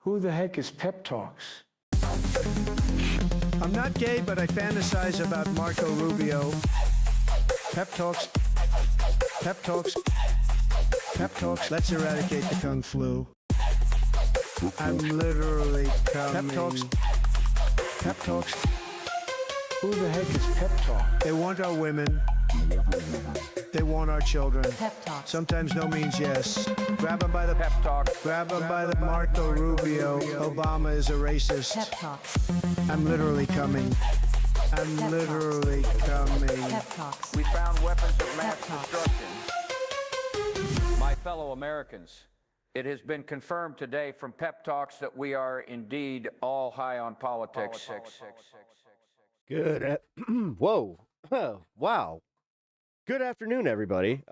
Who the heck is Pep Talks? I'm not gay, but I fantasize about Marco Rubio. Pep Talks. Pep Talks. Pep Talks. Let's eradicate the Kung Flu. I'm literally coming. Pep Talks. Pep Talks. Who the heck is Pep Talk? They want our women. They want our children. Pep Talk. Sometimes no means yes. Grab them by the pep talk. Grab them by the Marco Rubio. Obama is a racist. Pep Talks. I'm literally coming. I'm Pep literally coming. Pep Talks. We found weapons of mass Pep Talks. destruction. My fellow Americans, it has been confirmed today from Pep Talks that we are indeed all high on politics. Good. Whoa. Wow. Good afternoon, everybody.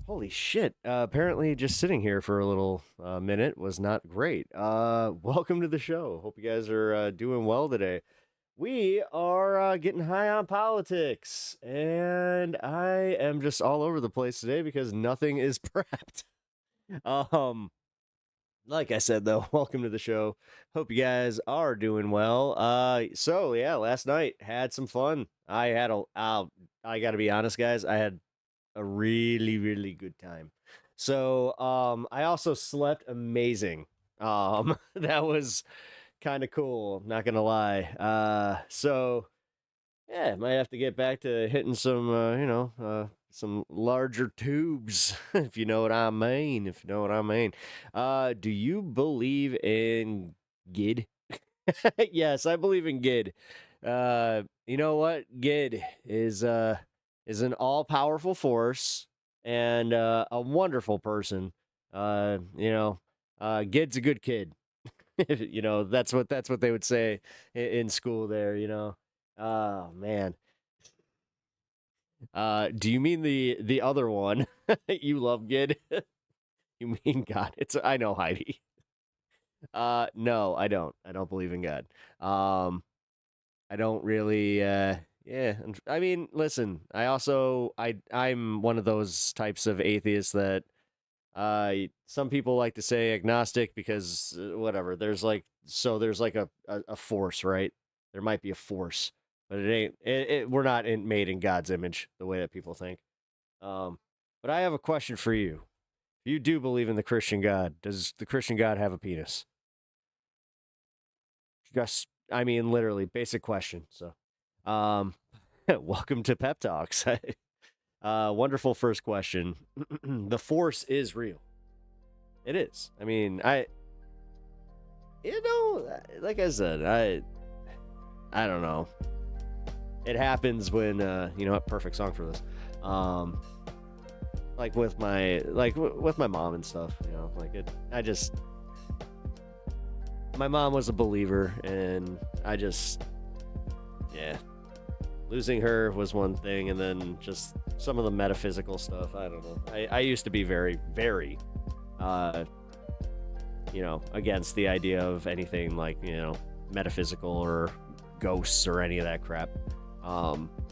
Holy shit. Apparently just sitting here for a little minute was not great. Welcome to the show. Hope you guys are doing well today. We are getting high on politics, and I am just all over the place today because nothing is prepped. Like I said, though, welcome to the show. Hope you guys are doing well. So yeah, last night had some fun. I gotta be honest, guys, I had a really, really good time. So, I also slept amazing. That was kind of cool, not gonna lie. So yeah, might have to get back to hitting some, some larger tubes, if you know what I mean. Do you believe in GID? Yes, I believe in GID. You know what? GID is an all-powerful force and a wonderful person. GID's a good kid. That's what they would say in school there, Oh man. Do you mean the other one? You love GID? You mean God? I know, Heidi. No, I don't. I don't believe in God. I don't really, yeah. I mean, listen, I'm one of those types of atheists that, some people like to say agnostic because whatever, there's like a force, right? There might be a force, but we're not made in God's image the way that people think. But I have a question for you. If you do believe in the Christian God, does the Christian God have a penis? Literally, basic question. So, welcome to Pep Talks. Wonderful first question. The force is real. It is. I mean, like I said, I don't know. It happens when, perfect song for this. Like with my mom and stuff, my mom was a believer, and losing her was one thing, and then just some of the metaphysical stuff, I don't know. I used to be very, very, against the idea of anything like, metaphysical or ghosts or any of that crap.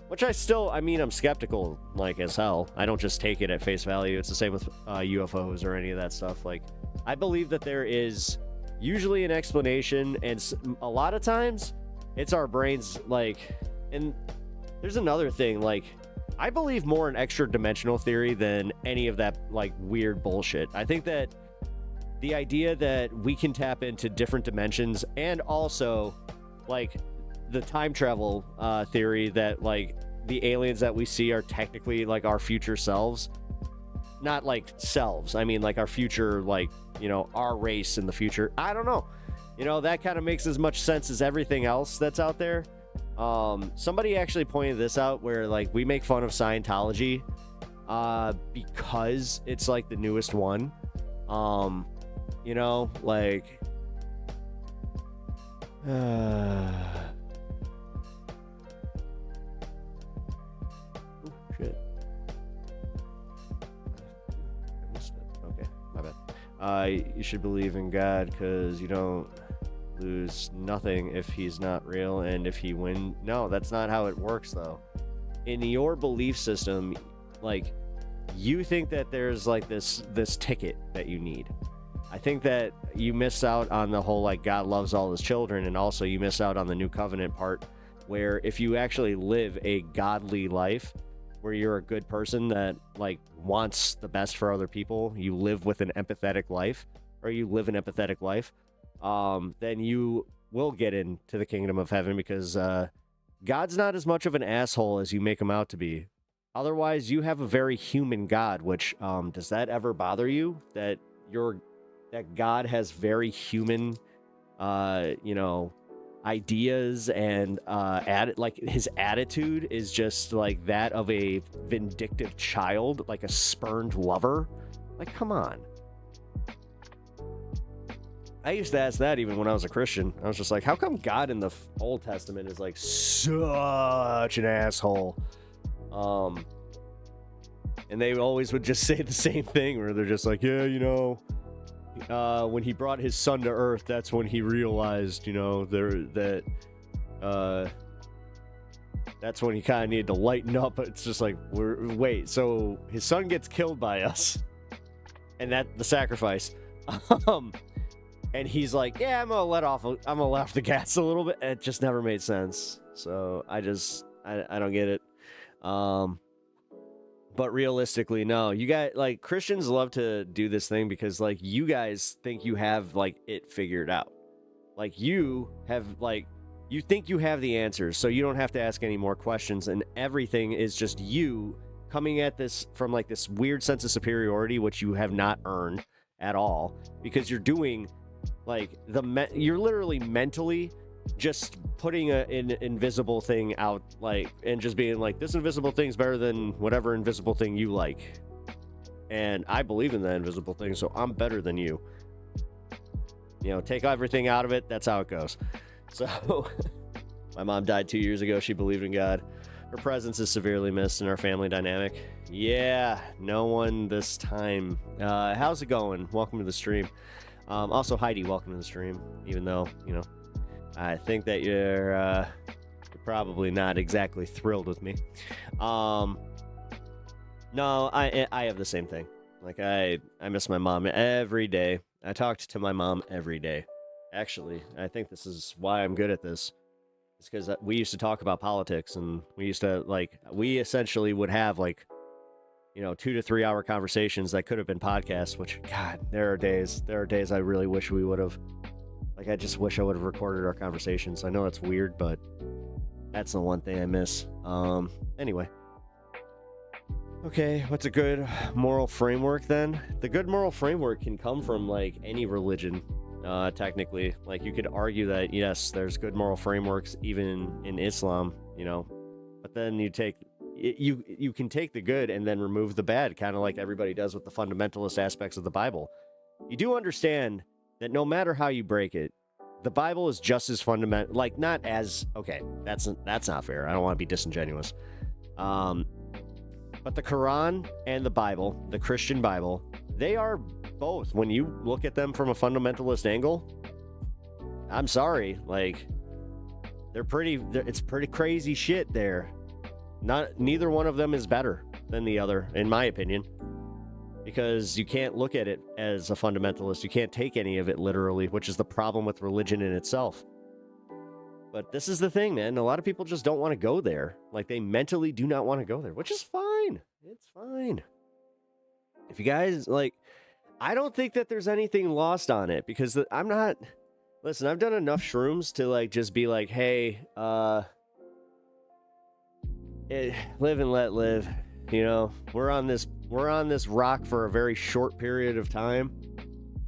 Which I'm skeptical, like, as hell. I don't just take it at face value. It's the same with UFOs or any of that stuff. Like, I believe that there is usually an explanation, and a lot of times it's our brains, and there's another thing, I believe more in extra dimensional theory than any of that, weird bullshit. I think that the idea that we can tap into different dimensions, and also, the time travel theory that, the aliens that we see are technically, our future selves. Not, selves. I mean, our future, our race in the future. I don't know. That kind of makes as much sense as everything else that's out there. Somebody actually pointed this out where, we make fun of Scientology because it's, the newest one. Shit. I missed it. Okay, my bad. You should believe in God because you don't lose nothing if he's not real, and if he wins. No, that's not how it works, though. In your belief system, you think that there's this ticket that you need. I think that you miss out on the whole, like, God loves all his children, and also you miss out on the new covenant part, where if you actually live a godly life, where you're a good person that, like, wants the best for other people, you live with an empathetic life, or you live an empathetic life, then you will get into the kingdom of heaven, because God's not as much of an asshole as you make him out to be. Otherwise, you have a very human God, which, does that ever bother you? That God has very human, ideas, and like his attitude is just like that of a vindictive child, like a spurned lover. Like, come on. I used to ask that even when I was a Christian. I was just like, how come God in the Old Testament is like such an asshole? And they always would just say the same thing, where they're just like, yeah, when he brought his son to earth, that's when he realized, that's when he kind of needed to lighten up. But it's just like, wait, so his son gets killed by us, and that the sacrifice, and he's like, yeah, I'm gonna let off the gas a little bit. It just never made sense. So I don't get it. But realistically, no, you guys, like, Christians love to do this thing because, like, you guys think you have, like, it figured out. Like, you think you have the answers, so you don't have to ask any more questions, and everything is just you coming at this from, like, this weird sense of superiority, which you have not earned at all, because you're doing, like, you're literally mentally just putting an invisible thing out, like, and just being like, this invisible thing's better than whatever invisible thing you like, and I believe in that invisible thing, so I'm better than you. Take everything out of it. That's how it goes. So my mom died 2 years ago. She believed in God. Her presence is severely missed in our family dynamic. Yeah, no one this time. How's it going? Welcome to the stream. Also, Heidi, welcome to the stream, even though, I think that you're probably not exactly thrilled with me. No, I have the same thing. Like, I miss my mom every day. I talked to my mom every day. Actually, I think this is why I'm good at this. It's because we used to talk about politics, and we essentially would have, like, 2 to 3 hour conversations that could have been podcasts, which, God, there are days I really wish we would have. Like, I just wish I would have recorded our conversations. I know that's weird, but that's the one thing I miss. Anyway. Okay, what's a good moral framework then? The good moral framework can come from, like, any religion, technically. Like, you could argue that, yes, there's good moral frameworks even in Islam, but then you can take the good and then remove the bad, kind of like everybody does with the fundamentalist aspects of the Bible. You do understand that no matter how you break it, the Bible is just as fundamental, like, not as, okay, that's not fair. I don't want to be disingenuous. But the Quran and the Bible, the Christian Bible, they are both, when you look at them from a fundamentalist angle, I'm sorry, like, it's pretty crazy shit there. Neither one of them is better than the other, in my opinion. Because you can't look at it as a fundamentalist. You can't take any of it literally, which is the problem with religion in itself. But this is the thing, man. A lot of people just don't want to go there. Like, they mentally do not want to go there, which is fine. It's fine. If you guys, like, I don't think that there's anything lost on it, because listen, I've done enough shrooms to, like, just be like, hey, live and let live. We're on this rock for a very short period of time,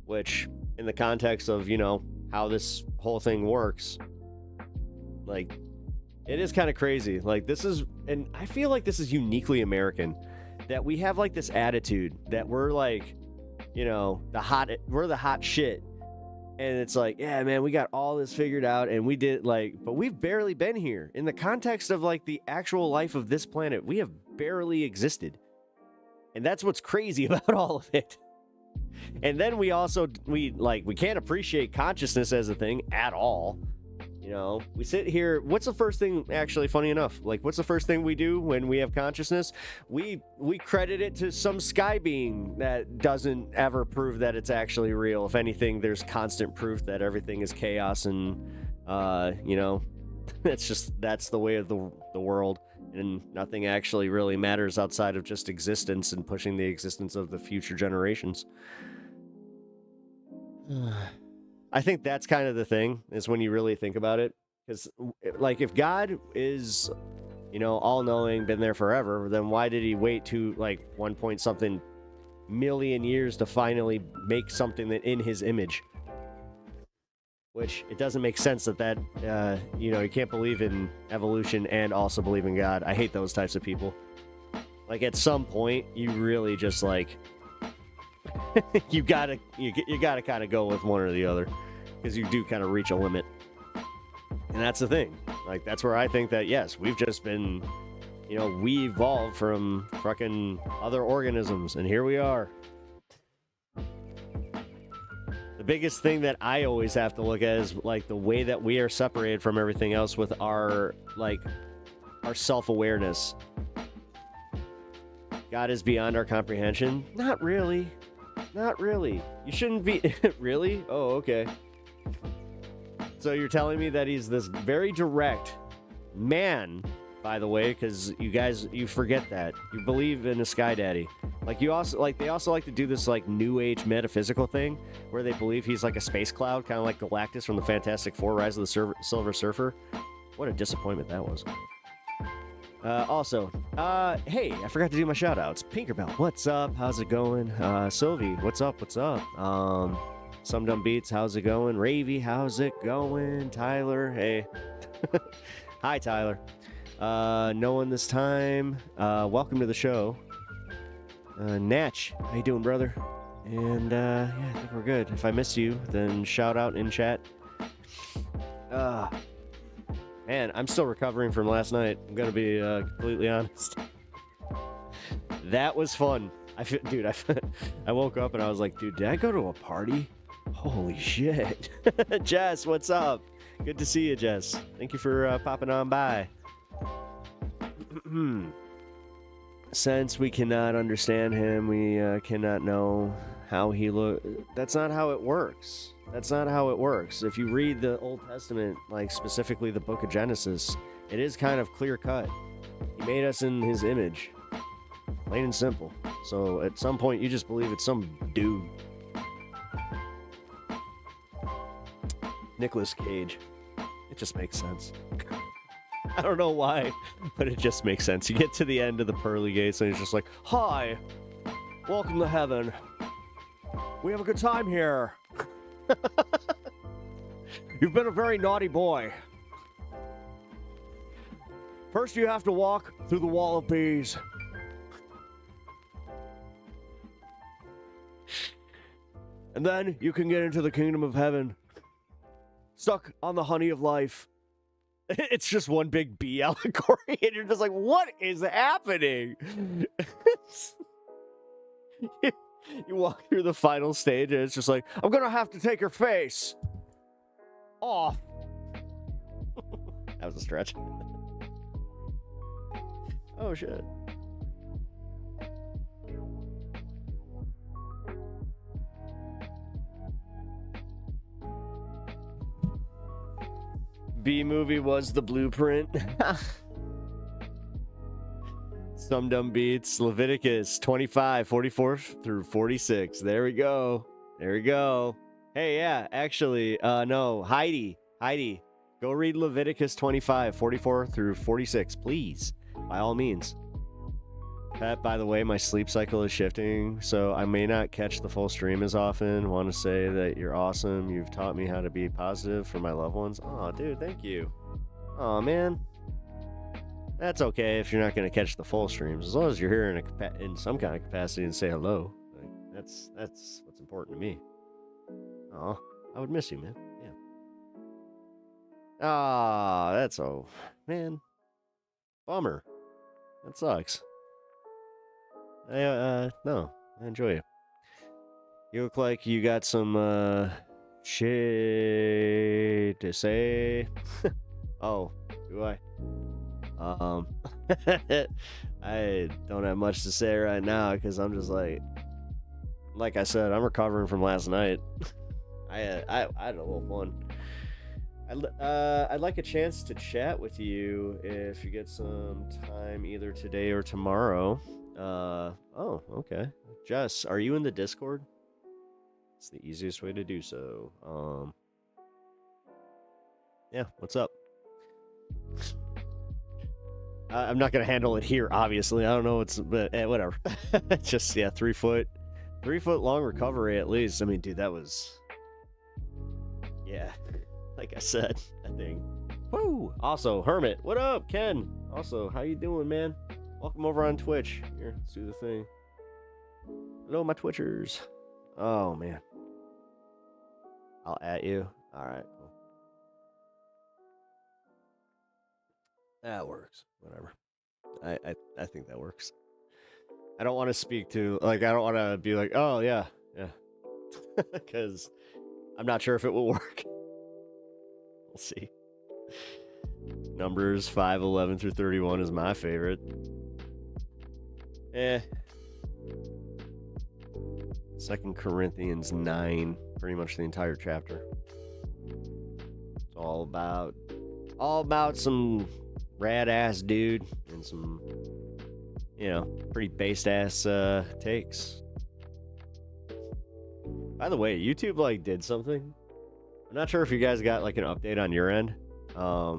which, in the context of, how this whole thing works, like, it is kind of crazy. Like, and I feel like this is uniquely American, that we have, like, this attitude that we're, like, we're the hot shit. And it's like, yeah, man, we got all this figured out, and we did, like, but we've barely been here. In the context of, like, the actual life of this planet, we have barely existed. And that's what's crazy about all of it. And then we can't appreciate consciousness as a thing at all. You know, we sit here. What's the first thing? Actually, funny enough, like, what's the first thing we do when we have consciousness? We credit it to some sky being that doesn't ever prove that it's actually real. If anything, there's constant proof that everything is chaos, and you know, that's the way of the world, and nothing actually really matters outside of just existence and pushing the existence of the future generations. I think that's kind of the thing, is when you really think about it. Because, like, if God is, you know, all-knowing, been there forever, then why did he wait to, like, 1 point something million years to finally make something that in his image? Which, it doesn't make sense that, you know, you can't believe in evolution and also believe in God. I hate those types of people. Like, at some point, you really just, like... you gotta kind of go with one or the other, because you do kind of reach a limit, and that's the thing. Like, that's where I think that, yes, we've just been, you know, we evolved from fucking other organisms, and here we are. The biggest thing that I always have to look at is, like, the way that we are separated from everything else with our, like, our self-awareness. God is beyond our comprehension? Not really. Not really. You shouldn't be... Really? Oh, okay. So you're telling me that he's this very direct man, by the way, because you guys, you forget that. You believe in a sky daddy. Like, you also, like, they also like to do this, like, new age metaphysical thing, where they believe he's like a space cloud, kind of like Galactus from the Fantastic Four, Rise of the Silver Surfer. What a disappointment that was. Also, hey, I forgot to do my shout-outs. Pinkerbell, what's up? How's it going? Sylvie, what's up? What's up? Some Dumb Beats, how's it going? Ravy, how's it going? Tyler, hey. Hi, Tyler. No one this time. Welcome to the show. Natch, how you doing, brother? And, yeah, I think we're good. If I missed you, then shout out in chat. Man, I'm still recovering from last night. I'm gonna be completely honest. That was fun. Dude, I woke up and I was like, dude, did I go to a party? Holy shit. Jess, what's up? Good to see you, Jess. Thank you for popping on by. Since we cannot understand him, we cannot know how he look. That's not how it works. That's not how it works. If you read the Old Testament, like specifically the book of Genesis, it is kind of clear cut. He made us in his image. Plain and simple. So at some point you just believe it's some dude. Nicolas Cage. It just makes sense. I don't know why, but it just makes sense. You get to the end of the pearly gates and he's just like, hi, welcome to heaven. We have a good time here. You've been a very naughty boy. First you have to walk through the wall of bees. And then you can get into the kingdom of heaven. Stuck on the honey of life. It's just one big bee allegory, and you're just like, what is happening? You walk through the final stage, and it's just like, I'm gonna have to take your face off. That was a stretch. Oh, shit. B-movie was the blueprint. Some Dumb Beats. Leviticus 25, 44 through 46. There we go. There we go. Hey, yeah, actually, no, Heidi, go read Leviticus 25, 44 through 46, please. By all means. Pat, by the way, my sleep cycle is shifting, so I may not catch the full stream as often. Want to say that you're awesome. You've taught me how to be positive for my loved ones. Oh, dude, thank you. Oh, man. That's okay if you're not going to catch the full streams. As long as you're here in some kind of capacity and say hello. Like, that's what's important to me. Oh, I would miss you, man. Yeah. Ah, that's man. Bummer. That sucks. No, I enjoy it. You look like you got some shit to say. Oh, do I? I don't have much to say right now because I'm just like I said, I'm recovering from last night. I had a little fun. I'd like a chance to chat with you if you get some time either today or tomorrow. Oh, okay. Jess, are you in the Discord? It's the easiest way to do so. Yeah, what's up? I'm not gonna handle it here, obviously. I don't know but whatever. Just, yeah, 3 foot long recovery at least. I mean, dude, that was, yeah, like I said, that thing. Woo! Also, Hermit, what up? Ken, also, how you doing, man? Welcome over on Twitch. Here, let's do the thing. Hello, my Twitchers. Oh, man. I'll at you. All right, cool. That works. Whatever. I think that works. I don't want to speak to, like, I don't want to be like, oh, yeah. Because I'm not sure if it will work. We'll see. Numbers 5:11 through 31 is my favorite. Second Corinthians 9, pretty much the entire chapter. It's all about some rad ass dude and some, you know, pretty based ass takes. By the way, YouTube like did something. I'm not sure if you guys got like an update on your end. I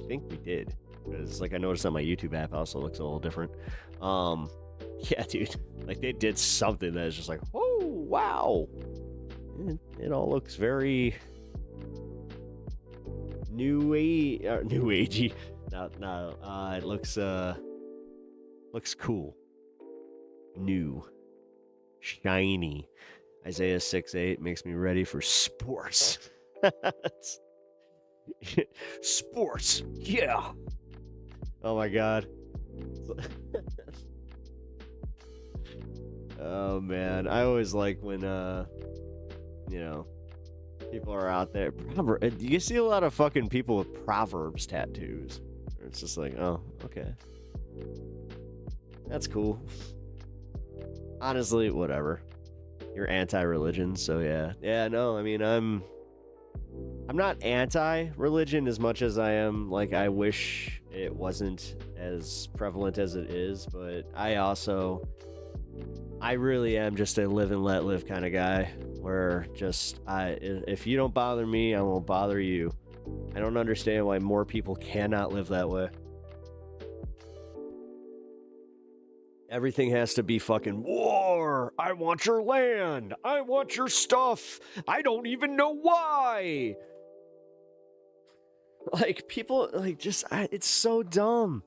think we did, because like I noticed on my YouTube app also looks a little different. Yeah, dude, like they did something that is just like, oh wow, it all looks very new agey. No, it looks cool, new, shiny. Isaiah 6:8 makes me ready for sports. Sports, yeah. Oh my god. Oh man, I always like when you know, people are out there. You see a lot of fucking people with Proverbs tattoos. It's just like, oh, okay, that's cool. Honestly, whatever. You're anti-religion, so yeah. No, I mean, I'm not anti-religion as much as I am like I wish it wasn't as prevalent as it is, but I really am just a live and let live kind of guy, where just if you don't bother me, I won't bother you. I don't understand why more people cannot live that way. Everything has to be fucking war. I want your land. I want your stuff. I don't even know why. Like, people, like, just, it's so dumb.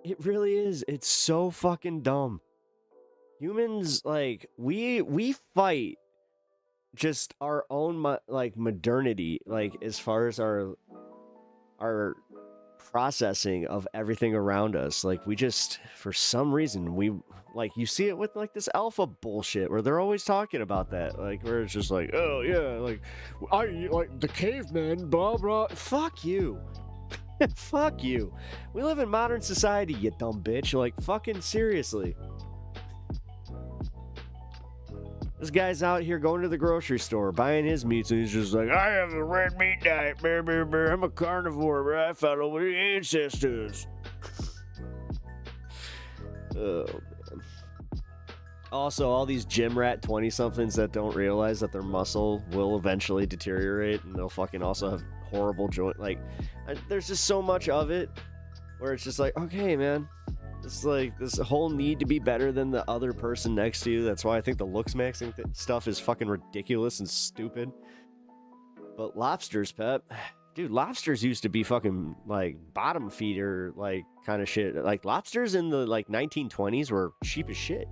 It really is. It's so fucking dumb. Humans, like, we fight just our own, like, modernity, like, as far as our processing of everything around us. Like, we just, for some reason, we, like, you see it with, like, this alpha bullshit where they're always talking about that, like, where it's just like, oh yeah, like, I like the cavemen, blah blah. Fuck you. Fuck you. We live in modern society, you dumb bitch. Like, fucking seriously. This guy's out here going to the grocery store, buying his meats, and he's just like, I have a red meat diet, I'm a carnivore, I follow the ancestors. Oh, man. Also, all these gym rat 20-somethings that don't realize that their muscle will eventually deteriorate, and they'll fucking also have horrible joint, like, there's just so much of it, where it's just like, okay, man. It's like this whole need to be better than the other person next to you. That's why I think the looks maxing stuff is fucking ridiculous and stupid. But lobsters, Pep. Dude, lobsters used to be fucking, like, bottom feeder, like, kind of shit. Like, lobsters in the, like, 1920s were cheap as shit.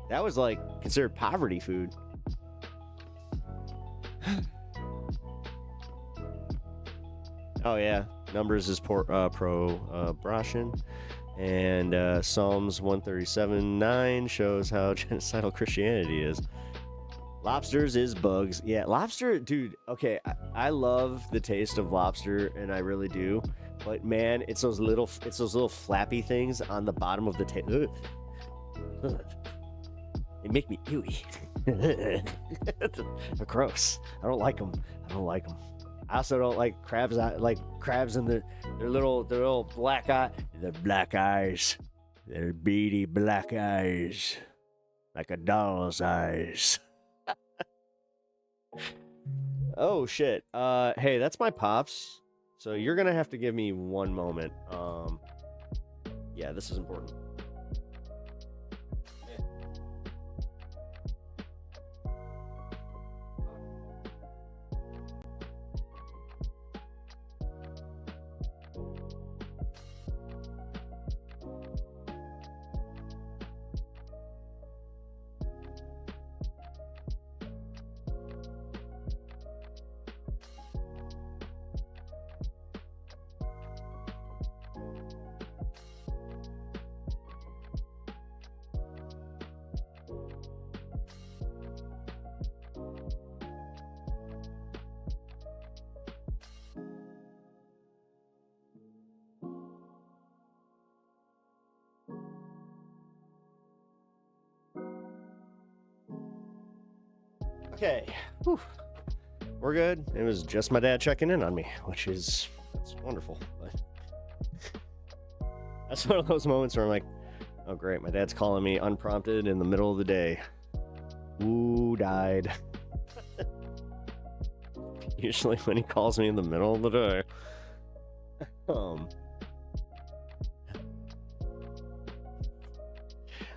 That was, like, considered poverty food. Oh, yeah. Numbers is pro Brashin, and Psalms 137:9 shows how genocidal Christianity is. Lobsters is bugs. Yeah, lobster, dude. Okay, I love the taste of lobster, and I really do. But man, it's those little flappy things on the bottom of the tail. They make me ooey. They're gross. I don't like them. I also don't like crabs. Like crabs in their little black eye. Their black eyes. Their beady black eyes, like a doll's eyes. Oh shit. Hey, that's my pops. So you're gonna have to give me one moment. Yeah, this is important. Okay, whew. We're good. It was just my dad checking in on me, which is wonderful. But that's one of those moments where I'm like, oh great, my dad's calling me unprompted in the middle of the day. Ooh, died. Usually when he calls me in the middle of the day.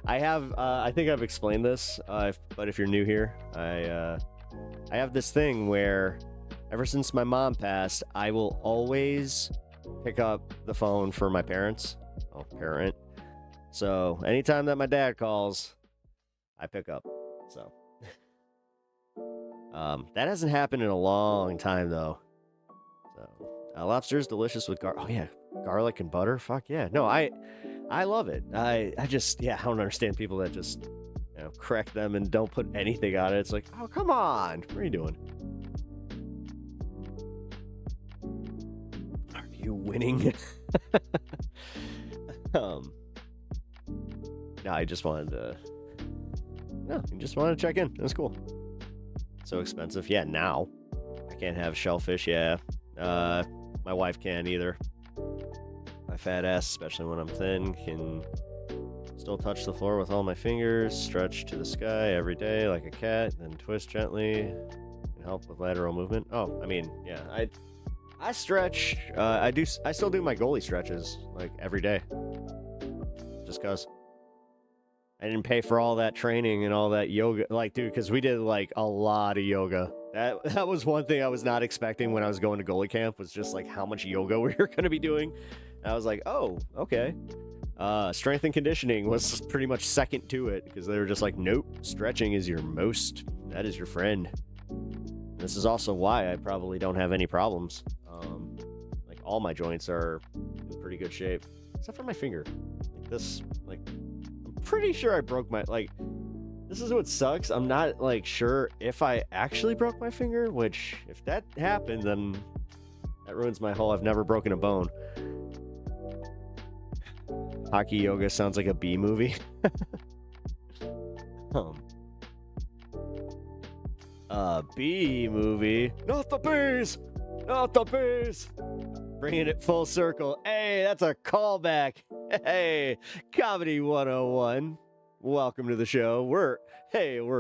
I think I've explained this, but if you're new here, I have this thing where ever since my mom passed, I will always pick up the phone for my parents. Oh, parent. So anytime that my dad calls, I pick up. So that hasn't happened in a long time though. So lobster is delicious with garlic and butter. Fuck yeah. No, I love it. I just, I don't understand people that just, crack them and don't put anything on it. It's like, oh, come on. What are you doing? Are you winning? No, I just wanted to check in. It was cool. So expensive. Yeah, now. I can't have shellfish. Yeah. My wife can't either. My fat ass, especially when I'm thin, can still touch the floor with all my fingers, stretch to the sky every day like a cat, then twist gently and help with lateral movement. Oh, I mean, yeah, I stretch. I still do my goalie stretches like every day, just cause I didn't pay for all that training and all that yoga. Like, dude, because we did like a lot of yoga. That was one thing I was not expecting when I was going to goalie camp, was just like how much yoga we were going to be doing. And I was like, oh, okay. Strength and conditioning was pretty much second to it, because they were just like, nope, stretching is that is your friend. This is also why I probably don't have any problems. Like all my joints are in pretty good shape, except for my finger. Like this, like I'm pretty sure I broke my, like, this is what sucks. I'm not like sure if I actually broke my finger, which if that happened, then that ruins my whole, I've never broken a bone. Hockey yoga sounds like a B movie. B movie. Not the bees! Not the bees! Bringing it full circle. Hey, that's a callback. Hey, Comedy 101. Welcome to the show. We're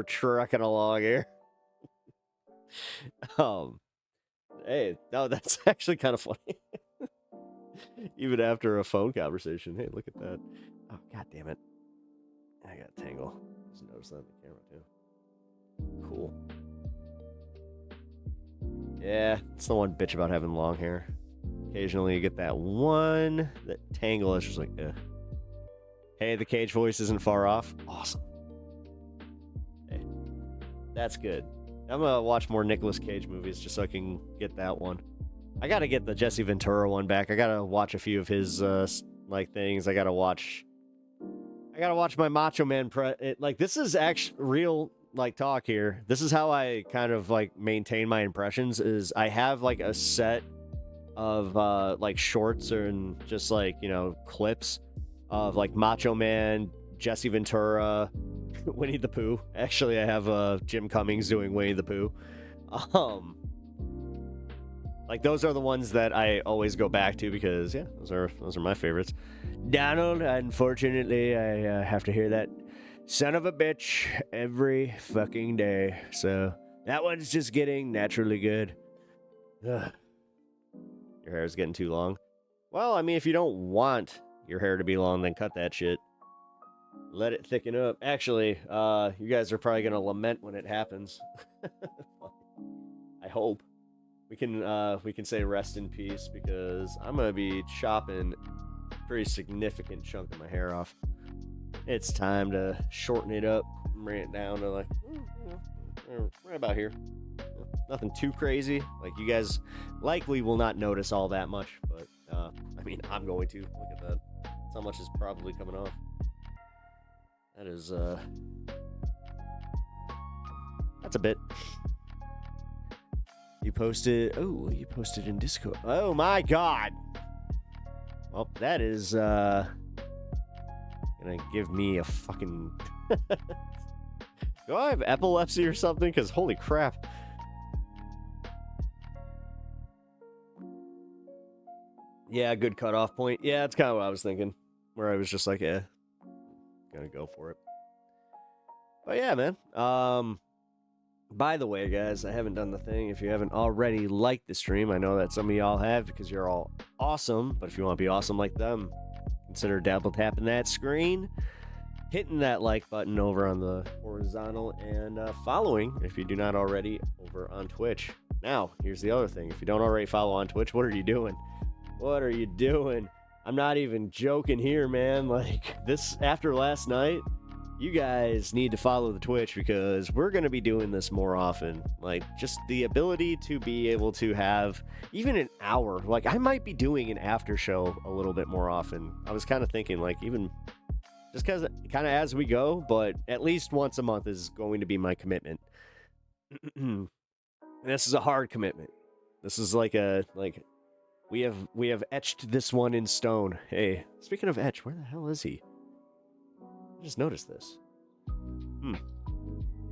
trucking along here. Hey, no, that's actually kind of funny. Even after a phone conversation. Hey, look at that. Oh, god damn it. I got a tangle. Just noticed that in the camera too. Cool. Yeah, it's the one bitch about having long hair. Occasionally you get that tangle is just like, ugh. Hey, the Cage voice isn't far off. Awesome. Hey, that's good. I'm gonna watch more Nicolas Cage movies just so I can get that one. I gotta get the Jesse Ventura one back. I gotta watch a few of his things. I gotta watch my Macho Man like this is actually real like talk here. This is how I kind of like maintain my impressions. Is I have like a set of like shorts and just like, you know, clips of like Macho Man, Jesse Ventura, Winnie the Pooh. Actually, I have Jim Cummings doing Winnie the Pooh. Like those are the ones that I always go back to because yeah, those are my favorites. Donald, unfortunately, I have to hear that son of a bitch every fucking day. So that one's just getting naturally good. Ugh. Your hair's getting too long. Well, I mean, if you don't want your hair to be long, then cut that shit. Let it thicken up. Actually, you guys are probably gonna lament when it happens. I hope. We can say rest in peace because I'm gonna be chopping a pretty significant chunk of my hair off. It's time to shorten it up, bring it down to like right about here. Nothing too crazy. Like you guys likely will not notice all that much, but I mean I'm going to. Look at that. That's how much is probably coming off. That is that's a bit. You posted in Discord. Oh my god. Well, that is gonna give me a fucking do I have epilepsy or something? Because holy crap. Yeah, good cutoff point. Yeah, that's kind of what I was thinking. Where I was just like, yeah, gonna go for it. But yeah, man. By the way, guys, I haven't done the thing. If you haven't already liked the stream, I know that some of y'all have because you're all awesome. But if you want to be awesome like them, consider double tapping that screen, hitting that like button over on the horizontal, and following, if you do not already, over on Twitch. Now, here's the other thing. If you don't already follow on Twitch, what are you doing? What are you doing? I'm not even joking here, man. Like, this, after last night, you guys need to follow the Twitch because we're going to be doing this more often. Like, just the ability to be able to have even an hour. Like, I might be doing an after show a little bit more often. I was kind of thinking, like, even just because kind of as we go, but at least once a month is going to be my commitment. This is a hard commitment. This is like a, like, we have etched this one in stone. Hey, speaking of etch, where the hell is he? I just noticed this.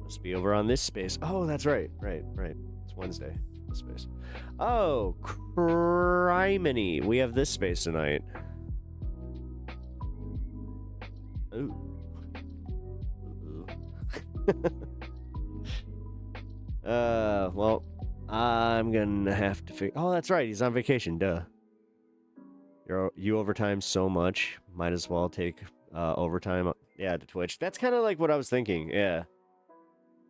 Must be over on this space. Oh, that's right. Right. It's Wednesday. This space. Oh, criminy. We have this space tonight. Ooh. Well, I'm gonna have to figure. Oh, that's right. He's on vacation. Duh. You overtime so much. Might as well take overtime. Yeah, to Twitch. That's kind of like what I was thinking. Yeah,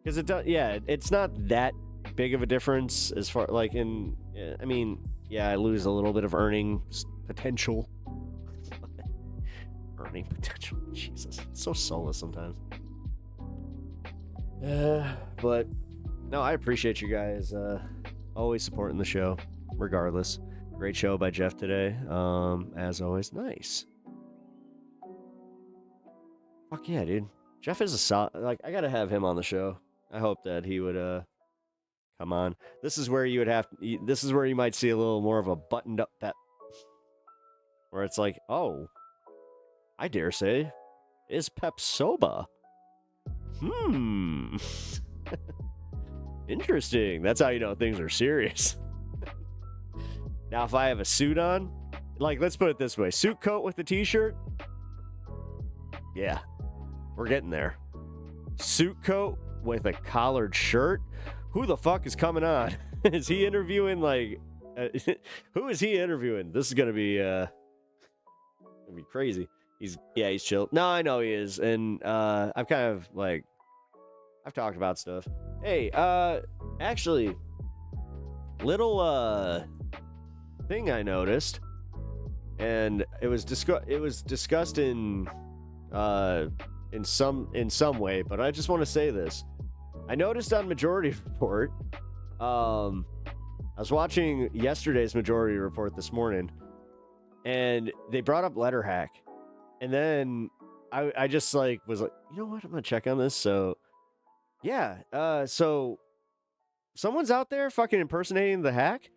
because it does. Yeah, it's not that big of a difference as far like in. Yeah, I mean, yeah, I lose a little bit of earning potential. Earning potential. Jesus, it's so soulless sometimes. But no, I appreciate you guys always supporting the show, regardless. Great show by Jeff today. As always, nice. Fuck yeah, dude. Jeff is a solid. Like, I gotta have him on the show. I hope that he would come on. This is where you would have. This is where you might see a little more of a buttoned up Pep, where it's like, oh, I dare say, is Pep soba? Interesting. That's how you know things are serious. Now, if I have a suit on, like, let's put it this way: suit coat with the t-shirt. Yeah, we're getting there. Suit coat with a collared shirt. Who the fuck is coming on? Is he interviewing like? Who is he interviewing? This is gonna be crazy. He's chill. No, I know he is, and I've kind of like I've talked about stuff. Hey, actually, little thing I noticed, and it was discussed in some way, but I just want to say this. I noticed on Majority Report, I was watching yesterday's Majority Report this morning, and they brought up letter hack, and then I just like was like, you know what, I'm gonna check on this. So Yeah, so someone's out there fucking impersonating the hack.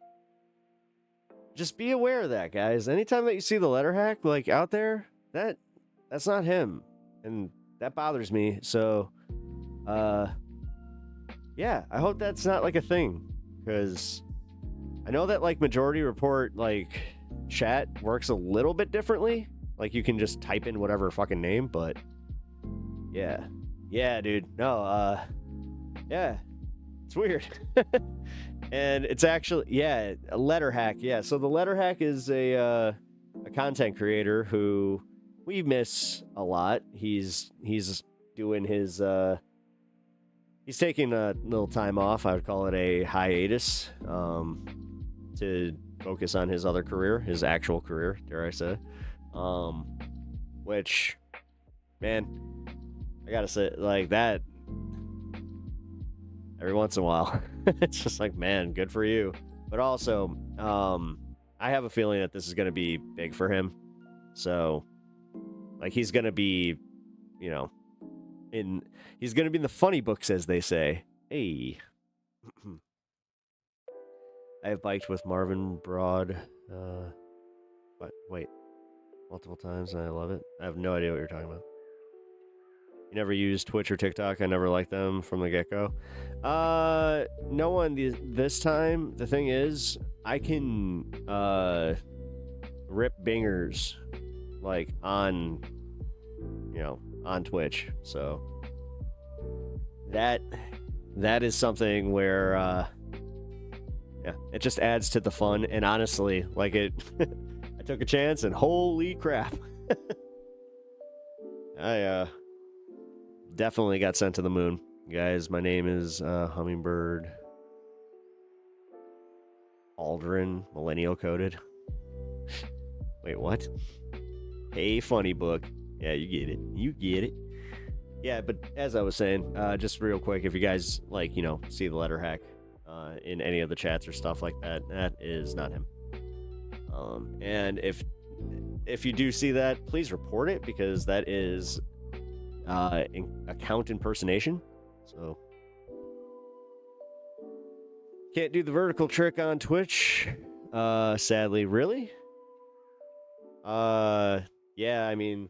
Just be aware of that, guys. Anytime that you see the letter hack like out there, that's not him. And that bothers me. So yeah, I hope that's not like a thing, because I know that like Majority Report like chat works a little bit differently. Like you can just type in whatever fucking name, but yeah. Yeah, dude. No, yeah. It's weird. And it's actually, yeah, a letter hack. Yeah, so the letter hack is a content creator who we miss a lot. He's doing his he's taking a little time off. I would call it a hiatus, to focus on his other career, his actual career, dare I say. Which, man, I gotta say, like, that every once in a while, it's just like, man, good for you. But also, I have a feeling that this is gonna be big for him. So, like, he's gonna be, you know, he's gonna be in the funny books, as they say. Hey. I have biked with Marvin Broad, wait, multiple times, and I love it. I have no idea what you're talking about. You never used Twitch or TikTok? I never liked them from the get-go. No one this time. The thing is, I can rip bingers like on, you know, on Twitch. So that is something where yeah, it just adds to the fun. And honestly, like, it I took a chance and holy crap. I definitely got sent to the moon. Guys, my name is Hummingbird Aldrin, millennial coded. Wait, what? Hey, funny book. Yeah, you get it. You get it. Yeah, but as I was saying, just real quick, if you guys, like, you know, see the letter hack in any of the chats or stuff like that, that is not him. And if you do see that, please report it, because that is account impersonation. So can't do the vertical trick on Twitch, sadly. Really? Yeah, I mean,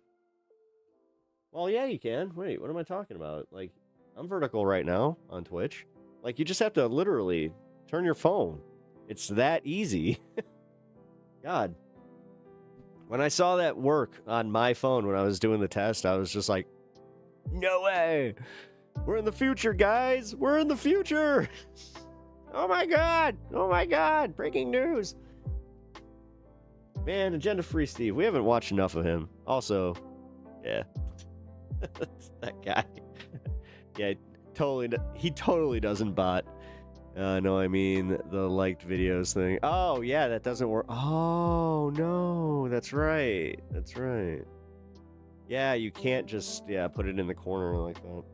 well, yeah, you can. Wait, what am I talking about? Like, I'm vertical right now on Twitch. Like, you just have to literally turn your phone. It's that easy. God. When I saw that work on my phone when I was doing the test, I was just like, no way. We're in the future, guys. We're in the future. Oh my God. Oh my God. Breaking news. Man, Agenda Free Steve. We haven't watched enough of him. Also, yeah. That guy. Yeah, he totally doesn't bot. No, I mean the liked videos thing. Oh, yeah, that doesn't work. Oh, no. That's right. That's right. Yeah, you can't just, put it in the corner like that.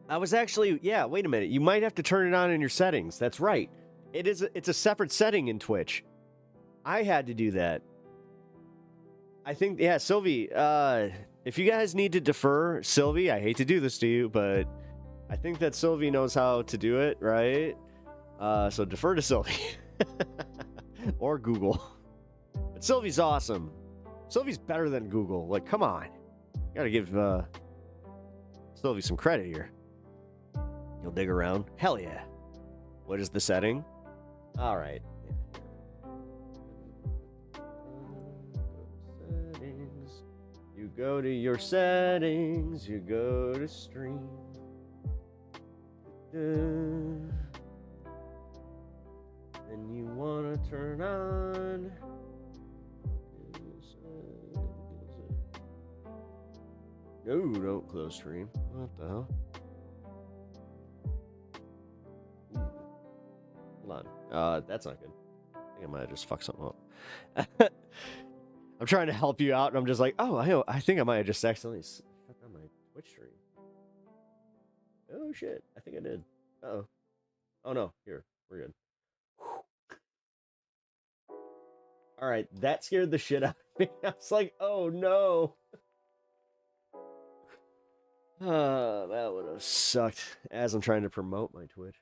I was actually, wait a minute. You might have to turn it on in your settings. That's right. It's a separate setting in Twitch. I had to do that. I think, Sylvie, if you guys need to defer, Sylvie, I hate to do this to you, but I think that Sylvie knows how to do it, right? So defer to Sylvie. Or Google. But Sylvie's awesome. Sylvie's better than Google. Like, come on. Gotta give Sylvie some credit here. You'll dig around? Hell yeah. What is the setting? All right. Settings. You go to your settings. You go to stream. Then you want to turn on. No, don't close stream. What the hell? Hold on. That's not good. I think I might have just fucked something up. I'm trying to help you out, and I'm just like, oh, I think I might have just accidentally shut down my Twitch stream. Oh, shit. I think I did. Uh-oh. Oh, no. Here. We're good. All right. That scared the shit out of me. I was like, oh, no. That would have sucked as I'm trying to promote my Twitch.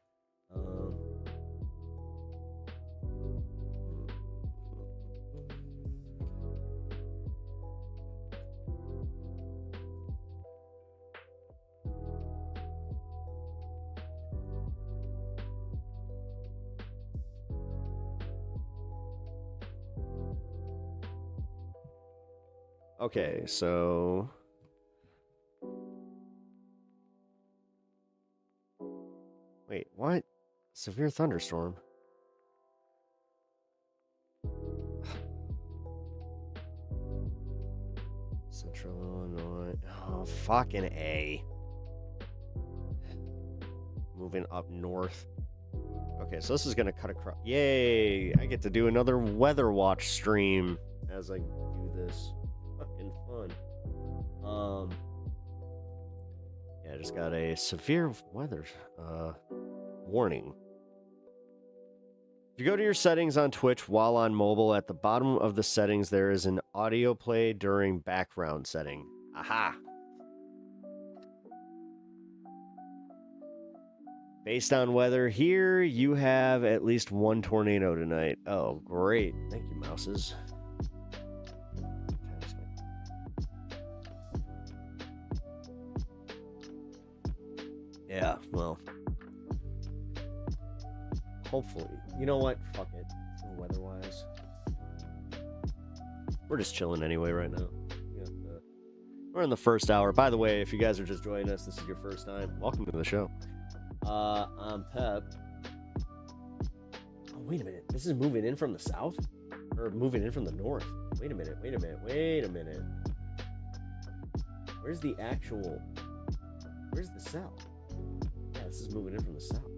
Okay, so wait, what? Severe thunderstorm. Central Illinois. Oh, fucking A. Moving up north. Okay, so this is gonna cut across. Yay! I get to do another Weather Watch stream as I do this. Fucking fun. Yeah, I just got a severe weather warning. If you go to your settings on Twitch while on mobile, at the bottom of the settings there is an audio play during background setting. Aha! Based on weather here, you have at least one tornado tonight. Oh, great. Thank you, mouses. Yeah, well. Hopefully. You know what? Fuck it. Weather-wise. We're just chilling anyway right now. We're in the first hour. By the way, if you guys are just joining us, this is your first time, welcome to the show. I'm Pep. Oh, wait a minute. This is moving in from the south? Or moving in from the north? Wait a minute. Where's the actual... Where's the south? Yeah, this is moving in from the south.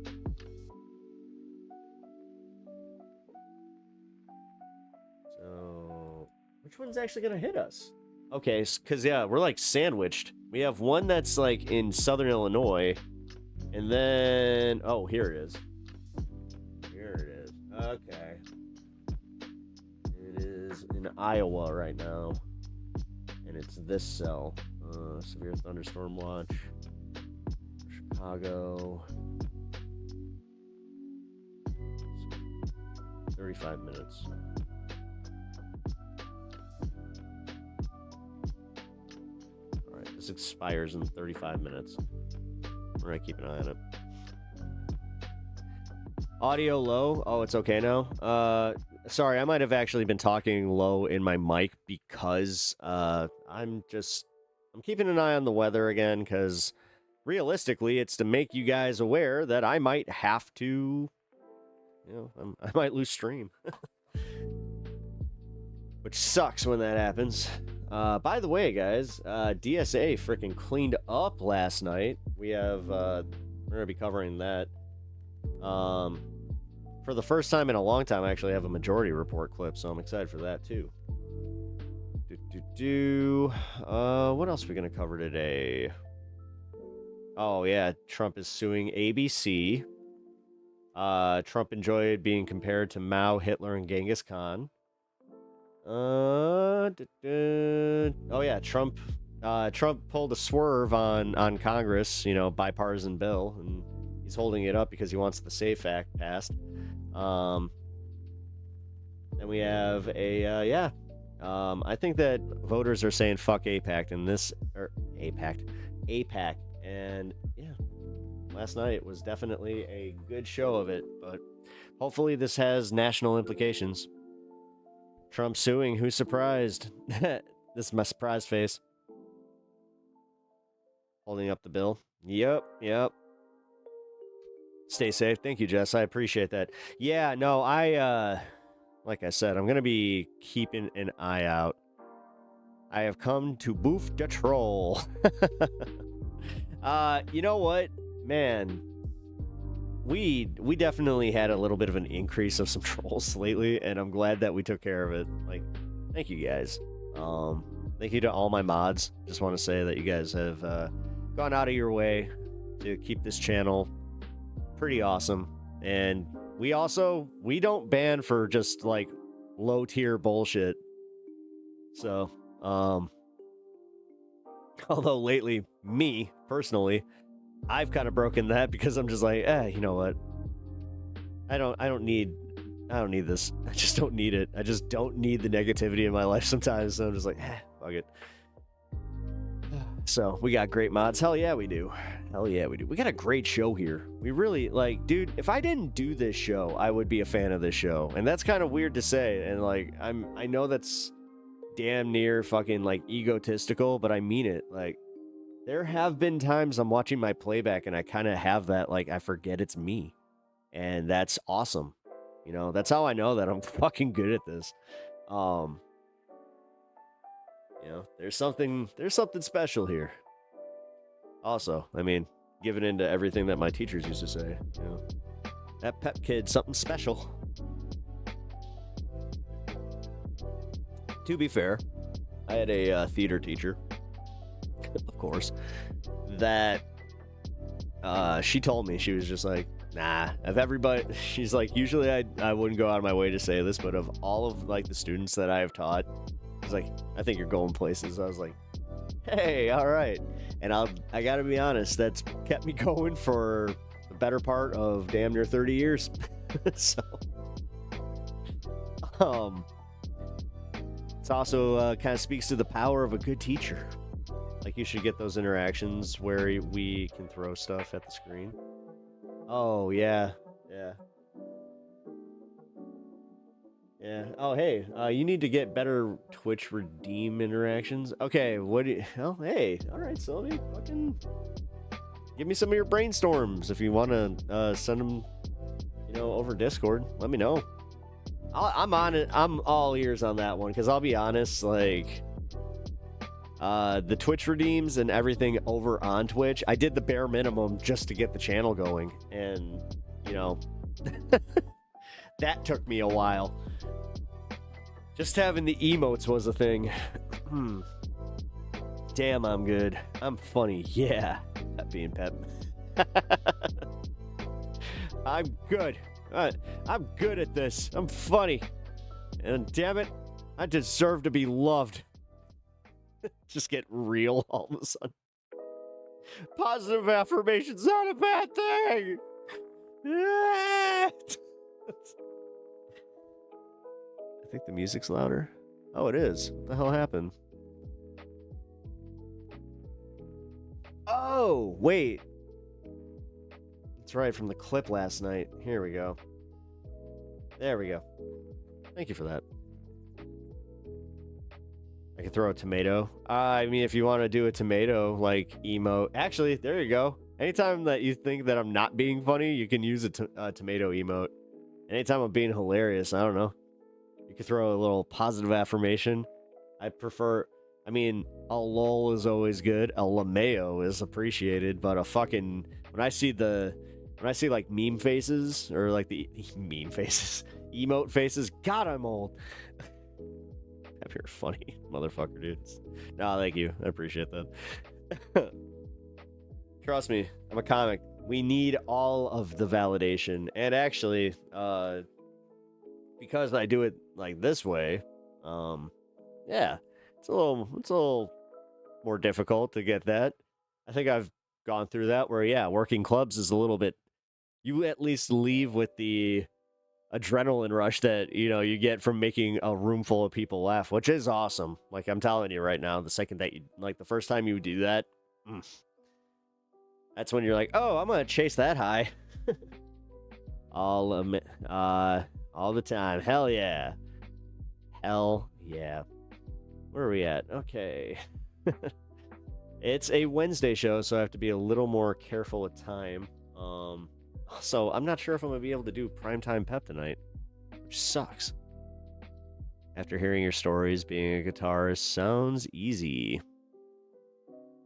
So... Which one's actually gonna hit us? Okay, because, yeah, we're, like, sandwiched. We have one that's, like, in southern Illinois... And then, oh, here it is. Here it is. Okay. It is in Iowa right now. And it's this cell. Severe thunderstorm watch. Chicago. 35 minutes. Alright, this expires in 35 minutes. We're gonna keep an eye on it. Audio low. Oh, it's okay now. Sorry, I might have actually been talking low in my mic because I'm keeping an eye on the weather again because realistically, it's to make you guys aware that I might have to, I might lose stream, which sucks when that happens. By the way, guys, DSA freaking cleaned up last night. We have, we're going to be covering that. For the first time in a long time, I actually have a majority report clip, so I'm excited for that, too. What else are we going to cover today? Oh, yeah, Trump is suing ABC. Trump enjoyed being compared to Mao, Hitler, and Genghis Khan. Oh yeah, Trump pulled a swerve on Congress, bipartisan bill, and he's holding it up because he wants the SAFE Act passed. Then we have I think that voters are saying fuck APAC and APAC, and yeah, last night was definitely a good show of it, but hopefully this has national implications. Trump suing, who's surprised? This is my surprise face. Holding up the bill. Yep. Stay safe. Thank you, Jess. I appreciate that. Yeah, no, like I said, I'm going to be keeping an eye out. I have come to boof the troll. You know what? Man, we definitely had a little bit of an increase of some trolls lately, and I'm glad that we took care of it. Like, thank you guys. Thank you to all my mods. Just want to say that you guys have gone out of your way to keep this channel pretty awesome. And we don't ban for just like low tier bullshit. So, although lately me personally, I've kind of broken that because I'm just like, you know what? I don't need this. I just don't need it. I just don't need the negativity in my life sometimes. So I'm just like, fuck it. So we got great mods. Hell yeah, we do. Hell yeah, we do. We got a great show here. We really, like, dude, if I didn't do this show, I would be a fan of this show. And that's kind of weird to say. And like, I know that's damn near fucking like egotistical, but I mean it. Like, there have been times I'm watching my playback and I kind of have that, like, I forget it's me. And that's awesome. You know, that's how I know that I'm fucking good at this. You know, there's something special here. Also, I mean, giving into everything that my teachers used to say, you know, that pep kid, something special. To be fair, I had a theater teacher, of course, that she told me, she was just like, nah, of everybody, she's like, usually I wouldn't go out of my way to say this, but of all of like the students that I have taught, she's like, I think you're going places. I was like, hey, all right. And I gotta be honest, that's kept me going for the better part of damn near 30 years. So, it's also kind of speaks to the power of a good teacher. Like, you should get those interactions where we can throw stuff at the screen. Oh, yeah. Yeah. Yeah. Oh, hey, you need to get better Twitch redeem interactions. Okay, what do you... Oh, hey. All right, Sylvie. Fucking... Give me some of your brainstorms if you want to send them, you know, over Discord. Let me know. I'm on it. I'm all ears on that one, because I'll be honest, like... the Twitch redeems and everything over on Twitch, I did the bare minimum just to get the channel going. And, you know... that took me a while. Just having the emotes was a thing. Damn, I'm good. I'm funny. Yeah. Pep being Pep. I'm good. I'm good at this. I'm funny. And damn it, I deserve to be loved. Just get real all of a sudden. Positive affirmation's not a bad thing. I think the music's louder. Oh, it is. What the hell happened? Oh, wait. That's right, from the clip last night. Here we go. There we go. Thank you for that. I can throw a tomato. I mean, if you want to do a tomato, like, emote. Actually, there you go. Anytime that you think that I'm not being funny, you can use a tomato emote. Anytime I'm being hilarious, I don't know. You could throw a little positive affirmation. I prefer... I mean, a lol is always good. A LMAO is appreciated, but a fucking... When I see like meme faces, or like the meme faces, emote faces, God, I'm old. You're funny, motherfucker, dudes. No, thank you. I appreciate that. Trust me, I'm a comic. We need all of the validation. And actually, because I do it like this way, yeah, it's a little more difficult to get that. I think I've gone through that where, yeah, working clubs is a little bit, you at least leave with the adrenaline rush that, you know, you get from making a room full of people laugh, which is awesome. Like, I'm telling you right now, the second that you, like, the first time you do that, that's when you're like, oh, I'm gonna chase that high. all the time. Hell yeah. Hell yeah. Where are we at? Okay. It's a Wednesday show, so I have to be a little more careful with time. So I'm not sure if I'm gonna be able to do primetime Pep tonight, which sucks. After hearing your stories, being a guitarist sounds easy.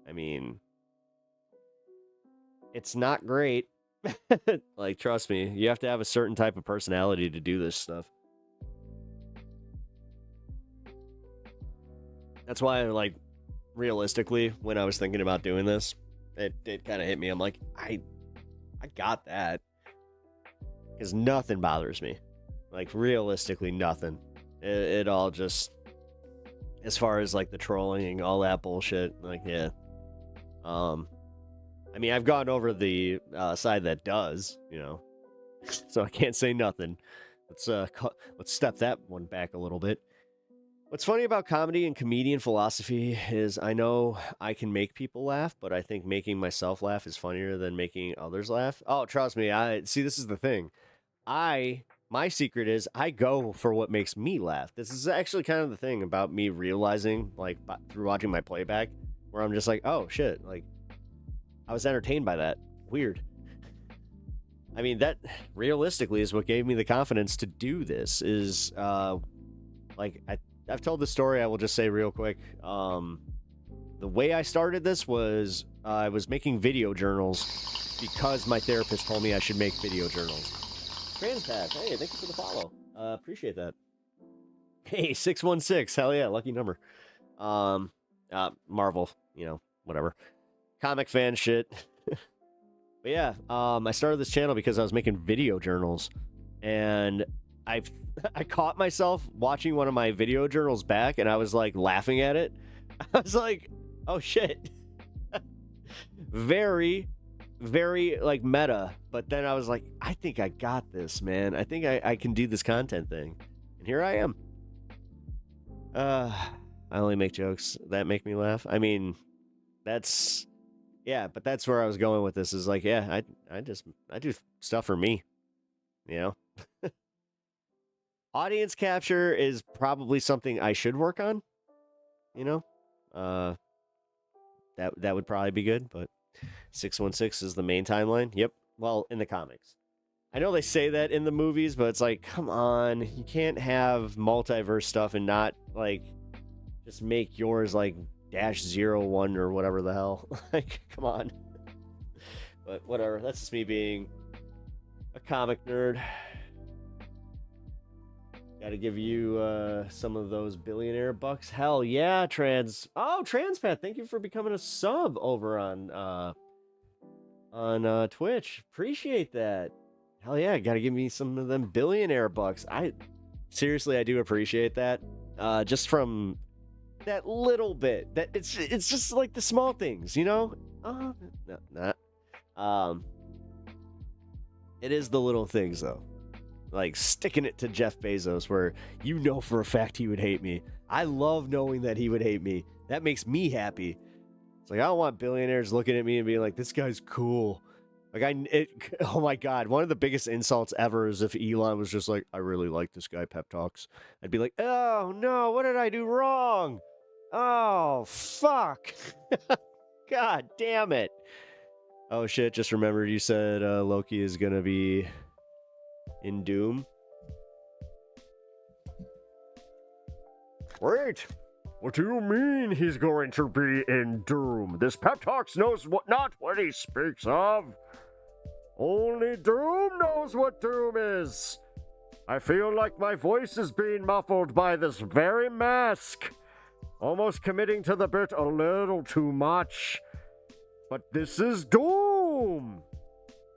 I mean, it's not great. Like, trust me, you have to have a certain type of personality to do this stuff. That's why, like, realistically, when I was thinking about doing this, it kind of hit me. I'm like, I got that. Because nothing bothers me. Like, realistically, nothing. It all just, as far as, like, the trolling, all that bullshit, like, yeah. I mean, I've gone over the side that does, you know, so I can't say nothing. Let's step that one back a little bit. What's funny about comedy and comedian philosophy is I know I can make people laugh, but I think making myself laugh is funnier than making others laugh. Oh, trust me. This is the thing. My secret is I go for what makes me laugh. This is actually kind of the thing about me realizing, like, through watching my playback, where I'm just like, oh shit, like, I was entertained by that. Weird. I mean, that realistically is what gave me the confidence to do this. Is like I've told the story. I will just say real quick. The way I started this was I was making video journals because my therapist told me I should make video journals. Transpath, hey, thank you for the follow. Appreciate that. Hey, 616, hell yeah, lucky number. Marvel, you know, whatever. Comic fan shit. But yeah, I started this channel because I was making video journals, and I caught myself watching one of my video journals back, and I was like laughing at it. I was like, oh shit. Very, very like meta. But then I was like, I think I got this, man. I think I can do this content thing. And here I am. I only make jokes that make me laugh. I mean, yeah, but that's where I was going with this, is like, yeah, I do stuff for me, you know? Audience capture is probably something I should work on, you know? That would probably be good, but 616 is the main timeline. Yep. Well, in the comics. I know they say that in the movies, but it's like, come on, you can't have multiverse stuff and not, like, just make yours, like, -01 or whatever the hell. Like, come on. But whatever, that's just me being a comic nerd. Gotta give you some of those billionaire bucks. Hell yeah, Transpath, thank you for becoming a sub over on Twitch. Appreciate that. Hell yeah, gotta give me some of them billionaire bucks. Seriously, I do appreciate that. Just from that little bit. That it's just like the small things, you know? No, not. It is the little things though. Like sticking it to Jeff Bezos, where you know for a fact he would hate me. I love knowing that he would hate me. That makes me happy. It's like, I don't want billionaires looking at me and being like, this guy's cool. Like, oh my God, one of the biggest insults ever is if Elon was just like, I really like this guy, Pep Talks. I'd be like, oh no, what did I do wrong? Oh, fuck. God damn it. Oh shit, just remembered you said Loki is gonna be in Doom. Wait, what do you mean he's going to be in Doom? This Pep Talks knows not what he speaks of. Only Doom knows what Doom is. I feel like my voice is being muffled by this very mask. Almost committing to the bit a little too much. But this is Doom.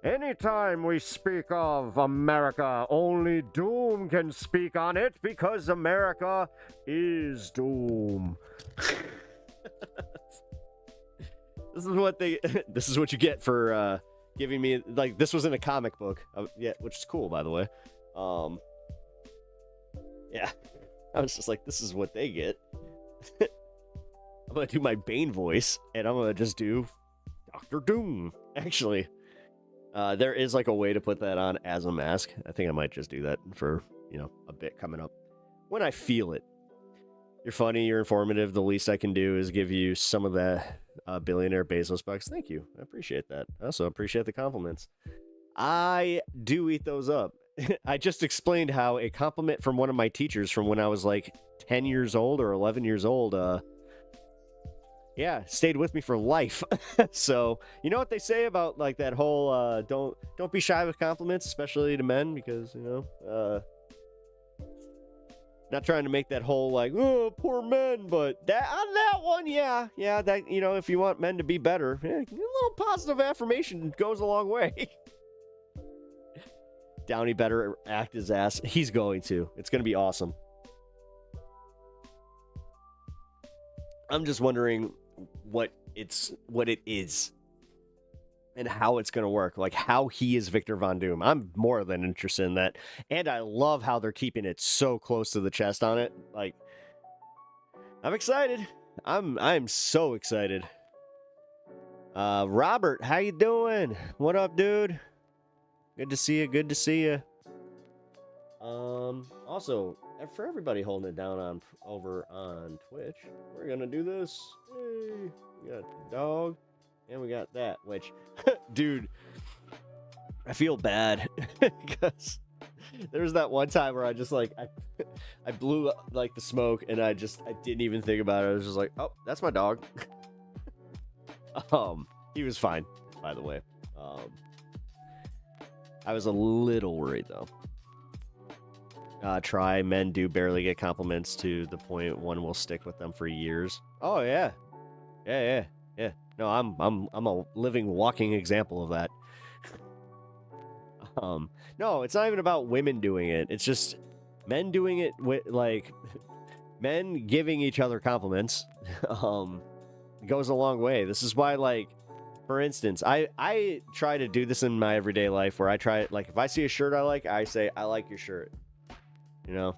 Anytime we speak of America, only Doom can speak on it because America is Doom. This is what you get for giving me, like, this was in a comic book. Yeah, which is cool, by the way. Yeah. I was just like, this is what they get. I'm gonna do my Bane voice, and I'm gonna just do Dr. Doom, actually. There is like a way to put that on as a mask. I think I might just do that for, you know, a bit coming up when I feel it. You're funny, you're informative. The least I can do is give you some of the billionaire Bezos bucks. Thank you. I appreciate that. I also appreciate the compliments. I do eat those up. I just explained how a compliment from one of my teachers from when I was like 10 years old or 11 years old, yeah, stayed with me for life. So, you know what they say about like that whole don't be shy with compliments, especially to men, because, you know, not trying to make that whole like, oh, poor men, but that on that one, yeah, that, you know, if you want men to be better, yeah, a little positive affirmation goes a long way. Downey better act his ass. He's going to. It's going to be awesome. I'm just wondering what it's what it is and how it's going to work, like how he is Victor Von Doom. I'm more than interested in that. And I love how they're keeping it so close to the chest on it. Like, I'm excited. I'm so excited. Robert, how you doing? What up, dude? Good to see you. Good to see you. Also, for everybody holding it down over on Twitch, we're gonna do this. Hey, we got the dog, and we got that. Which, dude, I feel bad because there was that one time where I just like I blew like the smoke, and I didn't even think about it. I was just like, oh, that's my dog. He was fine, by the way. I was a little worried though. Try men do barely get compliments to the point one will stick with them for years. Oh yeah, yeah. No, I'm a living, walking example of that. No, it's not even about women doing it. It's just men doing it with like men giving each other compliments. Goes a long way. This is why, like, for instance, I try to do this in my everyday life where I try, like, if I see a shirt I like, I say, I like your shirt. You know,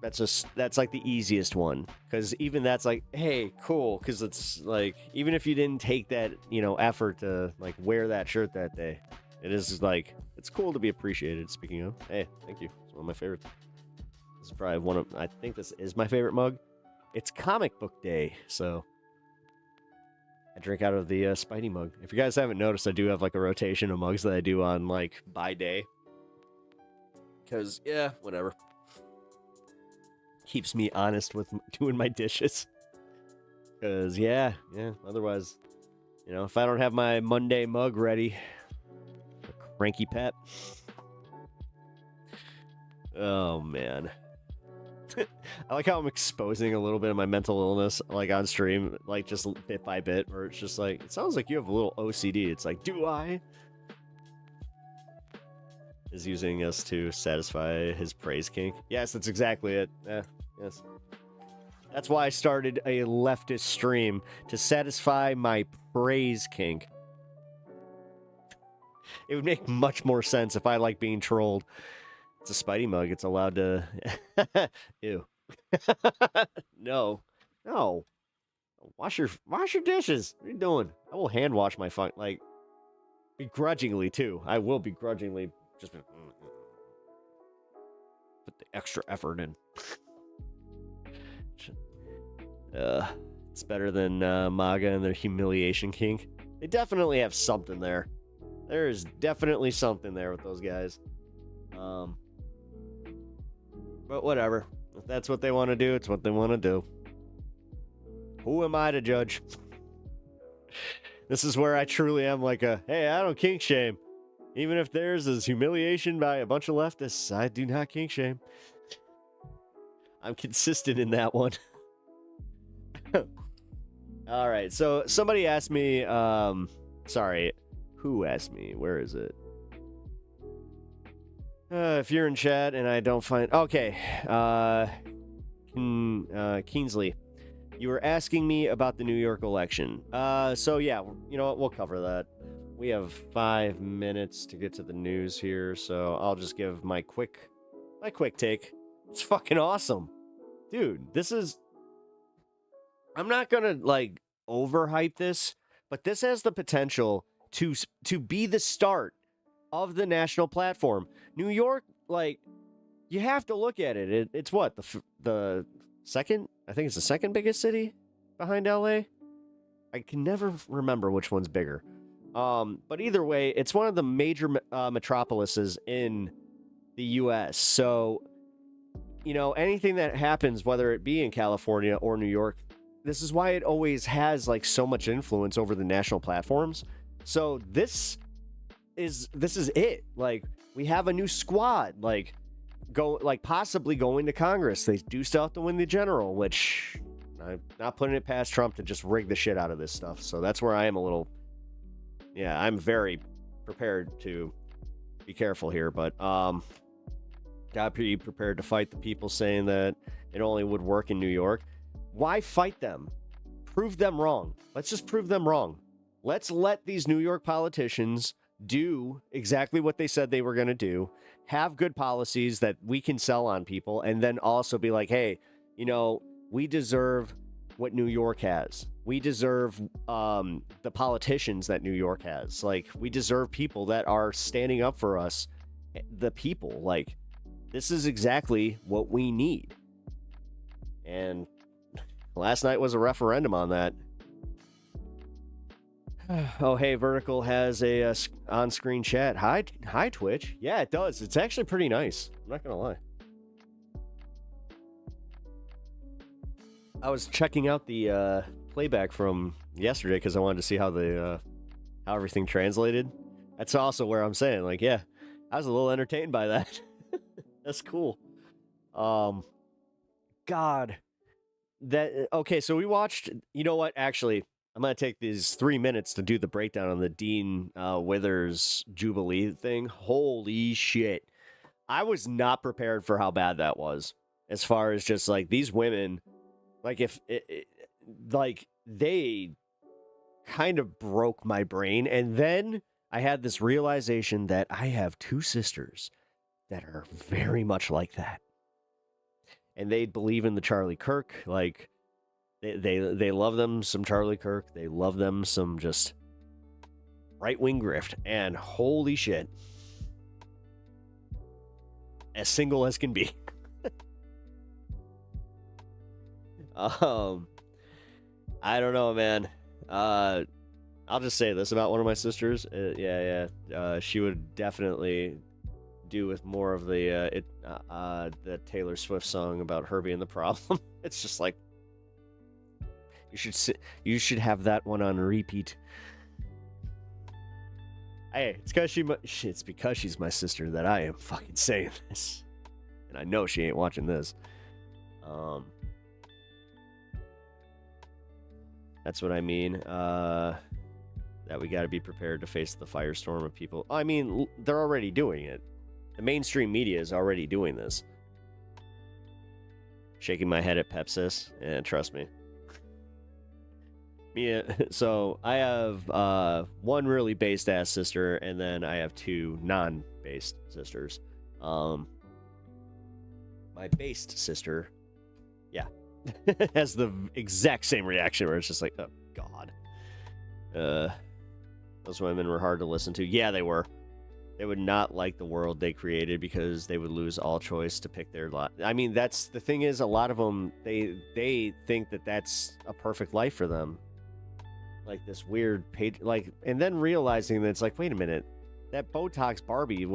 that's like the easiest one, because even that's like, hey, cool, because it's like, even if you didn't take that, you know, effort to like wear that shirt that day, it is like, it's cool to be appreciated. Speaking of, hey, thank you. It's one of my favorites. This is probably one of, I think this is my favorite mug. It's comic book day, so I drink out of the Spidey mug. If you guys haven't noticed, I do have like a rotation of mugs that I do on like by day. Because, yeah, whatever. Keeps me honest with doing my dishes. Because, yeah, otherwise, you know, if I don't have my Monday mug ready, a cranky pet. Oh, man. I like how I'm exposing a little bit of my mental illness, like on stream, like just bit by bit, where it's just like, it sounds like you have a little OCD. It's like, do I? Is using us to satisfy his praise kink. Yes, that's exactly it. Yes. That's why I started a leftist stream, to satisfy my praise kink. It would make much more sense if I like being trolled. It's a Spidey mug. It's allowed to... Ew. No. Wash your dishes. What are you doing? I will hand wash my like, begrudgingly too. I will begrudgingly just put the extra effort in. It's better than MAGA and their humiliation kink. They definitely have something there. There is definitely something there with those guys. But whatever. If that's what they want to do, it's what they want to do. Who am I to judge? This is where I truly am like hey, I don't kink shame. Even if theirs is humiliation by a bunch of leftists, I do not kink shame. I'm consistent in that one. All right, so somebody asked me, sorry, who asked me? Where is it? If you're in chat and I don't find... Okay, Keensley, you were asking me about the New York election. So yeah, you know what? We'll cover that. We have 5 minutes to get to the news here, so I'll just give my quick take. It's fucking awesome. Dude, this is... I'm not gonna, like, overhype this, but this has the potential to be the start of the national platform. New York, like, you have to look at it. It's what? The second? I think it's the second biggest city behind LA? I can never remember which one's bigger. But either way, it's one of the major metropolises in the U.S. So, you know, anything that happens, whether it be in California or New York, this is why it always has, like, so much influence over the national platforms. So this is it. Like, we have a new squad, like, possibly going to Congress. They do still have to win the general, which I'm not putting it past Trump to just rig the shit out of this stuff. So that's where I am a little... Yeah, I'm very prepared to be careful here, but gotta be prepared to fight the people saying that it only would work in New York. Why fight them? Prove them wrong. Let's just prove them wrong. Let's let these New York politicians do exactly what they said they were going to do, have good policies that we can sell on people, and then also be like, hey, you know, we deserve what New York has. We deserve the politicians that New York has. Like, we deserve people that are standing up for us, the people. Like, this is exactly what we need. And last night was a referendum on that. Oh, hey, Vertical has a on-screen chat. Hi, Twitch. Yeah, it does. It's actually pretty nice. I'm not gonna lie. I was checking out the playback from yesterday because I wanted to see how how everything translated. That's also where I'm saying, like, yeah, I was a little entertained by that. That's cool. God, okay. So we watched. You know what? Actually, I'm gonna take these 3 minutes to do the breakdown on the Dean Withers Jubilee thing. Holy shit! I was not prepared for how bad that was. As far as just like these women. Like, like, they kind of broke my brain. And then I had this realization that I have two sisters that are very much like that. And they believe in the Charlie Kirk. Like, they love them some Charlie Kirk. They love them some just right-wing grift. And holy shit. As single as can be. I don't know, man. I'll just say this about one of my sisters. She would definitely do with more of the Taylor Swift song about her being the problem. It's just like you should have that one on repeat. Hey, it's because she's my sister that I am fucking saying this, and I know she ain't watching this. That's what I mean. That we got to be prepared to face the firestorm of people. I mean, they're already doing it. The mainstream media is already doing this. Shaking my head at Pepsis. Yeah, trust me. Yeah, so I have one really based ass sister, and then I have two non-based sisters. My based sister, yeah, has the exact same reaction where it's just like, oh god. Those women were hard to listen to. Yeah, they were. They would not like the world they created because they would lose all choice to pick their lot. I mean, that's the thing is, a lot of them, they think that that's a perfect life for them. Like this weird page, like, and then realizing that it's like, wait a minute, that Botox Barbie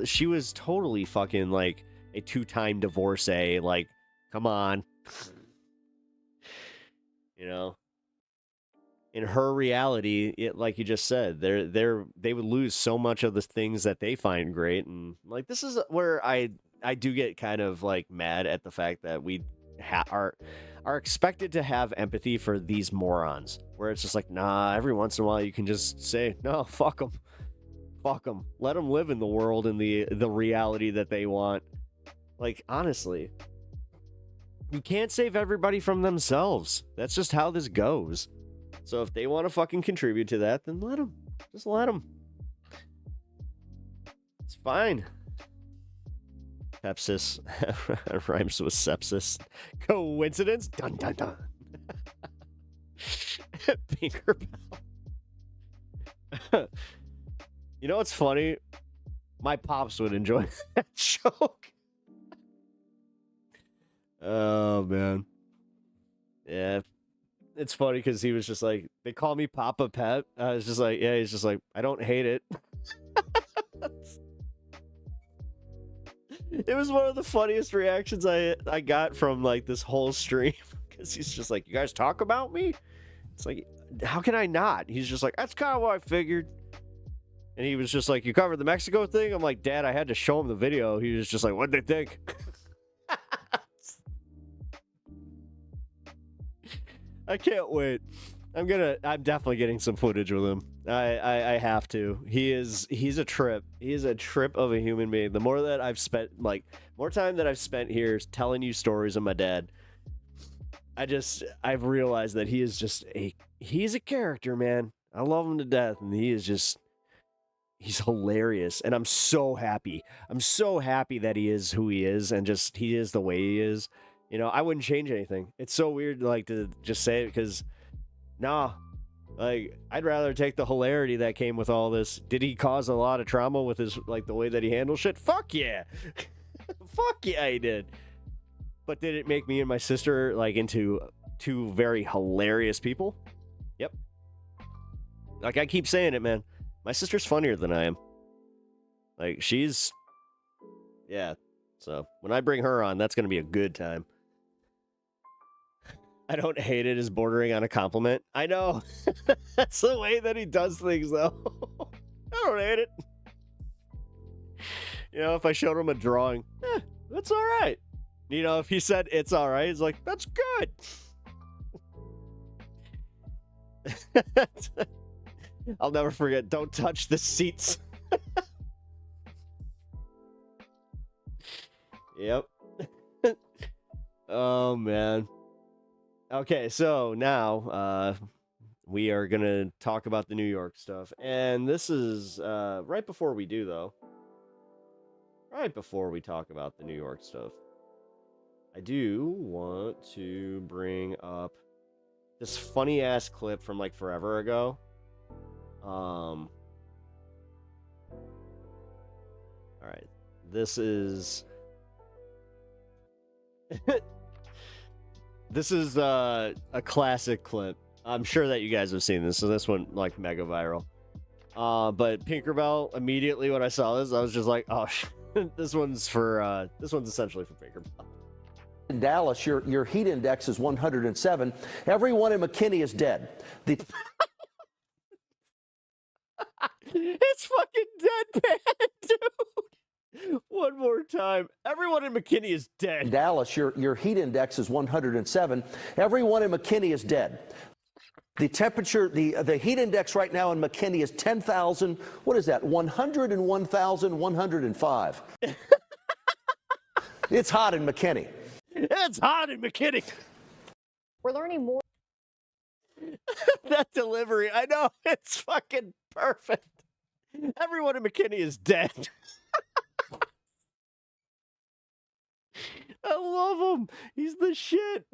she was totally fucking like a 2-time divorcee. Like, come on. You know, in her reality, like you just said, they would lose so much of the things that they find great. And like, this is where I do get kind of like mad at the fact that we are expected to have empathy for these morons, where it's just like, nah, every once in a while you can just say, no, fuck them, let them live in the world and the reality that they want. Like, honestly, you can't save everybody from themselves. That's just how this goes. So if they want to fucking contribute to that, then let them. Just let them. It's fine. Pepsis rhymes with sepsis. Coincidence? Dun dun dun. Finger Bell. You know what's funny? My pops would enjoy that joke. Oh man. Yeah. It's funny because he was just like, they call me Papa Pet. I was just like, yeah, he's just like, I don't hate it. It was one of the funniest reactions I got from like this whole stream, because he's just like, you guys talk about me? It's like, how can I not? He's just like, that's kind of what I figured. And he was just like, you covered the Mexico thing? I'm like, Dad, I had to show him the video. He was just like, what'd they think? I can't wait. I'm definitely getting some footage with him. I have to. He's a trip. He is a trip of a human being. The more that I've spent, like, more time that I've spent here telling you stories of my dad, I've realized that he's a character, man. I love him to death, and he's hilarious, and I'm so happy. I'm so happy that he is who he is, and just he is the way he is. You know, I wouldn't change anything. It's so weird, like, to just say it, because, nah, like, I'd rather take the hilarity that came with all this. Did he cause a lot of trauma with his, like, the way that he handled shit? Fuck yeah. Fuck yeah, he did. But did it make me and my sister, like, into two very hilarious people? Yep. Like, I keep saying it, man. My sister's funnier than I am. Like, yeah. So, when I bring her on, that's going to be a good time. I don't hate it as bordering on a compliment. I know. That's the way that he does things, though. I don't hate it. You know, if I showed him a drawing, that's all right. You know, if he said it's all right, he's like, that's good. I'll never forget, don't touch the seats. Yep. Oh, man. Okay, so now we are going to talk about the New York stuff. And this is right before we do, though. Right before we talk about the New York stuff, I do want to bring up this funny-ass clip from, like, forever ago. All right. This is... This is a classic clip. I'm sure that you guys have seen this, so this one, like, mega viral. But Tinkerbell, immediately when I saw this, I was just like, oh, this one's essentially for Tinkerbell. In Dallas, your heat index is 107. Everyone in McKinney is dead. It's fucking deadpan, dude. One more time. Everyone in McKinney is dead. In Dallas, your heat index is 107. Everyone in McKinney is dead. The temperature, the heat index right now in McKinney is 10,000. What is that? 101,105. It's hot in McKinney. It's hot in McKinney. We're learning more. That delivery, I know, it's fucking perfect. Everyone in McKinney is dead. I love him. He's the shit.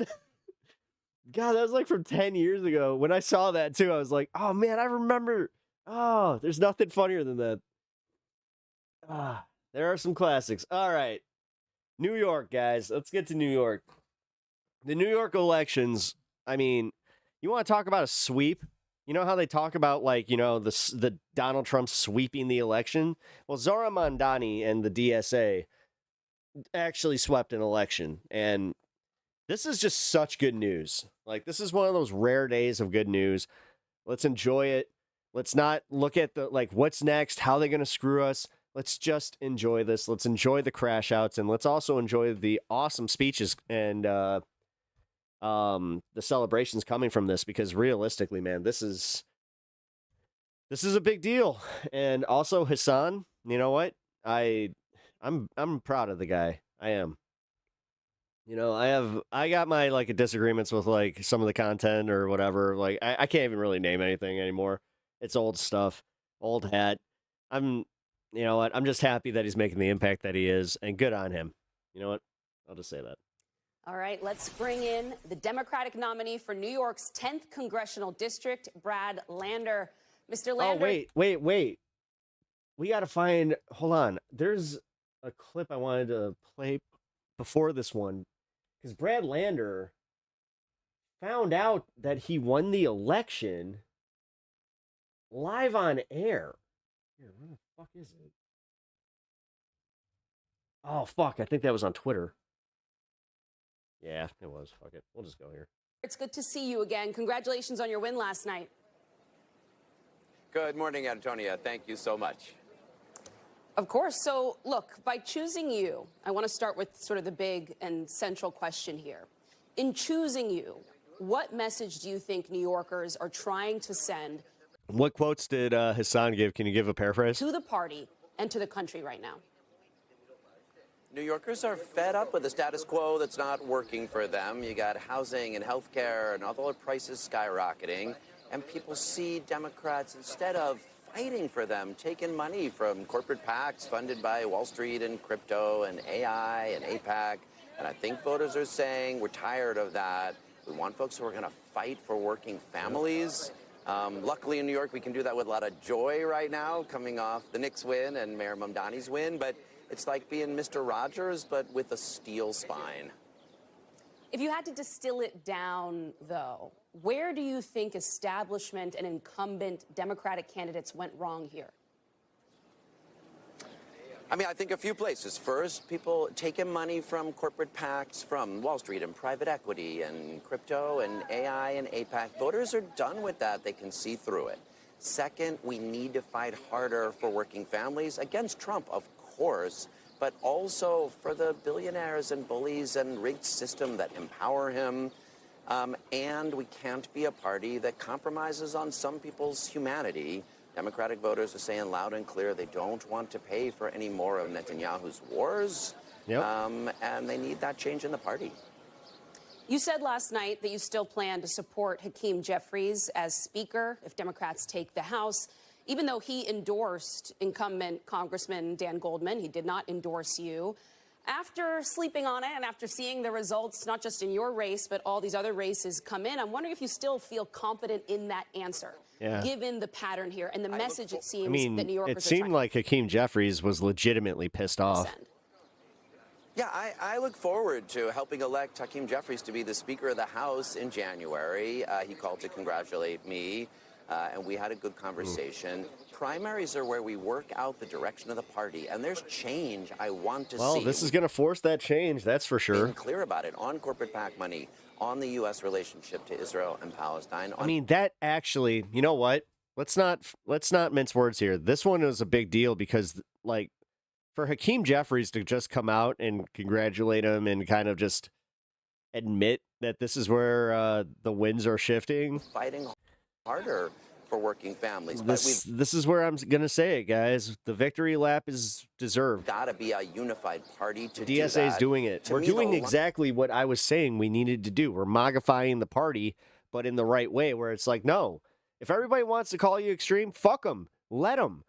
God, that was like from 10 years ago. When I saw that too, I was like, oh man, I remember. Oh, there's nothing funnier than that. There are some classics. All right. New York, guys. Let's get to New York. The New York elections, I mean, you want to talk about a sweep? You know how they talk about, like, you know, the Donald Trump sweeping the election? Well, Zohran Mamdani and the DSA actually swept an election. And this is just such good news. Like, this is one of those rare days of good news. Let's enjoy it. Let's not look at the, like, what's next? How are they going to screw us? Let's just enjoy this. Let's enjoy the crash outs. And let's also enjoy the awesome speeches and the celebrations coming from this, because realistically, man, this is a big deal. And also Hassan, you know what? I'm proud of the guy. I am. You know, I got my, like, disagreements with, like, some of the content or whatever. Like, I can't even really name anything anymore. It's old stuff, old hat. You know what? I'm just happy that he's making the impact that he is, and good on him. You know what? I'll just say that. All right, let's bring in the Democratic nominee for New York's 10th congressional district, Brad Lander. Mr. Lander. Oh, wait. We got to find, hold on. There's a clip I wanted to play before this one, because Brad Lander found out that he won the election live on air. Here, where the fuck is it? Oh, fuck. I think that was on Twitter. Yeah, it was. Fuck it. We'll just go here. It's good to see you again. Congratulations on your win last night. Good morning, Antonia. Thank you so much. Of course. So, look, by choosing you, I want to start with sort of the big and central question here. In choosing you, what message do you think New Yorkers are trying to send? What quotes did Hassan give? Can you give a paraphrase? To the party and to the country right now? New Yorkers are fed up with the status quo that's not working for them. You got housing and healthcare and all the prices skyrocketing. And people see Democrats, instead of fighting for them, taking money from corporate PACs funded by Wall Street and crypto and AI and APAC. And I think voters are saying we're tired of that. We want folks who are going to fight for working families. Luckily in New York, we can do that with a lot of joy right now, coming off the Knicks win and Mayor Mamdani's win. But it's like being Mr. Rogers, but with a steel spine. If you had to distill it down, though, where do you think establishment and incumbent Democratic candidates went wrong here? I mean, I think a few places. First, people taking money from corporate PACs, from Wall Street and private equity and crypto and AI and APAC. Voters are done with that. They can see through it. Second, we need to fight harder for working families against Trump, of course, but also for the billionaires and bullies and rigged system that empower him. And we can't be a party that compromises on some people's humanity. Democratic voters are saying loud and clear they don't want to pay for any more of Netanyahu's wars. Yep. And they need that change in the party. You said last night that you still plan to support Hakeem Jeffries as Speaker if Democrats take the House. Even though he endorsed incumbent Congressman Dan Goldman, he did not endorse you. After sleeping on it and after seeing the results, not just in your race, but all these other races come in, I'm wondering if you still feel confident in that answer, given the pattern here and the message it seems that New Yorkers it seemed like Hakeem Jeffries was legitimately pissed off. Yeah, I look forward to helping elect Hakeem Jeffries to be the Speaker of the House in January. He called to congratulate me, and we had a good conversation. Primaries are where we work out the direction of the party, and there's change I want to see. Well, this is going to force that change, that's for sure. Being clear about it, on corporate PAC money, on the U.S. relationship to Israel and Palestine. I mean, that actually, you know what? Let's not mince words here. This one was a big deal because, like, for Hakeem Jeffries to just come out and congratulate him and kind of just admit that this is where the winds are shifting. Fighting harder for working families. This is where I'm going to say it, guys. The victory lap is deserved. Got to be a unified party to the DSA is doing it. We're doing exactly what I was saying we needed to do. We're mogifying the party, but in the right way, where it's like, no, if everybody wants to call you extreme, fuck them. Let them.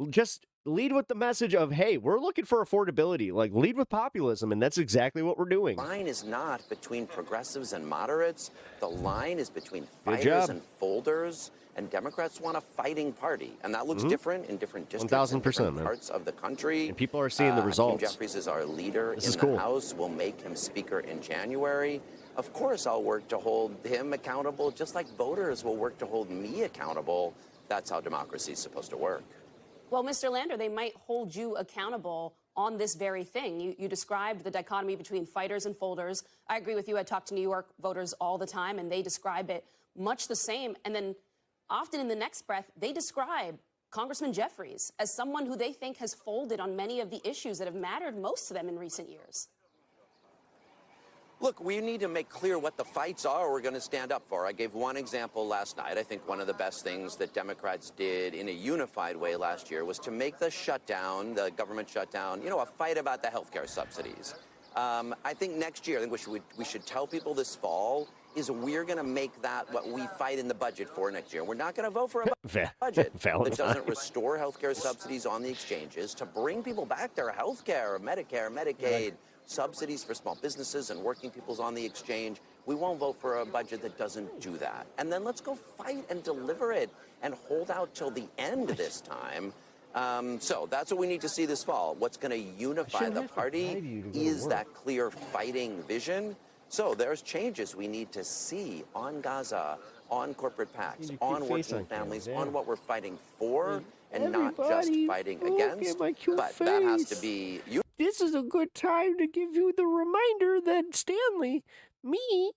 Just lead with the message of, hey, we're looking for affordability. Like, lead with populism, and that's exactly what we're doing. The line is not between progressives and moderates. The line is between fighters and folders. And Democrats want a fighting party, and that looks different in different districts and different parts of the country. And people are seeing the results. Hakeem Jeffries is our leader in the House. We'll make him Speaker in January. Of course, I'll work to hold him accountable, just like voters will work to hold me accountable. That's how democracy is supposed to work. Well, Mr. Lander, they might hold you accountable on this very thing. You described the dichotomy between fighters and folders. I agree with you. I talk to New York voters all the time, and they describe it much the same. And then often in the next breath, they describe Congressman Jeffries as someone who they think has folded on many of the issues that have mattered most to them in recent years. Look, we need to make clear what the fights are we're going to stand up for. I gave one example last night. I think one of the best things that Democrats did in a unified way last year was to make the shutdown, the government shutdown, a fight about the healthcare subsidies. I think next year, I think we should tell people this fall is we're going to make that what we fight in the budget for next year. We're not going to vote for a budget that doesn't restore healthcare subsidies on the exchanges to bring people back their healthcare, Medicare, Medicaid, subsidies for small businesses and working people's on the exchange. We won't vote for a budget that doesn't do that. And then let's go fight and deliver it and hold out till the end this time. So that's what we need to see this fall. What's going to unify the party is that clear fighting vision. So there's changes we need to see on Gaza, on corporate PACs, on working families, on what we're fighting for, and not just fighting against. But that has to be... This is a good time to give you the reminder that Stanley, me,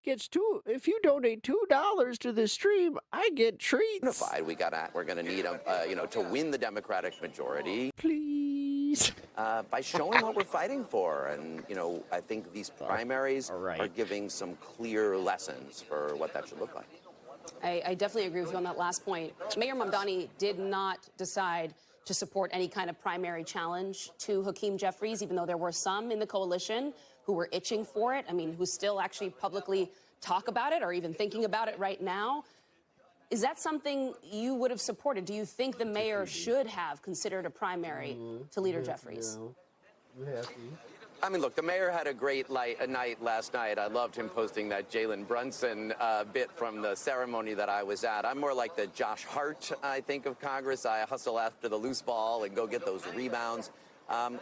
gets if you donate $2 to this stream, I get treats. Unified. We're gonna need to win the Democratic majority. Please. By showing what we're fighting for, and I think these primaries are giving some clear lessons for what that should look like. I definitely agree with you on that last point. Mayor Mamdani did not decide to support any kind of primary challenge to Hakeem Jeffries, even though there were some in the coalition who were itching for it? I mean, who still actually publicly talk about it or even thinking about it right now. Is that something you would have supported? Do you think the mayor should have considered a primary to Leader Jeffries? I mean, look, the mayor had a great night last night. I loved him posting that Jalen Brunson bit from the ceremony that I was at. I'm more like the Josh Hart, I think, of Congress. I hustle after the loose ball and go get those rebounds.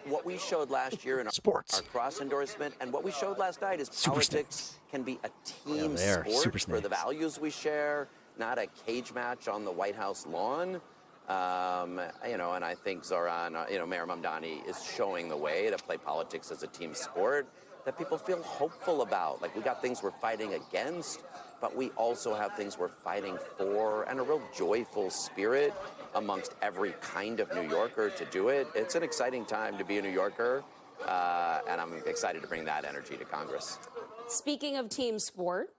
What we showed last year in our cross endorsement and what we showed last night is politics can be a team sport for the values we share, not a cage match on the White House lawn. You know, and I think Zoran, you know, Mayor Mamdani is showing the way to play politics as a team sport that people feel hopeful about. Like, we got things we're fighting against, but we also have things we're fighting for, and a real joyful spirit amongst every kind of New Yorker to do it. It's an exciting time to be a New Yorker, and I'm excited to bring that energy to Congress. Speaking of team sport,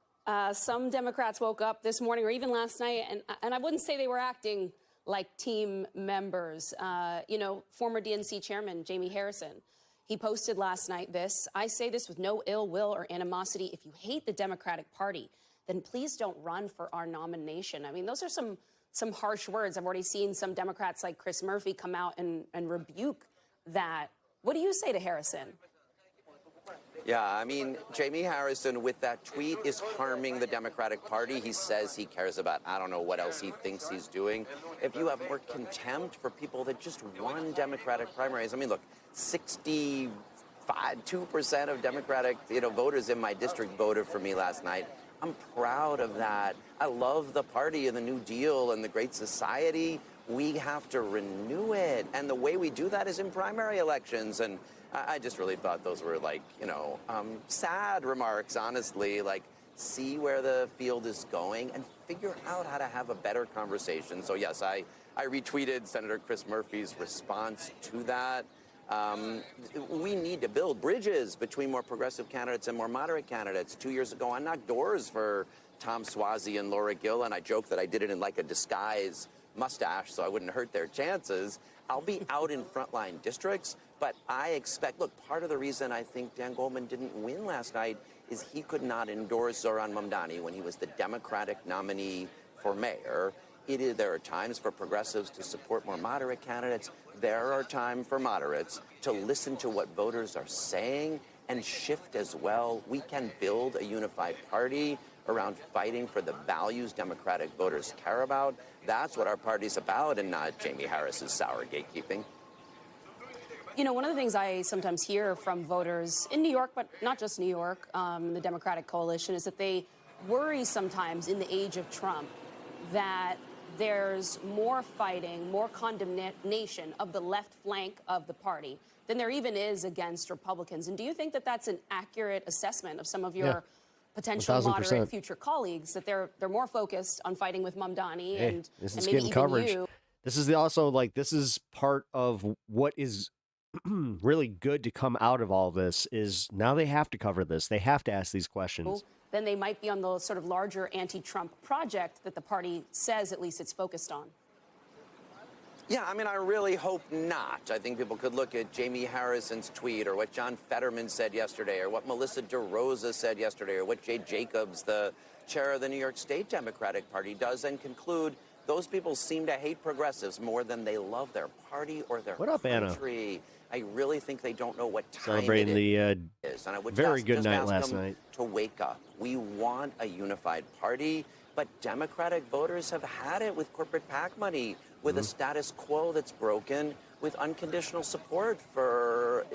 some Democrats woke up this morning or even last night, and I wouldn't say they were acting like team members. You know, former DNC chairman Jamie Harrison, he posted last night this: "I say this with no ill will or animosity. If you hate the Democratic Party, then please don't run for our nomination." I mean, those are some harsh words. I've already seen some Democrats like Chris Murphy come out and rebuke that. What do you say to Harrison? Yeah, I mean, Jamie Harrison with that tweet is harming the Democratic Party. He says he cares about, I don't know what else he thinks he's doing. If you have more contempt for people that just won Democratic primaries, I mean, look, 2% of Democratic, voters in my district voted for me last night. I'm proud of that. I love the party and the New Deal and the Great Society. We have to renew it. And the way we do that is in primary elections. And I just really thought those were sad remarks, honestly. Like, see where the field is going and figure out how to have a better conversation. So yes, I retweeted Senator Chris Murphy's response to that. We need to build bridges between more progressive candidates and more moderate candidates. 2 years ago, I knocked doors for Tom Suozzi and Laura Gill, and I joked that I did it in like a disguise mustache so I wouldn't hurt their chances. I'll be out in frontline districts, but I expect, look, part of the reason I think Dan Goldman didn't win last night is he could not endorse Zoran Mamdani when he was the Democratic nominee for mayor. There are times for progressives to support more moderate candidates. There are times for moderates to listen to what voters are saying and shift as well. We can build a unified party around fighting for the values Democratic voters care about. That's what our party's about, and not Jamie Harris's sour gatekeeping. You know, one of the things I sometimes hear from voters in New York, but not just New York, the Democratic coalition, is that they worry sometimes in the age of Trump that there's more fighting, more condemnation of the left flank of the party than there even is against Republicans. And do you think that that's an accurate assessment of some of your potential 1000%. moderate future colleagues, that they're more focused on fighting with Mamdani and maybe getting even coverage. you? This is this is part of what is really good to come out of all this is now they have to cover this. They have to ask these questions. Then they might be on the sort of larger anti-Trump project that the party says at least it's focused on. Yeah, I mean, I really hope not. I think people could look at Jamie Harrison's tweet or what John Fetterman said yesterday or what Melissa DeRosa said yesterday or what Jay Jacobs, the chair of the New York State Democratic Party, does and conclude those people seem to hate progressives more than they love their party or their country. Anna? I really think they don't know what time celebrating it is. And I would very good just night ask last them night to wake up. We want a unified party, but Democratic voters have had it with corporate PAC money, with a status quo that's broken, with unconditional support for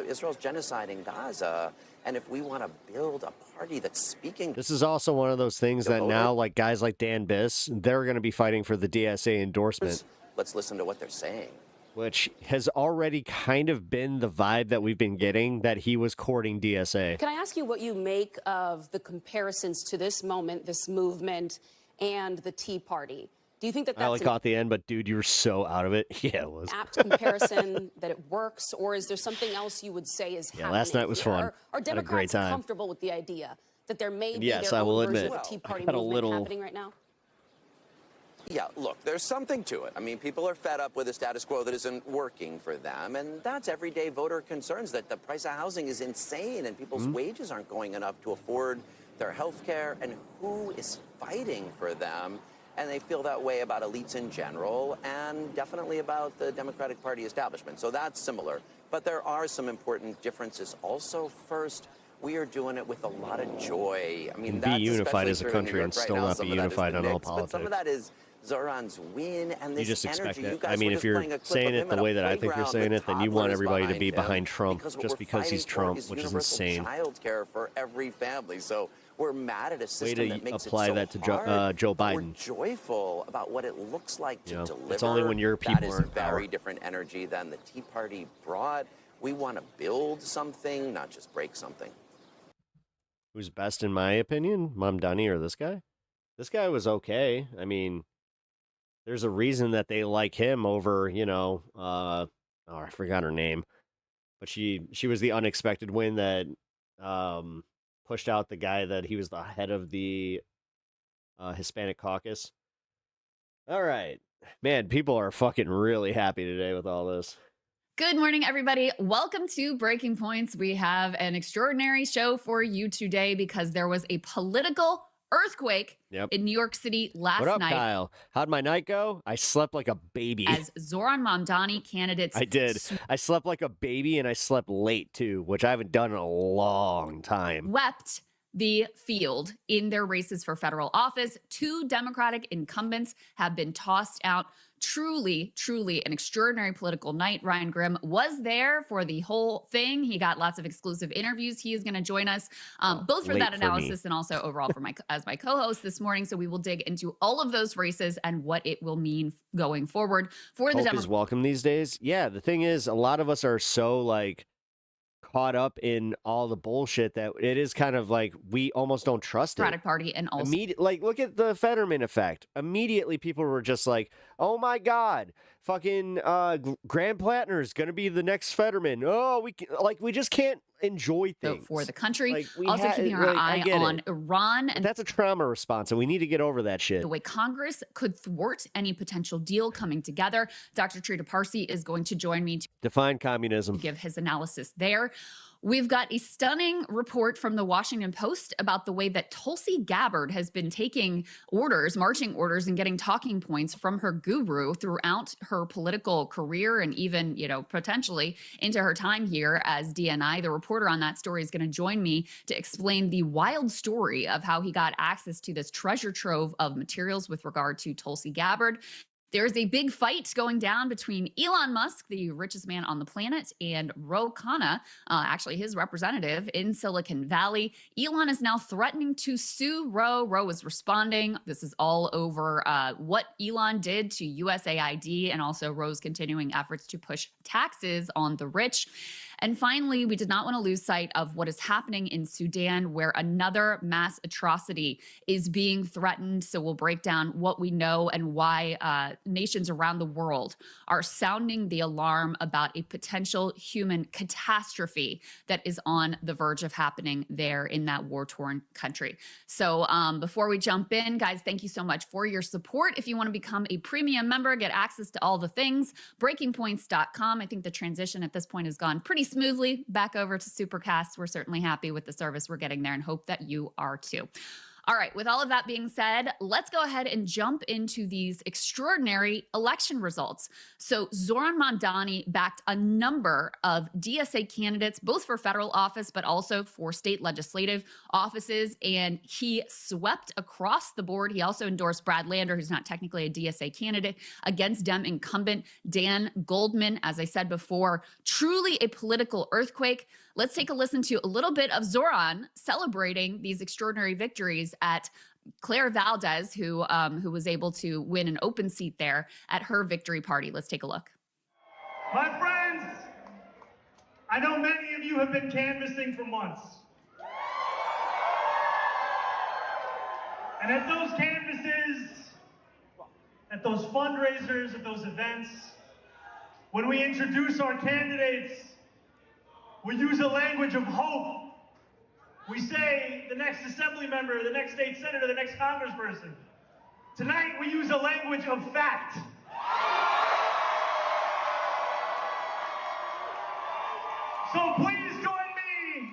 Israel's genocide in Gaza. And if we want to build a party that's speaking... This is also one of those things that now, like guys like Dan Biss, they're going to be fighting for the DSA endorsement. Let's listen to what they're saying. Which has already kind of been the vibe that we've been getting, that he was courting DSA. Can I ask you what you make of the comparisons to this moment, this movement, and the Tea Party? Do you think that that's I only caught the end, but dude, you were so out of it. Yeah, it was. Apt comparison, that it works, or is there something else you would say is happening? Last night was fun. Are Democrats had a great time. comfortable with the idea that there may be yes, their I will own version admit, of a Tea Party I had movement a little happening right now? Yeah, look, there's something to it. I mean, people are fed up with a status quo that isn't working for them, and that's everyday voter concerns, that the price of housing is insane and people's wages aren't going enough to afford their health care, and who is fighting for them? And they feel that way about elites in general and definitely about the Democratic Party establishment. So that's similar. But there are some important differences also. First, we are doing it with a lot of joy. I mean, Be that's unified especially as a true in New country York and right still now. not Some be of that is unified the on all Knicks, but some of politics. that is Zoran's win and this You just expect energy. You it. guys I mean, were if just you're playing a clip saying of it him the at a way that I think you're playground saying with it, then you want toddlers everybody to be behind him, behind Trump because what just we're because he's fighting for Trump, is which is universal insane. child care for every family. So we're mad at a Way system to that makes apply it so that to hard, Joe but we're Biden. joyful about what it looks like to You know, deliver. it's only when your That people is are in power. very different energy than the Tea Party brought. We want to build something, not just break something. Who's best in my opinion, Mamdani or this guy? This guy was okay. I mean, there's a reason that they like him over, oh, I forgot her name, but she was the unexpected win that pushed out the guy that he was the head of the Hispanic caucus. All right, man, people are fucking really happy today with all this. Good morning, everybody. Welcome to Breaking Points. We have an extraordinary show for you today because there was a political earthquake in New York City last What up, night. Kyle? How'd my night go? I slept like a baby. As Zoran Mamdani candidates. I did. I slept like a baby and I slept late too, which I haven't done in a long time. Swept the field in their races for federal office. 2 Democratic incumbents have been tossed out. Truly, truly an extraordinary political night. Ryan Grimm was there for the whole thing. He got lots of exclusive interviews. He is going to join us both for that analysis and also overall for as my co-host this morning. So we will dig into all of those races and what it will mean going forward for the Hope Democrats. is welcome these days. Yeah, the thing is, a lot of us are so caught up in all the bullshit that it is kind of like we almost don't trust it. Party and also look at the Fetterman effect. Immediately, people were just like, "Oh my God, fucking Graham Plattner's gonna be the next Fetterman." Oh, we just can't enjoy things for the country. Like, Also keeping our eye on Iran, and that's a trauma response, and we need to get over that shit. The way Congress could thwart any potential deal coming together. Dr. Trita Parsi is going to join me to define communism, give his analysis there. We've got a stunning report from the Washington Post about the way that Tulsi Gabbard has been taking orders, marching orders, and getting talking points from her guru throughout her political career and even, potentially into her time here as DNI. The reporter on that story is going to join me to explain the wild story of how he got access to this treasure trove of materials with regard to Tulsi Gabbard. There's a big fight going down between Elon Musk, the richest man on the planet, and Ro Khanna, actually his representative in Silicon Valley. Elon is now threatening to sue Ro. Ro is responding. This is all over what Elon did to USAID and also Ro's continuing efforts to push taxes on the rich. And finally, we did not want to lose sight of what is happening in Sudan, where another mass atrocity is being threatened. So we'll break down what we know and why nations around the world are sounding the alarm about a potential human catastrophe that is on the verge of happening there in that war-torn country. So before we jump in, guys, thank you so much for your support. If you want to become a premium member, get access to all the things, breakingpoints.com. I think the transition at this point has gone pretty smoothly back over to Supercast. We're certainly happy with the service we're getting there and hope that you are too. All right, with all of that being said, let's go ahead and jump into these extraordinary election results. So Zoran Mamdani backed a number of DSA candidates, both for federal office, but also for state legislative offices, and he swept across the board. He also endorsed Brad Lander, who's not technically a DSA candidate, against Dem incumbent Dan Goldman. As I said before, truly a political earthquake. Let's take a listen to a little bit of Zoran celebrating these extraordinary victories at Claire Valdez, who was able to win an open seat there at her victory party. Let's take a look. My friends, I know many of you have been canvassing for months. And at those canvasses, at those fundraisers, at those events, when we introduce our candidates, we use a language of hope. We say the next assembly member, the next state senator, the next congressperson. Tonight, we use a language of fact. So please join me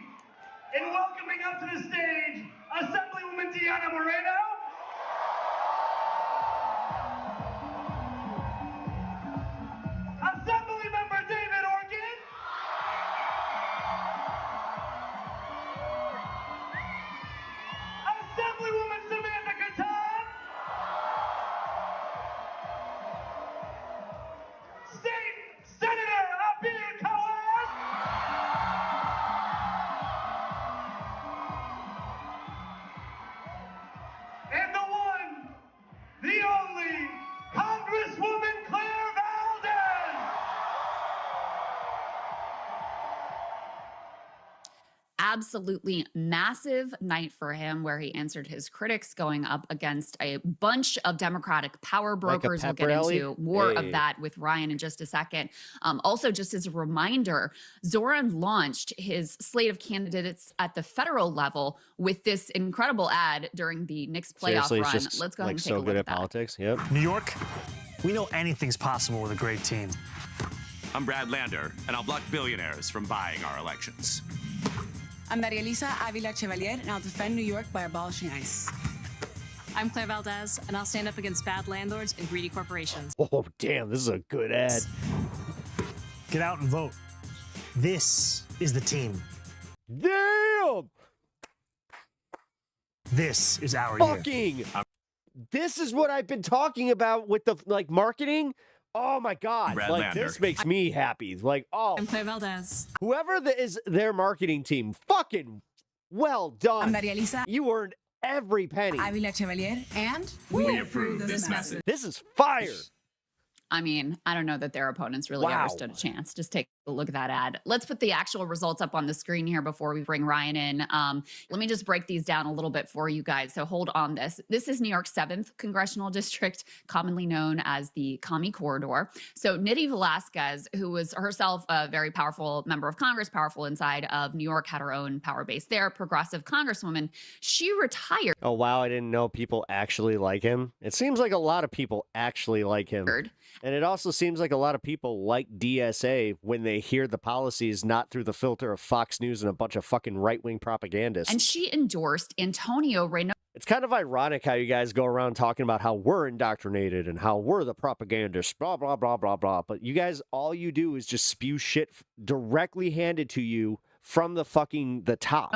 in welcoming up to the stage Assemblywoman Diana Moreno, Assemblymember David Orkin, Assemblywoman Samantha Catan, State Senator Abir Kawas, and the one, the only, Congresswoman Claire Valdez. Absolutely massive night for him where he answered his critics going up against a bunch of Democratic power brokers. We'll get into more of that with Ryan in just a second. Also, just as a reminder, Zoran launched his slate of candidates at the federal level with this incredible ad during the Knicks playoff Seriously, run. it's just, Let's go like, ahead and take so a look good at at that. politics. Yep. New York, we know anything's possible with a great team. I'm Brad Lander, and I'll block billionaires from buying our elections. I'm Maria Elisa Avila Chevalier, and I'll defend New York by abolishing ICE. I'm Claire Valdez, and I'll stand up against bad landlords and greedy corporations. Oh, damn, this is a good ad. Get out and vote. This is the team. Damn! This is our year. Fucking! This is what I've been talking about with the, like, marketing. Oh my God. Brad Like, Lander. this makes me happy. Like, oh, I'm Claire Valdez. whoever is their marketing team, fucking well done. I'm Maria Elisa You earned every penny. Avila Chevalier, and We approve this message. This is fire. I mean, I don't know that their opponents really Wow. ever stood a chance. Just take a look at that ad. Let's put the actual results up on the screen here before we bring Ryan in. Let me just break these down a little bit for you guys. So hold on this. This is New York's 7th congressional district, commonly known as the Commie Corridor. So Nidhi Velasquez, who was herself a very powerful member of Congress, powerful inside of New York, had her own power base there, progressive congresswoman. She retired. Oh, wow. I didn't know people actually like him. It seems like a lot of people actually like him. And it also seems like a lot of people like DSA when they hear the policies not through the filter of Fox News and a bunch of fucking right-wing propagandists. And she endorsed Antonio Reynoso. It's kind of ironic how you guys go around talking about how we're indoctrinated and how we're the propagandists, blah, blah, blah, blah, blah. But you guys, all you do is just spew shit directly handed to you from the top.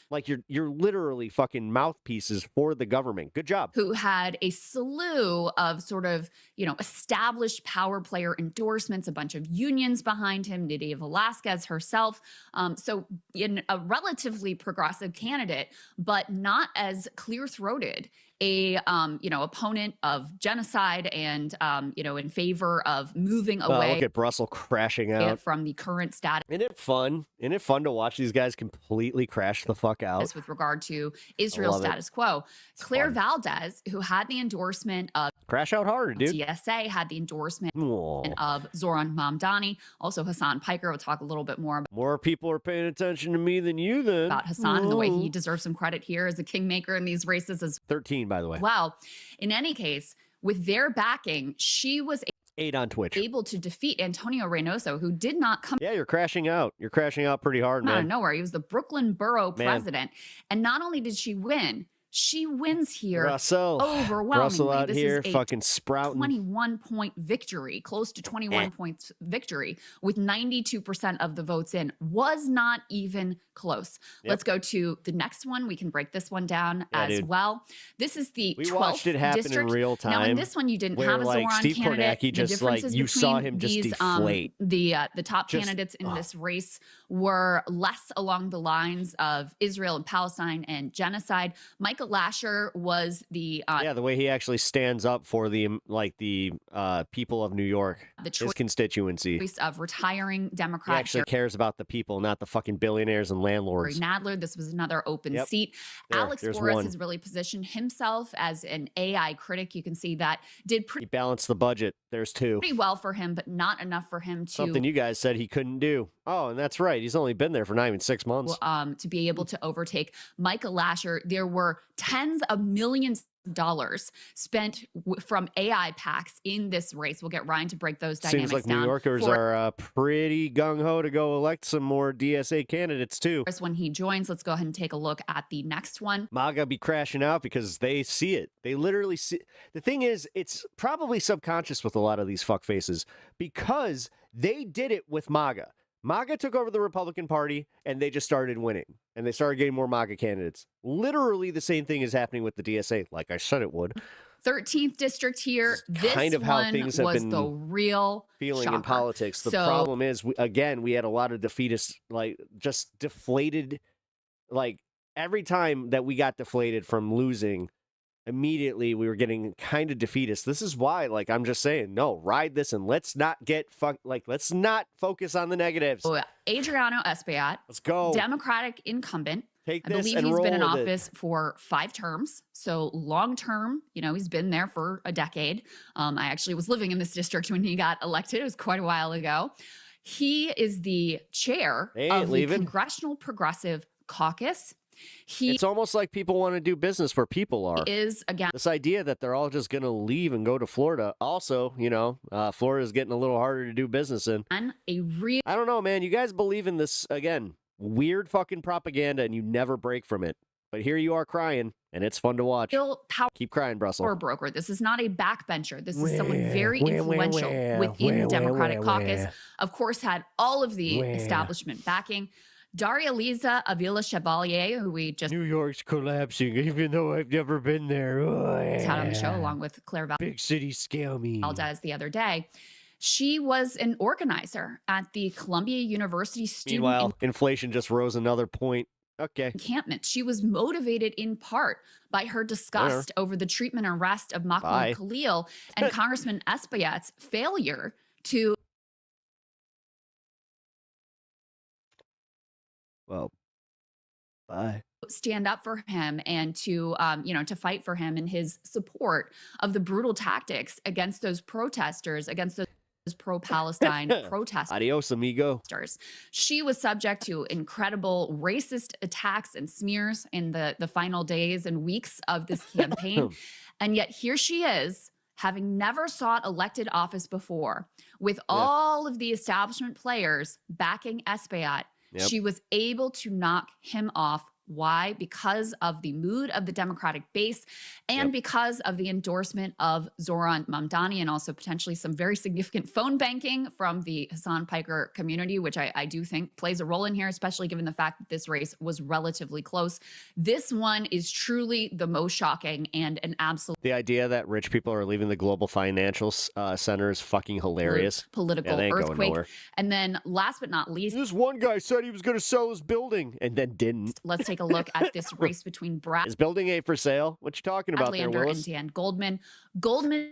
Like you're literally fucking mouthpieces for the government. Good job. Who had a slew of sort of, established power player endorsements, a bunch of unions behind him, Nidhi Velasquez herself. So in a relatively progressive candidate, but not as clear-throated a opponent of genocide and in favor of moving away. Look at Brussels crashing out from the current status. Isn't it fun? Isn't it fun to watch these guys completely crash the fuck out? With regard to Israel's status quo. Claire fun. Valdez, who had the endorsement of Crash out hard, dude. DSA, had the endorsement Whoa. of Zoran Mamdani, also Hassan Piker. We'll talk a little bit more More people are paying attention to me than you then. about Hassan and the way he deserves some credit here as a kingmaker in these races as 13, by the way. well. In any case, with their backing, she was 8 on Twitch. able to defeat Antonio Reynoso, who did not come Yeah, you're crashing out. You're crashing out pretty hard, out of man. nowhere. He was the Brooklyn borough Man. president. And not only did she win, she wins here Russell. overwhelmingly. Russell out This here is a fucking sprouting. 21-point victory, close to 21 points victory, with 92% of the votes in. Was not even close. Yep. Let's go to the next one. We can break this one down as dude. well. This is the We 12th watched it happen district. in real time. Now, in this one, you didn't where, have a like, Zoran Steve candidate. Kornacki just, like, differences you saw between him just these, deflate. the top Just- candidates in this race were less along the lines of Israel and Palestine and genocide. Michael Lasher was the Yeah, the way he actually stands up for the people of New York, his constituency. choice of retiring He Democrat actually cares about the people, not the fucking billionaires and landlords. Jerry Nadler. This was another open Yep. seat. There, Alex there's Boris one. has really positioned himself as an AI critic. You can see that did He pretty balanced the budget. There's 2. well for him, but not enough for him to Something you guys said he couldn't do. Oh, and that's right. He's only been there for not even 6 months. To be able to overtake Michael Lasher. There were tens of millions of dollars spent from AI PACs in this race. We'll get Ryan to break those dynamics Seems like down. New Yorkers are pretty gung-ho to go elect some more DSA candidates, too. When he joins, let's go ahead and take a look at the next one. MAGA be crashing out because they see it. They literally see. The thing is, it's probably subconscious with a lot of these fuckfaces because they did it with MAGA. MAGA took over the Republican Party, and they just started winning. And they started getting more MAGA candidates. Literally the same thing is happening with the DSA, like I said it would. 13th district here. This kind of how one things have was been the real feeling shocker. in politics. The problem is, we had a lot of defeatists, like, just deflated. Like, every time that we got deflated from losing, immediately we were getting kind of defeatist. This is why, like, I'm just saying, no, ride this and let's not get let's not focus on the negatives. Adriano Espaillat, let's go. Democratic incumbent. Take I this believe and he's roll been in with office for 5 terms. So long term, he's been there for a decade. I actually was living in this district when he got elected. It was quite a while ago. He is the chair of the Congressional Progressive Caucus. It's almost like people want to do business where people are. Is again this idea that they're all just going to leave and go to Florida. Also, Florida is getting a little harder to do business in. I don't know, man. You guys believe in this, again, weird fucking propaganda and you never break from it. But here you are crying, and it's fun to watch. Keep crying, Brussels. Power broker. This is not a backbencher. This is someone very influential within the Democratic caucus. Of course, had all of the establishment backing. Daria Lisa Avila Chevalier, who we just New York's collapsing, even though I've never been there. Had on the show along with Claire Big city scale me. Valdez the other day. She was an organizer at the Columbia University student Meanwhile, inflation just rose another point. Okay. Encampment. She was motivated in part by her disgust over the treatment and arrest of Mahmoud Khalil and Congressman Espaillat's failure to stand up for him and to to fight for him and his support of the brutal tactics against those protesters, against those pro-Palestine protesters. Adios, amigo. She was subject to incredible racist attacks and smears in the final days and weeks of this campaign. And yet here she is, having never sought elected office before, with all of the establishment players backing Espaillat. She was able to knock him off. Why? Because of the mood of the Democratic base and because of the endorsement of Zoran Mamdani and also potentially some very significant phone banking from the Hassan Piker community, which I do think plays a role in here, especially given the fact that this race was relatively close. This one is truly the most shocking and an absolute. The idea that rich people are leaving the global financial center is fucking hilarious. Political earthquake. And then last but not least, this one guy said he was going to sell his building and then didn't. Let's take a look at this race between Brad. Is building A for sale? What you talking about there, Willis? And Dan Goldman. Goldman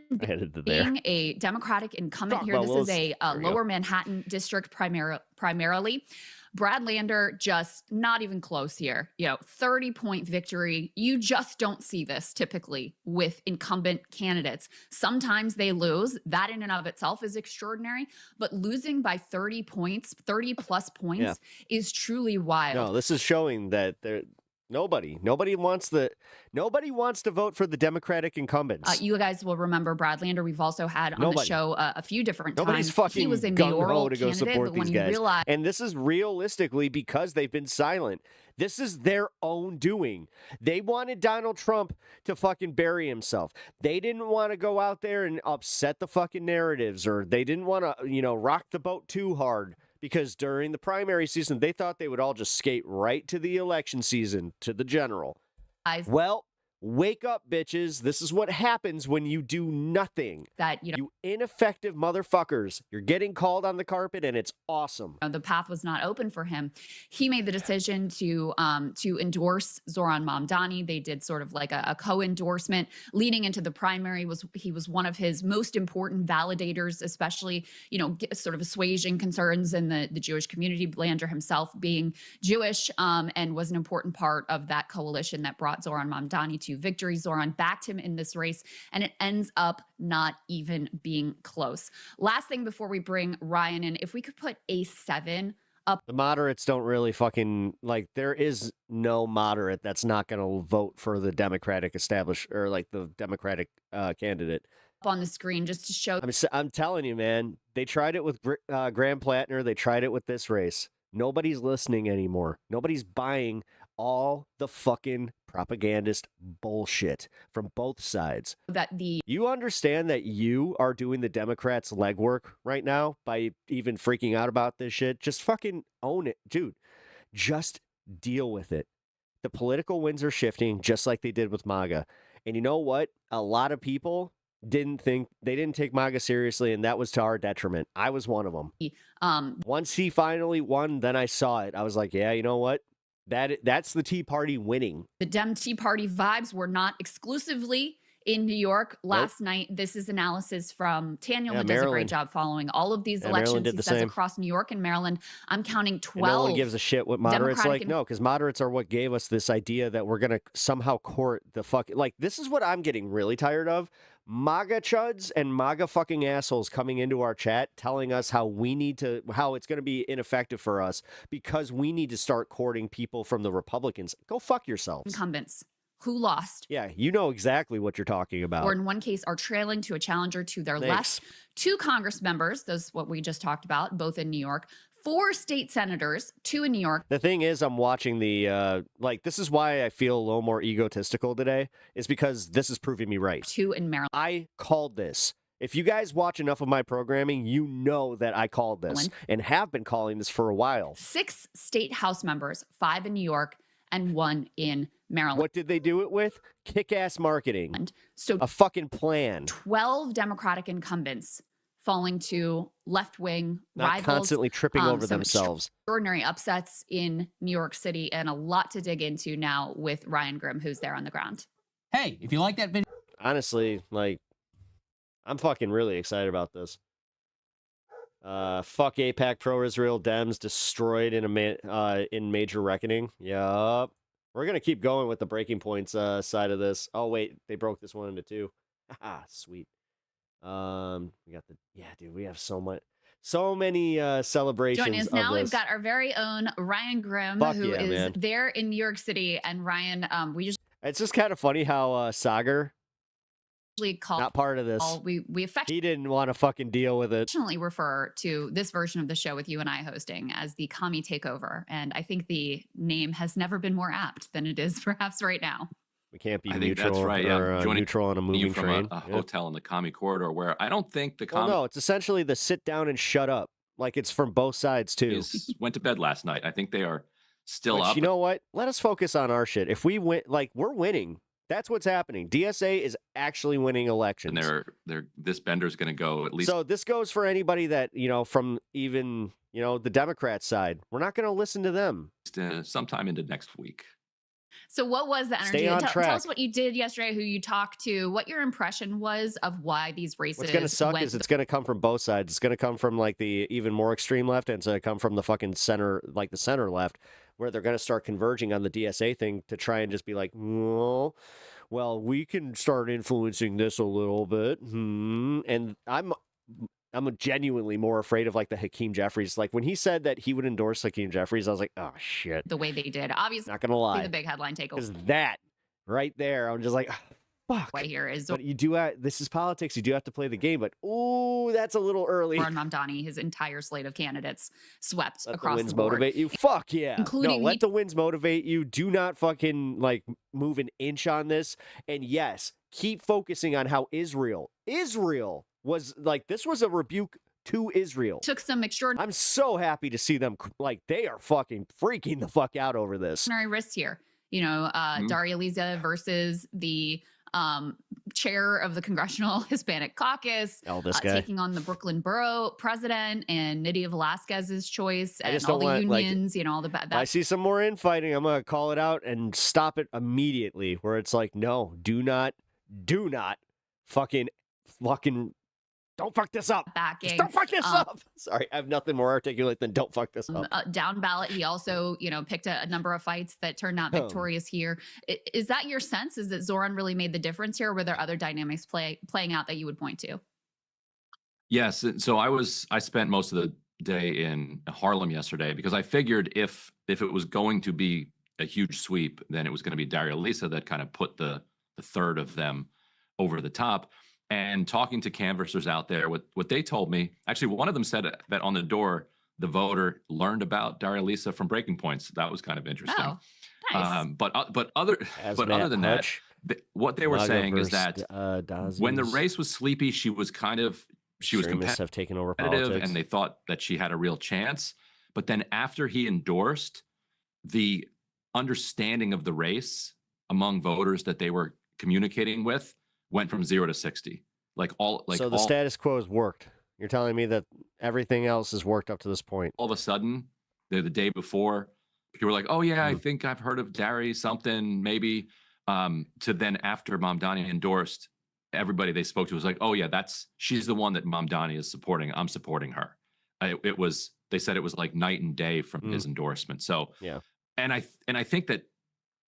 being a Democratic incumbent here. This is a lower Manhattan district primarily. Brad Lander just not even close here. 30-point victory. You just don't see this typically with incumbent candidates. Sometimes they lose. That in and of itself is extraordinary. But losing by 30 points, 30 plus points is truly wild. No, this is showing that nobody wants to vote for the Democratic incumbents. You guys will remember Brad Lander. We've also had on the show a few different Nobody's times. Fucking he was a mayoral to go candidate, support but when these you guys. realize, and this is realistically because they've been silent. This is their own doing. They wanted Donald Trump to fucking bury himself. They didn't want to go out there and upset the fucking narratives, or they didn't want to, rock the boat too hard. Because during the primary season, they thought they would all just skate right to the election season, to the general. Well, wake up, bitches. This is what happens when you do nothing. You ineffective motherfuckers. You're getting called on the carpet, and it's awesome. The path was not open for him. He made the decision to endorse Zoran Mamdani. They did sort of like a co-endorsement leading into the primary. He was one of his most important validators, especially sort of assuaging concerns in the Jewish community. Lander himself being Jewish and was an important part of that coalition that brought Zoran Mamdani to victory. Zoran backed him in this race, and it ends up not even being close. Last thing before we bring Ryan in, if we could put a 7 up. The moderates don't really fucking, like, there is no moderate that's not going to vote for the Democratic or like the Democratic candidate. On the screen just to show. I'm telling you, man, they tried it with Graham Plattner. They tried it with this race. Nobody's listening anymore. Nobody's buying all the fucking propagandist bullshit from both sides. You understand that you are doing the Democrats' legwork right now by even freaking out about this shit? Just fucking own it, dude. Just deal with it. The political winds are shifting just like they did with MAGA. And you know what? A lot of people didn't take MAGA seriously, and that was to our detriment. I was one of them. Once he finally won, then I saw it. I was like, yeah, you know what? That's the Tea Party winning. The Dem Tea Party vibes were not exclusively in New York last night. This is analysis from Tanya, who does a great job following all of these elections. He says across New York and Maryland, I'm counting 12. And no one gives a shit what moderates Democratic no, because moderates are what gave us this idea that we're going to somehow court the fucking, like, this is what I'm getting really tired of. MAGA chuds and MAGA fucking assholes coming into our chat telling us how it's going to be ineffective for us because we need to start courting people from the Republicans. Go fuck yourselves. Incumbents who lost. Yeah, you know exactly what you're talking about. Or in one case are trailing to a challenger to their left. 2 Congress members, those what we just talked about, both in New York. 4 state senators, 2 in New York. The thing is, I'm watching the, this is why I feel a little more egotistical today, is because this is proving me right. 2 in Maryland. I called this. If you guys watch enough of my programming, you know that I called this and have been calling this for a while. 6 state House members, 5 in New York and 1 in Maryland. What did they do it with? Kick-ass marketing. So a fucking plan. 12 Democratic incumbents falling to left-wing rivals. Constantly tripping over themselves. Extraordinary upsets in New York City, and a lot to dig into now with Ryan Grimm, who's there on the ground. Hey, if you like that video. Honestly, like, I'm fucking really excited about this. Fuck AIPAC, pro-Israel, Dems destroyed in major reckoning. Yup. We're going to keep going with the breaking points side of this. Oh, wait, they broke this one into 2. Haha, sweet. We got dude, we have so many celebrations. Joining us now, we've got our very own Ryan Grimm, who is there in New York City. And Ryan, it's just kind of funny how Sagar, not part of this. We he didn't want to fucking deal with it. Affectionately refer to this version of the show with you and I hosting as the Commie Takeover, and I think the name has never been more apt than it is perhaps right now. We can't be I think neutral, that's right. or neutral on a moving from train. A hotel in the Commie Corridor, where I don't think the Well, no, it's essentially the sit down and shut up. Like, it's from both sides too. Went to bed last night. I think they are still up. You know what? Let us focus on our shit. If we win, like, we're winning. That's what's happening. DSA is actually winning elections. And this bender's going to go at least. So this goes for anybody that, from even, the Democrat side. We're not going to listen to them. Sometime into next week. So what was the energy? Stay on track. Tell us what you did yesterday, who you talked to, what your impression was of why these races What's going to suck is it's going to come from both sides. It's going to come from, like, the even more extreme left, and it's going to come from the fucking center, like the center left, where they're going to start converging on the DSA thing to try and just be like, well, we can start influencing this a little bit. And I'm genuinely more afraid of, like, the Hakeem Jeffries. Like, when he said that he would endorse Hakeem Jeffries, I was like, oh, shit. The way they did. Obviously, not going to lie. The big headline takeover. Because that right there, I'm just like, fuck. Right here is. But you do this is politics. You do have to play the game, but ooh, that's a little early. Zoran Mamdani, his entire slate of candidates swept let across the wins the board. motivate you. Fuck yeah. Including let the wins motivate you. Do not fucking, like, move an inch on this. And yes, keep focusing on how Israel was, like, this was a rebuke to Israel. Took some extraordinary. I'm so happy to see them, like, they are fucking freaking the fuck out over this. Risks here. Daria Liza versus the chair of the Congressional Hispanic Caucus, this guy taking on the Brooklyn Borough president and Nydia Velázquez's choice, and all the want, unions, all the bad. I see some more infighting. I'm gonna call it out and stop it immediately. Where it's like, no, do not fucking. Don't fuck this up. Backing. Don't fuck this up. Sorry, I have nothing more articulate than don't fuck this up. Down ballot, he also, picked a number of fights that turned out victorious here. Is that your sense? Is that Zoran really made the difference here? Or were there other dynamics playing out that you would point to? Yes. So I spent most of day in Harlem yesterday because I figured if it was going to be a huge sweep, then it was going to be Daria Lisa that kind of put the third of them over the top. And talking to canvassers out there, what they told me, actually, one of them said that on the door, the voter learned about Daria Lisa from Breaking Points. That was kind of interesting. Oh, nice. But other than that, what they were saying is that when the race was sleepy, she was extremists have taken over competitive, politics, and they thought that she had a real chance. But then after he endorsed, the understanding of the race among voters that they were communicating with went from 0 to 60. So the status quo has worked. You're telling me that everything else has worked up to this point. All of a sudden, the day before, people were like, "Oh yeah, I think I've heard of Dari something, maybe." To then after Mamdani endorsed, everybody they spoke to was like, "Oh yeah, she's the one that Mamdani is supporting. I'm supporting her." They said it was like night and day from his endorsement. So yeah, and I think that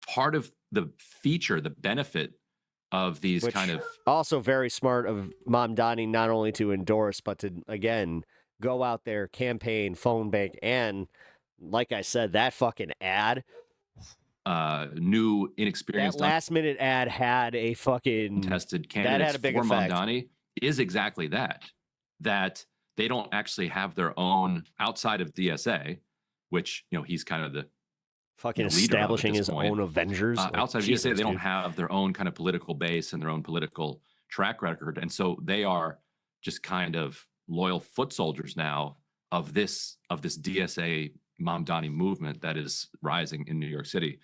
part of the feature, the benefit of these kind of also very smart of Mamdani not only to endorse but to again go out there, campaign, phone bank, and like I said, that fucking ad, new inexperienced that last minute ad had a fucking tested candidates candidates had a big for effect. Mamdani is exactly that they don't actually have their own outside of DSA, which he's kind of the fucking leader establishing his point. own Avengers. Outside of DSA, they don't have their own kind of political base and their own political track record, and so they are just kind of loyal foot soldiers now of this DSA Mamdani movement that is rising in New York City.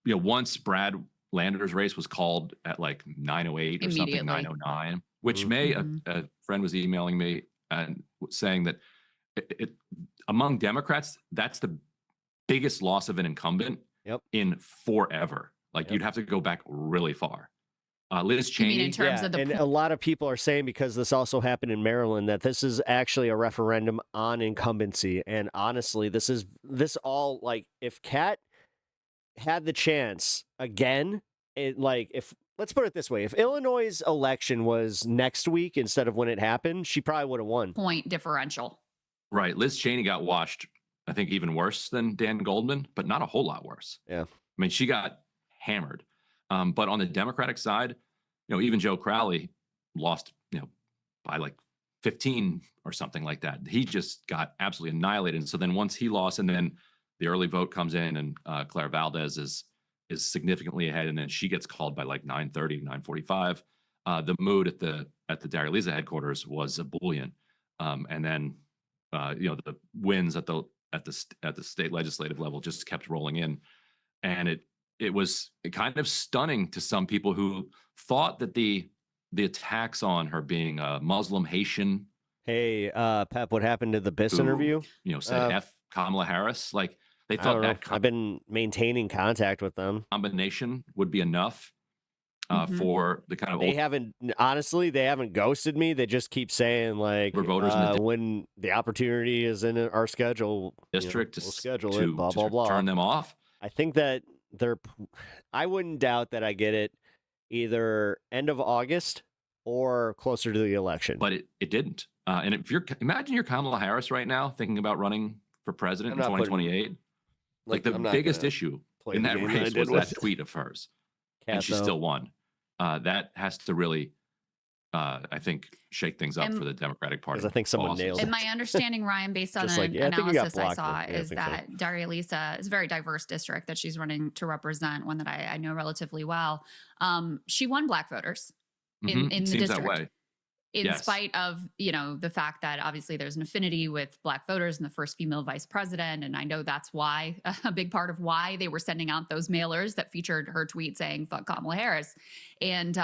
Once Brad Lander's race was called at like 9:08 or something, 9:09, which a friend was emailing me and saying that it among Democrats, that's the biggest loss of an incumbent in forever. You'd have to go back really far. Liz Cheney. You mean in terms of the and a lot of people are saying, because this also happened in Maryland, that this is actually a referendum on incumbency. And honestly, this all like if Kat had the chance again, let's put it this way, if Illinois' election was next week instead of when it happened, she probably would have won. Point differential. Right. Liz Cheney got washed, I think, even worse than Dan Goldman, but not a whole lot worse. Yeah. I mean, she got hammered. But on the Democratic side, even Joe Crowley lost, by like 15 or something like that. He just got absolutely annihilated. And so then once he lost, and then the early vote comes in, and Claire Valdez is significantly ahead, and then she gets called by like 9:30, 9:45. The mood at the Daria Lisa headquarters was a bullion. And then the wins at the state legislative level just kept rolling in, and it was kind of stunning to some people who thought that the attacks on her being a Muslim Haitian. Hey, Pep, what happened to the BIS interview? Said F Kamala Harris. Like they thought that I've been maintaining contact with them. Combination would be enough for the kind of they haven't ghosted me. They just keep saying like voters when the opportunity is in our schedule district we'll schedule to it. Blah blah blah. Turn them off. I think that I wouldn't doubt that I get it either end of August or closer to the election. But it didn't. And if imagine you're Kamala Harris right now thinking about running for president in 2028. The biggest issue in that race was that tweet of hers. And she still won. That has to really, I think, shake things up for the Democratic Party. I think someone nailed it. And my understanding, Ryan, based on an analysis I saw, is that Daria Lisa is a very diverse district that she's running to represent, one that I know relatively well. She won Black voters in the Seems district. That way. In spite of, the fact that obviously there's an affinity with Black voters and the first female vice president. And I know that's why, a big part of why they were sending out those mailers that featured her tweet saying, fuck Kamala Harris. And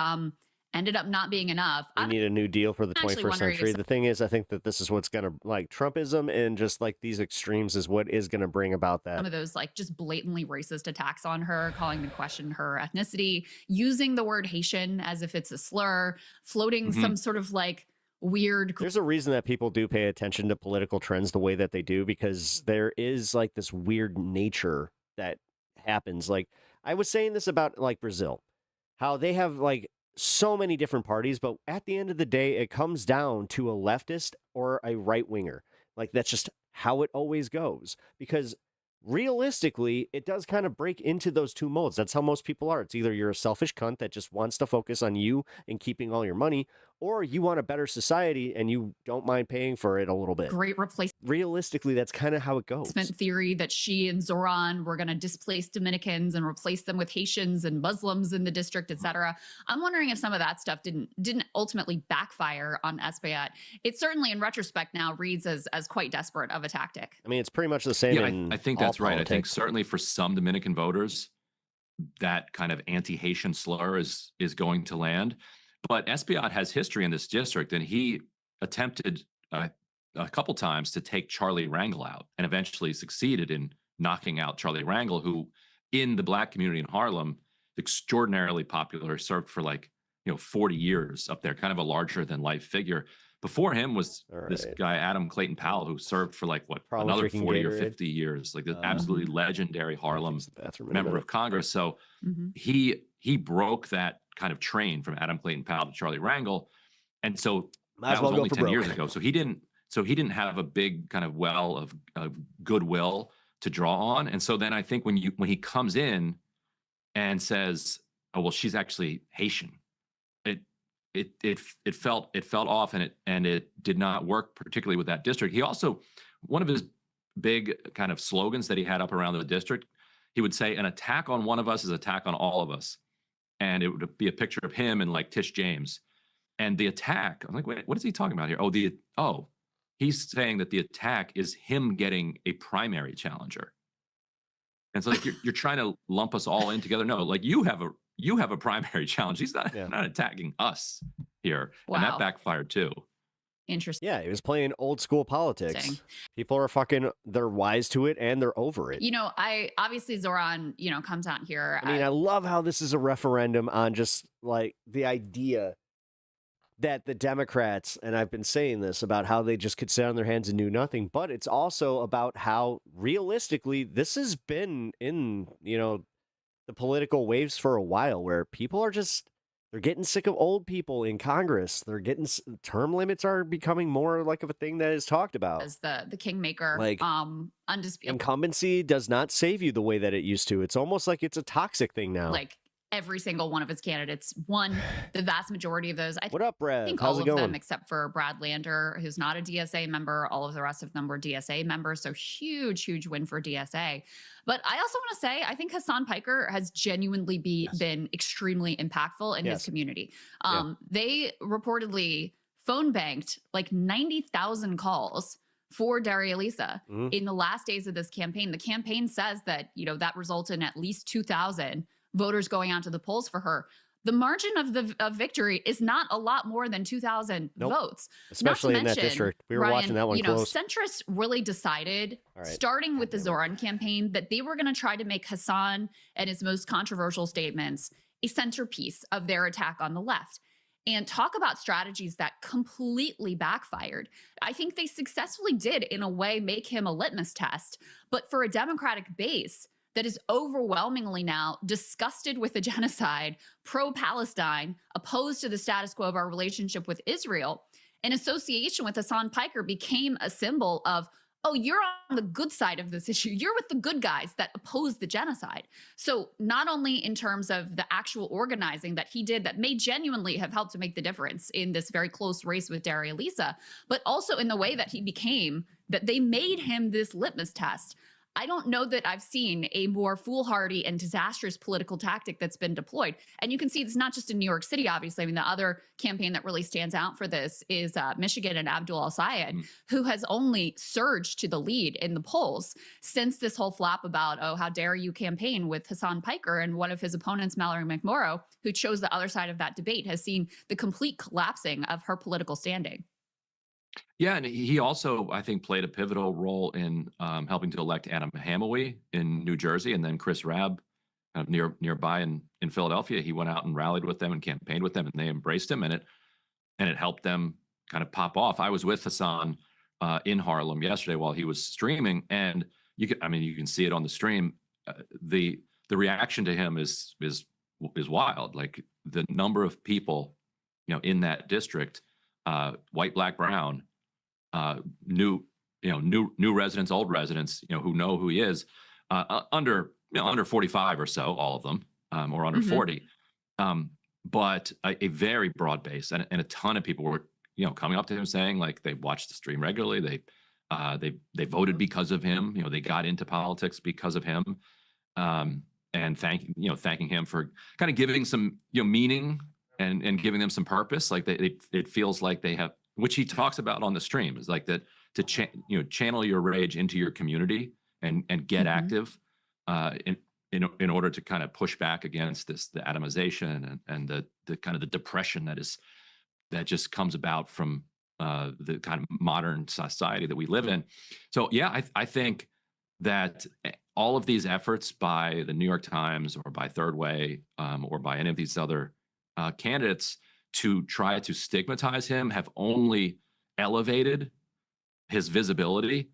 ended up not being enough. We need a new deal for the 21st century. The thing is, I think that this is what's going to, like, Trumpism and just like these extremes is what is going to bring about that. Some of those like just blatantly racist attacks on her, calling into question her ethnicity, using the word Haitian as if it's a slur, floating some sort of like weird. There's a reason that people do pay attention to political trends the way that they do, because there is like this weird nature that happens. Like I was saying this about like Brazil, how they have like so many different parties, but at the end of the day, it comes down to a leftist or a right winger. Like, that's just how it always goes. Because realistically, it does kind of break into those two molds. That's how most people are. It's either you're a selfish cunt that just wants to focus on you and keeping all your money, or you want a better society and you don't mind paying for it a little bit. Great replacement Realistically, that's kind of how it goes. theory that she and Zoran were going to displace Dominicans and replace them with Haitians and Muslims in the district, etc. I'm wondering if some of that stuff didn't ultimately backfire on Espaillat. It certainly, in retrospect, now reads as quite desperate of a tactic. I mean, it's pretty much the same. Yeah, I think that's right. I think certainly for some Dominican voters, that kind of anti-Haitian slur is going to land. But Espaillat has history in this district, and he attempted a couple times to take Charlie Rangel out, and eventually succeeded in knocking out Charlie Rangel, who, in the Black community in Harlem, extraordinarily popular, served for 40 years up there, kind of a larger than life figure. Before him was this guy, Adam Clayton Powell, who served for another 40 or 50 years, like this absolutely legendary Harlem member of Congress. So he broke that kind of train from Adam Clayton Powell to Charlie Rangel. And so that was only 10 years ago. So he didn't have a big kind of well of goodwill to draw on. And so then I think when he comes in and says, oh, well, she's actually Haitian, it felt off, and it did not work particularly with that district. He also, one of his big kind of slogans that he had up around the district, he would say, an attack on one of us is an attack on all of us. And it would be a picture of him and Tish James. And the attack, I'm like, wait, what is he talking about here? He's saying that the attack is him getting a primary challenger. And so you're trying to lump us all in together. No, you have a primary challenge. He's not attacking us here. Wow. And that backfired too. Interesting. Yeah, he was playing old school politics. People are they're wise to it and they're over it. I obviously Zoran, comes out here. I mean, I love how this is a referendum on just the idea that the Democrats, and I've been saying this about how they just could sit on their hands and do nothing, but it's also about how realistically this has been in, the political waves for a while, where people are they're getting sick of old people in Congress. They're getting term limits are becoming more of a thing that is talked about. As the kingmaker, undisputed. Incumbency does not save you the way that it used to. It's almost like it's a toxic thing now. Every single one of his candidates won the vast majority of those. What up, Brad? I think How's all it of going? them except for Brad Lander, who's not a DSA member. All of the rest of them were DSA members. So huge win for DSA. But I also want to say, I think Hassan Piker has genuinely been extremely impactful in his community. They reportedly phone banked 90,000 calls for Daria Lisa in the last days of this campaign. The campaign says that, that resulted in at least 2,000 voters going out to the polls for her. The margin of victory is not a lot more than 2,000 votes. Especially in that district. We were watching that one close. Centrists really decided, starting with the Zoran campaign, that they were going to try to make Hassan and his most controversial statements a centerpiece of their attack on the left. And talk about strategies that completely backfired. I think they successfully did, in a way, make him a litmus test. But for a Democratic base that is overwhelmingly now disgusted with the genocide, pro-Palestine, opposed to the status quo of our relationship with Israel, an association with Hassan Piker became a symbol of, oh, you're on the good side of this issue. You're with the good guys that oppose the genocide. So not only in terms of the actual organizing that he did that may genuinely have helped to make the difference in this very close race with Daria Lisa, but also in the way that that they made him this litmus test. I don't know that I've seen a more foolhardy and disastrous political tactic that's been deployed. And you can see this not just in New York City, obviously. I mean, the other campaign that really stands out for this is Michigan and Abdul El-Sayed, who has only surged to the lead in the polls since this whole flap about, oh, how dare you campaign with Hassan Piker, and one of his opponents, Mallory McMorrow, who chose the other side of that debate, has seen the complete collapsing of her political standing. Yeah, and he also, I think, played a pivotal role in helping to elect Anna Hamaway in New Jersey, and then Chris Rabb nearby in Philadelphia. He went out and rallied with them and campaigned with them, and they embraced him, and it helped them kind of pop off. I was with Hassan in Harlem yesterday while he was streaming, and you can see it on the stream. The reaction to him is is wild. Like the number of people, in that district, white, black, brown, new residents, old residents, who know who he is, under 45 or so, all of them, or under 40. But a very broad base, and a ton of people were, coming up to him saying like they watched the stream regularly. They voted because of him. They got into politics because of him. And thanking him for kind of giving some, meaning and giving them some purpose. Like it feels like they have, which he talks about on the stream, is like that to channel your rage into your community and get active, in order to kind of push back against the atomization and the kind of the depression that just comes about from the kind of modern society that we live in. So yeah, I think that all of these efforts by the New York Times or by Third Way, or by any of these other candidates to try to stigmatize him have only elevated his visibility,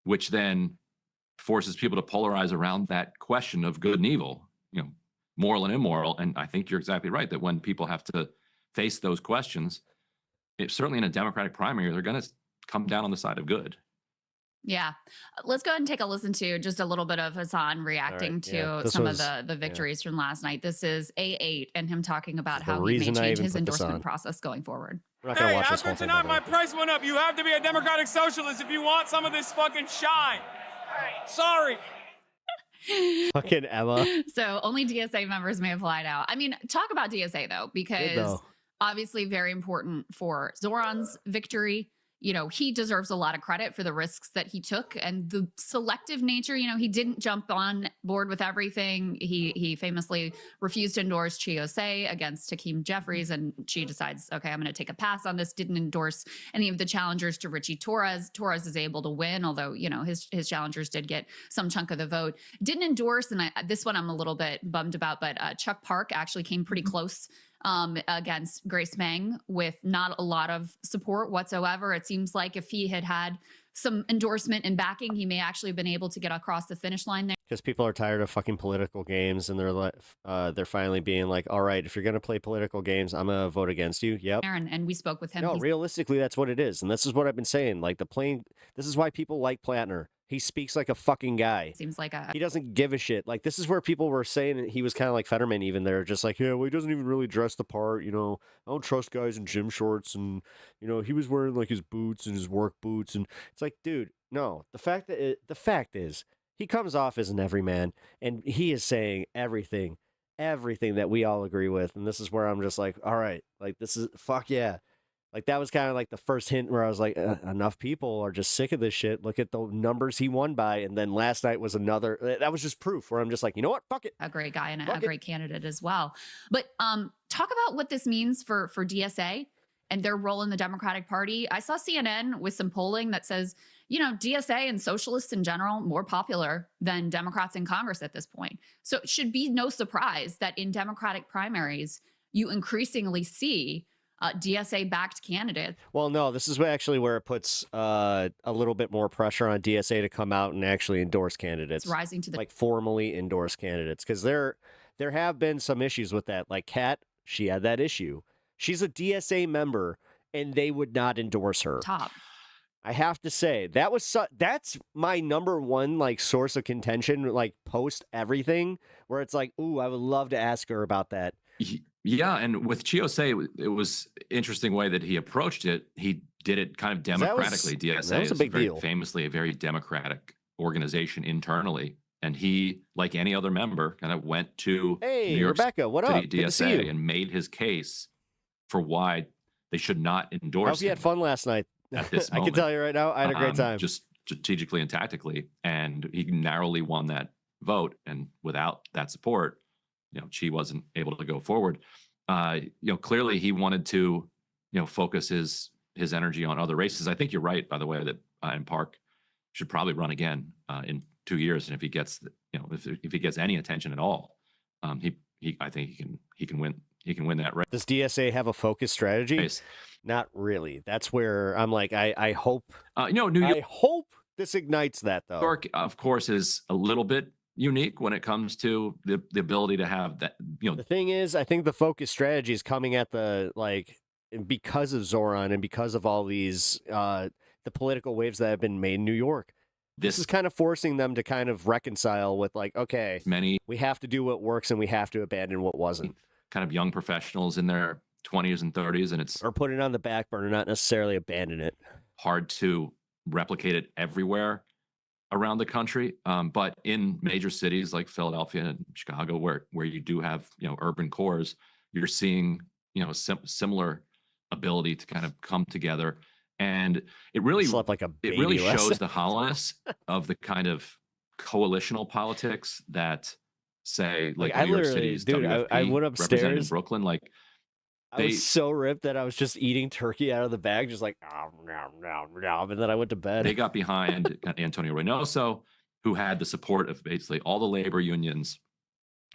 which then forces people to polarize around that question of good and evil, moral and immoral. And I think you're exactly right that when people have to face those questions, certainly in a Democratic primary, they're going to come down on the side of good. Yeah. Let's go ahead and take a listen to just a little bit of Hassan reacting to some of the victories from last night. This is A8 and him talking about how he may change his endorsement process going forward. Hey, after tonight, my price went up. You have to be a Democratic Socialist if you want some of this fucking shine. Sorry. Fucking Emma. So only DSA members may apply now. I mean, talk about DSA though, because obviously very important for Zoran's victory. He deserves a lot of credit for the risks that he took and the selective nature. He didn't jump on board with everything. He famously refused to endorse Chiose against Hakeem Jeffries, and she decides, okay, I'm going to take a pass on this. Didn't endorse any of the challengers to Richie Torres. Torres is able to win, although, his challengers did get some chunk of the vote. Didn't endorse, and this one I'm a little bit bummed about, but Chuck Park actually came pretty close against Grace Meng with not a lot of support whatsoever. It seems like if he had had some endorsement and backing, he may actually have been able to get across the finish line there. Because people are tired of fucking political games, and they're finally being like, all right, if you're going to play political games, I'm going to vote against you. Yep. And we spoke with him. No, realistically, that's what it is. And this is what I've been saying. Like this is why people like Platner. He speaks like a fucking guy. Seems like he doesn't give a shit. Like, this is where people were saying he was kind of like Fetterman even. They're just like, yeah, well, he doesn't even really dress the part, I don't trust guys in gym shorts, and, he was wearing like his boots and his work boots, and it's like, dude, no. The fact is, he comes off as an everyman, and he is saying everything that we all agree with, and this is where I'm just like, all right, like, this is, fuck yeah. Like, that was kind of like the first hint where I was like, enough people are just sick of this shit. Look at the numbers he won by. And then last night was another, that was just proof where I'm just like, you know what? Fuck it. A great guy and a great candidate as well. But talk about what this means for DSA and their role in the Democratic Party. I saw CNN with some polling that says, DSA and socialists in general, more popular than Democrats in Congress at this point. So it should be no surprise that in Democratic primaries, you increasingly see DSA-backed candidates. Well, no, this is actually where it puts a little bit more pressure on DSA to come out and actually endorse candidates. It's rising to the like formally endorse candidates, because there have been some issues with that. Like Kat, she had that issue. She's a DSA member, and they would not endorse her. Top. I have to say that's my number one like source of contention. Like post everything, where it's like, ooh, I would love to ask her about that. Yeah, and with Chiose, it was interesting way that he approached it. He did it kind of democratically. DSA is a big deal. Famously a very democratic organization internally, and he, like any other member, kind of went to New York Rebecca, what up? DSA and made his case for why they should not endorse. I hope you had fun last night. At this I moment. can tell you right now, I had a great time. Just strategically and tactically, and he narrowly won that vote. And without that support, Chi wasn't able to go forward. Clearly he wanted to, focus his energy on other races. I think you're right, by the way, that in Park should probably run again in 2 years. And if he gets, if he gets any attention at all, I think he can win that race. Does DSA have a focus strategy? Not really. That's where I'm like, I hope. New York, I hope this ignites that though. New York, of course, is a little bit, unique when it comes to the ability to have that, The thing is, I think the focus strategy is coming at the, because of Zoran and because of all these, the political waves that have been made in New York. This is kind of forcing them to kind of reconcile with, okay, we have to do what works and we have to abandon what wasn't. kind of young professionals in their 20s and 30s, and it's or put it on the back burner, not necessarily abandon it. Hard to replicate it everywhere around the country, but in major cities like Philadelphia and Chicago, where you do have urban cores, you're seeing similar ability to kind of come together, and it really shows the hollowness of the kind of coalitional politics that say New York City's WFP I went upstairs represented in Brooklyn. I was so ripped that I was just eating turkey out of the bag, just and then I went to bed. They got behind Antonio Reynoso, who had the support of basically all the labor unions,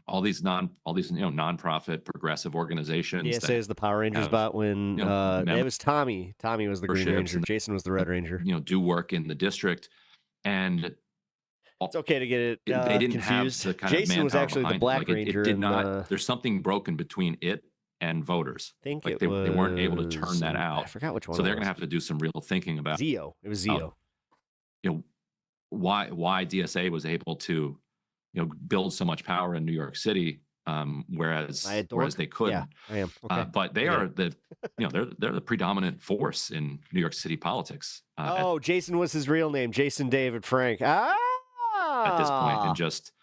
all these nonprofit progressive organizations. DSA is the Power Rangers bot when it was Tommy. Tommy was the Green Ranger. Jason was the Red Ranger. Do work in the district, and it's okay to get it. They didn't confused. have the kind Jason of was actually the Black It Ranger. did not. There's something broken between it and voters. I think they weren't able to turn that out. I forgot which one. So they're going to have to do some real thinking about Zio. It was Zio. Why DSA was able to build so much power in New York City, whereas they couldn't. Yeah, I am. Okay. But they are they're the predominant force in New York City politics. Jason was his real name, Jason David Frank. At this point, and just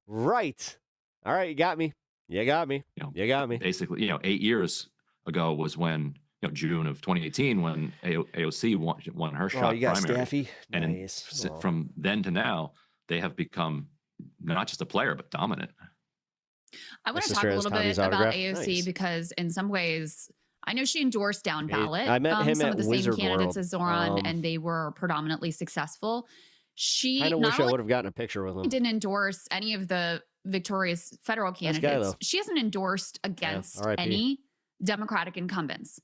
right. All right, you got me. You got me. You got me. Basically, 8 years ago was when June of 2018 when AOC won her shot you got primary. Staffy. And Nice. From then to now, they have become not just a player but dominant. I want to talk a little bit about AOC because in some ways, I know she endorsed down ballot. I met him some at of the Wizard same candidates World. as Zoran, and they were predominantly successful. She I not wish I only would have gotten a picture with him. didn't endorse any of the victorious federal Nice guy, candidates. though. She hasn't endorsed against RIP. any Democratic incumbents.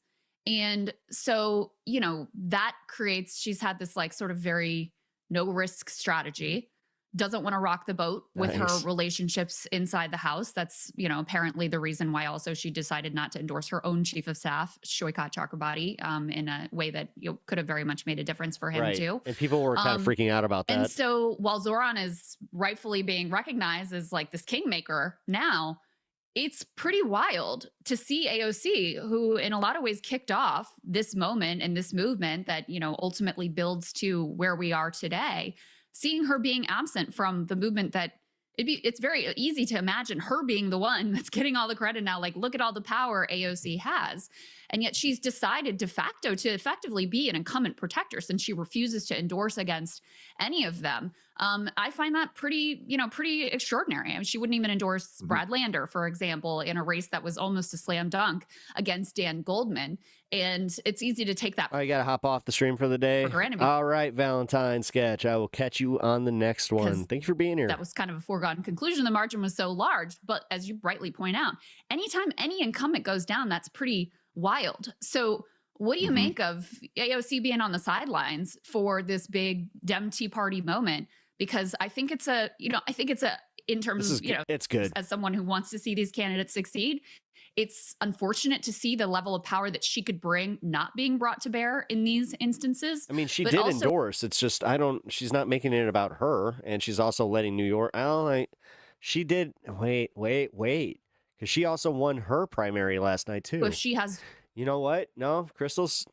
And so, that creates, she's had this sort of very no risk strategy, doesn't want to rock the boat with her relationships inside the House. That's, apparently the reason why also she decided not to endorse her own chief of staff, Shoykat Chakrabarti, in a way that could have very much made a difference for him too. And people were kind of freaking out about that. And so while Zoran is rightfully being recognized as this kingmaker now, it's pretty wild to see AOC, who in a lot of ways kicked off this moment and this movement that, ultimately builds to where we are today, seeing her being absent from the movement that it's very easy to imagine her being the one that's getting all the credit now. Look at all the power AOC has. And yet she's decided de facto to effectively be an incumbent protector since she refuses to endorse against any of them. I find that pretty extraordinary. I mean, she wouldn't even endorse Brad Lander, for example, in a race that was almost a slam dunk against Dan Goldman. And it's easy to take that. I got to hop off the stream for the day. granted. All right, Valentine Sketch. I will catch you on the next one. Thank you for being here. That was kind of a foregone conclusion. The margin was so large. But as you rightly point out, anytime any incumbent goes down, that's pretty wild. So what do you make of AOC being on the sidelines for this big Dem Tea Party moment? Because I think it's in terms of, it's good. As someone who wants to see these candidates succeed, it's unfortunate to see the level of power that she could bring not being brought to bear in these instances. I mean, she did endorse. It's just, she's not making it about her. And she's also letting New York, she did, wait. Because she also won her primary last night too. If she has, you know what? No, Crystal's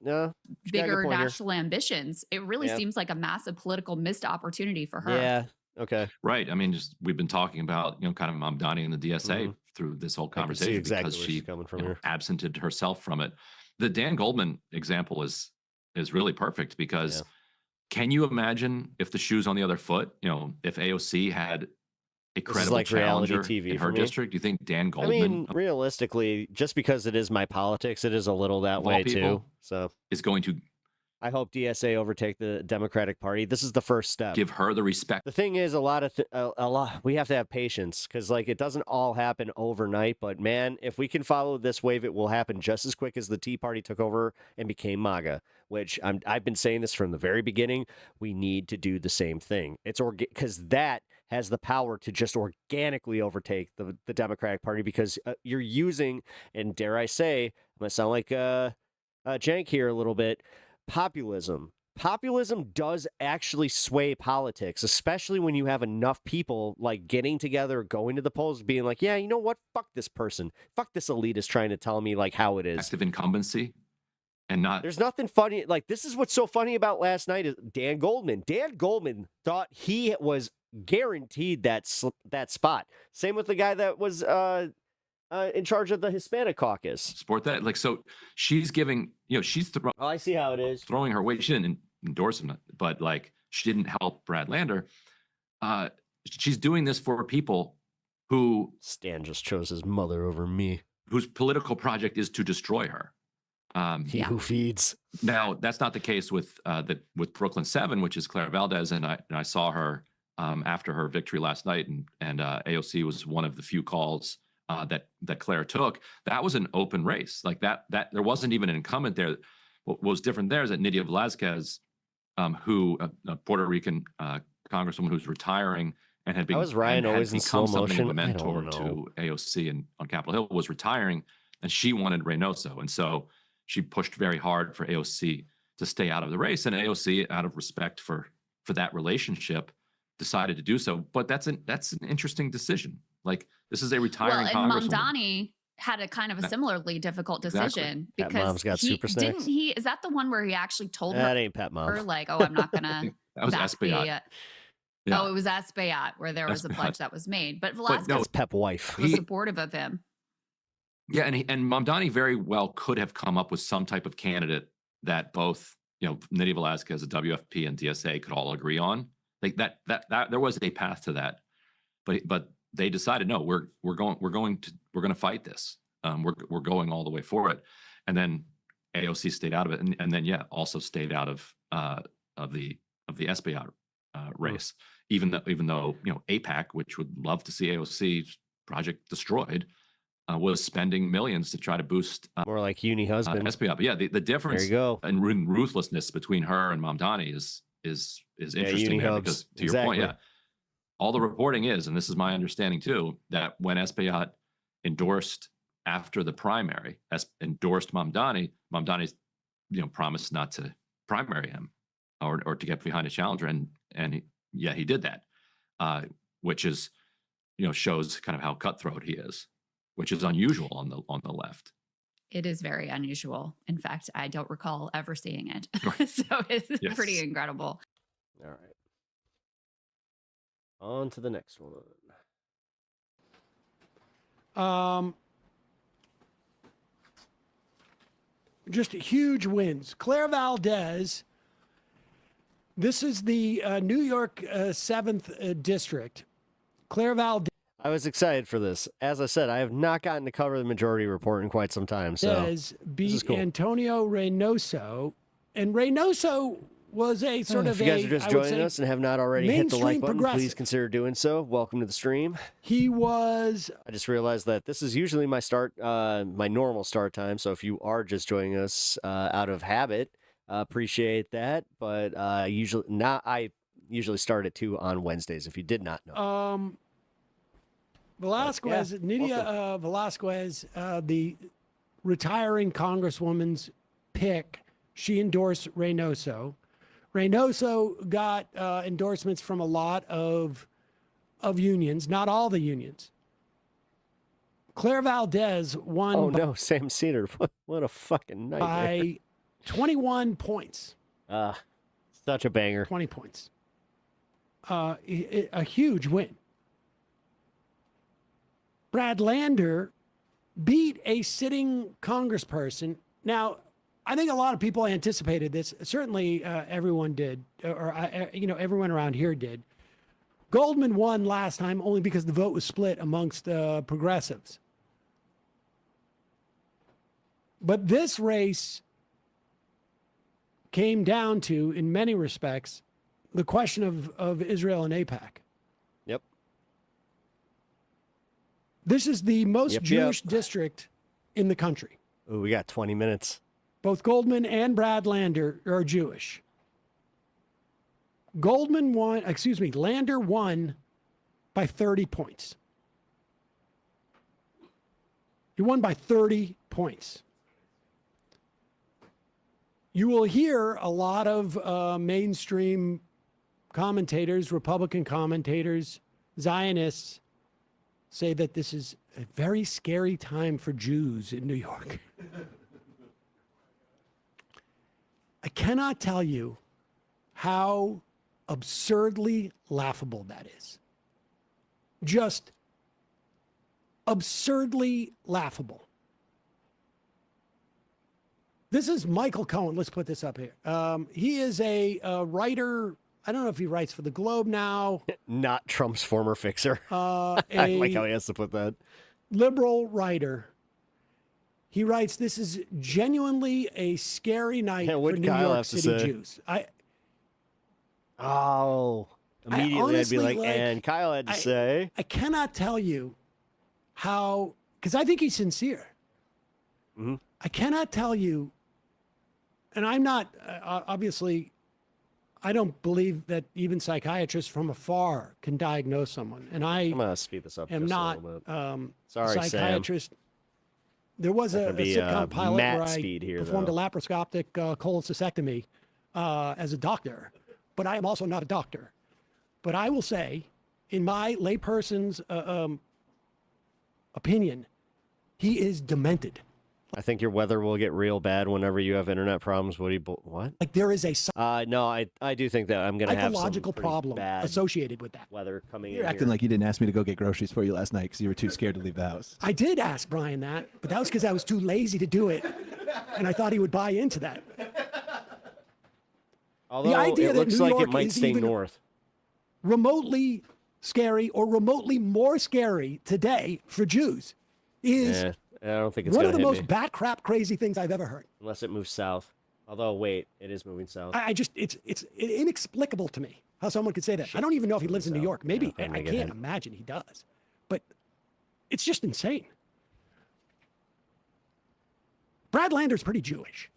bigger national ambitions, it really seems like a massive political missed opportunity for her. Yeah. Okay. Right. I mean, we've been talking about, kind of Mamdani and the DSA through this whole conversation because she absented herself from it. The Dan Goldman example is really perfect because can you imagine if the shoe's on the other foot, if AOC had a credible challenger TV in her district, do you think Dan Goldman? I mean, realistically, just because it is my politics, it is a little that way too. So is going to. I hope DSA overtake the Democratic Party. This is the first step. Give her the respect. The thing is, a lot we have to have patience because it doesn't all happen overnight. But man, if we can follow this wave, it will happen just as quick as the Tea Party took over and became MAGA. Which I've been saying this from the very beginning. We need to do the same thing. It's because that has the power to just organically overtake the Democratic Party because you're using, and dare I say, I'm going to sound like Jank here a little bit, populism. Populism does actually sway politics, especially when you have enough people like getting together, going to the polls, being like, yeah, you know what? Fuck this person. Fuck this elitist trying to tell me like how it is. Active incumbency and not. There's nothing funny. Like, this is what's so funny about last night is Dan Goldman. Dan Goldman thought he was guaranteed that spot. Same with the guy that was in charge of the Hispanic caucus. Support that. Like, so she's giving, she's I see how it is. Throwing her weight. She didn't endorse him, but like she didn't help Brad Lander. She's doing this for people who Stan just chose his mother over me, whose political project is to destroy her. He who feeds. Now that's not the case with with Brooklyn 7, which is Claire Valdez, and I saw her after her victory last night, and AOC was one of the few calls that Claire took. That was an open race, like that there wasn't even an incumbent there. What was different there is that Nydia Velázquez, who a Puerto Rican congresswoman who's retiring and had been Ryan always in slow something of a motion? I mentor don't to know. AOC on Capitol Hill, was retiring, and she wanted Reynoso, and so she pushed very hard for AOC to stay out of the race, and AOC, out of respect for that relationship, decided to do so. But that's an interesting decision. Like, this is a retiring and congresswoman. Mamdani had a kind of a similarly difficult decision Pat because Mom's got super snacks. is that the one where he actually told That her, ain't Pat Mom. like, oh, I'm not gonna That was back the, Espaillat. Yeah. Oh, it was Espaillat where there was a Espaillat. pledge that was made, but no, Velázquez Pep wife. was supportive of him. Yeah, and Mamdani very well could have come up with some type of candidate that both, Nydia Velázquez, the WFP, and DSA could all agree on. Like that there was a path to that, but they decided, no, we're going to fight this. We're going all the way for it, and then AOC stayed out of it, and then also stayed out of the Espaillat race, even though AIPAC, which would love to see AOC's project destroyed, was spending millions to try to boost More like uni husband. Espaillat. But yeah, the difference There you go. and ruthlessness between her and Mamdani is interesting uni there, hubs. because to your point, Exactly. all the reporting is, and this is my understanding too, that when Espaillat endorsed after the primary, endorsed Mamdani's promised not to primary him or to get behind a challenger, and he did that, which is shows kind of how cutthroat he is, which is unusual on the left. It is very unusual. In fact, I don't recall ever seeing it. So it's pretty incredible. All right. On to the next one. Just huge wins. Claire Valdez. This is the New York 7th District. Claire Valdez I was excited for this. As I said, I have not gotten to cover the majority report in quite some time. So this is beat cool. Antonio Reynoso. And Reynoso was a sort of if you guys are just joining us and have not already hit the like button, progressive. please consider doing so. Welcome to the stream. He was. I just realized that this is usually my my normal start time. So if you are just joining us out of habit, appreciate that. But I usually start at 2 on Wednesdays. If you did not know. Velázquez, Nydia Velázquez, the retiring congresswoman's pick, she endorsed Reynoso. Reynoso got endorsements from a lot of unions, not all the unions. Claire Valdez won. Oh no, Sam Cedar! What a fucking nightmare! By 21 points. Such a banger. 20 points. A huge win. Brad Lander beat a sitting congressperson. Now, I think a lot of people anticipated this. Certainly, everyone did, or everyone around here did. Goldman won last time only because the vote was split amongst progressives. But this race came down to, in many respects, the question of Israel and AIPAC. Yep. This is the most Jewish district in the country. Oh, we got 20 minutes. Both Goldman and Brad Lander are Jewish. Lander won by 30 points. He won by 30 points. You will hear a lot of mainstream commentators, Republican commentators, Zionists say that this is a very scary time for Jews in New York. I cannot tell you how absurdly laughable that is. Just absurdly laughable. This is Michael Cohen. Let's put this up here. He is a writer. I don't know if he writes for the Globe now. Not Trump's former fixer. I like how he has to put that. Liberal writer. He writes, "This is genuinely a scary night for New York City Jews." Immediately I'd be like, and Kyle had to say. I cannot tell you how, because I think he's sincere. Mm-hmm. I cannot tell you, and I'm not, obviously, I don't believe that even psychiatrists from afar can diagnose someone. And I'm going to speed this up am just not a a psychiatrist. Sam. There was a sitcom pilot where I performed a laparoscopic cholecystectomy as a doctor, but I am also not a doctor. But I will say, in my layperson's opinion, he is demented. I think your weather will get real bad whenever you have internet problems. What? Like there is a no, I do think that I'm going to have some psychological pretty problem bad associated with that. weather coming You're in acting here. like you didn't ask me to go get groceries for you last night because you were too scared to leave the house. I did ask Brian that, but that was because I was too lazy to do it, and I thought he would buy into that. Although the idea it that looks New like York it might is stay even north. remotely scary or remotely more scary today for Jews is I don't think it's one going of to the hit most me. bat crap crazy things I've ever heard. Unless it moves south. Although, wait, it is moving south. I just, it's inexplicable to me how someone could say that. I don't even know if he lives in New York. Maybe, Yeah, I can't imagine he does. But it's just insane. Brad Lander's pretty Jewish.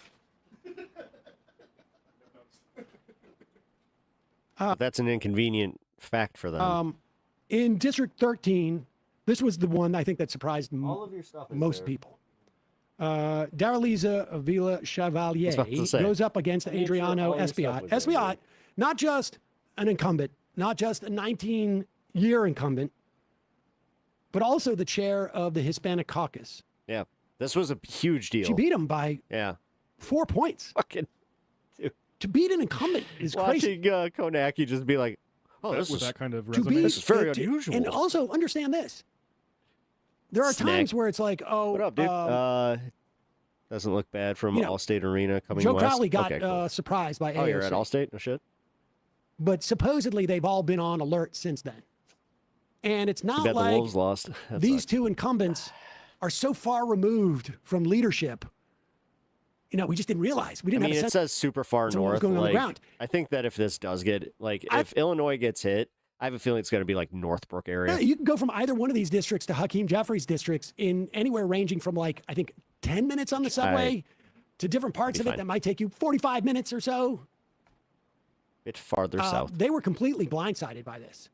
That's an inconvenient fact for them. In District 13, this was the one I think that surprised All of your stuff is most there. people. Daraliza Villa Chevalier about to say. goes up against I made sure Adriano all your stuff Espiat. was there, Espiat, not just an incumbent, not just a 19-year incumbent, but also the chair of the Hispanic Caucus. Yeah, this was a huge deal. She beat him by 4 points. Fucking dude. To beat an incumbent is crazy. Watching Konaki just be like, oh, this with is that kind of To resume. be- this is very to- unusual. And also understand this. There are Snack. times where it's like, oh, What up, dude? Doesn't look bad from you know, Allstate Arena coming Joe west. Crowley got Okay, cool. surprised by Oh, you're at AOC. Allstate? No shit. But supposedly they've all been on alert since then. And it's Too not bad the like Wolves lost. That these sucks. two incumbents are so far removed from leadership. You know, we just didn't realize. We I didn't mean, have a it sense. says super far of what was north. going on the like, ground. I think that if this does get, like, if Illinois gets hit, I have a feeling it's going to be like Northbrook area. Yeah, you can go from either one of these districts to Hakeem Jeffries districts in anywhere ranging from like, I think 10 minutes on the subway to different parts be of it fine. that might take you 45 minutes or so. bit farther south. They were completely blindsided by this.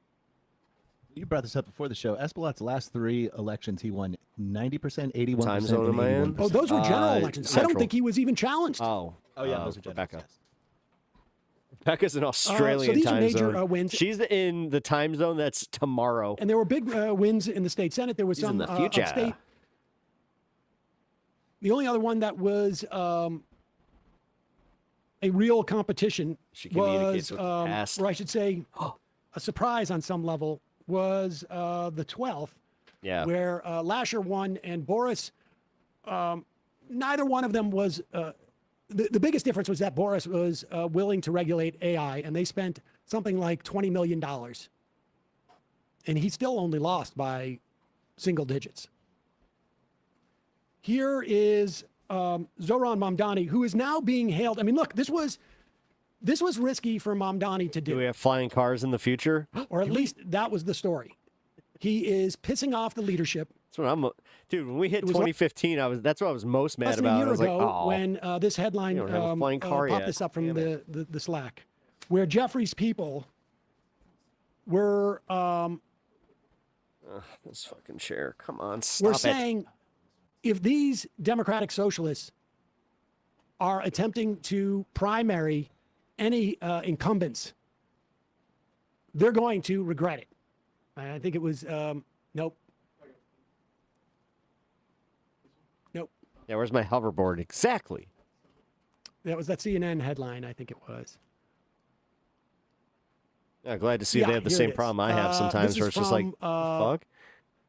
You brought this up before the show. Espelot's last 3 elections, he won 90%, 81%, Time zone am I in? 81%. Oh, those were general elections. I don't Central. think he was even challenged. Oh, yeah, those are generals, Becca. yes. Becca's an Australian these are time major, zone. wins. She's in the time zone that's tomorrow. And there were big wins in the state Senate. There was He's in some the future. upstate. The only other one that was a real competition She communicates was, with the past. or I should say, a surprise on some level, was the 12th, Yeah. where Lasher won and Boris, neither one of them was, the biggest difference was that Boris was willing to regulate AI, and they spent something like $20 million. And he still only lost by single digits. Here is Zohran Mamdani, who is now being hailed. I mean, look, this was risky for Mamdani to Do do, we have flying cars in the future? or at least that was the story. He is pissing off the leadership. That's what I'm. Dude, when we hit was 2015, that's what I was most mad Less than a about. I year was ago, like, oh, when this headline you don't have a flying car popped yet. this up from the Slack, where Jeffrey's people were This fucking chair. Come on, stop We're it. saying if these Democratic Socialists are attempting to primary any incumbents, they're going to regret it. I think it was, nope. Nope. Yeah, where's my hoverboard? Exactly. That was that CNN headline, I think it was. Yeah, glad to see Yeah, they have the here same it is. problem I have sometimes, this where is it's just like, from, fuck.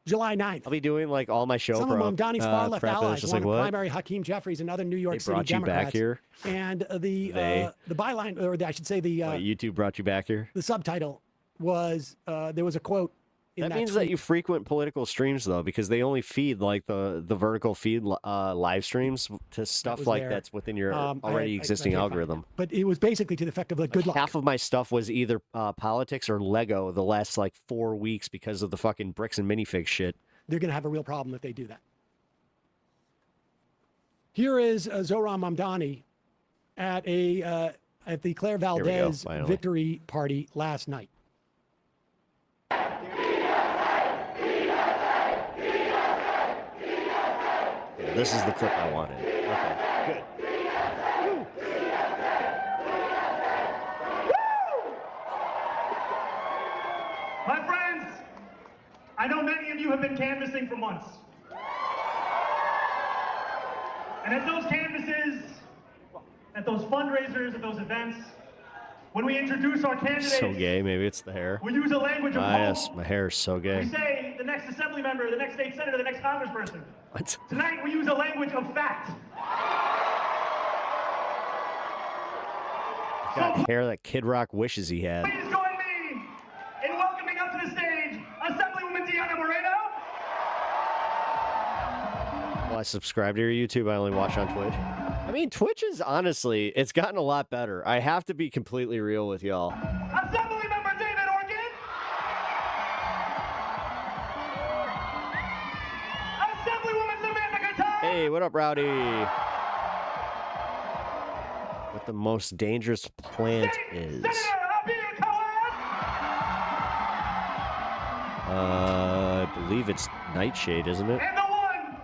July 9th. I'll be doing like all my show Some of prep, Mamdani's far-left prep, and it's allies just want like, to what? primary Hakeem Jeffries and other New York They City brought you Democrats. back here? And the byline, or I should say YouTube brought you back here? the subtitle was, there was a quote in That that means tweet. that you frequent political streams, though, because they only feed like the vertical feed live streams to stuff was like there. that's within your I already existing can't find it algorithm. now. But it was basically to the effect of, like, good luck. Half of my stuff was either politics or Lego the last like 4 weeks because of the fucking bricks and minifig shit. They're going to have a real problem if they do that. Here is Zohran Mamdani at the Claire we go, Valdez finally. victory party last night. Yeah, this is the clip I wanted. Okay, good. My friends, I know many of you have been canvassing for months. And at those canvasses, at those fundraisers, at those events, when we introduce our candidates, So gay. Maybe it's the hair. we use a language of Ah, hope. yes, my hair is so We gay. say the next assembly member, the next state senator, the next congressperson. What? Tonight we use a language of fact. Got hair that Kid Rock wishes he had. Please join me in welcoming up to the stage Assemblywoman Diana Moreno. Well, I subscribe to your YouTube. I only watch on Twitch. I mean, Twitch is honestly, it's gotten a lot better. I have to be completely real with y'all. Assemblymember David Orkin. Assemblywoman Samantha Gattai. Hey, what up, Rowdy? What the most dangerous plant is? I believe it's nightshade, isn't it? And the one,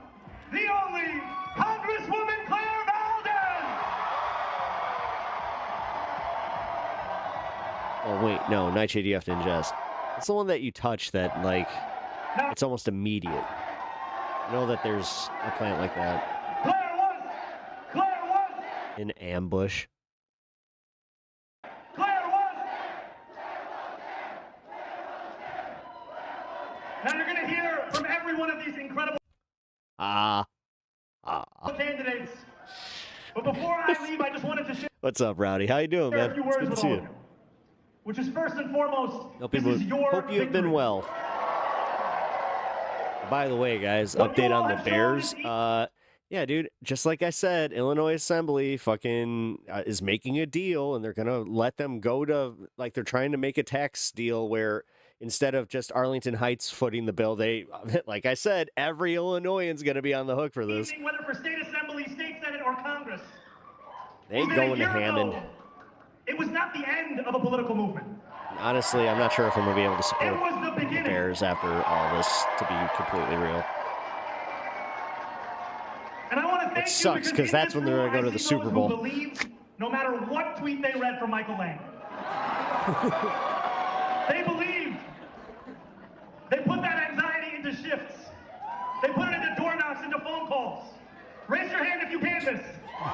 the only, Congresswoman Claire Valdez. Oh wait, no, nightshade you have to ingest. It's the one that you touch that like it's almost immediate. You know that there's a plant like that. In ambush. Now you're going to hear from every one of these incredible candidates. But before I leave, I just wanted to share What's up, Rowdy? How you doing, a man? few It's words good to with see all of you. you. Which is first and foremost, Hope this is your hope you have been victory. well. By the way, guys, What you update all on the have shown Bears. is Yeah, dude, just like I said, Illinois Assembly fucking is making a deal, and they're gonna let them go to, like, they're trying to make a tax deal where instead of just Arlington Heights footing the bill, they, like I said, every Illinoisan's gonna be on the hook for this. Whether for state assembly, state senate, or Congress. They ain't Even a going to year Hammond. ago, it was not the end of a political movement. Honestly, I'm not sure if I'm gonna be able to support It was the the beginning. Bears after all this, to be completely real. And I want to thank It you sucks because in that's this when they're room, gonna go I to the see Super those Bowl. who believe, no matter what tweet they read from Michael Lang. They believed. They put that anxiety into shifts. They put it into door knocks, into phone calls. Raise your hand if you canvass.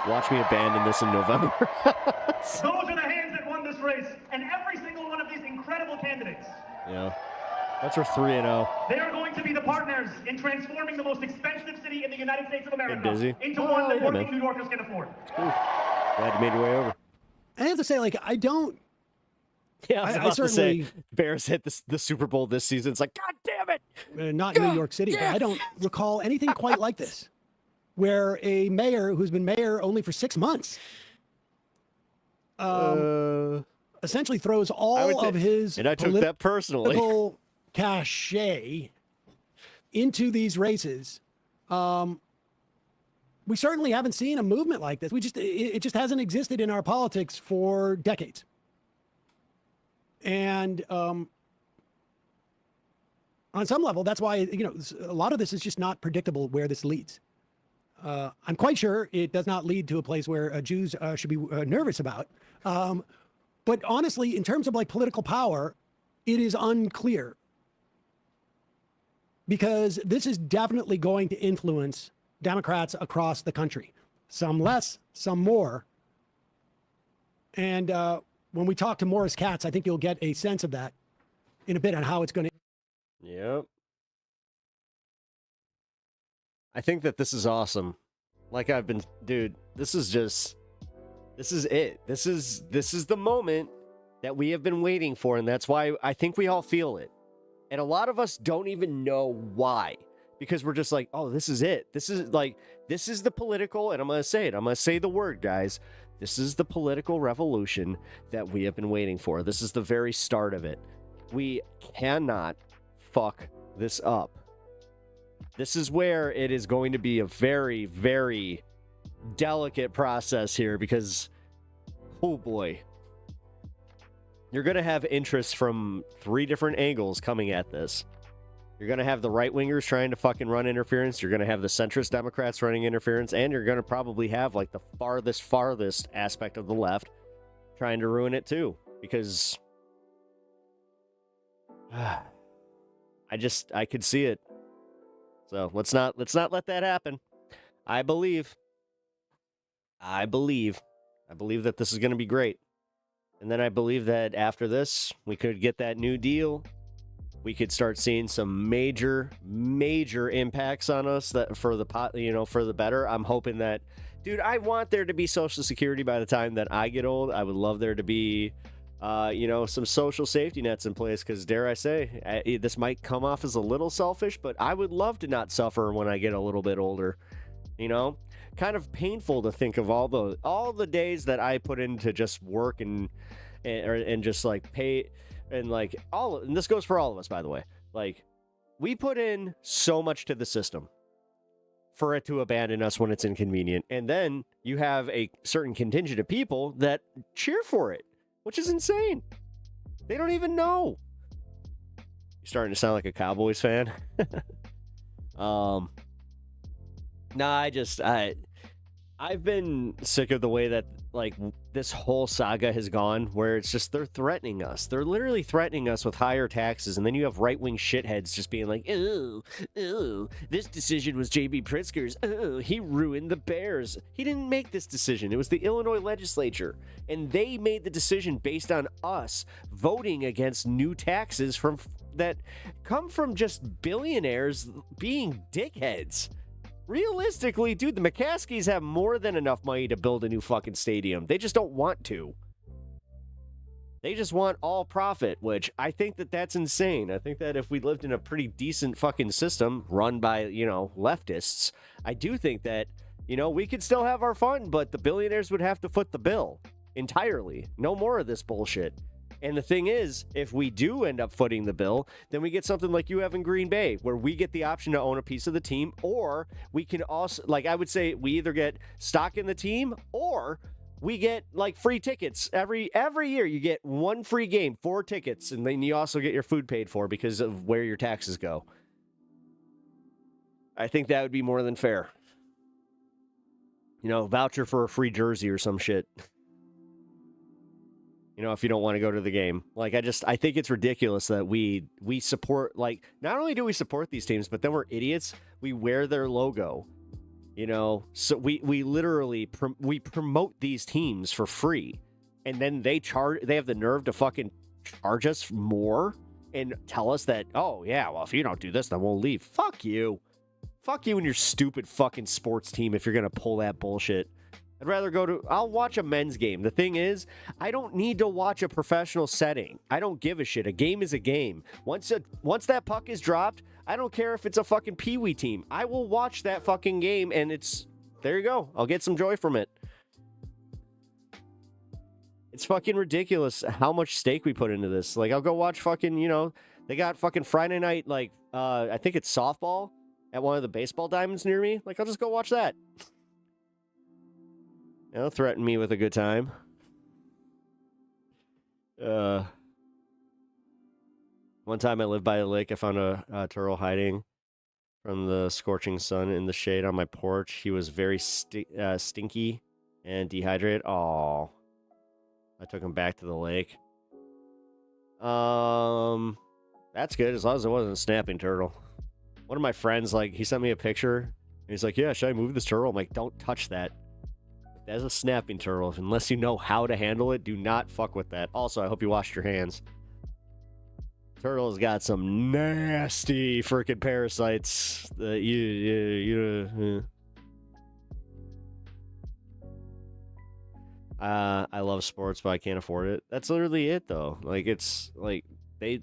Watch me abandon this in November. Those are the hands that won this race. And every single one of these incredible candidates, Yeah, that's our 3-0. they are going to be the partners in transforming the most expensive city in the United States of America busy? into Oh, one that yeah, working man. New Yorkers can afford. Glad you made your way over. I have to say, like, I don't. Yeah, I was I about to say, certainly- Bears hit the Super Bowl this season. It's like, God damn it! Not New York City, but I don't recall anything quite like this, where a mayor who's been mayor only for 6 months essentially throws all of his and I took that personally. political cachet into these races. We certainly haven't seen a movement like this. It just hasn't existed in our politics for decades. And I'm on some level, that's why, a lot of this is just not predictable where this leads. I'm quite sure it does not lead to a place where Jews should be nervous about. But honestly, in terms of like political power, it is unclear. Because this is definitely going to influence Democrats across the country. Some less, some more. And when we talk to Morris Katz, I think you'll get a sense of that in a bit on how it's going to. Yep. I think that this is awesome. Like I've been, dude, this is it. This is the moment that we have been waiting for, and that's why I think we all feel it. And a lot of us don't even know why, because we're just like, oh, this is it. This is the political, and I'm going to say it. I'm going to say the word, guys. This is the political revolution that we have been waiting for. This is the very start of it. We cannot fuck this up. This is where it is going to be a very, very delicate process here because, oh boy, you're going to have interest from 3 different angles coming at this. You're going to have the right-wingers trying to fucking run interference. You're going to have the centrist Democrats running interference. And you're going to probably have like the farthest aspect of the left trying to ruin it too. Because I could see it. So let's not let that happen. I believe that this is going to be great. And then I believe that after this, we could get that New Deal. We could start seeing some major impacts on us that for the better. I'm hoping that, dude, I want there to be Social Security by the time that I get old. I would love there to be, some social safety nets in place. Because dare I say, this might come off as a little selfish, but I would love to not suffer when I get a little bit older. Kind of painful to think of all the days that I put into just work and just like pay and like and this goes for all of us, by the way. Like, we put in so much to the system for it to abandon us when it's inconvenient, and then you have a certain contingent of people that cheer for it, which is insane. They don't even know. You're starting to sound like a Cowboys fan. I've been sick of the way that like this whole saga has gone, where it's just they're threatening us. They're literally threatening us with higher taxes, and then you have right-wing shitheads just being like, "Oh, this decision was J.B. Pritzker's. Oh, he ruined the Bears." He didn't make this decision. It was the Illinois legislature, and they made the decision based on us voting against new taxes that come from just billionaires being dickheads. Realistically, dude, the McCaskies have more than enough money to build a new fucking stadium. They just don't want to. They just want all profit, which I think that's insane. I think that if we lived in a pretty decent fucking system run by, leftists, I do think that, we could still have our fun, but the billionaires would have to foot the bill entirely. No more of this bullshit. And the thing is, if we do end up footing the bill, then we get something like you have in Green Bay, where we get the option to own a piece of the team, or we can also, like I would say, we either get stock in the team, or we get like free tickets. Every year you get 1 free game, 4 tickets, and then you also get your food paid for because of where your taxes go. I think that would be more than fair. Voucher for a free jersey or some shit. If you don't want to go to the game. Like, I think it's ridiculous that we support, like, not only do we support these teams, but then we're idiots. We wear their logo, so we literally promote these teams for free. And then they have the nerve to fucking charge us more and tell us that, oh yeah, well, if you don't do this, then we'll leave. Fuck you and your stupid fucking sports team if you're going to pull that bullshit. I'd rather I'll watch a men's game. The thing is, I don't need to watch a professional setting. I don't give a shit. A game is a game. Once that puck is dropped, I don't care if it's a fucking peewee team. I will watch that fucking game, and there you go. I'll get some joy from it. It's fucking ridiculous how much stake we put into this. Like, I'll go watch fucking, they got fucking Friday night, like, I think it's softball at one of the baseball diamonds near me. Like, I'll just go watch that. They'll threaten me with a good time. What One time I lived by a lake. I found a turtle hiding from the scorching sun in the shade on my porch. He was very stinky and dehydrated. Oh, I took him back to the lake. That's good as long as it wasn't a snapping turtle. One of my friends, like, he sent me a picture and he's like, yeah, should I move this turtle? I'm like, don't touch that. That's a snapping turtle. Unless you know how to handle it, do not fuck with that. Also, I hope you washed your hands. Turtle's got some nasty freaking parasites that I love sports, but I can't afford it. That's literally it, though. Like, it's like they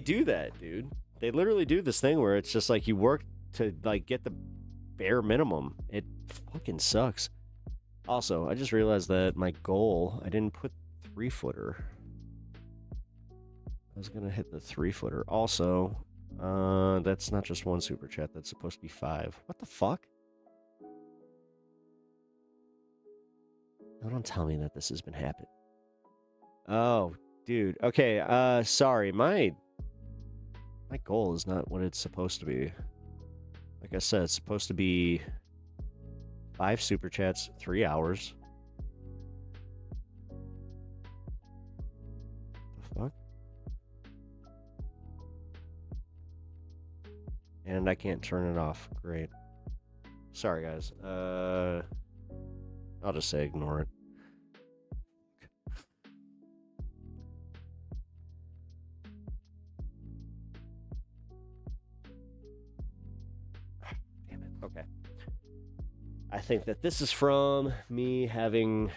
do that, dude. They literally do this thing where it's just like you work to like get the bare minimum. It fucking sucks. Also, I just realized that my goal, I didn't put 3-footer. I was gonna hit the 3-footer. Also, that's not just one super chat. That's supposed to be 5. What the fuck? No, don't tell me that this has been happening. Oh, dude. Okay. Sorry. My goal is not what it's supposed to be. Like I said, it's supposed to be 5 super chats, 3 hours. The fuck? And I can't turn it off. Great. Sorry, guys. I'll just say ignore it. Damn it. Okay. I think that this is from me having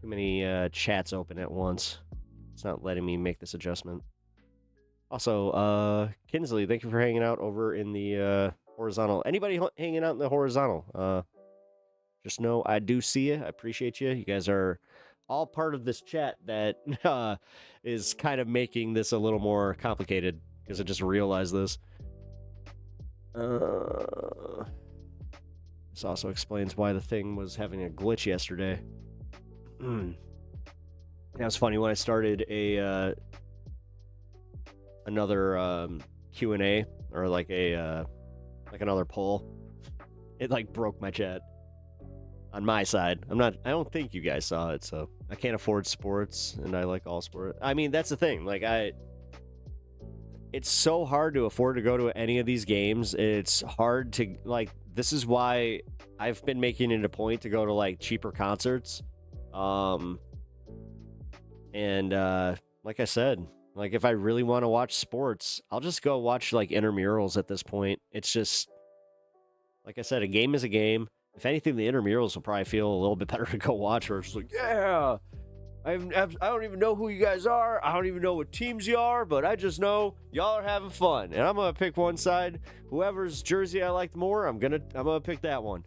too many chats open at once. It's not letting me make this adjustment. Also, Kinsley, thank you for hanging out over in the horizontal. Anybody hanging out in the horizontal? Just know I do see you. I appreciate you. You guys are all part of this chat that is kind of making this a little more complicated because I just realized this. This also explains why the thing was having a glitch yesterday. That was funny when I started a another Q&A or like a like another poll. It like broke my chat. On my side, I don't think you guys saw it, so I can't afford sports, and I like all sports. I mean, that's the thing. Like, it's so hard to afford to go to any of these games. It's hard to, like, this is why I've been making it a point to go to, like, cheaper concerts. And, like I said, like, if I really want to watch sports, I'll just go watch, like, intramurals at this point. It's just, like I said, a game is a game. If anything, the intramurals will probably feel a little bit better to go watch, where it's like, yeah, I don't even know who you guys are. I don't even know what teams you are, but I just know y'all are having fun. And I'm going to pick one side. Whoever's jersey I like more, I'm going to pick that one.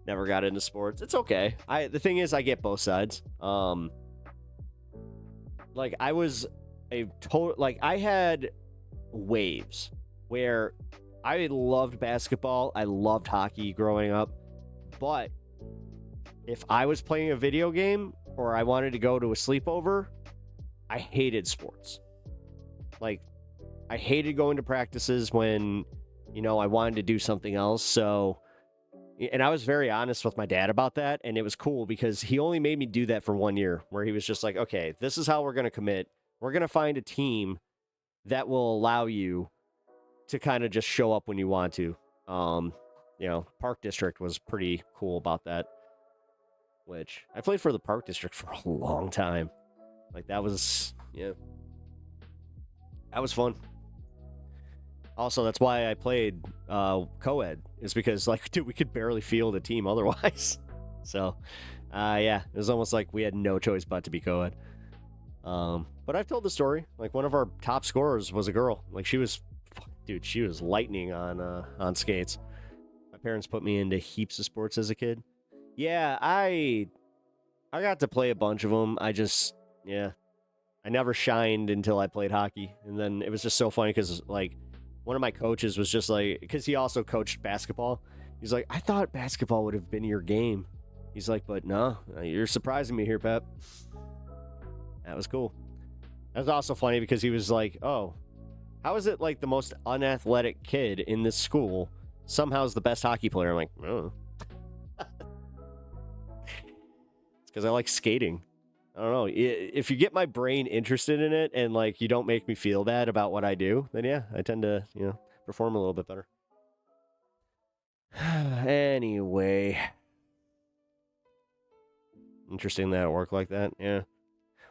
Never got into sports. It's okay. The thing is, I get both sides. Like, I was I had waves where I loved basketball. I loved hockey growing up. But if I was playing a video game or I wanted to go to a sleepover, I hated sports. Like, I hated going to practices when, I wanted to do something else. So, and I was very honest with my dad about that. And it was cool because he only made me do that for 1 year, where he was just like, okay, this is how we're going to commit. We're going to find a team that will allow you to kind of just show up when you want to. Park District was pretty cool about that. Which I played for the Park District for a long time. Like, that was, that was fun. Also, that's why I played co-ed, is because, like, dude, we could barely field a team otherwise. So, it was almost like we had no choice but to be co-ed. But I've told the story. Like, one of our top scorers was a girl. Like, she was lightning on skates. My parents put me into heaps of sports as a kid. Yeah, I got to play a bunch of them. I never shined until I played hockey. And then it was just so funny because, like, one of my coaches was just like, because he also coached basketball. He's like, I thought basketball would have been your game. He's like, but no, you're surprising me here, Pep. That was cool. That's also funny because he was like, oh, how is it like the most unathletic kid in this school somehow is the best hockey player? I'm like, oh. It's because I like skating. I don't know. If you get my brain interested in it and like you don't make me feel bad about what I do, then yeah, I tend to, perform a little bit better. Anyway. Interesting that it worked like that. Yeah.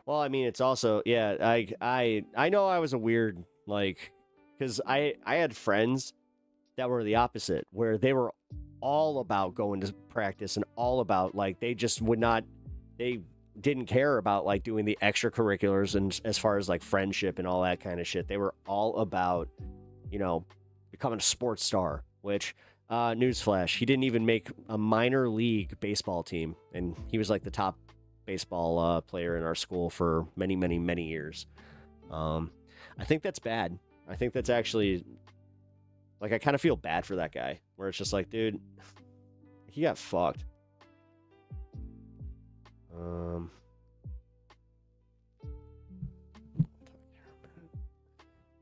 Well, I mean, it's also, yeah, I know I was a weird, like, because I had friends that were the opposite, where they were all about going to practice and all about, like, they just would not, they didn't care about, like, doing the extracurriculars and as far as, like, friendship and all that kind of shit. They were all about, becoming a sports star, which, newsflash, he didn't even make a minor league baseball team, and he was, like, the top baseball player in our school for many, many, many years. I think that's bad. I think that's actually, like, I kind of feel bad for that guy, where it's just like, dude, he got fucked.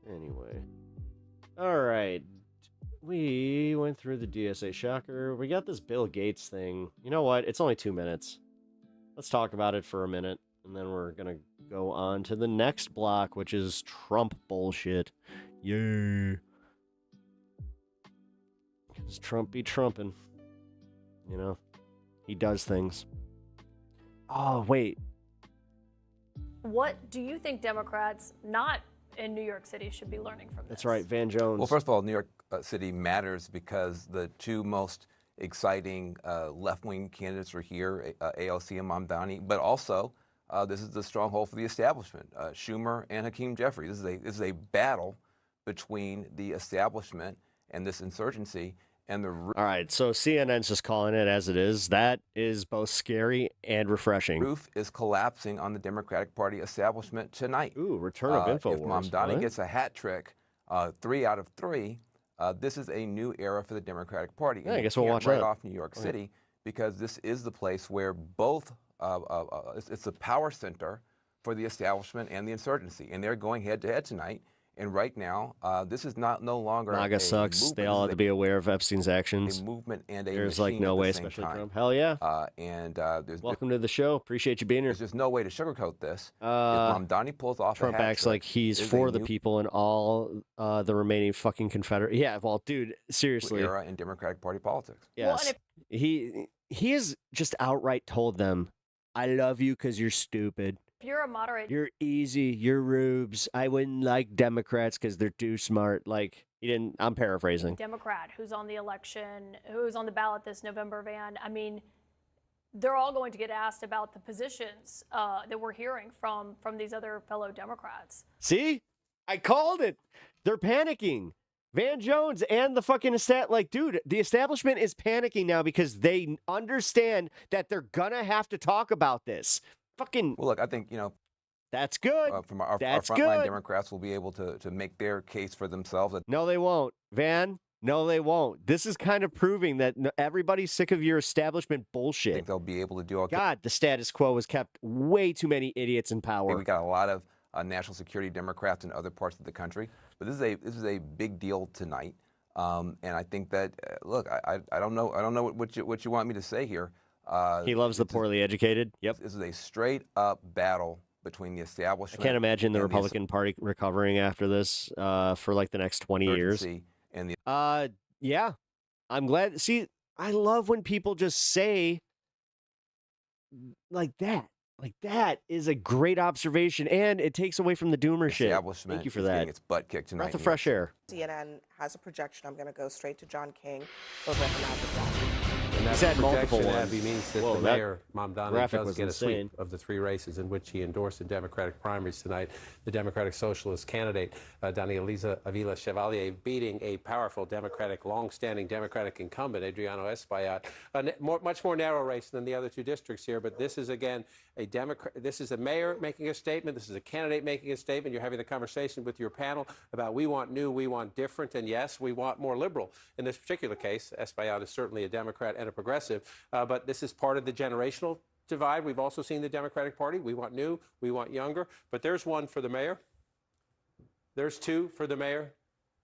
Anyway. All right. We went through the DSA shocker. We got this Bill Gates thing. You know what? It's only 2 minutes. Let's talk about it for a minute, and then we're going to go on to the next block, which is Trump bullshit. Yay. Because Trump be trumping. He does things. Oh, wait. What do you think Democrats not in New York City should be learning from this? That's right, Van Jones. Well, first of all, New York City matters because the two most exciting left-wing candidates are here, AOC and Mamdani, but also this is the stronghold for the establishment, Schumer and Hakeem Jeffrey. This is a battle between the establishment and this insurgency. And all right, so CNN's just calling it as it is. That is both scary and refreshing. Roof is collapsing on the Democratic Party establishment tonight. Ooh, return of InfoWars. If Mamdani gets a hat trick, 3 out of 3, this is a new era for the Democratic Party. Yeah, I guess we'll watch right that. off New York City because this is the place where both, it's a power center for the establishment and the insurgency. And they're going head-to-head tonight. And right now, this is no longer MAGA sucks. Movement. They all have to be aware of Epstein's actions. A movement and a There's machine like no at the way, same especially time. Trump. Hell yeah. There's welcome to the show. Appreciate you being here. There's just no way to sugarcoat this. If Mamdani pulls off Trump a hat acts trick, like he's is for a the new people and all the remaining fucking Confederate. Yeah, well, dude, seriously. era in Democratic Party politics. Yes. He has just outright told them, I love you because you're stupid. If you're a moderate, You're easy. You're rubes. I wouldn't like Democrats because they're too smart. Like, he didn't, I'm paraphrasing. Democrat who's on the election, who's on the ballot this November, Van, I mean, they're all going to get asked about the positions that we're hearing from these other fellow Democrats. See? I called it. They're panicking. Van Jones and the fucking dude, the establishment is panicking now because they understand that they're gonna have to talk about this. Fucking. Well, look, I think, that's good. From our That's frontline good. Democrats will be able to make their case for themselves. No, they won't. Van, no, they won't. This is kind of proving that everybody's sick of your establishment bullshit. I think they'll be able to do all. God, the status quo has kept way too many idiots in power. We got a lot of national security Democrats in other parts of the country, but this is a big deal tonight. And I think that look, I don't know what you want me to say here. He loves the poorly educated. Yep. This is a straight up battle between the establishment. I can't imagine the Republican Party recovering after this for like the next 20 years. And the yeah, I'm glad. See, I love when people just say like that. Like, that is a great observation, and it takes away from the doomer shit. Thank you for that. Its butt kicked tonight. Breath of fresh air. CNN has a projection. I'm going to go straight to John King over at the Magic And he's had multiple ones. Abby, means that Whoa, the that mayor, Mamdani, graphic does was get a insane. sweep of the 3 races in which he endorsed in Democratic primaries tonight. The Democratic Socialist candidate, Danielisa Avila Chevalier, beating a powerful Democratic, long-standing Democratic incumbent, Adriano Espaillat. Much more narrow race than the other 2 districts here, but this is, again, a Democrat. This is a mayor making a statement. This is a candidate making a statement. You're having the conversation with your panel about we want new, we want different, and yes, we want more liberal. In this particular case, Espaillat is certainly a Democrat and a progressive, but this is part of the generational divide. We've also seen the Democratic Party. We want new, we want younger. But there's one for the mayor. There's two for the mayor.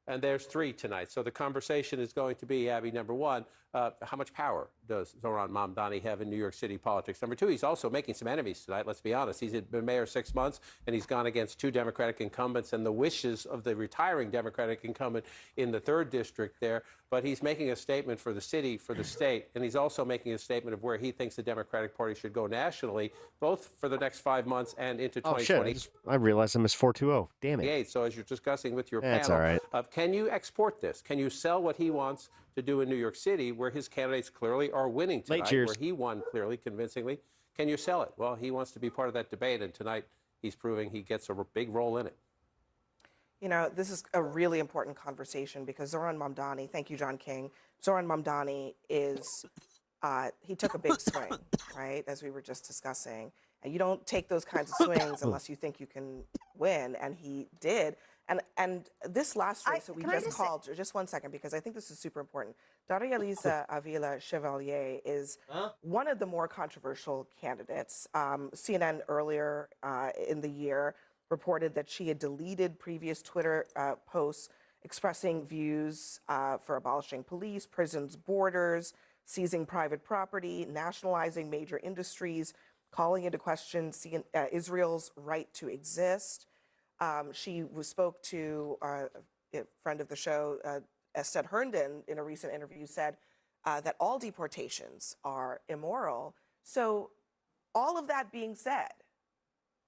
And there's three tonight. So the conversation is going to be, Abby, number one, how much power does Zohran Mamdani have in New York City politics? Number two, he's also making some enemies tonight, let's be honest. He's been mayor 6 months, and he's gone against two Democratic incumbents and the wishes of the retiring Democratic incumbent in the 3rd district there. But he's making a statement for the city, for the state, and he's also making a statement of where he thinks the Democratic Party should go nationally, both for the next 5 months and into 2020. Oh, shit. I realized I missed 420. Damn it. So as you're discussing with your That's panel, all right. can you export this? Can you sell what he wants to do in New York City, where his candidates clearly are winning tonight, where he won clearly, convincingly? Can you sell it? Well, he wants to be part of that debate, and tonight he's proving he gets a big role in it. You know, this is a really important conversation because Zohran Mamdani, thank you, John King, Zohran Mamdani is, he took a big swing, right, as we were just discussing. And you don't take those kinds of swings unless you think you can win, and he did. And this last race that we just called, just 1 second, because I think this is super important. Daria Elisa Avila Chevalier is one of the more controversial candidates. CNN earlier in the year reported that she had deleted previous Twitter posts expressing views for abolishing police, prisons, borders, seizing private property, nationalizing major industries, calling into question Israel's right to exist. She spoke to a friend of the show, Ested Herndon, in a recent interview, said that all deportations are immoral. So all of that being said,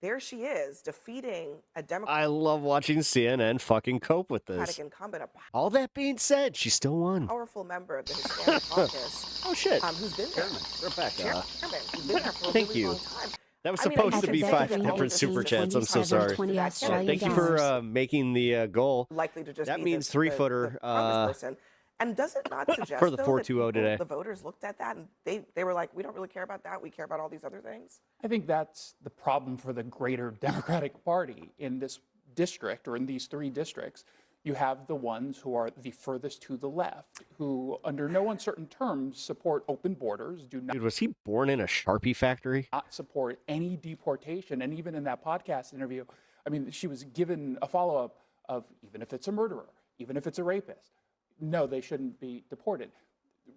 there she is defeating a I love watching CNN fucking cope with this. Democratic incumbent, a All that being said, she still won. powerful member of the Hispanic caucus. Oh, shit. Who's been there? Rebecca. Chairman. He's been there for a Thank really you. long time. That was I mean, supposed I to be think 5 that different super chats. I'm so sorry. Thank you for making the goal. Likely to just that be means the 3-footer. person. And does it not suggest for the though, 420 that today. the voters looked at that and they were like, we don't really care about that. We care about all these other things. I think that's the problem for the greater Democratic Party in this district, or in these 3 districts. You have the ones who are the furthest to the left, who under no uncertain terms support open borders, do not Dude, was he born in a Sharpie factory? support any deportation. And even in that podcast interview, I mean, she was given a follow-up of, even if it's a murderer, even if it's a rapist, no, they shouldn't be deported.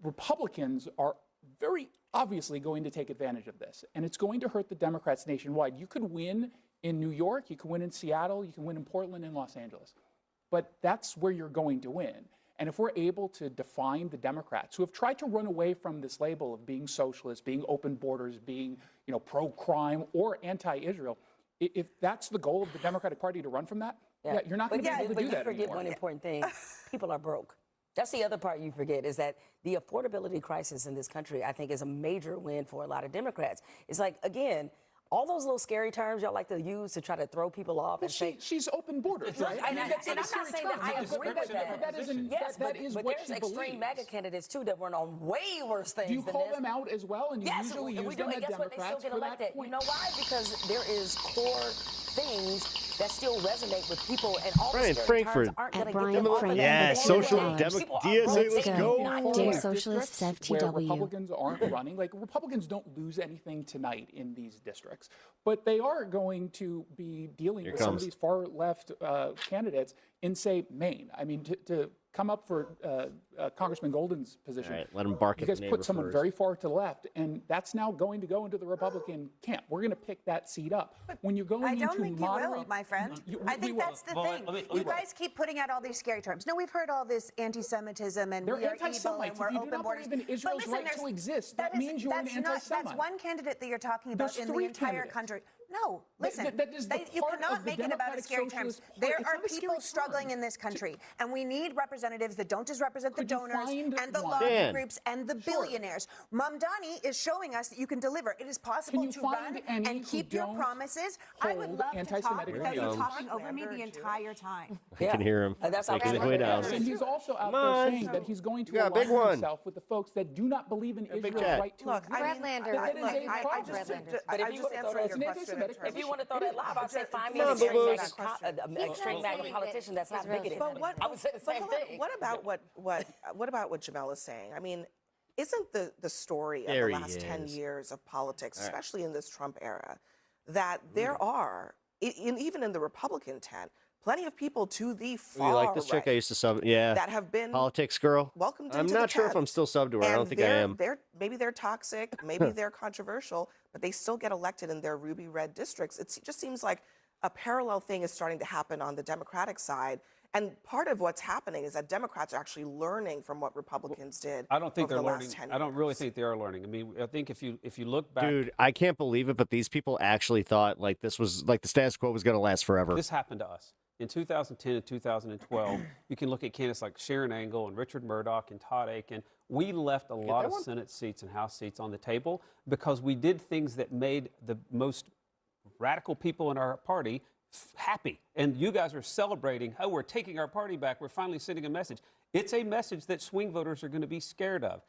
Republicans are very obviously going to take advantage of this, and it's going to hurt the Democrats nationwide. You could win in New York, you can win in Seattle, you can win in Portland and Los Angeles, but that's where you're going to win. And if we're able to define the Democrats who have tried to run away from this label of being socialist, being open borders, being, you know, pro-crime or anti-Israel, if that's the goal of the Democratic Party, to run from that, you're not going to be able to do that But you forget one important thing. People are broke. That's the other part you forget, is that the affordability crisis in this country, I think, is a major win for a lot of Democrats. It's like, again, all those little scary terms y'all like to use to try to throw people off and say she's open borders, right? And I'm not saying that I agree with that. Yes, but there's there's extreme MAGA candidates too that run on way worse things. Do you than call this. them out as well? And you Yes, usually we use do. them And as guess what? They still Democrats get for that elected. point. You know why? Because there is core things that still resonate with people, and all Brian the scary terms Frankfurt. aren't going to get Brian them off of Frankfurt. that. Yeah, And social people are DSA, broke. let's They go. cannot Dear do it. Socialists Districts where FTW. Republicans aren't running, like Republicans don't lose anything tonight in these districts, but they are going to be dealing with some of these far left candidates in, say, Maine. I mean, to come up for Congressman Golden's position, All right, let him bark you at guys the put neighbor someone first. very far to the left, and that's now going to go into the Republican camp. We're going to pick that seat up. When you're going I don't into think moderate, you will, my friend. we I think will. that's the thing. You guys keep putting out all these scary terms. No, we've heard all this anti-Semitism and They're we are evil anti-Semites. and we're If you do open not borders. believe in Israel's listen, right to exist, that means you're an that's anti-Semite. one candidate that you're talking about There's in the 3 entire candidates. country. No, listen, that is the you part of cannot the make it about a Democratic scary terms. Socialist Party. There It's are not a scary people struggling term. in this country, and we need representatives that don't just represent the Could you donors find and the one? lobby Dan. groups and the billionaires. Mamdani is showing us that you can deliver. It is possible you to find run any and who keep your don't promises. I would hold love to talk anti-Semitic without you views? talking over me the entire time. I can hear him That's making his okay. way down. And he's also out Come there on. saying that he's going to You got a big align one. himself with the folks that do not believe in big Israel's cat. right to Look, exist. I mean, Brad That is look, a I problem. just, But if I'm you just wanna throw answering that- your question. in If terms you of- want to throw that live, I'd say find me No, an but extreme look- extreme MAGA politician that's not bigoted. But what, I would say the but same hold on, thing. what about what Jamel is saying? I mean, isn't the story of There the he last 10 is. years of politics, All right. especially in this Trump era, that there are, even in the Republican tent, plenty of people to the far You like this chick? I right used to sub. Yeah. that have been Politics girl. welcomed I'm into the not sure if tent. I'm still sub to her. I don't And think I am. maybe they're toxic, maybe they're controversial, but they still get elected in their ruby red districts. It just seems like a parallel thing is starting to happen on the Democratic side. And part of what's happening is that Democrats are actually learning from what Republicans did. I don't think over they're the learning. last 10 I don't really years. think they are learning. I mean, I think if you look back, Dude, I can't believe it, but these people actually thought like this was like the status quo was going to last forever. this happened to us. In 2010 and 2012, you can look at candidates like Sharon Angle and Richard Murdoch and Todd Akin. We left a lot of Senate seats and House seats on the table because we did things that made the most radical people in our party happy. And you guys are celebrating, oh, we're taking our party back. We're finally sending a message. It's a message that swing voters are going to be scared of.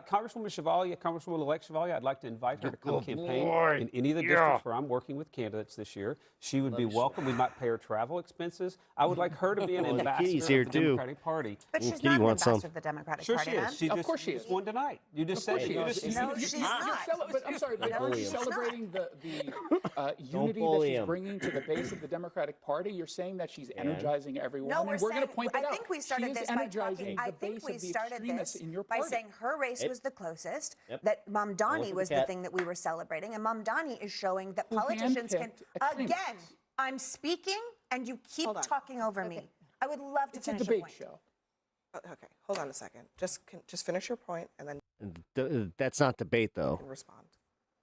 Congresswoman Chevalier, Congresswoman-elect Chevalier, I'd like to invite her to come campaign in any of the districts where I'm working with candidates this year. She would be welcome. We might pay her travel expenses. I would like her to be an Well, ambassador Kitty's here of the too. Democratic Party. But she's Kitty not an wants some. ambassador of the Democratic Sure Party, she then. is. She just won tonight. You just said she you is. just No, she's not. But I'm sorry, but aren't you celebrating the unity that bully she's him. bringing to the base of the Democratic Party? You're saying that she's energizing everyone, No, and we're going to saying, point that I out. think we started she is this by energizing talking. the I base think we of the started extremists this in your by party. saying her race was the closest, Yep. that Mamdani Going for was the the cat. thing that we were celebrating, and Mamdani is showing that Who politicians can. handpicked extremists. Again, I'm speaking, and you keep Hold on. talking over me. I would love to It's a finish debate point. show. Okay, hold on a second. Just finish your point and then That's not debate you though. can respond.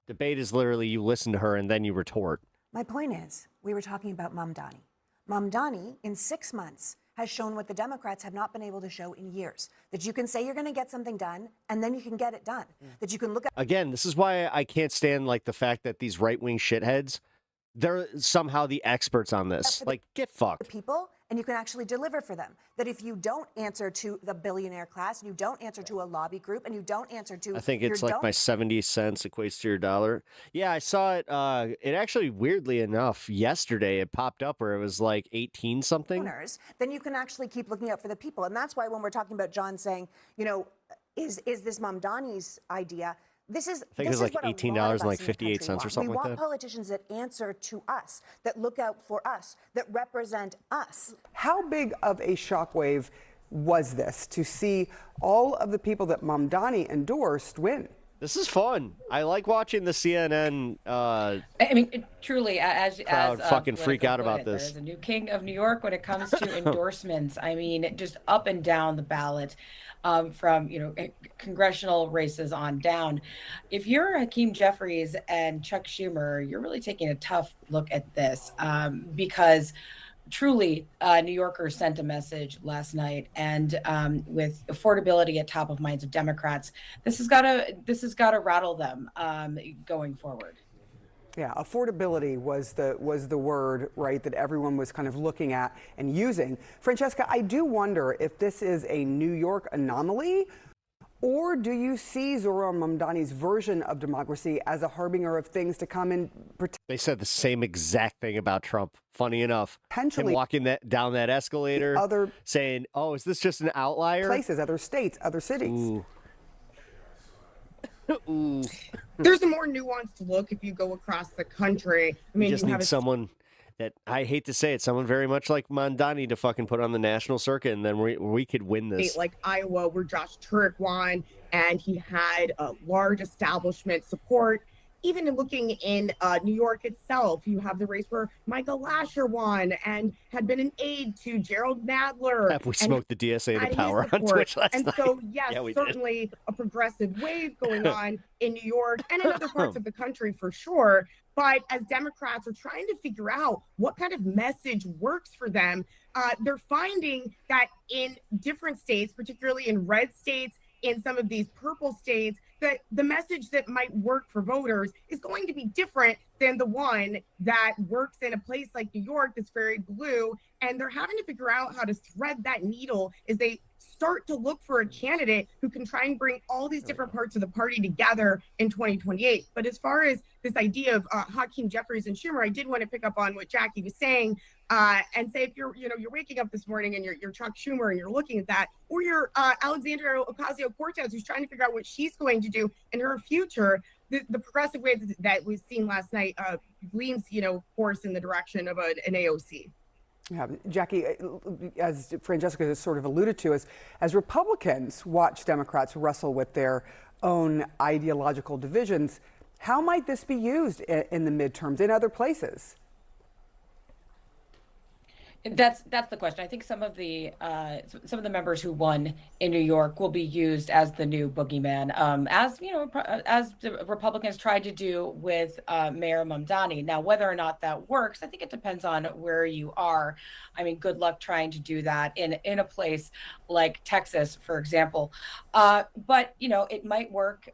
Debate is literally you listen to her and then you retort. My point is, we were talking about Mamdani. Mamdani, in 6 months, has shown what the Democrats have not been able to show in years. That you can say you're going to get something done, and then you can get it done. That you can look at Again, this is why I can't stand like the fact that these right-wing shitheads, they're somehow the experts on this. Like, get fucked. people, and you can actually deliver for them. That if you don't answer to the billionaire class, and you don't answer to a lobby group, and you don't answer to I think it's your like my 70 cents equates to your dollar. Yeah, I saw it. It actually, weirdly enough, yesterday it popped up where it was like 18 something. donors, then you can actually keep looking out for the people. And that's why when we're talking about John saying, you know, is this Mamdani's idea? This is I think it was this is like what a lot $18 of and like us in the 58 country cents or want. something We like want that. politicians that answer to us, that look out for us, that represent us. How big of a shockwave was this to see all of the people that Mamdani endorsed win? This is fun. I like watching the CNN I mean, truly, as crowd fucking freak Politico out put about it, there this. is a new king of New York when it comes to endorsements. I mean, just up and down the ballot, from congressional races on down. If you're Hakeem Jeffries and Chuck Schumer, you're really taking a tough look at this because. Truly, New Yorkers sent a message last night, and with affordability at top of minds of Democrats, this has got to rattle them going forward. Yeah, affordability was the word, right, that everyone was kind of looking at and using. Francesca, I do wonder if this is a New York anomaly, or do you see Zohran Mamdani's version of democracy as a harbinger of things to come in? They said the same exact thing about Trump. Funny enough, Potentially him walking down that escalator, other saying, "Oh, is this just an outlier?" Places, other states, other cities. Ooh. There's a more nuanced look if you go across the country. I mean, We just you need have someone that, I hate to say it, someone very much like Mamdani to fucking put on the national circuit, and then we could win this. state like Iowa, where Josh Turek won, and he had large establishment support. Even looking in New York itself, you have the race where Michael Lasher won and had been an aide to Gerald Nadler. Yeah, we and smoked the DSA had to power his on support. Twitch last and night. so, yes, Yeah, we did. certainly a progressive wave going on in New York and in other parts of the country for sure. But as Democrats are trying to figure out what kind of message works for them, they're finding that in different states, particularly in red states, in some of these purple states, that the message that might work for voters is going to be different than the one that works in a place like New York that's very blue. And they're having to figure out how to thread that needle as they start to look for a candidate who can try and bring all these different parts of the party together in 2028. But as far as this idea of Hakeem Jeffries and Schumer, I did want to pick up on what Jackie was saying. And say if you're waking up this morning and you're Chuck Schumer and you're looking at that, or you're Alexandria Ocasio-Cortez who's trying to figure out what she's going to do in her future, the progressive wave that we've seen last night leans, of course, in the direction of an AOC. Yeah, Jackie, as Francesca has sort of alluded to, as Republicans watch Democrats wrestle with their own ideological divisions, how might this be used in the midterms in other places? That's the question. I think some of the members who won in New York will be used as the new boogeyman, as the Republicans tried to do with Mayor Mamdani. Now, whether or not that works, I think it depends on where you are. I mean, good luck trying to do that in a place like Texas, for example. But it might work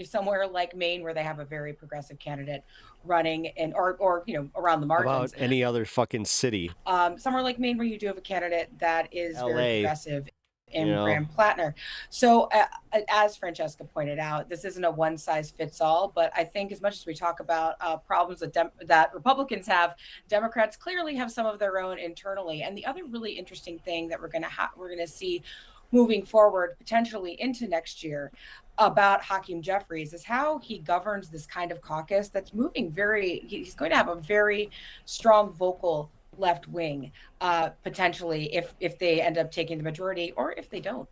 somewhere like Maine, where they have a very progressive candidate running, and or around the margins. About any other fucking city. Somewhere like Maine, where you do have a candidate that is LA, very progressive in Graham Plattner. So as Francesca pointed out, this isn't a one size fits all, but I think as much as we talk about problems that Republicans have, Democrats clearly have some of their own internally. And the other really interesting thing that we're going to see moving forward, potentially into next year, about Hakeem Jeffries is how he governs this kind of caucus that's moving he's going to have a very strong vocal left wing, potentially, if they end up taking the majority, or if they don't.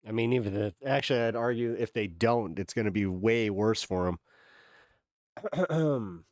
I mean, actually, I'd argue if they don't, it's going to be way worse for them.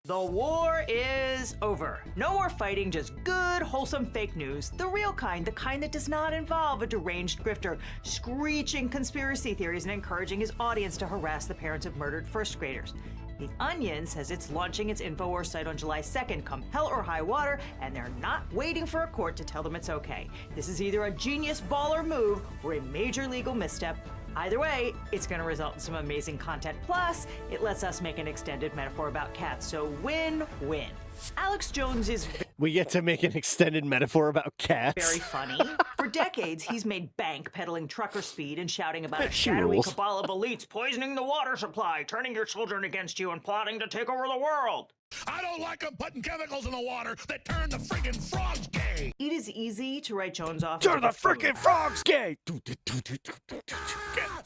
The war is over. No more fighting, just good, wholesome fake news. The real kind, the kind that does not involve a deranged grifter screeching conspiracy theories and encouraging his audience to harass the parents of murdered first graders. The Onion says it's launching its InfoWars site on July 2nd, come hell or high water, and they're not waiting for a court to tell them it's okay. This is either a genius baller move or a major legal misstep. Either way, it's going to result in some amazing content. Plus, it lets us make an extended metaphor about cats. So win-win. Alex Jones is We get to make an extended metaphor about cats. very funny. For decades, he's made bank peddling trucker speed and shouting about a She shadowy rules. cabal of elites poisoning the water supply, turning your children against you, and plotting to take over the world. I don't like them putting chemicals in the water that turn the friggin' frogs gay. It is easy to write Jones off. Turn as a the buffoon. frickin' frogs gay.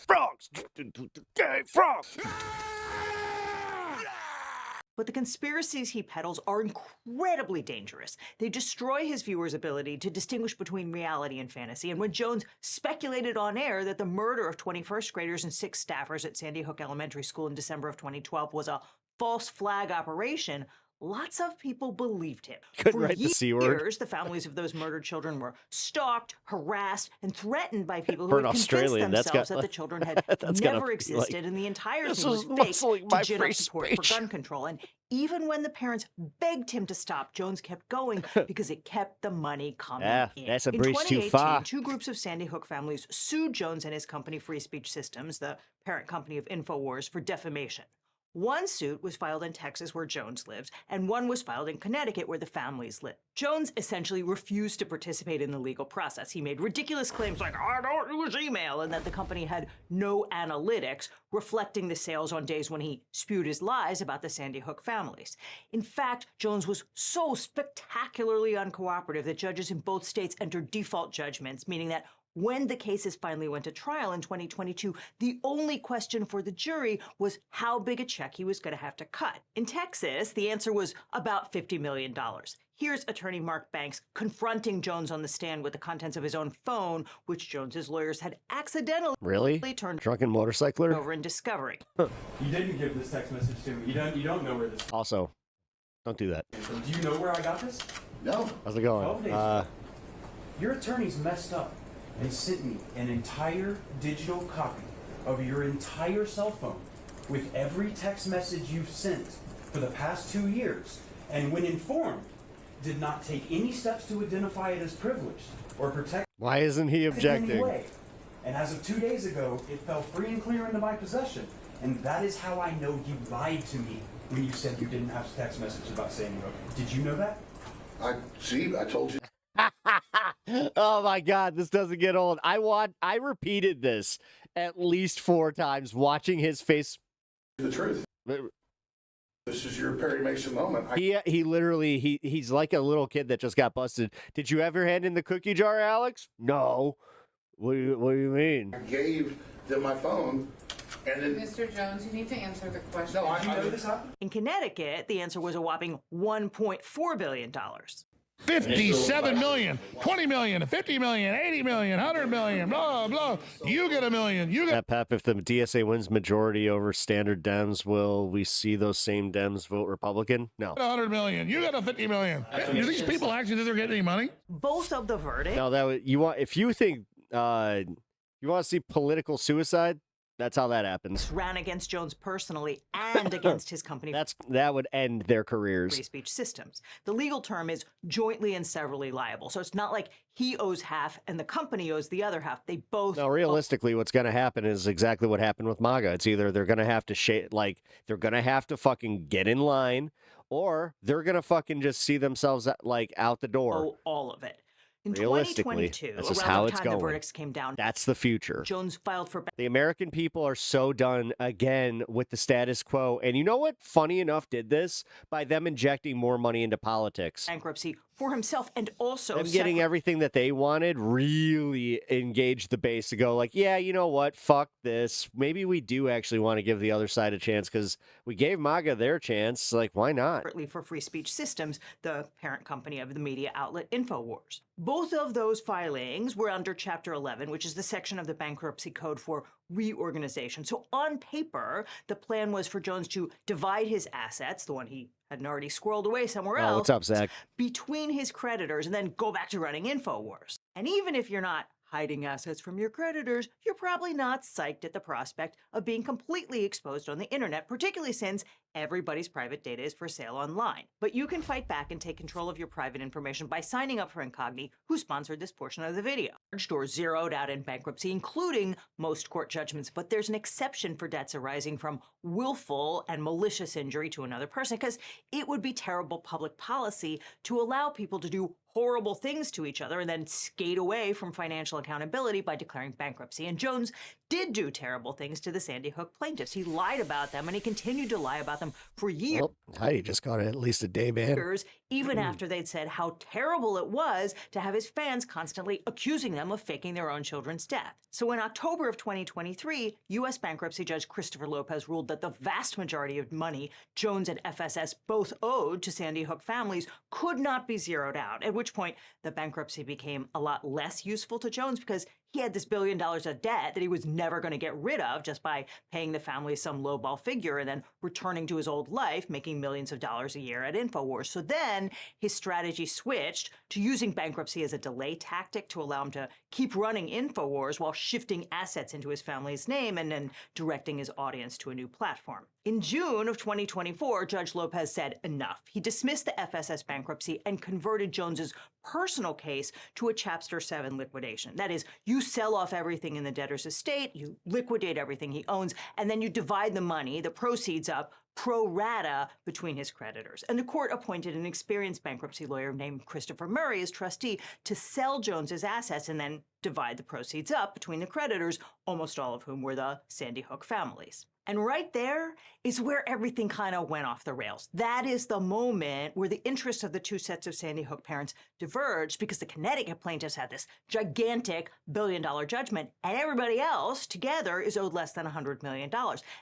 Frogs. Gay frogs. But the conspiracies he peddles are incredibly dangerous. They destroy his viewers' ability to distinguish between reality and fantasy. And when Jones speculated on air that the murder of 20 first graders and 6 staffers at Sandy Hook Elementary School in December of 2012 was a false flag operation, lots of people believed him. Couldn't For write the C word. years, the families of those murdered children were stalked, harassed, and threatened by people For who an had convinced Australian, that's themselves got- that the children had that's gotta never be existed like, and the entire this thing is was fake muscling to my gin free up support speech. for gun control. And even when the parents begged him to stop, Jones kept going because it kept the money coming in. That's a In bridge too 2018, far. 2 groups of Sandy Hook families sued Jones and his company Free Speech Systems, the parent company of InfoWars, for defamation. One suit was filed in Texas, where Jones lives, and one was filed in Connecticut, where the families live. Jones essentially refused to participate in the legal process. He made ridiculous claims like, I don't use email, and that the company had no analytics, reflecting the sales on days when he spewed his lies about the Sandy Hook families. In fact, Jones was so spectacularly uncooperative that judges in both states entered default judgments, meaning that when the cases finally went to trial in 2022, the only question for the jury was how big a check he was going to have to cut. In Texas, the answer was about $50 million. Here's attorney Mark Banks confronting Jones on the stand with the contents of his own phone, which Jones's lawyers had accidentally Really? turned Drunken motorcycler? over in discovery. You didn't give this text message to me. You don't know where this Also, don't do that. came from. Do you know where I got this? No. How's it 12 days going? ago. Your attorney's messed up and sent me an entire digital copy of your entire cell phone with every text message you've sent for the past 2 years, and when informed, did not take any steps to identify it as privileged or protect Why isn't he it in any objecting? way. And as of 2 days ago, it fell free and clear into my possession. And that is how I know you lied to me when you said you didn't have text messages about Sandy Hook. Did you know that? I told you. Oh my God, this doesn't get old. I repeated this at least 4 times, watching his face. The truth. This is your Perry Mason moment. He literally he's like a little kid that just got busted. Did you have your hand in the cookie jar, Alex? No. What do you mean? I gave them my phone, and then Mr. Jones, you need to answer the question. No, I know this happened. In Connecticut, the answer was a whopping $1.4 billion. 57 million, 20 million, 50 million, 80 million, 100 million, blah, blah. You get $1 million. You get. Yeah, Pep, if the DSA wins majority over standard Dems, will we see those same Dems vote Republican? No. 100 million. You got a 50 million. Do these people actually think they're getting any money? Both of the verdicts. No, if you think you want to see political suicide, that's how that happens. Ran against Jones personally and against his company. That would end their careers. Free speech systems. The legal term is jointly and severally liable. So it's not like he owes half and the company owes the other half. They both. No, realistically, what's going to happen is exactly what happened with MAGA. It's either they're going to have to they're going to have to fucking get in line, or they're going to fucking just see themselves like out the door. Oh, all of it. In Realistically, 2022, that's just around how the it's time going. the verdicts came down, That's the future. Jones filed for. The American people are so done again with the status quo. And you know what, funny enough, did this? By them injecting more money into politics. Bankruptcy for himself and also Them getting everything that they wanted really engaged the base to go like, yeah, you know what? Fuck this. Maybe we do actually want to give the other side a chance because we gave MAGA their chance. Like, why not? For Free Speech Systems, the parent company of the media outlet InfoWars. Both of those filings were under Chapter 11, which is the section of the bankruptcy code for reorganization. So on paper, the plan was for Jones to divide his assets, the one he hadn't already squirreled away somewhere else. What's up, Zach? Between his creditors and then go back to running InfoWars. And even if you're not hiding assets from your creditors, you're probably not psyched at the prospect of being completely exposed on the internet, particularly since everybody's private data is for sale online. But you can fight back and take control of your private information by signing up for Incogni, who sponsored this portion of the video. Or zeroed out in bankruptcy, including most court judgments, but there's an exception for debts arising from willful and malicious injury to another person, because it would be terrible public policy to allow people to do horrible things to each other and then skate away from financial accountability by declaring bankruptcy. And Jones did do terrible things to the Sandy Hook plaintiffs. He lied about them, and he continued to lie about them for years. Well, Heidi just got at least a day ban. Even after they'd said how terrible it was to have his fans constantly accusing them of faking their own children's death. So in October of 2023, U.S. bankruptcy judge Christopher Lopez ruled that the vast majority of money Jones and FSS both owed to Sandy Hook families could not be zeroed out, at which point the bankruptcy became a lot less useful to Jones because he had this $1 billion of debt that he was never going to get rid of just by paying the family some lowball figure and then returning to his old life, making millions of dollars a year at InfoWars. So then his strategy switched to using bankruptcy as a delay tactic to allow him to keep running InfoWars while shifting assets into his family's name and then directing his audience to a new platform. In June of 2024, Judge Lopez said enough. He dismissed the FSS bankruptcy and converted Jones's personal case to a Chapter 7 liquidation. That is, you sell off everything in the debtor's estate, you liquidate everything he owns, and then you divide the money, the proceeds up, pro rata between his creditors. And the court appointed an experienced bankruptcy lawyer named Christopher Murray as trustee to sell Jones's assets and then divide the proceeds up between the creditors, almost all of whom were the Sandy Hook families. And right there is where everything kind of went off the rails. That is the moment where the interests of the two sets of Sandy Hook parents diverged because the Connecticut plaintiffs had this gigantic $1 billion judgment and everybody else together is owed less than $100 million.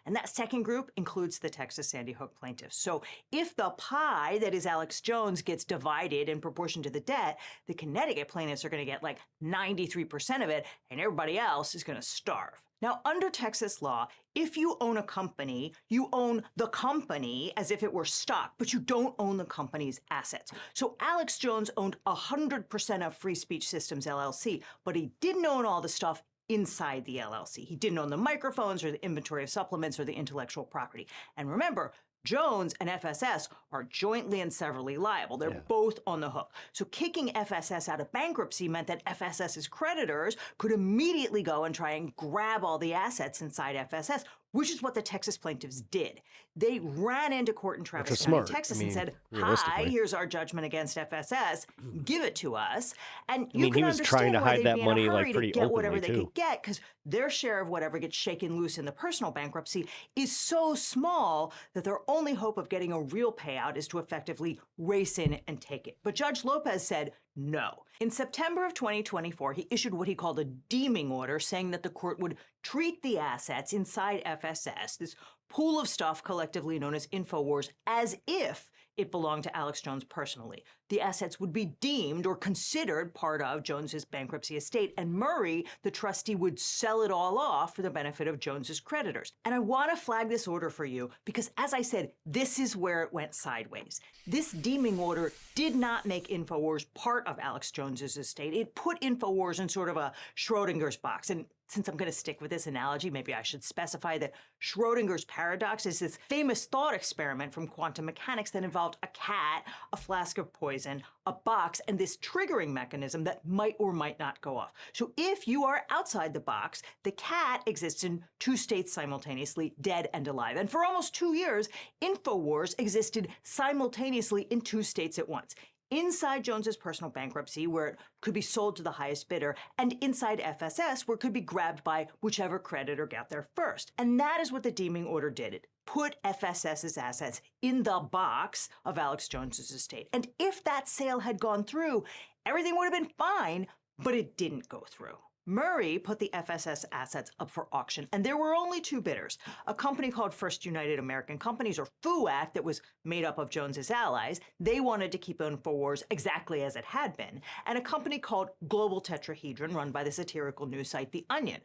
And that second group includes the Texas Sandy Hook plaintiffs. So if the pie that is Alex Jones gets divided in proportion to the debt, the Connecticut plaintiffs are going to get like 93% of it and everybody else is going to starve. Now, under Texas law, if you own a company, you own the company as if it were stock, but you don't own the company's assets. So Alex Jones owned 100% of Free Speech Systems, LLC, but he didn't own all the stuff inside the LLC. He didn't own the microphones or the inventory of supplements or the intellectual property. And remember, Jones and FSS are jointly and severally liable. They're both on the hook. So kicking FSS out of bankruptcy meant that FSS's creditors could immediately go and try and grab all the assets inside FSS, which is what the Texas plaintiffs did. They ran into court in Travis County, smart. Texas, I mean, and said, "Hi, realistically. here's our judgment against FSS. Give it to us." And I you mean, can he was trying understand to why hide they'd that be money, in a like, hurry pretty to get whatever openly, they too. could get, because their share of whatever gets shaken loose in the personal bankruptcy is so small that their only hope of getting a real payout is to effectively race in and take it. But Judge Lopez said no. In September of 2024, he issued what he called a deeming order, saying that the court would treat the assets inside FSS, this pool of stuff collectively known as InfoWars, as if it belonged to Alex Jones personally. The assets would be deemed or considered part of Jones's bankruptcy estate, and Murray, the trustee, would sell it all off for the benefit of Jones's creditors. And I want to flag this order for you because, as I said, this is where it went sideways. This deeming order did not make InfoWars part of Alex Jones's estate. It put InfoWars in sort of a Schrodinger's box. And since I'm going to stick with this analogy, maybe I should specify that Schrodinger's paradox is this famous thought experiment from quantum mechanics that involved a cat, a flask of poison, a box, and this triggering mechanism that might or might not go off. So if you are outside the box, the cat exists in two states simultaneously, dead and alive. And for almost 2 years, InfoWars existed simultaneously in two states at once. Inside Jones's personal bankruptcy, where it could be sold to the highest bidder, and inside FSS, where it could be grabbed by whichever creditor got there first. And that is what the deeming order did. It put FSS's assets in the box of Alex Jones's estate. And if that sale had gone through, everything would have been fine, but it didn't go through. Murray put the FSS assets up for auction, and there were only two bidders, a company called First United American Companies, or FUAC, that was made up of Jones's allies. They wanted to keep InfoWars exactly as it had been, and a company called Global Tetrahedron, run by the satirical news site The Onion.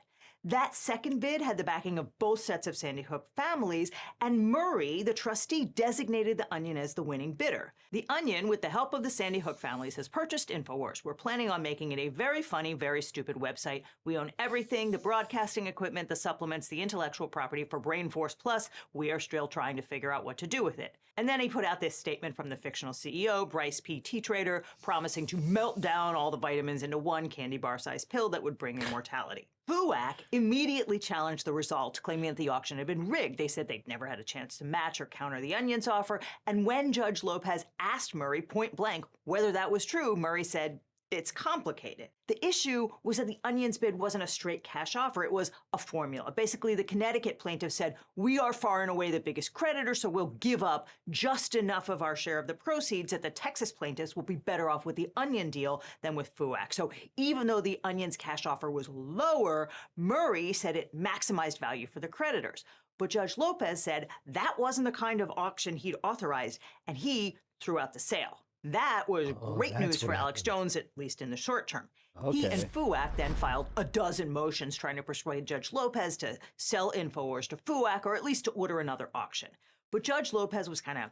That second bid had the backing of both sets of Sandy Hook families, and Murray, the trustee, designated The Onion as the winning bidder. The Onion, with the help of the Sandy Hook families, has purchased InfoWars. We're planning on making it a very funny, very stupid website. We own everything, the broadcasting equipment, the supplements, the intellectual property for Brainforce Plus. We are still trying to figure out what to do with it. And then he put out this statement from the fictional CEO, Bryce P. Tea Trader, promising to melt down all the vitamins into one candy bar-sized pill that would bring immortality. FUAC immediately challenged the result, claiming that the auction had been rigged. They said they'd never had a chance to match or counter the Onion's offer. And when Judge Lopez asked Murray point blank whether that was true, Murray said, "It's complicated." The issue was that the Onion's bid wasn't a straight cash offer, it was a formula. Basically, the Connecticut plaintiff said, "We are far and away the biggest creditor, so we'll give up just enough of our share of the proceeds that the Texas plaintiffs will be better off with the Onion deal than with FUAC." So even though the Onion's cash offer was lower, Murray said it maximized value for the creditors. But Judge Lopez said that wasn't the kind of auction he'd authorized, and he threw out the sale. That was great news for Alex Jones, at least in the short term. He and FUAC then filed a dozen motions trying to persuade Judge Lopez to sell InfoWars to FUAC, or at least to order another auction. But Judge Lopez was kind of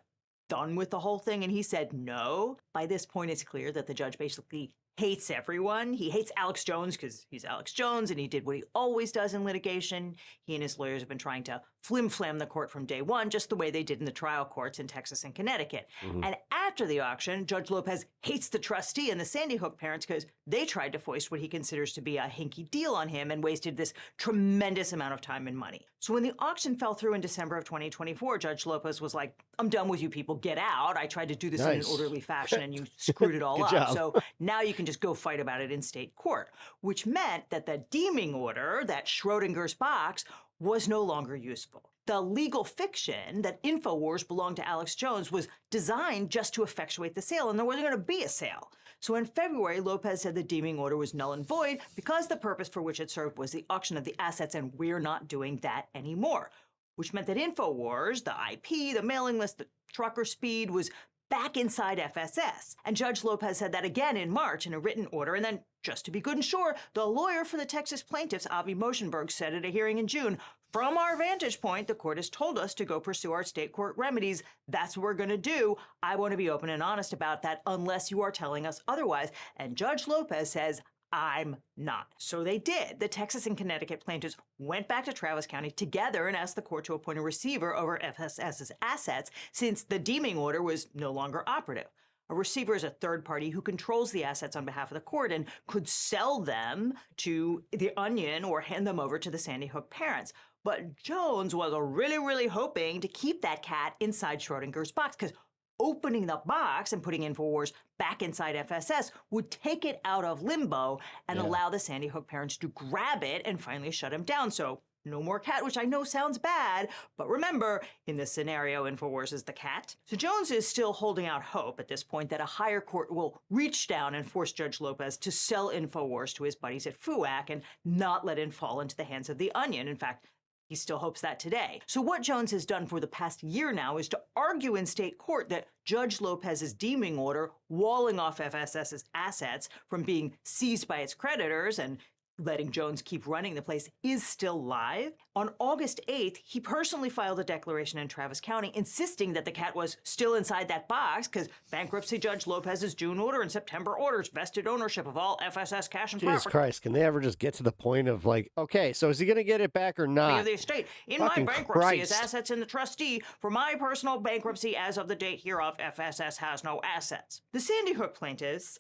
done with the whole thing, and he said no. By this point, it's clear that the judge basically hates everyone. He hates Alex Jones because he's Alex Jones, and he did what he always does in litigation. He and his lawyers have been trying to flim-flam the court from day one, just the way they did in the trial courts in Texas and Connecticut. And after the auction, Judge Lopez hates the trustee and the Sandy Hook parents because they tried to foist what he considers to be a hinky deal on him and wasted this tremendous amount of time and money. So when the auction fell through in December of 2024, Judge Lopez was like, "I'm done with you people, get out. I tried to do this in an orderly fashion and you screwed it all Good up. job. So now you can just go fight about it in state court," which meant that the deeming order, that Schrodinger's box, was no longer useful. The legal fiction that InfoWars belonged to Alex Jones was designed just to effectuate the sale, and there wasn't going to be a sale. So in February, Lopez said the deeming order was null and void because the purpose for which it served was the auction of the assets, and we're not doing that anymore. Which meant that InfoWars, the IP, the mailing list, the trucker speed, was back inside FSS. And Judge Lopez said that again in March in a written order. And then, just to be good and sure, the lawyer for the Texas plaintiffs, Avi Moshenberg, said at a hearing in June, "From our vantage point, the court has told us to go pursue our state court remedies. That's what we're going to do. I want to be open and honest about that unless you are telling us otherwise." And Judge Lopez says, I'm not. So they did. The Texas and Connecticut plaintiffs went back to Travis County together and asked the court to appoint a receiver over FSS's assets since the deeming order was no longer operative. A receiver is a third party who controls the assets on behalf of the court and could sell them to the Onion or hand them over to the Sandy Hook parents. But Jones was really hoping to keep that cat inside Schrodinger's box because opening the box and putting InfoWars back inside FSS would take it out of limbo and allow the Sandy Hook parents to grab it and finally shut him down. So no more cat, which I know sounds bad, but remember, in this scenario, InfoWars is the cat. So Jones is still holding out hope at this point that a higher court will reach down and force Judge Lopez to sell InfoWars to his buddies at FUAC and not let it fall into the hands of the Onion. In fact, he still hopes that today. So what Jones has done for the past year now is to argue in state court that Judge Lopez's deeming order, walling off FSS's assets from being seized by its creditors and letting Jones keep running the place, is still live. On August 8th, he personally filed a declaration in Travis County insisting that the cat was still inside that box because bankruptcy Judge Lopez's June order and September orders vested ownership of all FSS cash and Jesus property. Christ, can they ever just get to the point of like, okay, so is he going to get it back or not? Of the estate. In Fucking my bankruptcy as Christ. assets in the trustee, for my personal bankruptcy as of the date hereof, FSS has no assets. The Sandy Hook plaintiffs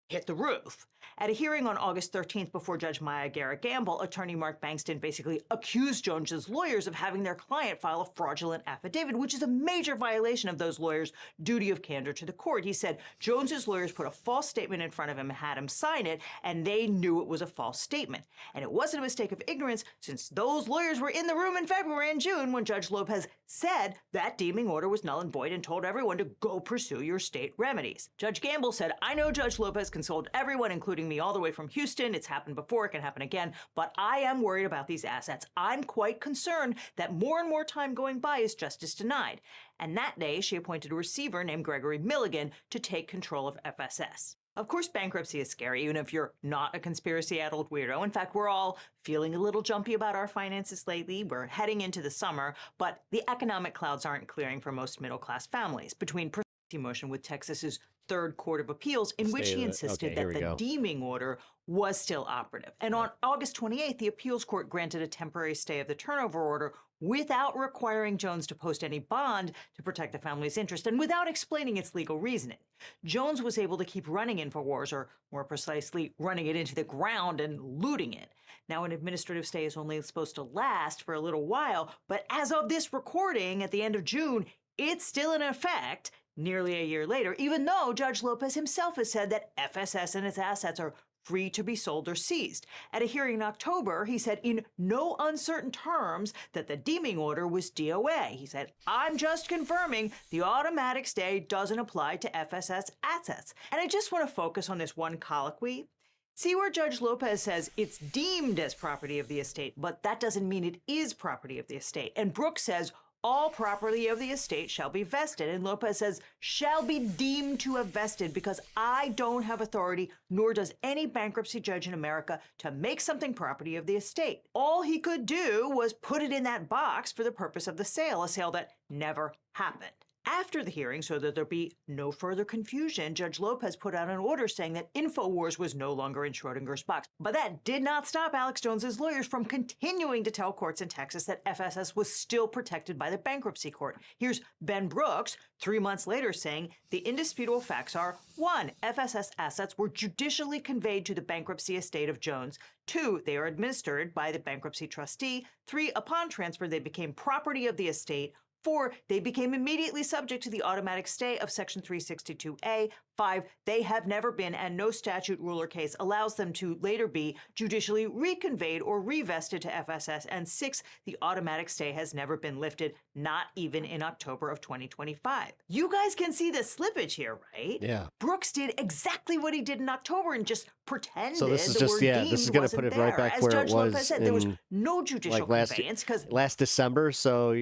hit the roof. At a hearing on August 13th before Judge Maya Garrett Gamble, attorney Mark Bankston basically accused Jones's lawyers of having their client file a fraudulent affidavit, which is a major violation of those lawyers' duty of candor to the court. He said Jones's lawyers put a false statement in front of him and had him sign it, and they knew it was a false statement. And it wasn't a mistake of ignorance, since those lawyers were in the room in February and June when Judge Lopez said that deeming order was null and void and told everyone to go pursue your state remedies. Judge Gamble said, I know Judge Lopez consoled everyone, including me, all the way from Houston. It's happened before, it can happen again, but I am worried about these assets. I'm quite concerned that more and more time going by is justice denied. And that day, she appointed a receiver named Gregory Milligan to take control of FSS. Of course, bankruptcy is scary, even if you're not a conspiracy-addled weirdo. In fact, we're all feeling a little jumpy about our finances lately. We're heading into the summer, but the economic clouds aren't clearing for most middle-class families. Between motion with Texas's Third Court of Appeals, in which he insisted that the deeming order was still operative. And on August 28th, the appeals court granted a temporary stay of the turnover order without requiring Jones to post any bond to protect the family's interest and without explaining its legal reasoning. Jones was able to keep running InfoWars, or more precisely, running it into the ground and looting it. Now, an administrative stay is only supposed to last for a little while, but as of this recording at the end of June, it's still in effect nearly a year later, even though Judge Lopez himself has said that FSS and its assets are free to be sold or seized. At a hearing in October, he said in no uncertain terms that the deeming order was DOA. He said, I'm just confirming the automatic stay doesn't apply to FSS assets. And I just want to focus on this one colloquy. See where Judge Lopez says it's deemed as property of the estate, but that doesn't mean it is property of the estate. And Brooks says, all property of the estate shall be vested. And Lopez says, shall be deemed to have vested because I don't have authority, nor does any bankruptcy judge in America, to make something property of the estate. All he could do was put it in that box for the purpose of the sale, a sale that never happened. After the hearing, so that there be no further confusion, Judge Lopez put out an order saying that InfoWars was no longer in Schrodinger's box. But that did not stop Alex Jones's lawyers from continuing to tell courts in Texas that FSS was still protected by the bankruptcy court. Here's Ben Brooks, 3 months later, saying the indisputable facts are: 1, FSS assets were judicially conveyed to the bankruptcy estate of Jones. 2, they are administered by the bankruptcy trustee. 3, upon transfer, they became property of the estate. 4, they became immediately subject to the automatic stay of Section 362A. 5, they have never been, and no statute, rule, or case allows them to later be judicially reconveyed or revested to FSS. And 6, the automatic stay has never been lifted, not even in October of 2025. You guys can see the slippage here, right? Yeah. Brooks did exactly what he did in October and just pretended So this is the just, word yeah, deemed this is going to wasn't put it right there. back As where Judge it was Lopez said, there was in, no judicial like conveyance because last December. So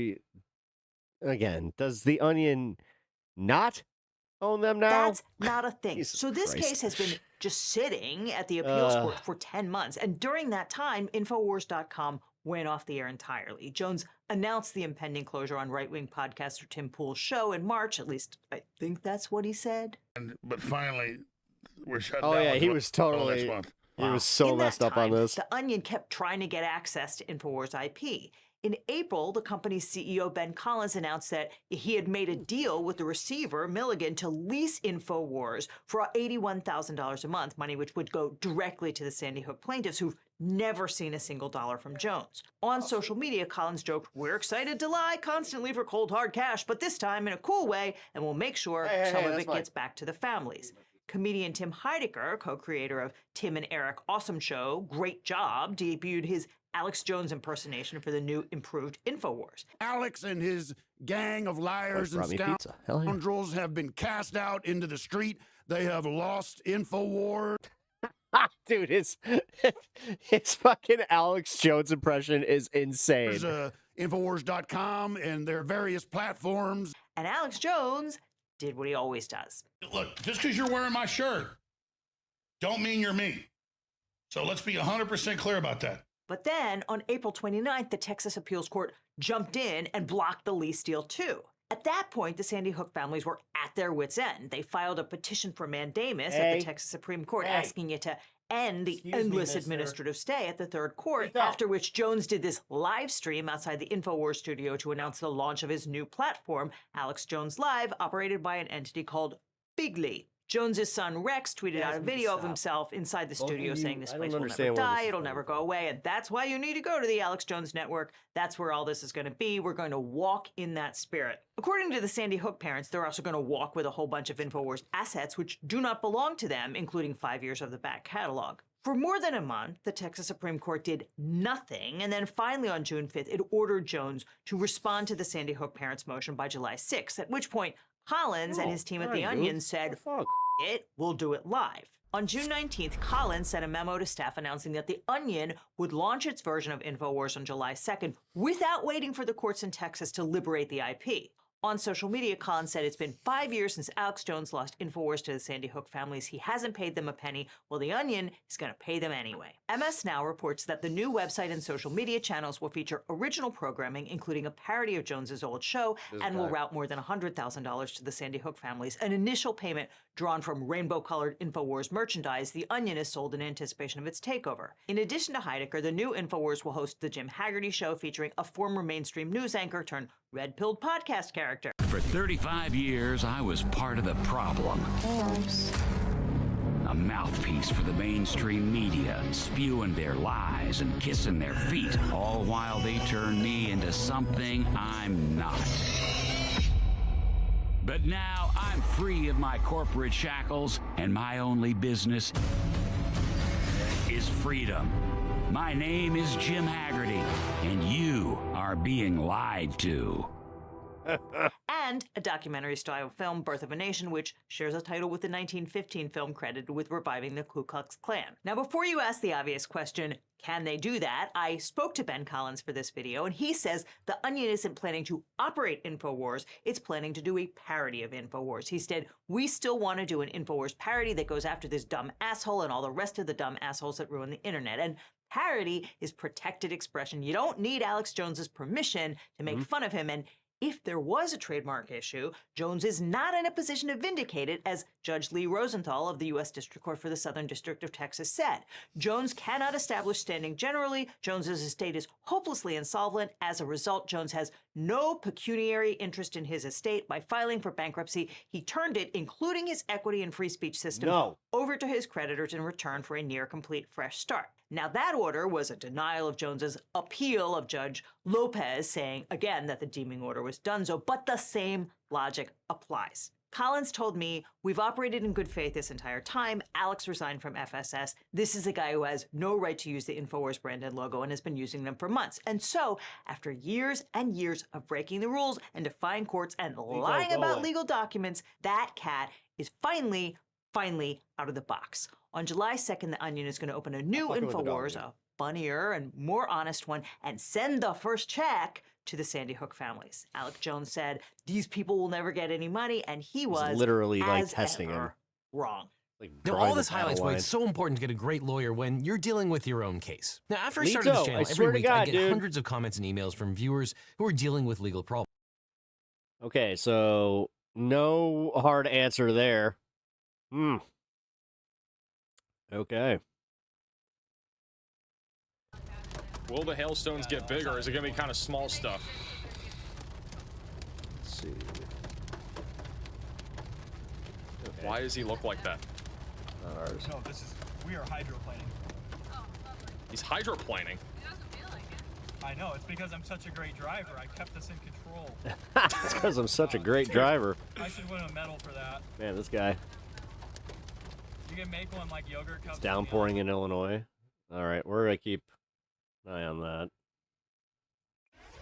again, does the Onion not own them now? That's not a thing. Jesus so this Christ. case has been just sitting at the appeals court for 10 months. And during that time, Infowars.com went off the air entirely. Jones announced the impending closure on right-wing podcaster Tim Pool's show in March. At least I think that's what he said. But finally, we're shut down. Oh yeah, he until was next totally. month. He was so In that messed up on time, this. The Onion kept trying to get access to InfoWars IP. In April, the company's CEO, Ben Collins, announced that he had made a deal with the receiver, Milligan, to lease InfoWars for $81,000 a month, money which would go directly to the Sandy Hook plaintiffs who've never seen a single dollar from Jones. On social media, Collins joked, "We're excited to lie constantly for cold hard cash, but this time in a cool way, and we'll make sure some of it gets back to the families." Comedian Tim Heidecker, co-creator of Tim and Eric Awesome Show, Great Job, debuted his Alex Jones impersonation for the new improved InfoWars. Alex and his gang of liars and scoundrels have been cast out into the street. They have lost InfoWars. Dude, his fucking Alex Jones impression is insane. There's Infowars.com and their various platforms. And Alex Jones did what he always does. Look, just because you're wearing my shirt, don't mean you're me. So let's be 100% clear about that. But then on April 29th, the Texas Appeals Court jumped in and blocked the lease deal too. At that point, the Sandy Hook families were at their wits' end. They filed a petition for mandamus at the Texas Supreme Court asking it to end the endless administrative stay at the third court, after which Jones did this live stream outside the InfoWars studio to announce the launch of his new platform, Alex Jones Live, operated by an entity called Bigly. Jones's son Rex tweeted out a video of himself inside the studio saying this place will never die, it'll never go away, and that's why you need to go to the Alex Jones Network. That's where all this is going to be. We're going to walk in that spirit. According to the Sandy Hook parents, they're also going to walk with a whole bunch of InfoWars assets which do not belong to them, including 5 years of the back catalog. For more than a month, the Texas Supreme Court did nothing, and then finally on June 5th, it ordered Jones to respond to the Sandy Hook parents' motion by July 6th, at which point Collins and his team at The Onion said, it, we'll do it live. On June 19th, Collins sent a memo to staff announcing that The Onion would launch its version of InfoWars on July 2nd without waiting for the courts in Texas to liberate the IP. On social media, Collins said it's been 5 years since Alex Jones lost InfoWars to the Sandy Hook families. He hasn't paid them a penny. Well, The Onion is going to pay them anyway. MS Now reports that the new website and social media channels will feature original programming, including a parody of Jones's old show, and will route more than $100,000 to the Sandy Hook families. An initial payment drawn from rainbow-colored InfoWars merchandise, The Onion is sold in anticipation of its takeover. In addition to Heidecker, the new InfoWars will host the Jim Haggerty Show, featuring a former mainstream news anchor turned red-pilled podcast character. For 35 years, I was part of the problem. A mouthpiece for the mainstream media, spewing their lies and kissing their feet, all while they turn me into something I'm not. But now I'm free of my corporate shackles, and my only business is freedom. My name is Jim Haggerty, and you are being lied to. And a documentary-style film, Birth of a Nation, which shares a title with the 1915 film credited with reviving the Ku Klux Klan. Now, before you ask the obvious question, can they do that? I spoke to Ben Collins for this video, and he says The Onion isn't planning to operate InfoWars, it's planning to do a parody of InfoWars. He said, we still want to do an InfoWars parody that goes after this dumb asshole and all the rest of the dumb assholes that ruin the internet. And parody is protected expression. You don't need Alex Jones's permission to make fun of him, and if there was a trademark issue, Jones is not in a position to vindicate it, as Judge Lee Rosenthal of the U.S. District Court for the Southern District of Texas said. Jones cannot establish standing generally. Jones's estate is hopelessly insolvent. As a result, Jones has no pecuniary interest in his estate. By filing for bankruptcy, he turned it, including his equity and free speech system, over to his creditors in return for a near-complete fresh start. Now, that order was a denial of Jones's appeal of Judge Lopez, saying, again, that the deeming order was donezo, but the same logic applies. Collins told me, we've operated in good faith this entire time. Alex resigned from FSS. This is a guy who has no right to use the InfoWars brand and logo and has been using them for months. And so, after years and years of breaking the rules and defying courts and lying about legal documents, that cat is finally out of the box. On July 2nd, The Onion is going to open a new InfoWars, a funnier and more honest one, and send the first check to the Sandy Hook families. Alex Jones said these people will never get any money, and he was literally like as testing him. ever wrong. Now, all this highlights why it's so important to get a great lawyer when you're dealing with your own case. Now, after I started this channel, every week I get hundreds of comments and emails from viewers who are dealing with legal problems. Okay, so no hard answer there. Okay. Will the hailstones get bigger, or is it going to be kind of small stuff? Let's see. Okay. Why does he look like that? Ours. No, we are hydroplaning. He's hydroplaning. I know, it's because I'm such a great driver. I kept us in control. It's because I'm such a great driver. I should win a medal for that. Man, this guy. You can make one like yogurt cups. It's downpouring in Illinois. All right, we're going to keep an eye on that.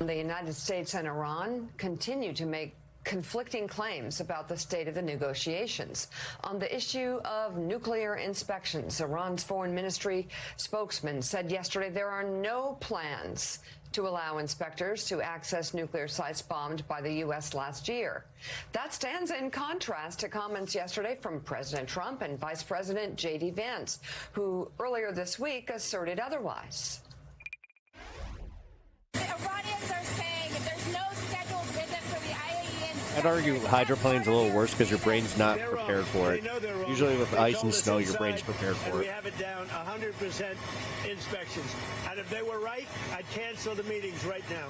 The United States and Iran continue to make conflicting claims about the state of the negotiations. On the issue of nuclear inspections, Iran's foreign ministry spokesman said yesterday there are no plans to allow inspectors to access nuclear sites bombed by the U.S. last year. That stands in contrast to comments yesterday from President Trump and Vice President J.D. Vance, who earlier this week asserted otherwise. The Iranians are saying if there's no scheduled visit for the IAEA... I'd argue hydroplane's a little worse because your brain's not prepared for it. Usually with ice and snow, your brain's prepared for we it. have it down 100% inspections. And if they were right, I'd cancel the meetings right now.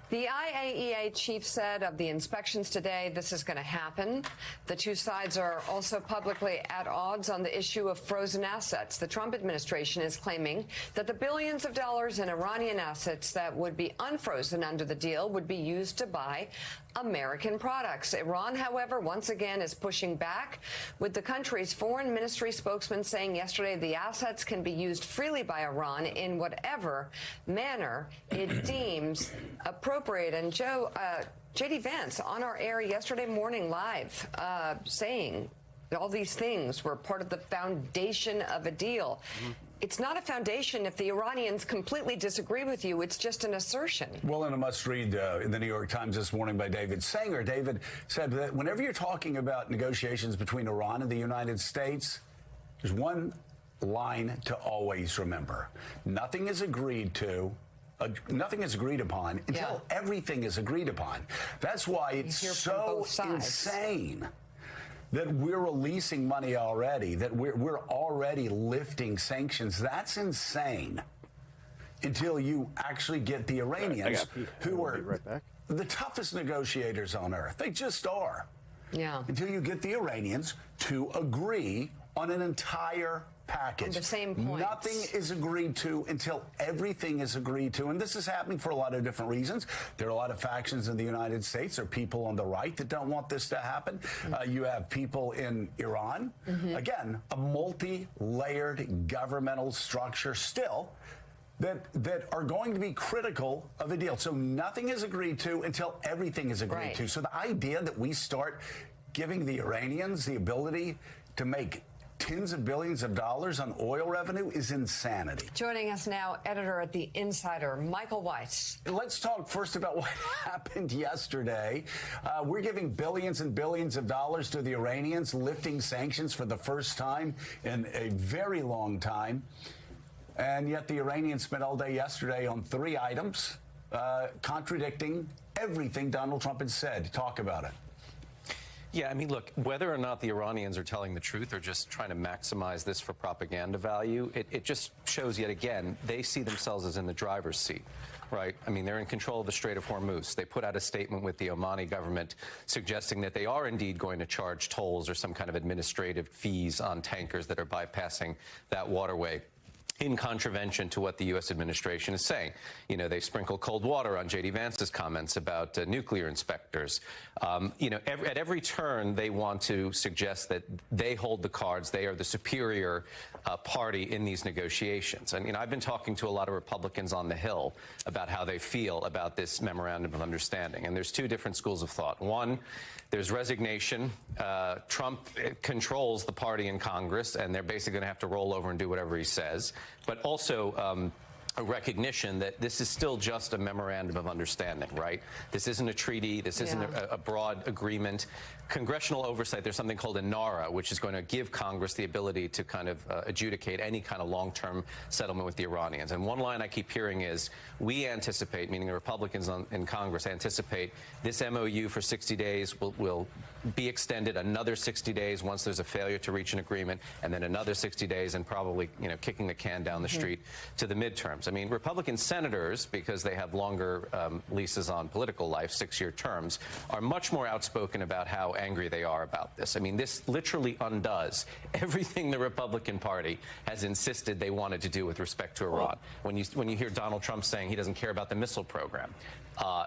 The IAEA chief said of the inspections today, this is going to happen. The two sides are also publicly at odds on the issue of frozen assets. The Trump administration is claiming that the billions of dollars in Iranian assets that would be unfrozen under the deal would be used to buy American products. Iran, however, once again is pushing back, with the country's foreign ministry spokesman saying yesterday the assets can be used freely by Iran in whatever manner it deems appropriate. And Joe, J.D. Vance on our air yesterday morning live saying all these things were part of the foundation of a deal. It's not a foundation if the Iranians completely disagree with you. It's just an assertion. Well, in a must-read in the New York Times this morning by David Sanger, David said that whenever you're talking about negotiations between Iran and the United States, there's one line to always remember. Nothing is agreed to. Nothing is agreed upon until everything is agreed upon. That's why it's so insane that we're releasing money already, that we're already lifting sanctions. That's insane until you actually get the Iranians, who are the toughest negotiators on earth. They just are. Yeah. Until you get the Iranians to agree on an entire package. On the same points. Nothing is agreed to until everything is agreed to. And this is happening for a lot of different reasons. There are a lot of factions in the United States. There are people on the right that don't want this to happen. You have people in Iran. Again, a multi-layered governmental structure still that are going to be critical of a deal. So nothing is agreed to until everything is agreed to. So the idea that we start giving the Iranians the ability to make tens of billions of dollars on oil revenue is insanity. Joining us now, editor at The Insider, Michael Weiss. Let's talk first about what happened yesterday. We're giving billions and billions of dollars to the Iranians, lifting sanctions for the first time in a very long time. And yet the Iranians spent all day yesterday on 3 items contradicting everything Donald Trump had said. Talk about it. Yeah, I mean, look, whether or not the Iranians are telling the truth or just trying to maximize this for propaganda value, it just shows yet again they see themselves as in the driver's seat, right? I mean, they're in control of the Strait of Hormuz. They put out a statement with the Omani government suggesting that they are indeed going to charge tolls or some kind of administrative fees on tankers that are bypassing that waterway, in contravention to what the U.S. administration is saying. You know, they sprinkle cold water on J.D. Vance's comments about nuclear inspectors. You know, at every turn, they want to suggest that they hold the cards. They are the superior party in these negotiations. And, you know, I've been talking to a lot of Republicans on the Hill about how they feel about this memorandum of understanding. And there's 2 different schools of thought. One, there's resignation. Trump controls the party in Congress, and they're basically going to have to roll over and do whatever he says. But also, a recognition that this is still just a memorandum of understanding, right? This isn't a treaty. This isn't a broad agreement. Congressional oversight, there's something called a NARA, which is going to give Congress the ability to kind of adjudicate any kind of long-term settlement with the Iranians. And one line I keep hearing is, we anticipate, meaning the Republicans in Congress anticipate, this MOU for 60 days will be extended another 60 days once there's a failure to reach an agreement, and then another 60 days, and probably, you know, kicking the can down the street to the midterms. I mean, Republican senators, because they have longer leases on political life, 6-year terms, are much more outspoken about how angry they are about this. I mean, this literally undoes everything the Republican Party has insisted they wanted to do with respect to Iran. When you hear Donald Trump saying he doesn't care about the missile program,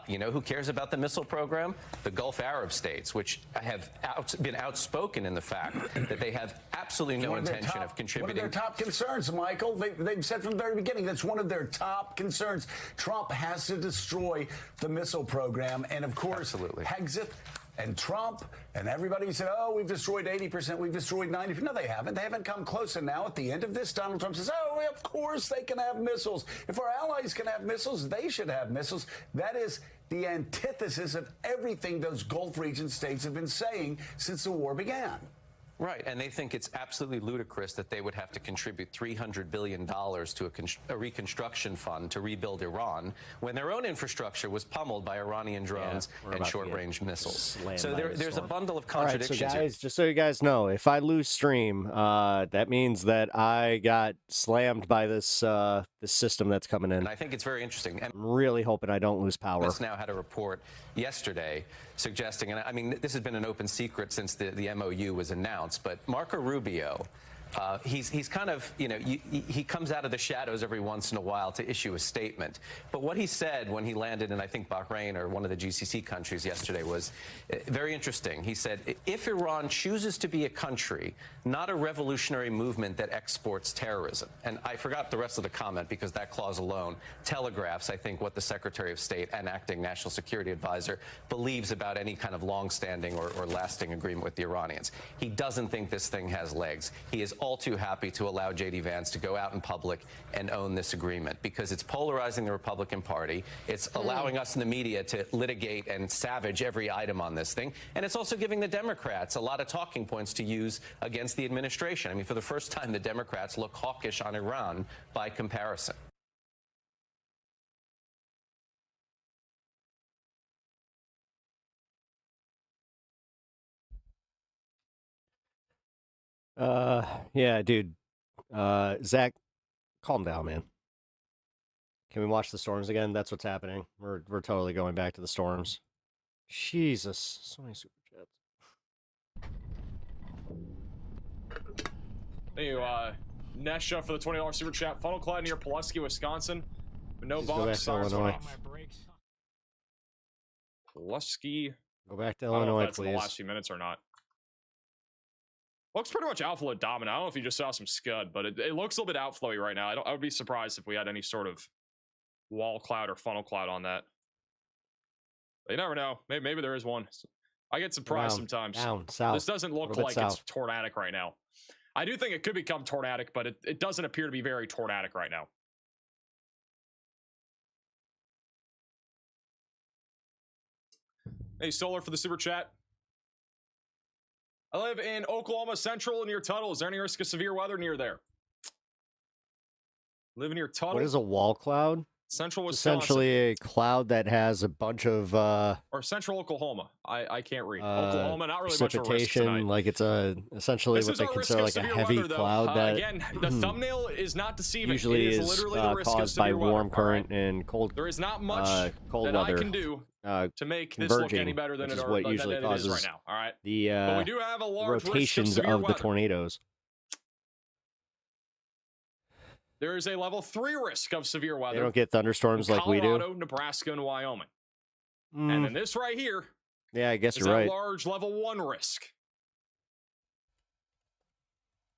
you know who cares about the missile program? The Gulf Arab states, which have been outspoken in the fact that they have absolutely no intention of contributing. One of their top concerns, Michael, they've said from the very beginning, that's one of their top concerns. Trump has to destroy the missile program. And of course, Hexit and Trump and everybody said, oh, we've destroyed 80%, we've destroyed 90%. No, they haven't. They haven't come close. And now at the end of this, Donald Trump says, oh, well, of course they can have missiles. If our allies can have missiles, they should have missiles. That is the antithesis of everything those Gulf region states have been saying since the war began. Right, and they think it's absolutely ludicrous that they would have to contribute $300 billion to a reconstruction fund to rebuild Iran when their own infrastructure was pummeled by Iranian drones and short-range missiles. So there's a bundle of contradictions. All right, so guys, just so you guys know, if I lose stream, that means that I got slammed by this this system that's coming in. And I think it's very interesting. I'm really hoping I don't lose power. This now had a report yesterday suggesting, and I mean, this has been an open secret since the MOU was announced, but Marco Rubio, he's kind of, you know, he comes out of the shadows every once in a while to issue a statement. But what he said when he landed in, I think, Bahrain or one of the GCC countries yesterday was very interesting. He said, if Iran chooses to be a country, not a revolutionary movement that exports terrorism. And I forgot the rest of the comment because that clause alone telegraphs, I think, what the Secretary of State and acting National Security Advisor believes about any kind of long-standing or lasting agreement with the Iranians. He doesn't think this thing has legs. He is all too happy to allow J.D. Vance to go out in public and own this agreement because it's polarizing the Republican Party. It's allowing us in the media to litigate and savage every item on this thing. And it's also giving the Democrats a lot of talking points to use against the administration. I mean, for the first time, the Democrats look hawkish on Iran by comparison. Yeah, dude. Zach, calm down, man. Can we watch the storms again? That's what's happening. We're totally going back to the storms. Jesus, so many super chats. Thank you, Nesha, for the $20 super chat. Funnel Cloud near Pulaski, Wisconsin. But no Please go back box. to Stars Illinois. off. Pulaski. Go back to I don't know Illinois, if that's in the please. last few minutes or not. Looks pretty much outflow dominant. I don't know if you just saw some scud, but it looks a little bit outflowy right now. I would be surprised if we had any sort of wall cloud or funnel cloud on that. But you never know. Maybe there is one. I get surprised sometimes. Down, south. This doesn't look like it's tornadic right now. I do think it could become tornadic, but it doesn't appear to be very tornadic right now. Hey, Solar for the super chat. I live in Oklahoma Central near Tuttle. Is there any risk of severe weather near there? Live near Tuttle. What is a wall cloud? Central Wisconsin. Essentially a cloud that has a bunch of or Central Oklahoma. I can't read. Oklahoma, not really much of a risk precipitation, tonight. like it's essentially This what is they our risk consider of like a severe heavy weather, though. cloud that Again, the thumbnail is not deceiving. usually it is literally the risk of caused by severe weather, warm all current right? and cold. There is not much cold that weather. I can do to make this look any better than which it, is what than usually it is causes right now. All right. The but we do have a large rotations risk of, severe the weather. tornadoes. There is a level 3 risk of severe weather. They don't get thunderstorms in like we do. Colorado, Nebraska, and Wyoming. And then this right here Yeah, I guess is you're a right. large level 1 risk.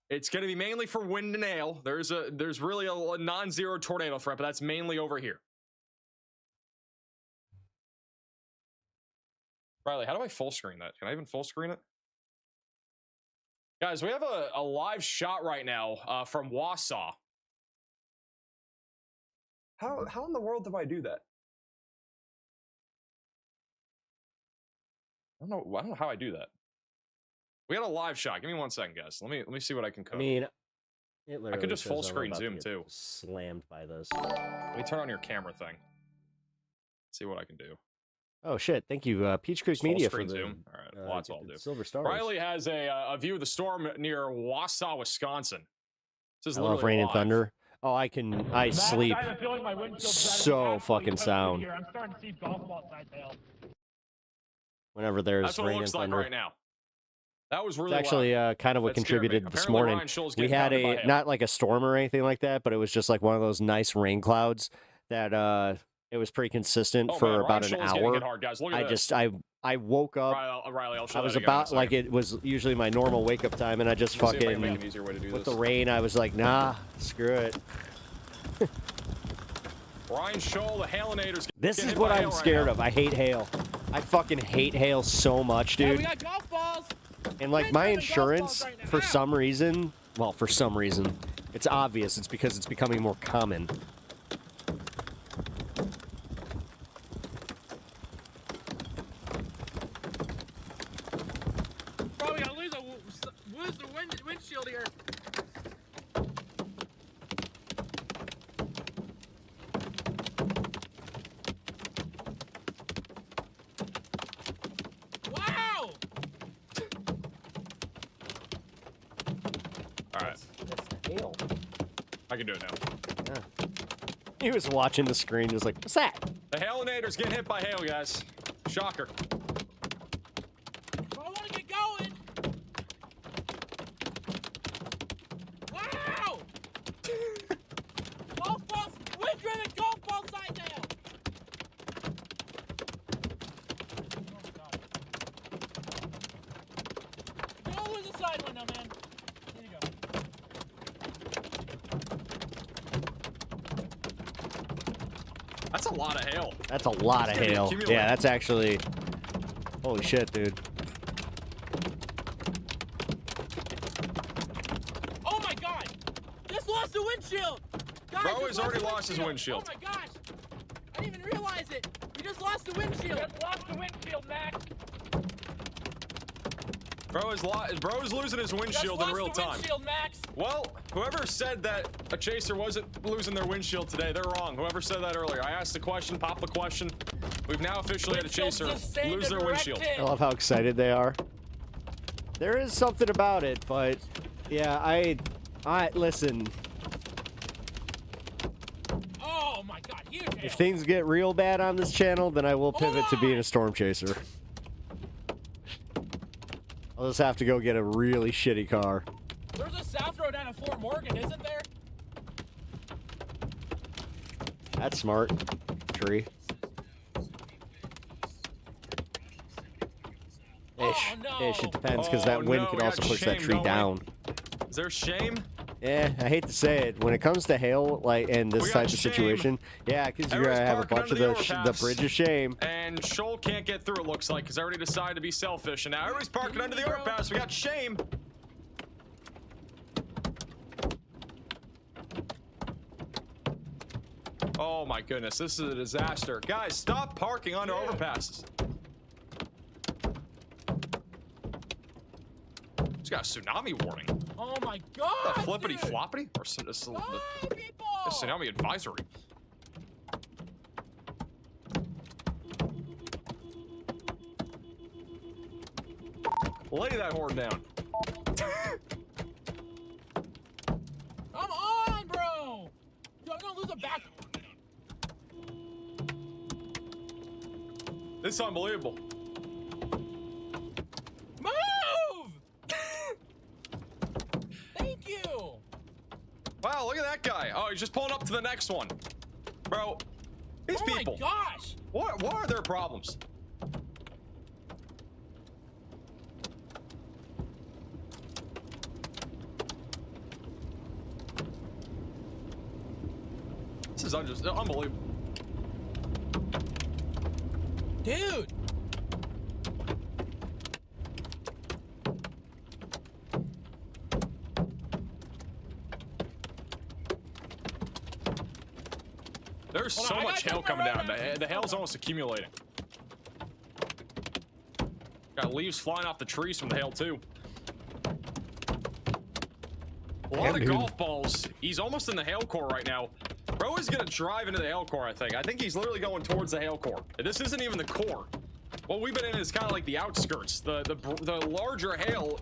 It's going to be mainly for wind and hail. There's really a non-zero tornado threat, but that's mainly over here. Riley, how do I full screen that? Can I even full screen it? Guys, we have a live shot right now from Wausau. How in the world do I do that? I don't know how I do that. We got a live shot. Give me 1 second, guys. Let me see what I can cook. I mean, it I literally could just says full I'm screen about to zoom get too. Slammed by this. Let me turn on your camera thing. See what I can do. Oh shit! Thank you, Peach Creek Full Media for screen the zoom. All right, well, that's all I'll do. Silver Stars. Riley has a view of the storm near Wausau, Wisconsin. This is I love literally Rain and live. Thunder. Oh, I sleep so fucking sound Here. I'm starting to see golf ball size hail. whenever there's That's what it rain looks and like thunder. right now. That was really It's actually loud. kind of what That scared me. contributed this Apparently morning. Ryan Scholl's We getting had pounded by a hail. not like a storm or anything like that, but it was just like one of those nice rain clouds that it was pretty consistent Oh, for man, about Ryan an Scholl's getting hour. hit hard, guys. Look at I this. just I woke up. Riley, I'll show I was that again in a about like second. it was usually my normal wake up time, and I just Let me see if I can fucking make an easier way to do with this. the rain. I was like, nah, screw it. Ryan Scholl, the Hailinator's This getting is hit what by I'm hail right scared now. of. I hate hail. I fucking hate hail so much, dude. we got golf balls. And like my insurance, for some reason, well, for some reason, it's obvious. It's because it's becoming more common. Bro, we gotta lose the windshield here. Wow! All right. That's hail. I can do it now. Yeah. He was watching the screen, just like, what's that? The Hailinator's getting hit by hail, guys. Shocker. Bro, I wanna get going. Wow! Golf balls, wind-driven golf ball size hail. Don't lose the side window, man. Here you go. That's a lot of hail. That's a lot of It's gonna be hail. accumulating. Yeah, that's actually. Holy shit, dude. Oh my god! Just lost the windshield! Guys, Bro just has already lost his windshield. Oh my gosh! I didn't even realize it! We just lost the windshield! Just lost the windshield, Max! Bro is losing his windshield in real time. Windshield, Max! Well, whoever said that a chaser wasn't losing their windshield today, they're wrong. Whoever said that earlier. I asked the question, popped the question. We've now officially had a chaser lose their windshield. I love how excited they are. There is something about it, but yeah, I listen. Oh my god, huge hail! If things get real bad on this channel, then I will pivot to being a storm chaser. I'll just have to go get a really shitty car. There's a South Road down at Fort Morgan, isn't there? That's smart. Tree. Ish. Ish. It depends, because that wind no, could we also got push that shame, tree don't we? down. Is there shame? Yeah, I hate to say it. When it comes to hail, like, and this We type got of shame. situation, yeah, because you're gonna have a bunch of the bridge of shame. And Scholl can't get through, it looks like, because I already decided to be selfish. And now everybody's parking under the overpass. We got shame. Oh my goodness, this is a disaster. Guys, stop parking under overpasses. It's got a tsunami warning. Oh my god! A flippity floppity? Or a tsunami advisory. Lay that horn down. Come on, bro! Dude, I'm gonna lose a back. This is unbelievable. Move! Thank you! Wow, look at that guy. Oh, he's just pulling up to the next one. Bro, these people. Oh my gosh! What are their problems? This is unbelievable. Dude! There's so much hail coming down. The hail's almost accumulating. Got leaves flying off the trees from the hail, too. A lot of golf balls. He's almost in the hail core right now. Bro is going to drive into the hail core, I think. I think he's literally going towards the hail core. This isn't even the core. What we've been in is kind of like the outskirts. The larger hail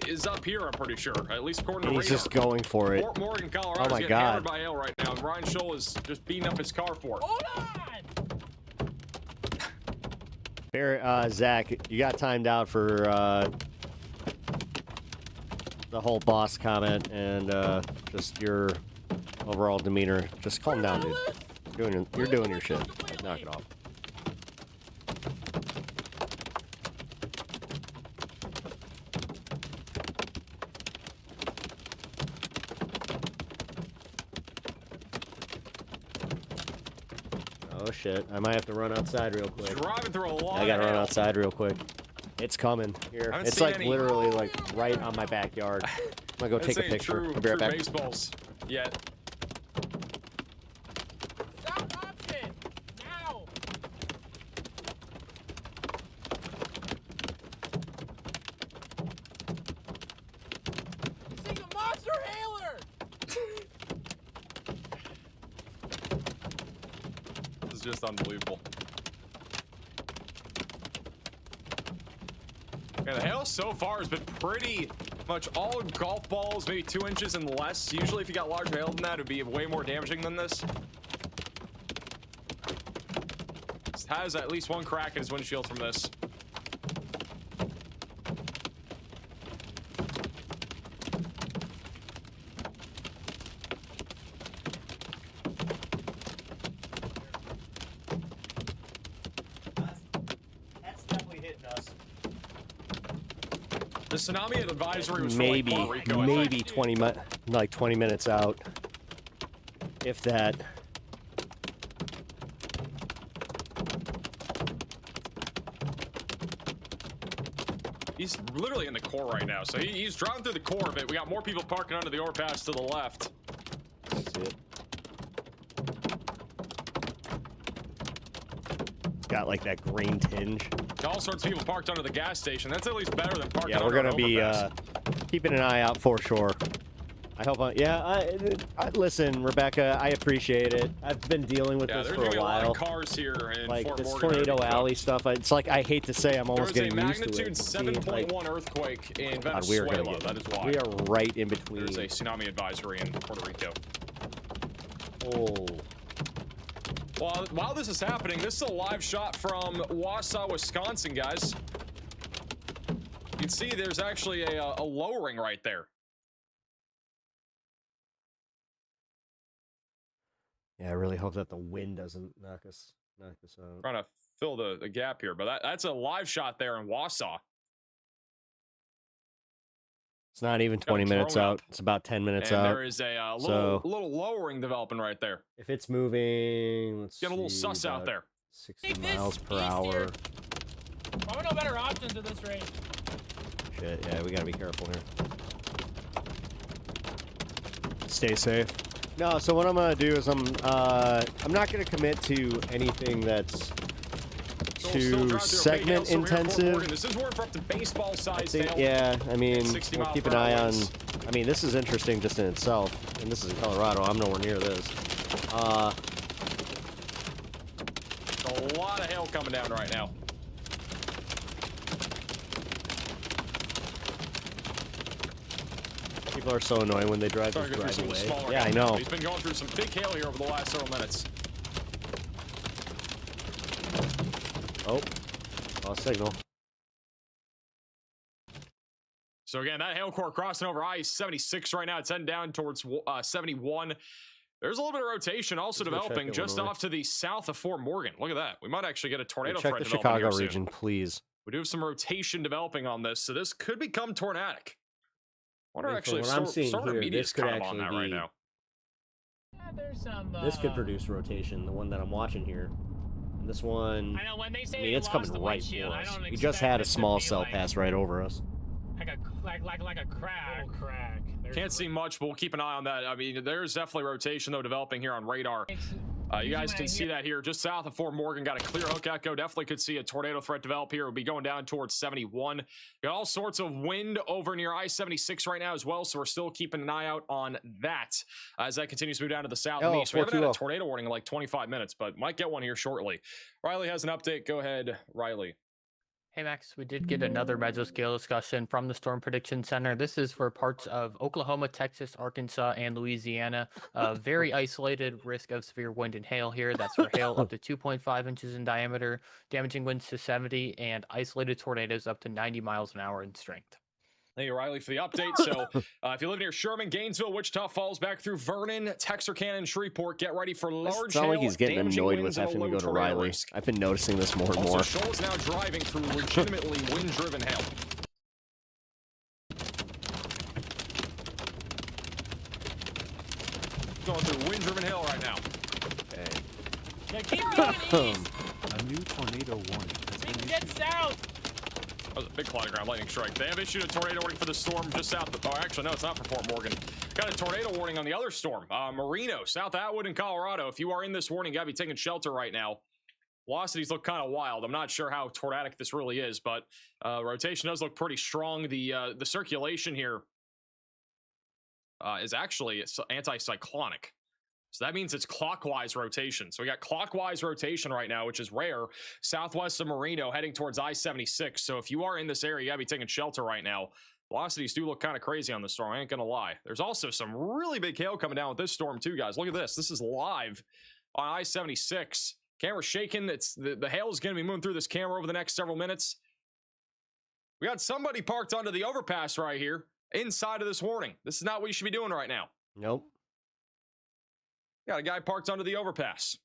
is up here, I'm pretty sure. At least according to radar. He's just going for it. Fort Morgan, Colorado. Oh my getting hammered God. by hail right now. And Ryan Scholl is just beating up his car for it. Hold on! Zach, you got timed out for the whole boss comment and just your overall demeanor. Just calm down, dude. You're doing your shit. Knock it off. Oh shit! I might have to run outside real quick. Driving through a lot. I gotta run outside real quick. It's coming here. It's like literally like right on my backyard. I'm gonna go take a picture. I'll be right back. Baseballs yet. South option! Now! Seeing a monster hailer! This is just unbelievable. Yeah, the hail so far has been pretty much all golf balls, maybe 2 inches and less. Usually if you got larger hail than that, it would be way more damaging than this. This has at least one crack in his windshield from this. That's definitely hitting us. The tsunami advisory was Maybe, for like Puerto Rico, I think. 20 minutes out, if that. He's literally in the core right now, so he's driving through the core of it. We got more people parking under the overpass to the left. That's it. Got like that green tinge. All sorts of people parked under the gas station. That's at least better than parking Yeah, we're under gonna an be overpass. keeping an eye out for sure. I hope. Listen, Rebecca, I appreciate it. I've been dealing with this there's for gonna be a a lot while. of cars here in Like Fort this Morgan tornado already, so. alley stuff. It's like I hate to say, I'm almost There was getting a used to magnitude it. 7.1 earthquake in God, we are Venezuela. gonna get. That is why. We are right in between. There's a tsunami advisory in Puerto Rico. Oh. Well, while this is happening, this is a live shot from Wausau, Wisconsin, guys. You can see there's actually a lowering right there. Yeah, I really hope that the wind doesn't knock us out. Trying to fill the gap here, but that's a live shot there in Wausau. It's not even 20 minutes drone out. up. It's about 10 minutes And out. there is a So- little lowering developing right there. If it's moving, let's Get a little see, sus out about there. 60 miles per hour. Probably no better options at this rate. Shit, yeah, we gotta be careful here. Stay safe. No, so what I'm gonna do is I'm not gonna commit to anything that's Still too driving through a big segment hailstorm here in Fort intensive. Morgan. This is where for up to baseball-sized hail. Yeah, I mean, 60 we'll mile keep per an eye hour on. winds. I mean, this is interesting just in itself, and this is in Colorado. I'm nowhere near this. A lot of hail coming down right now. People are so annoying when they drive Sorry, just go through drive some of the away. smaller Yeah, I hail. know. He's been going through some big hail here over the last several minutes. Oh, lost signal. So again, that hail core crossing over I-76 right now. It's heading down towards 71. There's a little bit of rotation also Let's go check developing just Illinois. off to the south of Fort Morgan. Look at that. We might actually get a tornado Check threat the developing Chicago here soon. region, please. We do have some rotation developing on this, so this could become tornadic. I wonder I mean, actually from if what I'm seeing Storm here, Media's this could kind of on actually that right be- now. Yeah, there's some. This could produce rotation, the one that I'm watching here. And this one, I know when they say I mean, they it's lost coming the right windshield, for I us. don't We just expect had it a to small be cell like- pass right over us. Like a crack. Little crack. Can't see much, but we'll keep an eye on that. I mean, there's definitely rotation, though, developing here on radar. You guys can see that here just south of Fort Morgan. Got a clear hook echo. Definitely could see a tornado threat develop here. We'll be going down towards 71. Got all sorts of wind over near I-76 right now as well, so we're still keeping an eye out on that as that continues to move down to the south and east. We haven't had a tornado warning in like 25 minutes, but might get one here shortly. Riley has an update. Go ahead, Riley. Hey Max, we did get another mesoscale discussion from the Storm Prediction Center. This is for parts of Oklahoma, Texas, Arkansas, and Louisiana. Very isolated risk of severe wind and hail here. That's for hail up to 2.5 inches in diameter, damaging winds to 70, and isolated tornadoes up to 90 miles an hour in strength. Thank you, Riley, for the update. So if you live near Sherman, Gainesville, Wichita Falls, back through Vernon, Texarkana, Shreveport, get ready for large hail. It's not like he's getting annoyed with having to go to Riley. Risk. I've been noticing this more and more. Also, Shoal is now driving through legitimately wind-driven hail. Going through wind-driven hail right now. Okay. Yeah, keep going east. A new tornado warning has been Get south. That was a big cloud ground lightning strike. They have issued a tornado warning for the storm just south of, oh, actually, no, it's not for Fort Morgan. Got a tornado warning on the other storm, Marino, South Atwood in Colorado. If you are in this warning, you gotta be taking shelter right now. Velocities look kind of wild. I'm not sure how tornadic this really is, but rotation does look pretty strong. The circulation here is actually anticyclonic. So that means it's clockwise rotation. So we got clockwise rotation right now, which is rare, southwest of Marino, heading towards I-76. So if you are in this area, you gotta be taking shelter right now. Velocities do look kind of crazy on the storm, I ain't gonna lie. There's also some really big hail coming down with this storm too, guys. Look at this. This is live on I-76. Camera's shaking. It's the hail is gonna be moving through this camera over the next several minutes. We got somebody parked under the overpass right here, inside of this warning. This is not what you should be doing right now. Nope. Got a guy parked under the overpass.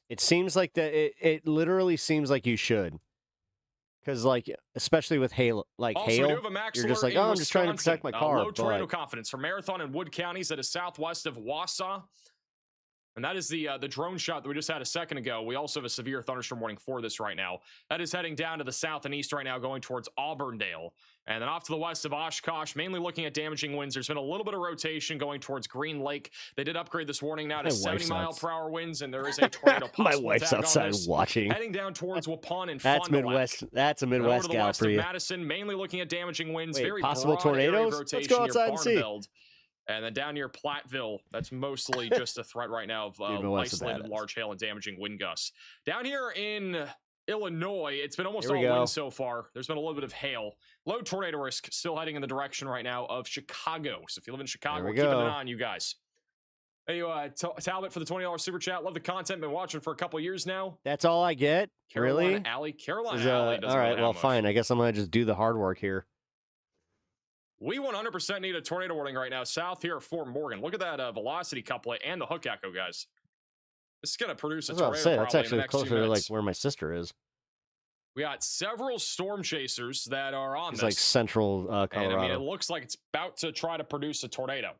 It seems like it literally seems like you should. Because, like, especially with hail, like also, hail, we do have a max you're just alert like, in oh, I'm just trying to Wisconsin. protect my car. Low tornado But confidence for Marathon and Wood counties that is southwest of Wausau. And that is the drone shot that we just had a second ago. We also have a severe thunderstorm warning for this right now. That is heading down to the south and east right now, going towards Auburndale. And then off to the west of Oshkosh, mainly looking at damaging winds. There's been a little bit of rotation going towards Green Lake. They did upgrade this warning now to 70-mile-per-hour winds, and there is a tornado possible. my wife's attack on outside this, watching. heading down towards Waupun and That's Fond du Lac. Midwest. That's a Midwest Over to the gal west for of you. Madison, mainly looking at damaging winds. Wait, Very possible broad area of tornadoes? Let's rotation go near outside and see. Barnveld. And then down near Platteville, that's mostly just a threat right now of isolated large hail and damaging wind gusts. Down here in Illinois, it's been almost all wind so far. There's been a little bit of hail. Low tornado risk still heading in the direction right now of Chicago. So if you live in Chicago, we're keeping an eye on you guys. Hey, Talbot for the $20 super chat. Love the content. Been watching for a couple years now. That's all I get? Carolina Really? Alley. Carolina Is, Alley doesn't all right, really well, have much. fine. I guess I'm going to just do the hard work here. We 100% need a tornado warning right now. South here at Fort Morgan. Look at that velocity couplet and the hook echo, guys. This is going to produce a tornado That's probably actually in the next 2 closer to like minutes. where my sister is. We got several storm chasers that are on It's this. like central Colorado. And I mean, it looks like it's about to try to produce a tornado.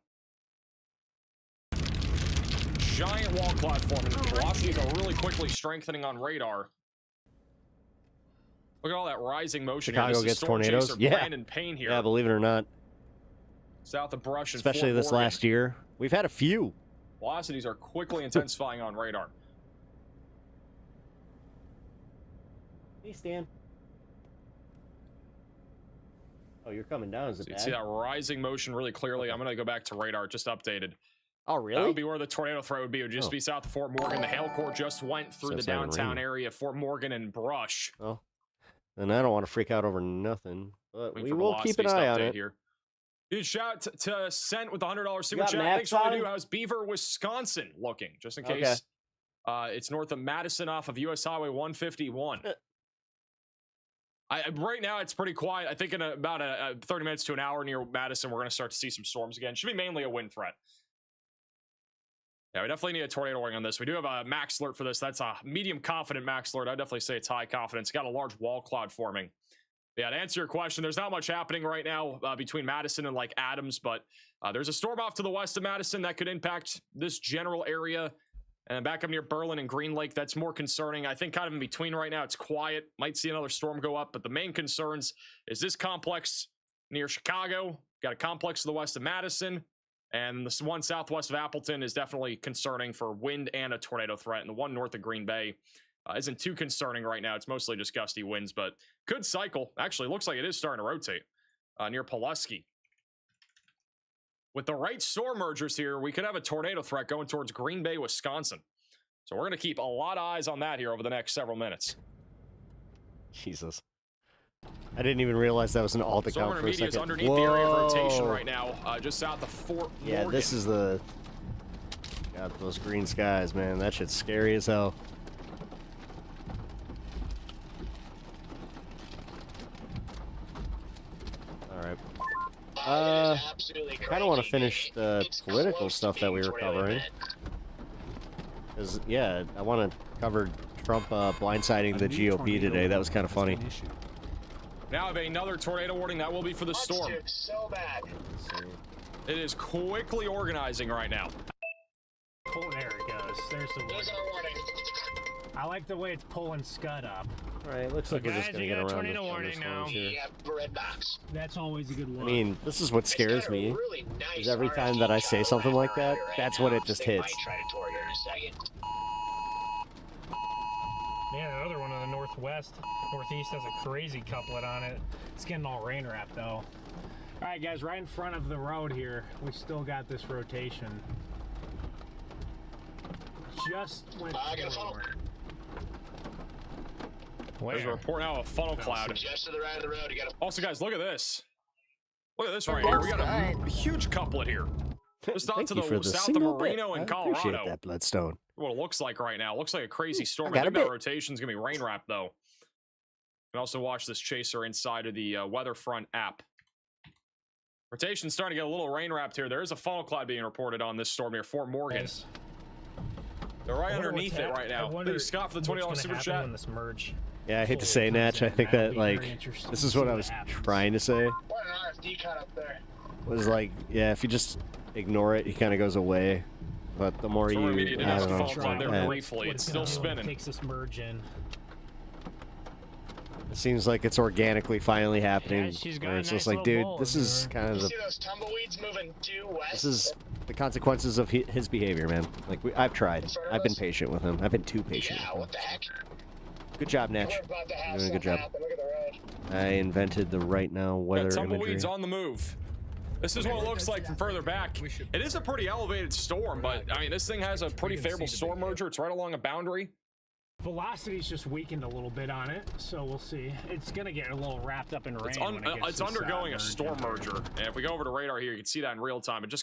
Giant wall cloud forming. Velocities are really quickly strengthening on radar. Look at all that rising motion here. Chicago This is gets storm tornadoes. chaser Yeah. Brandon Payne here. Yeah, believe it or not. South of Brush and Especially Fort this Morgan. last year. We've had a few. Velocities are quickly intensifying on radar. Hey, Stan. Oh, you're coming down. Is it So you bad? see that rising motion really clearly. I'm going to go back to radar. Just updated. Oh, really? That would be where the tornado threat would be. It would just be south of Fort Morgan. The hail core just went through the it's not even downtown raining. area of Fort Morgan and Brush. Oh, and I don't want to freak out over nothing, but Waiting we for will keep an velocities to eye on update it. Here. Huge shout to Sent with the $100 super got chat. maps Thanks for all on you do. them? How's Beaver, Wisconsin looking? Just in Okay. case. It's north of Madison off of US Highway 151. Right now, it's pretty quiet. I think in about 30 minutes to an hour near Madison, we're going to start to see some storms again. Should be mainly a wind threat. Yeah, we definitely need a tornado warning on this. We do have a max alert for this. That's a medium confident max alert. I'd definitely say it's high confidence. Got a large wall cloud forming. Yeah, to answer your question, there's not much happening right now between Madison and like Adams, but there's a storm off to the west of Madison that could impact this general area. And back up near Berlin and Green Lake, that's more concerning. I think kind of in between right now, it's quiet. Might see another storm go up, but the main concerns is this complex near Chicago. Got a complex to the west of Madison. And this one southwest of Appleton is definitely concerning for wind and a tornado threat. And the one north of Green Bay isn't too concerning right now. It's mostly just gusty winds, but good cycle. Actually, looks like it is starting to rotate near Pulaski. With the right storm mergers here, we could have a tornado threat going towards Green Bay, Wisconsin. So we're going to keep a lot of eyes on that here over the next several minutes. Jesus. I didn't even realize that was an alt account for a second. Is underneath the area of rotation right now, just south of Fort Morgan. Yeah, this is the... Got those green skies, man. That shit's scary as hell. Alright. Kind of want to finish the political stuff that we were covering. Because, yeah, I want to cover Trump blindsiding the GOP today. That was kind of funny. Now I have another tornado warning. That will be for the storm. So bad. It is quickly organizing right now. Oh, there it goes. There's the warning. I like the way it's pulling Scud up. Alright, looks like we're just going to get around tornado warning now. Here. Red box. That's always a good one. I mean, this is what scares me. Is every time that I say something like that, that's when it just hits. Yeah, the other one in the northwest, northeast has a crazy couplet on it. It's getting all rain wrapped though. All right, guys, right in front of the road here, we still got this rotation. Just went forward. There's a report now of a funnel cloud. Just to the right of the road, you got Also, guys, look at this. Look at this right here. We got a huge couplet here. Just out to the south of Marino and Colorado. I appreciate that, Bloodstone. What it looks like right now. It looks like a crazy storm. I I think that rotation's gonna be rain wrapped though. You can also watch this chaser inside of the weather front app. Rotation's starting to get a little rain wrapped here. There is a funnel cloud being reported on this storm here, Fort Morgan. Yes. They're right underneath it right now. Thank you, Scott, for the $20 super chat. When this merge. Yeah, I hate to say, Natch. I think that, like, this is what I was trying to say. What an RFD cut up there. Was like, yeah, if you just ignore it, he kind of goes away. But the more you, I don't know. Briefly, it's still spinning. Takes this merge in. It seems like it's organically finally happening. Yeah, she's got where it's a just nice like, dude, little this is kind of You the. see those tumbleweeds moving due west? This is the consequences of his behavior, man. Like, I've tried. I've been patient with him. I've been too patient. Yeah, what the heck? Good job, Natch. You're doing a good job. Look at the road. I invented the right now weather tumbleweeds imagery. on the move. This is what it looks like from further back. It is a pretty elevated storm, but I mean, this thing has a pretty favorable storm merger. It's right along a boundary. Velocity's just weakened a little bit on it, so we'll see. It's gonna get a little wrapped up in rain. It's undergoing a storm merger, and if we go over to radar here, you can see that in real time. It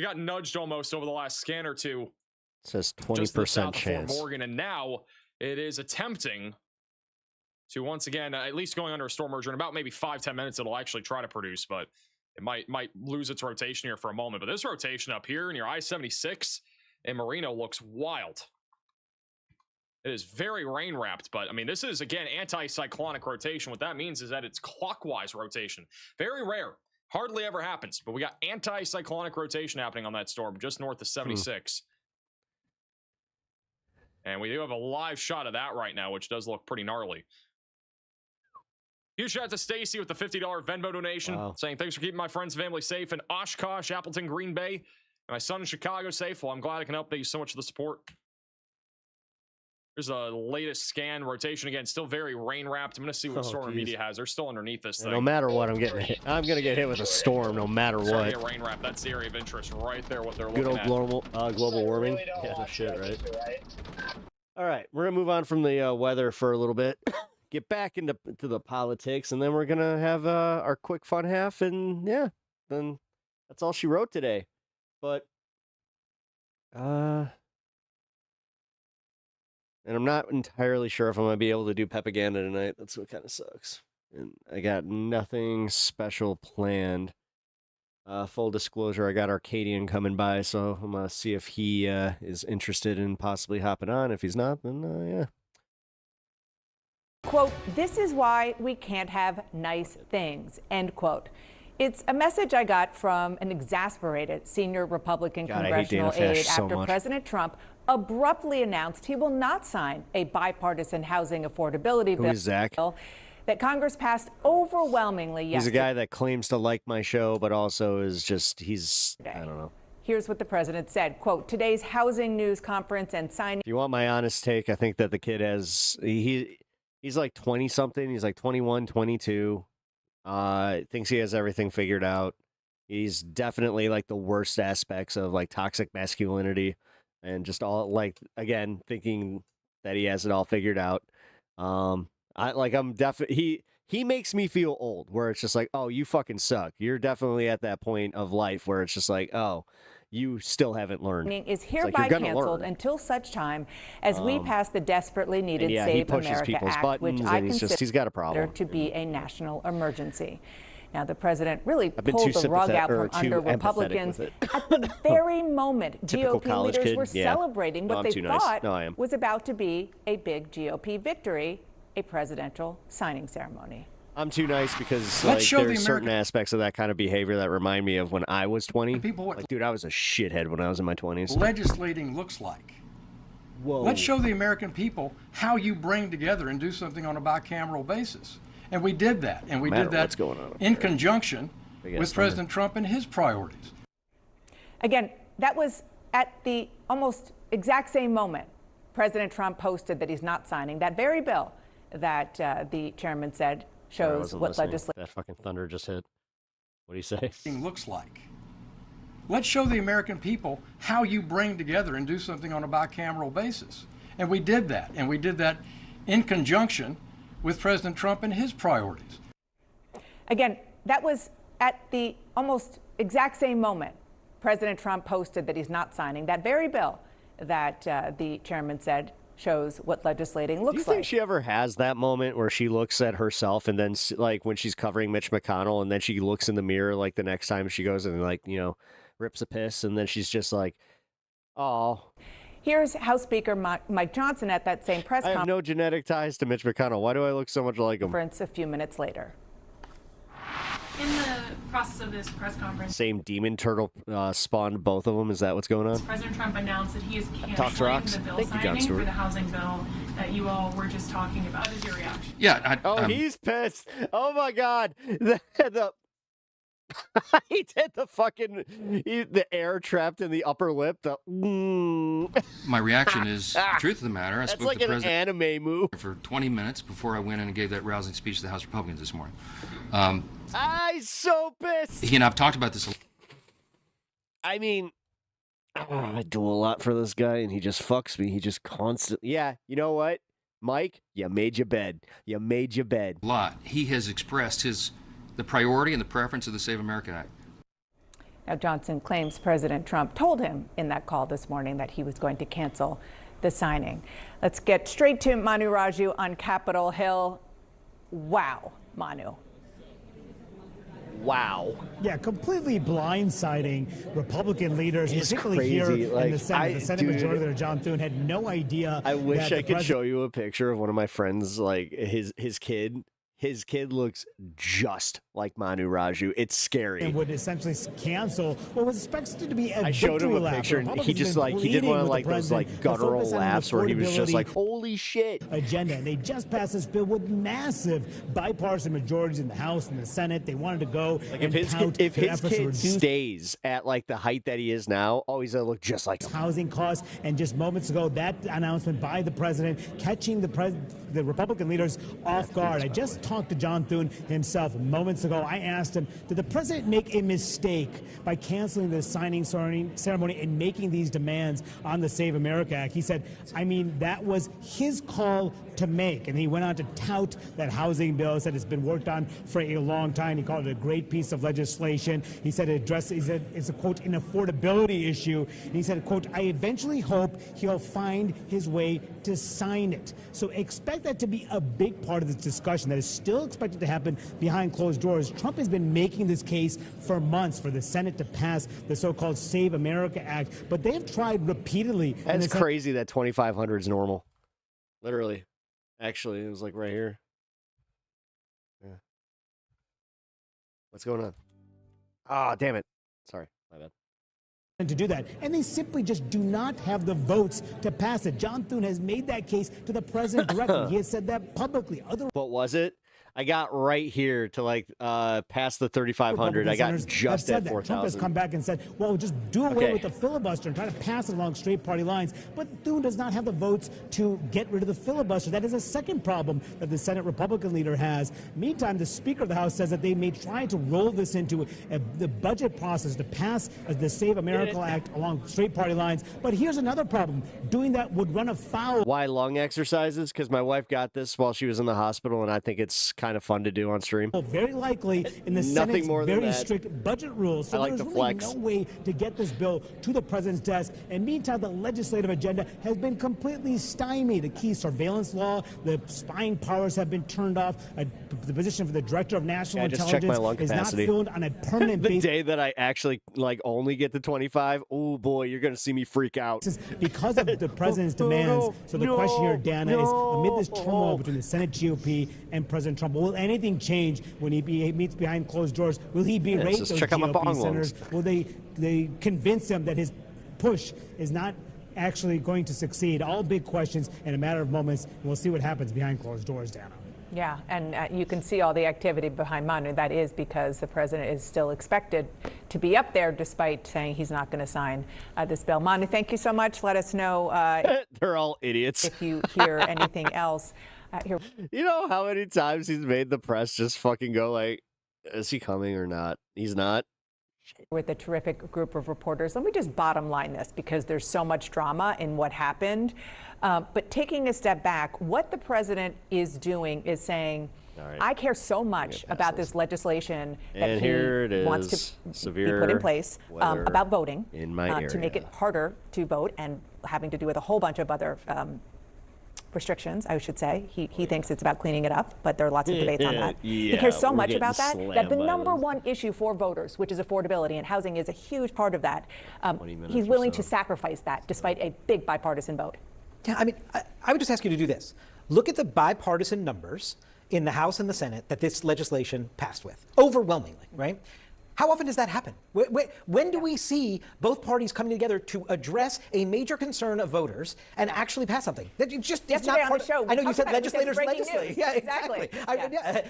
got nudged almost over the last scan or two. It says Just to the 20% south of Fort chance. Morgan, and now it is attempting to once again, at least going under a storm merger in about maybe 5-10 minutes. It'll actually try to produce, but it might lose its rotation here for a moment. But this rotation up here near I-76 in Marino looks wild. It is very rain wrapped, but I mean, this is again anti-cyclonic rotation. What that means is that it's clockwise rotation. Very rare, hardly ever happens. But we got anti-cyclonic rotation happening on that storm just north of 76. And we do have a live shot of that right now, which does look pretty gnarly. Huge shout out to Stacy with the $50 Venmo donation, saying thanks for keeping my friends and family safe in Oshkosh, Appleton, Green Bay, and my son in Chicago safe. Well, I'm glad I can help. Thank you so much for the support. There's a latest scan rotation again, still very rain wrapped. I'm gonna see what storm media has. They're still underneath this thing. No matter what, I'm getting hit. I'm gonna get hit with a storm, no matter what. Get rain wrapped. That's the area of interest right there. What they're Good looking old at. global warming. Yeah, no shit, right? All right, we're gonna move on from the weather for a little bit. Get back into the politics, and then we're gonna have our quick fun half, and yeah, then that's all she wrote today. But and I'm not entirely sure if I'm gonna be able to do Pepaganda tonight. That's what kind of sucks. And I got nothing special planned. Full disclosure, I got Arcadian coming by, so I'm gonna see if he is interested in possibly hopping on. If he's not, then yeah. Quote, this is why we can't have nice things, end quote. It's a message I got from an exasperated senior Republican congressional aide after President Trump abruptly announced he will not sign a bipartisan housing affordability bill that Congress passed overwhelmingly yesterday. He's a guy that claims to like my show, but also is just, I don't know. Here's what the president said, quote, today's housing news conference and signing. If you want my honest take, I think that the kid has, he's like 20 something. He's like 21, 22. Thinks he has everything figured out. He's definitely like the worst aspects of like toxic masculinity and just all like, again, thinking that he has it all figured out. He makes me feel old where it's just like, oh, you fucking suck. You're definitely at that point of life where it's just like, oh, you still haven't learned. Is hereby canceled until such time as we pass the desperately needed Save America Act, which I consider he's got a problem. to be a national emergency. Now, the president really pulled the rug out from under Republicans at the very moment GOP leaders were celebrating what they thought was about to be a big GOP victory, a presidential signing ceremony. I'm too nice because like, there's certain aspects of that kind of behavior that remind me of when I was 20. Like, dude, I was a shithead when I was in my 20s. Legislating looks like. Whoa. Let's show the American people how you bring together and do something on a bicameral basis. And we did that. And we did that in conjunction with President Trump and his priorities. Again, that was at the almost exact same moment President Trump posted that he's not signing that very bill that the chairman said shows what legislation. That fucking thunder just hit. What do you say? Looks like. Let's show the American people how you bring together and do something on a bicameral basis. And we did that. And we did that in conjunction with President Trump and his priorities. Again, that was at the almost exact same moment President Trump posted that he's not signing that very bill that the chairman said shows what legislating looks like. Do you think she ever has that moment where she looks at herself and then like when she's covering Mitch McConnell and then she looks in the mirror like the next time she goes and like, you know, rips a piss and then she's just like, oh. Here's House Speaker Mike Johnson at that same press conference. I have no genetic ties to Mitch McConnell. Why do I look so much like him? A few minutes later. In the process of this press conference, same demon turtle spawned both of them. Is that what's going on? President Trump announced that he is canceling the bill signing for the housing bill that you all were just talking about. What is your reaction? Yeah. He's pissed. Oh my God. He did the fucking the air trapped in the upper lip. My reaction is, the truth of the matter, I That's spoke like to an President anime move. for 20 minutes before I went in and gave that rousing speech to the House Republicans this morning. I'm so pissed. He and I've talked about this. I mean, I do a lot for this guy, and he just fucks me. He just constantly. Yeah, you know what, Mike? You made your bed. You made your bed. A lot. He has expressed the priority and the preference of the Save America Act. Now, Johnson claims President Trump told him in that call this morning that he was going to cancel the signing. Let's get straight to Manu Raju on Capitol Hill. Wow, Manu. Wow. Yeah, completely blindsiding Republican leaders, it's particularly crazy. Here in the Senate. The Senate Majority Leader John Thune had no idea. I wish I could show you a picture of one of my friends, like his kid. His kid looks just like Manu Raju. It's scary. And would essentially cancel what was expected to be a I showed him a lap. picture, and he just like he did one of like those like guttural laughs where he was just like, "Holy shit!" Agenda, and they just passed this bill with massive bipartisan majorities in the House and the Senate. They wanted to go like and if his kid stays at like the height that he is now, oh, he's gonna look just like him. Housing costs, and just moments ago, that announcement by the president catching the Republican leaders off guard. I just talked to John Thune himself moments ago. I asked him, did the president make a mistake by canceling the signing ceremony and making these demands on the Save America Act? He said, I mean, that was his call to make. And he went on to tout that housing bill, said it's been worked on for a long time. He called it a great piece of legislation. He said it's a, quote, an affordability issue. And he said, quote, I eventually hope he'll find his way to sign it. So expect that to be a big part of this discussion that is still expected to happen behind closed doors. Trump has been making this case for months for the Senate to pass the so-called Save America Act, but they have tried repeatedly. That's crazy that 2,500 is normal. Literally. Actually, it was like right here. Yeah. What's going on? Ah, damn it. Sorry, my bad. To do that, and they simply just do not have the votes to pass it. John Thune has made that case to the president directly. He has said that publicly. What was it? I got right here to like past the 3,500. I got just at 4,000. Trump has come back and said, well, just do away with the filibuster and try to pass it along straight party lines. But Thune does not have the votes to get rid of the filibuster. That is a second problem that the Senate Republican leader has. Meantime, the Speaker of the House says that they may try to roll this into the budget process to pass the Save America Act along straight party lines. But here's another problem. Doing that would run afoul. Why lung exercises? Because my wife got this while she was in the hospital, and I think it's kind of fun to do on stream. Well, very likely in the Senate's very strict budget rules. So there's really no way to get this bill to the president's desk. And meantime, the legislative agenda has been completely stymied. A key surveillance law, the spying powers have been turned off. The position for the director of national intelligence is not filled on a permanent basis. The day that I actually only get to 25, oh boy, you're going to see me freak out. Because of the president's demands. So the question here, Dana, is amid this turmoil between the Senate GOP and President Trump, will anything change when he meets behind closed doors? Will he berate those GOP senators? Will they convince him that his push is not actually going to succeed? All big questions in a matter of moments. And we'll see what happens behind closed doors, Dana. Yeah, and you can see all the activity behind Manu. That is because the president is still expected to be up there despite saying he's not going to sign this bill. Manu, thank you so much. Let us know. They're all idiots. If you hear anything else. Here. You know how many times he's made the press just fucking go like, is he coming or not? He's not. With a terrific group of reporters. Let me just bottom line this because there's so much drama in what happened. But taking a step back, what the president is doing is saying, I care so much about this legislation that he wants to be put in place about voting in my area. To make it harder to vote and having to do with a whole bunch of other restrictions, I should say. He thinks it's about cleaning it up, but there are lots of debates on that. He cares so much about that the number one issue for voters, which is affordability, and housing is a huge part of that, he's willing to sacrifice that despite a big bipartisan vote. Yeah, I mean, I would just ask you to do this. Look at the bipartisan numbers in the House and the Senate that this legislation passed with, overwhelmingly, right? How often does that happen? When do we see both parties coming together to address a major concern of voters and actually pass something? That just yesterday on the show, I know you said legislators legislate. Yeah, exactly.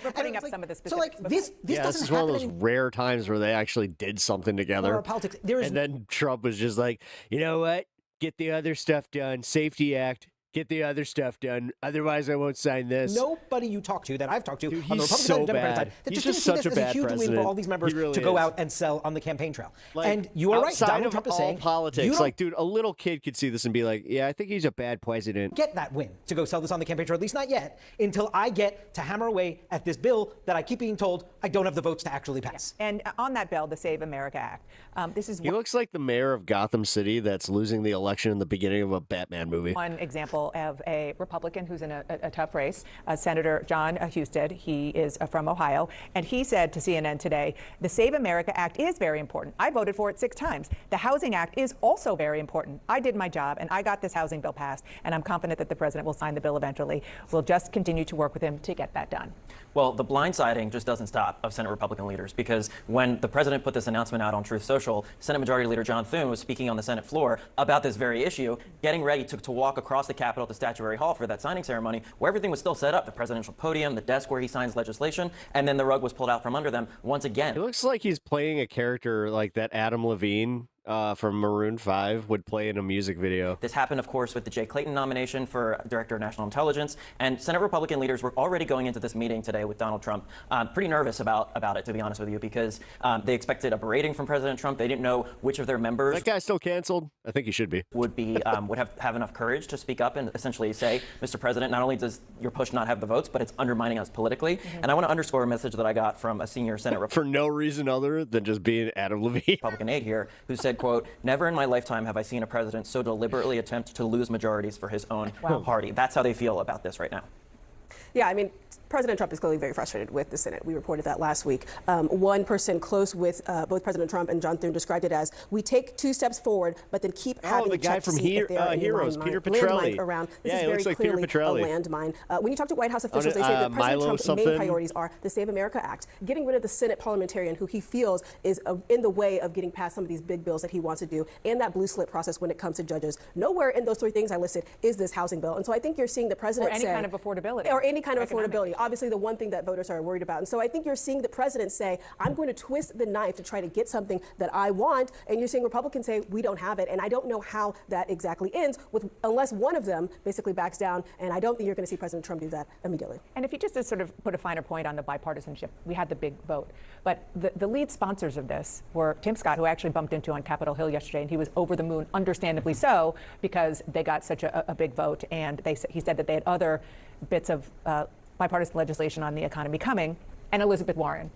We're putting up some of the specifics. So like this this is one of those rare times where they actually did something together. Politics. And then Trump was just like, you know what? Get the other stuff done. Safety Act. Get the other stuff done. Otherwise, I won't sign this. Nobody you talk to that I've talked to Dude, on the Republican and Democratic side that he's just didn't see this as a huge win for all these members to go is. out and sell on the campaign trail. Like, and you are right. Donald Trump is saying politics. Like, dude, a little kid could see this and be like, yeah, I think he's a bad president. Get that win to go sell this on the campaign trail, at least not yet, until I get to hammer away at this bill that I keep being told I don't have the votes to actually pass. Yeah. And on that bill, the Save America Act, he looks like the mayor of Gotham City that's losing the election in the beginning of a Batman movie. One example of a Republican who's in a tough race, Senator John Husted. He is from Ohio, and he said to CNN today, the Save America Act is very important. I voted for it 6 times. The Housing Act is also very important. I did my job, and I got this housing bill passed, and I'm confident that the president will sign the bill eventually. We'll just continue to work with him to get that done. Well, the blindsiding just doesn't stop of Senate Republican leaders, because when the president put this announcement out on Truth Social, Senate Majority Leader John Thune was speaking on the Senate floor about this very issue, getting ready to walk across the Capitol to Statuary Hall for that signing ceremony, where everything was still set up, the presidential podium, the desk where he signs legislation, and then the rug was pulled out from under them once again. It looks like he's playing a character like that Adam Levine from Maroon 5 would play in a music video. This happened, of course, with the Jay Clayton nomination for Director of National Intelligence, and Senate Republican leaders were already going into this meeting today with Donald Trump pretty nervous about it, to be honest with you, because they expected a berating from President Trump. They didn't know which of their members... That guy's still canceled. I think he should be. ...would have enough courage to speak up and essentially say, Mr. President, not only does your push not have the votes, but it's undermining us politically. Mm-hmm. And I want to underscore a message that I got from a senior Senate Republican... For no reason other than just being Adam Levine. Republican aide here, who said, quote, never in my lifetime have I seen a president so deliberately attempt to lose majorities for his own party. That's how they feel about this right now. Yeah, I mean, President Trump is clearly very frustrated with the Senate. We reported that last week. One person close with both President Trump and John Thune described it as, we take 2 steps forward, but then keep having the to check guy from to see if there are any Heroes, Peter Petrelli. Around. This yeah, is very looks like clearly Peter Petrelli. A landmine. When you talk to White House officials, they say that President Trump's main priorities are the Save America Act, getting rid of the Senate parliamentarian who he feels is in the way of getting past some of these big bills that he wants to do, and that blue slip process when it comes to judges. Nowhere in those 3 things I listed is this housing bill. And so I think you're seeing the president or any kind of affordability. or any kind of affordability. Obviously, the one thing that voters are worried about. And so I think you're seeing the president say, I'm going to twist the knife to try to get something that I want. And you're seeing Republicans say, we don't have it. And I don't know how that exactly ends unless one of them basically backs down. And I don't think you're going to see President Trump do that immediately. And if you just to sort of put a finer point on the bipartisanship, we had the big vote. But the lead sponsors of this were Tim Scott, who I actually bumped into on Capitol Hill yesterday, and he was over the moon, understandably so, because they got such a big vote. And he said that they had other bits of bipartisan legislation on the economy coming, and Elizabeth Warren.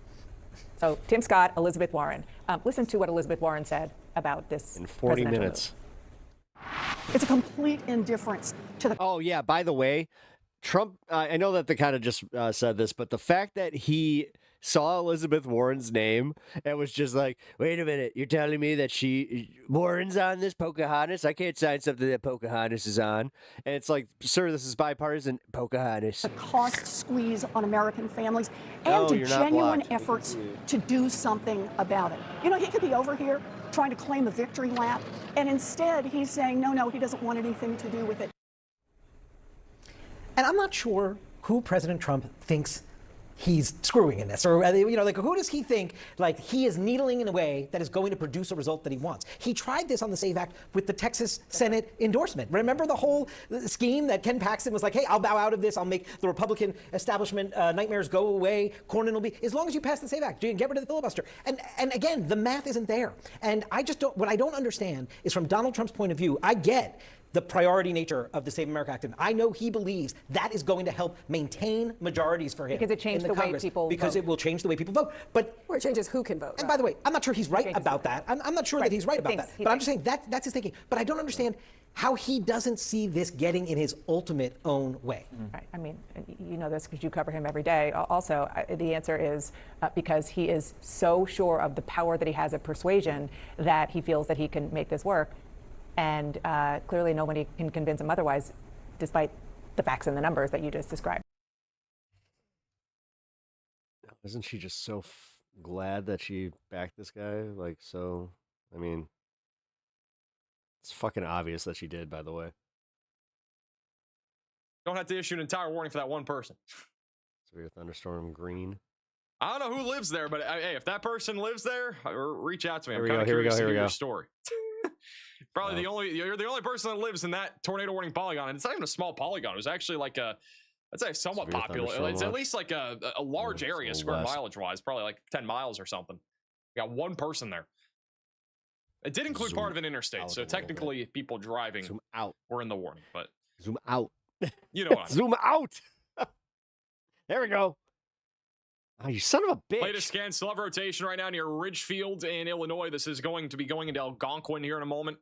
So Tim Scott, Elizabeth Warren. Listen to what Elizabeth Warren said about this in 40 minutes. Move. It's a complete indifference to the. Oh yeah. By the way, Trump. I know that they kind of just said this, but the fact that he saw Elizabeth Warren's name and was just like, wait a minute, you're telling me that Warren's on this Pocahontas? I can't sign something that Pocahontas is on. And it's like, sir, this is bipartisan. Pocahontas. The cost squeeze on American families and to genuine efforts to do something about it. You know, he could be over here trying to claim a victory lap, and instead he's saying, no, he doesn't want anything to do with it. And I'm not sure who President Trump thinks he's screwing in this, or like who does he think like he is needling in a way that is going to produce a result that he wants? He tried this on the SAVE Act with the Texas Senate endorsement. Remember the whole scheme that Ken Paxton was like, hey, I'll bow out of this, I'll make the Republican establishment nightmares go away, Cornyn will be, as long as you pass the SAVE Act, get rid of the filibuster. And again, the math isn't there. And what I don't understand is, from Donald Trump's point of view, I get the priority nature of the Save America Act. And I know he believes that is going to help maintain majorities for him. Because it changed the way people vote. Because it will change the way people vote. Or it changes who can vote. And by the way, I'm not sure he's right about that. I'm not sure that he's right about that. But I'm just saying that's his thinking. But I don't understand how he doesn't see this getting in his ultimate own way. Right. I mean, you know this because you cover him every day. Also, the answer is because he is so sure of the power that he has of persuasion that he feels that he can make this work. And clearly nobody can convince him otherwise, despite the facts and the numbers that you just described. Isn't she just so glad that she backed this guy? Like, so, I mean, it's fucking obvious that she did, by the way. Don't have to issue an entire warning for that one person. Severe thunderstorm green. I don't know who lives there, but hey, if that person lives there, reach out to me. I'm kind of curious to hear your story. Probably you're the only person that lives in that tornado warning polygon, and it's not even a small polygon. It was actually like I'd say somewhat popular. It's at least like a large area, square mileage wise, probably like 10 miles or something. We got one person there. It did include part of an interstate, so technically people driving were in the warning, but zoom out. You know what I mean. Zoom out. There we go. Oh, you son of a bitch. Latest scan, still have rotation right now near Ridgefield in Illinois. This is going to be going into Algonquin here in a moment.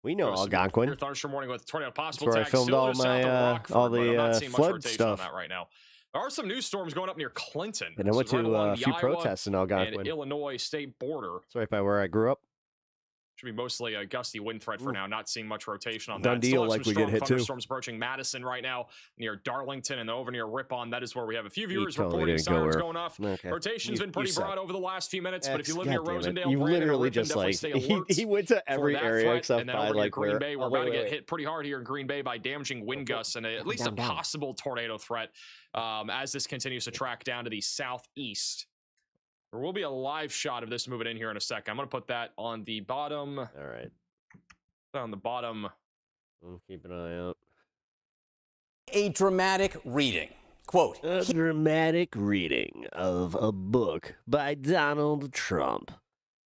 We know Algonquin. Thunderstorm warning with tornado possible. That's where I filmed all my all the flood stuff. On that right now. There are some new storms going up near Clinton. And I went to a few protests in Algonquin. And Illinois state border. It's right by where I grew up. Should be mostly a gusty wind threat for now. Not seeing much rotation on Done that. Deal, like we get hit too. Thunderstorms approaching Madison right now near Darlington and over near Ripon. That is where we have a few viewers reporting sirens going off. Okay. Rotation's been pretty broad over the last few minutes, but if you live near Rosendale, you literally Brandon, just like stay alert he went to every area except and then by over like Green where Bay. We're about to get hit pretty hard here in Green Bay by damaging wind gusts and at least a possible tornado threat as this continues to track down to the southeast. There will be a live shot of this moving in here in a second. I'm going to put that on the bottom. All right. On the bottom. I'll keep an eye out. A dramatic reading. Quote. A dramatic reading of a book by Donald Trump.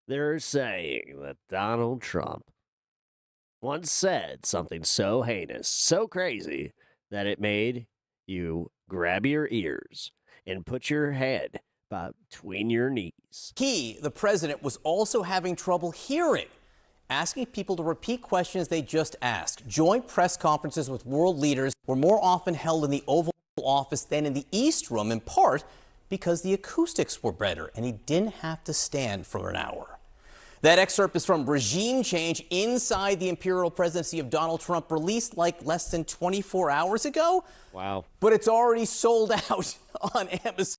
They're saying that Donald Trump once said something so heinous, so crazy, that it made you grab your ears and put your head between your knees. He, the president, was also having trouble hearing, asking people to repeat questions they just asked. Joint press conferences with world leaders were more often held in the Oval Office than in the East Room, in part because the acoustics were better and he didn't have to stand for an hour. That excerpt is from Regime Change Inside the Imperial Presidency of Donald Trump, released like less than 24 hours ago. Wow. But it's already sold out on Amazon.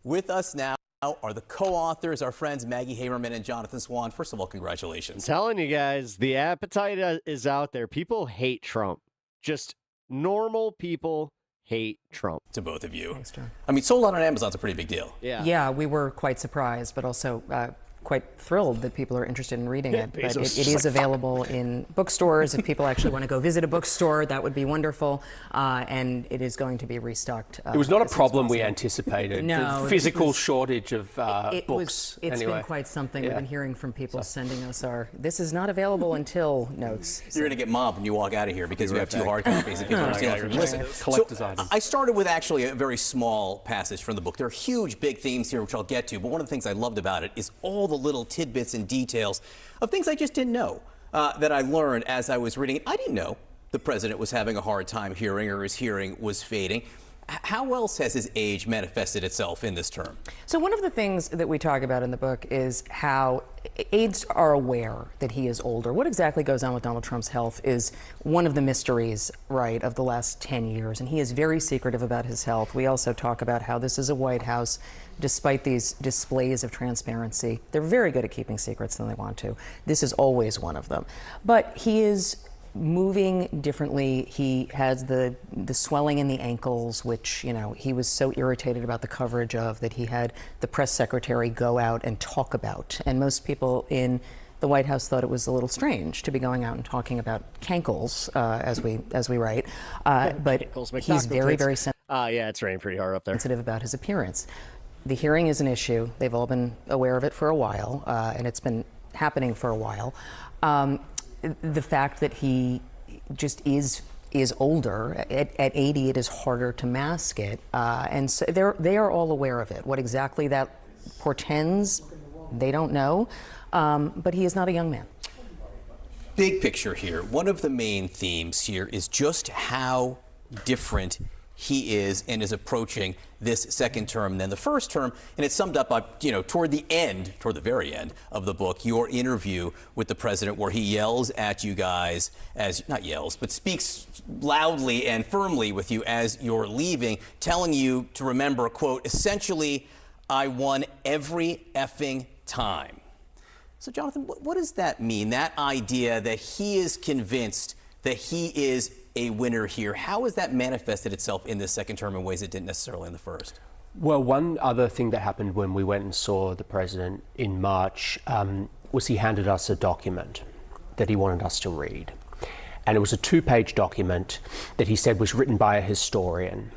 With us now, are the co-authors, our friends Maggie Haberman and Jonathan Swan. First of all, congratulations. I'm telling you guys, the appetite is out there. People hate Trump. Just normal people hate Trump. To both of you. Thanks, John. I mean, sold out on Amazon's a pretty big deal. Yeah, we were quite surprised, but also quite thrilled that people are interested in reading it. But it is available in bookstores. If people actually want to go visit a bookstore, that would be wonderful. And it is going to be restocked. It was not a problem we anticipated. No, the physical shortage of books. It's anyway. been quite something. We've been hearing from people sending us this is not available until notes. You're going to get mobbed when you walk out of here because you have 2 hard copies and people are stealing from you. Listen, collector's items. I started with actually a very small passage from the book. There are huge, big themes here, which I'll get to, but one of the things I loved about it is all the little tidbits and details of things I just didn't know that I learned as I was reading it. I didn't know the president was having a hard time hearing or his hearing was fading. How else has his age manifested itself in this term? So one of the things that we talk about in the book is how aides are aware that he is older. What exactly goes on with Donald Trump's health is one of the mysteries, right, of the last 10 years. And he is very secretive about his health. We also talk about how this is a White House, despite these displays of transparency. They're very good at keeping secrets when they want to. This is always one of them. But he is moving differently. He has the swelling in the ankles, which, you know, he was so irritated about the coverage of that he had the press secretary go out and talk about. And most people in the White House thought it was a little strange to be going out and talking about cankles, as we write. But he's very, very sensitive. Yeah, it's raining pretty hard up there. Sensitive about his appearance. The hearing is an issue. They've all been aware of it for a while, and it's been happening for a while. The fact that he just is older, at 80 it is harder to mask it, and so they are all aware of it. What exactly that portends, they don't know, but he is not a young man. Big picture here, one of the main themes here is just how different he is and is approaching this second term than the first term, and it's summed up by, toward the very end of the book, your interview with the president where he yells at you guys not yells, but speaks loudly and firmly with you as you're leaving, telling you to remember, quote, essentially, I won every effing time. So Jonathan, what does that mean? That idea that he is convinced that he is a winner here. How has that manifested itself in this second term in ways it didn't necessarily in the first? Well, one other thing that happened when we went and saw the president in March was he handed us a document that he wanted us to read. And it was a 2-page document that he said was written by a historian.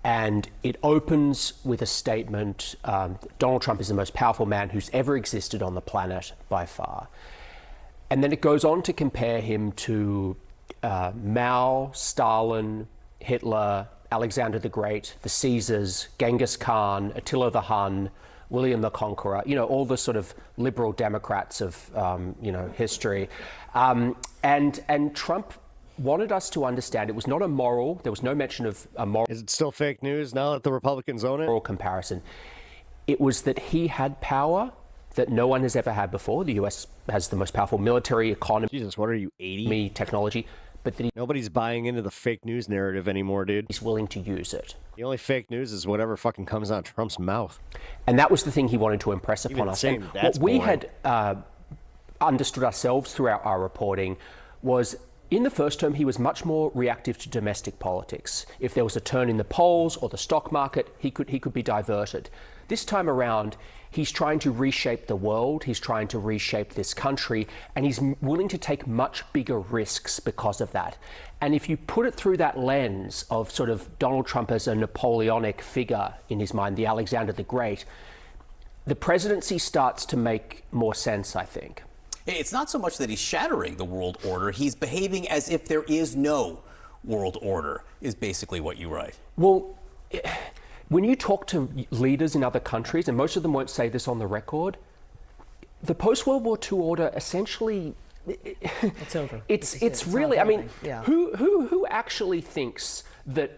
And it opens with a statement, Donald Trump is the most powerful man who's ever existed on the planet by far. And then it goes on to compare him to Mao, Stalin, Hitler, Alexander the Great, the Caesars, Genghis Khan, Attila the Hun, William the Conqueror, all the sort of liberal Democrats of, history. And Trump wanted us to understand it was not a moral, there was no mention of a moral. Is it still fake news now that the Republicans own it? Moral comparison. It was that he had power that no one has ever had before. The U.S. has the most powerful military, economy. Jesus, what are you, 80? Technology. But that nobody's buying into the fake news narrative anymore, dude. He's willing to use it. The only fake news is whatever fucking comes out of Trump's mouth. And that was the thing he wanted to impress upon us. And what we had understood ourselves throughout our reporting was in the first term, he was much more reactive to domestic politics. If there was a turn in the polls or the stock market, he could be diverted. This time around, he's trying to reshape the world, he's trying to reshape this country, and he's willing to take much bigger risks because of that. And if you put it through that lens of sort of Donald Trump as a Napoleonic figure in his mind, the Alexander the Great, the presidency starts to make more sense, I think. It's not so much that he's shattering the world order, he's behaving as if there is no world order, is basically what you write. Well, when you talk to leaders in other countries, and most of them won't say this on the record, the post-World War II order essentially... It's over. It's really, I mean, yeah. Who actually thinks that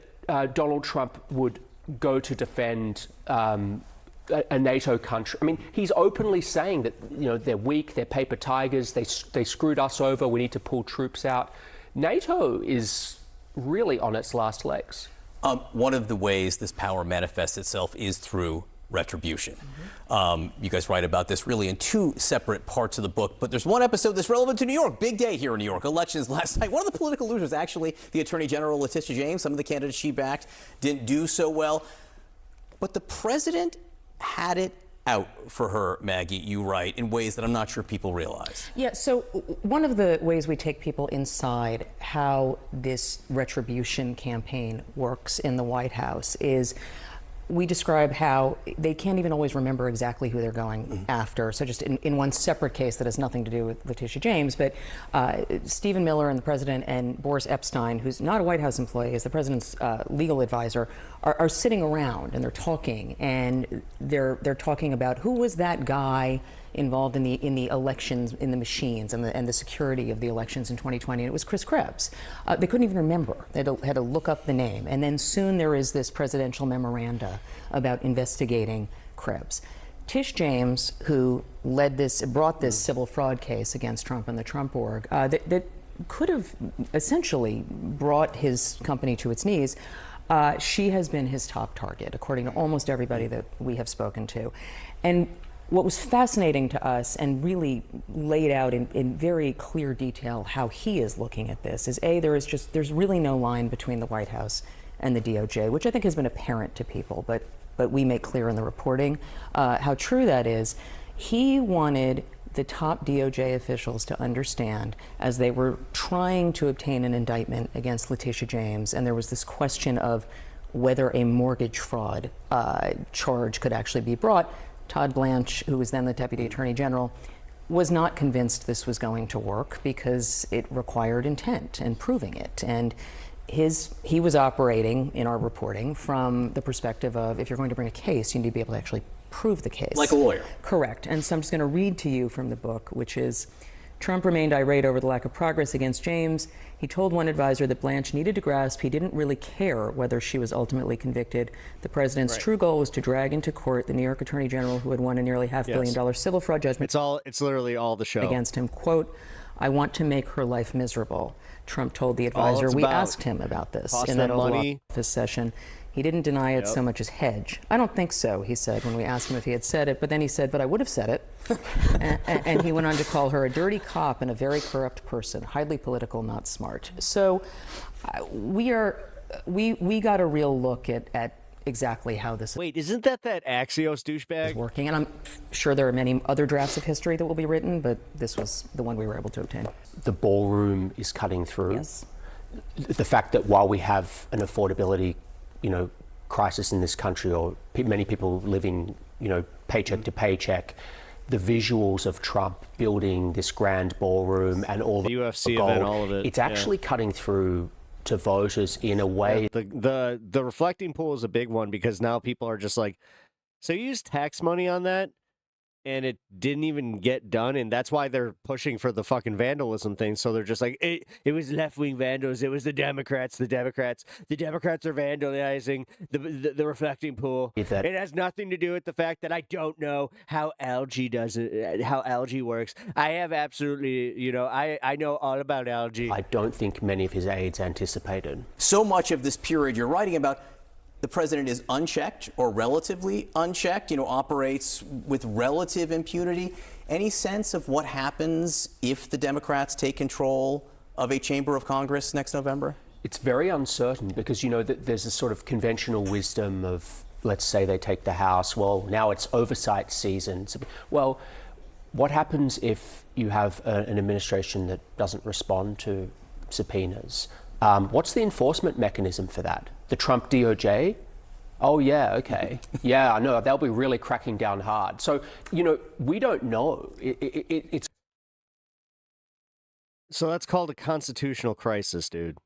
Donald Trump would go to defend a NATO country? I mean, he's openly saying that, they're weak, they're paper tigers, they screwed us over, we need to pull troops out. NATO is really on its last legs. One of the ways this power manifests itself is through retribution. You guys write about this really in two separate parts of the book, but there's one episode that's relevant to New York. Big day here in New York. Elections last night. One of the political losers, actually, the Attorney General Letitia James. Some of the candidates she backed didn't do so well. But the president had it out for her, Maggie, you write, in ways that I'm not sure people realize. Yeah, so one of the ways we take people inside how this retribution campaign works in the White House is we describe how they can't even always remember exactly who they're going after. So just in one separate case that has nothing to do with Letitia James, but Stephen Miller and the president and Boris Epstein, who's not a White House employee, is the president's legal advisor, are sitting around and they're talking, and they're talking about who was that guy involved in the elections, in the machines and the security of the elections in 2020, and it was Chris Krebs. They couldn't even remember. They had to look up the name, and then soon there is this presidential memoranda about investigating Krebs. Tish James, who brought this civil fraud case against Trump and the Trump org, that could have essentially brought his company to its knees. She has been his top target, according to almost everybody that we have spoken to. And what was fascinating to us and really laid out in very clear detail how he is looking at this is there's really no line between the White House and the DOJ, which I think has been apparent to people, but we make clear in the reporting how true that is. He wanted the top DOJ officials to understand as they were trying to obtain an indictment against Letitia James, and there was this question of whether a mortgage fraud charge could actually be brought. Todd Blanche, who was then the Deputy Attorney General, was not convinced this was going to work because it required intent and proving it. And he was operating, in our reporting, from the perspective of if you're going to bring a case, you need to be able to actually prove the case. Like a lawyer. Correct. And so I'm just going to read to you from the book, which is, Trump remained irate over the lack of progress against James. He told one advisor that Blanche needed to grasp he didn't really care whether she was ultimately convicted. The president's true goal was to drag into court the New York Attorney General who had won a nearly $500 million civil fraud judgment. It's literally all the show against him. Quote, "I want to make her life miserable," Trump told the advisor. We asked him about this in that Oval Office session. He didn't deny it so much as hedge. "I don't think so," he said when we asked him if he had said it, but then he said, "But I would have said it." and he went on to call her a dirty cop and a very corrupt person, highly political, not smart. So we got a real look at exactly how this Wait, isn't that Axios douchebag? Is working. And I'm sure there are many other drafts of history that will be written, but this was the one we were able to obtain. The ballroom is cutting through. Yes. The fact that while we have an affordability crisis in this country, or many people living, paycheck to paycheck, the visuals of Trump building this grand ballroom and all the UFC gold, event, all of it. It's actually cutting through to voters in a way. The reflecting pool is a big one because now people are just like, so you used tax money on that? And it didn't even get done, and that's why they're pushing for the fucking vandalism thing. So they're just like, it was left-wing vandals. It was the Democrats. The Democrats are vandalizing the reflecting pool. It has nothing to do with the fact that I don't know how algae works. I have absolutely, I know all about algae. I don't think many of his aides anticipated. So much of this period you're writing about, the president is unchecked or relatively unchecked, operates with relative impunity. Any sense of what happens if the Democrats take control of a chamber of Congress next November? It's very uncertain because, there's a sort of conventional wisdom of, let's say they take the House, well, now it's oversight season. Well, what happens if you have an administration that doesn't respond to subpoenas? What's the enforcement mechanism for that? The Trump DOJ? Oh, yeah, okay. Yeah, I know. They'll be really cracking down hard. So, we don't know. It's So that's called a constitutional crisis, dude.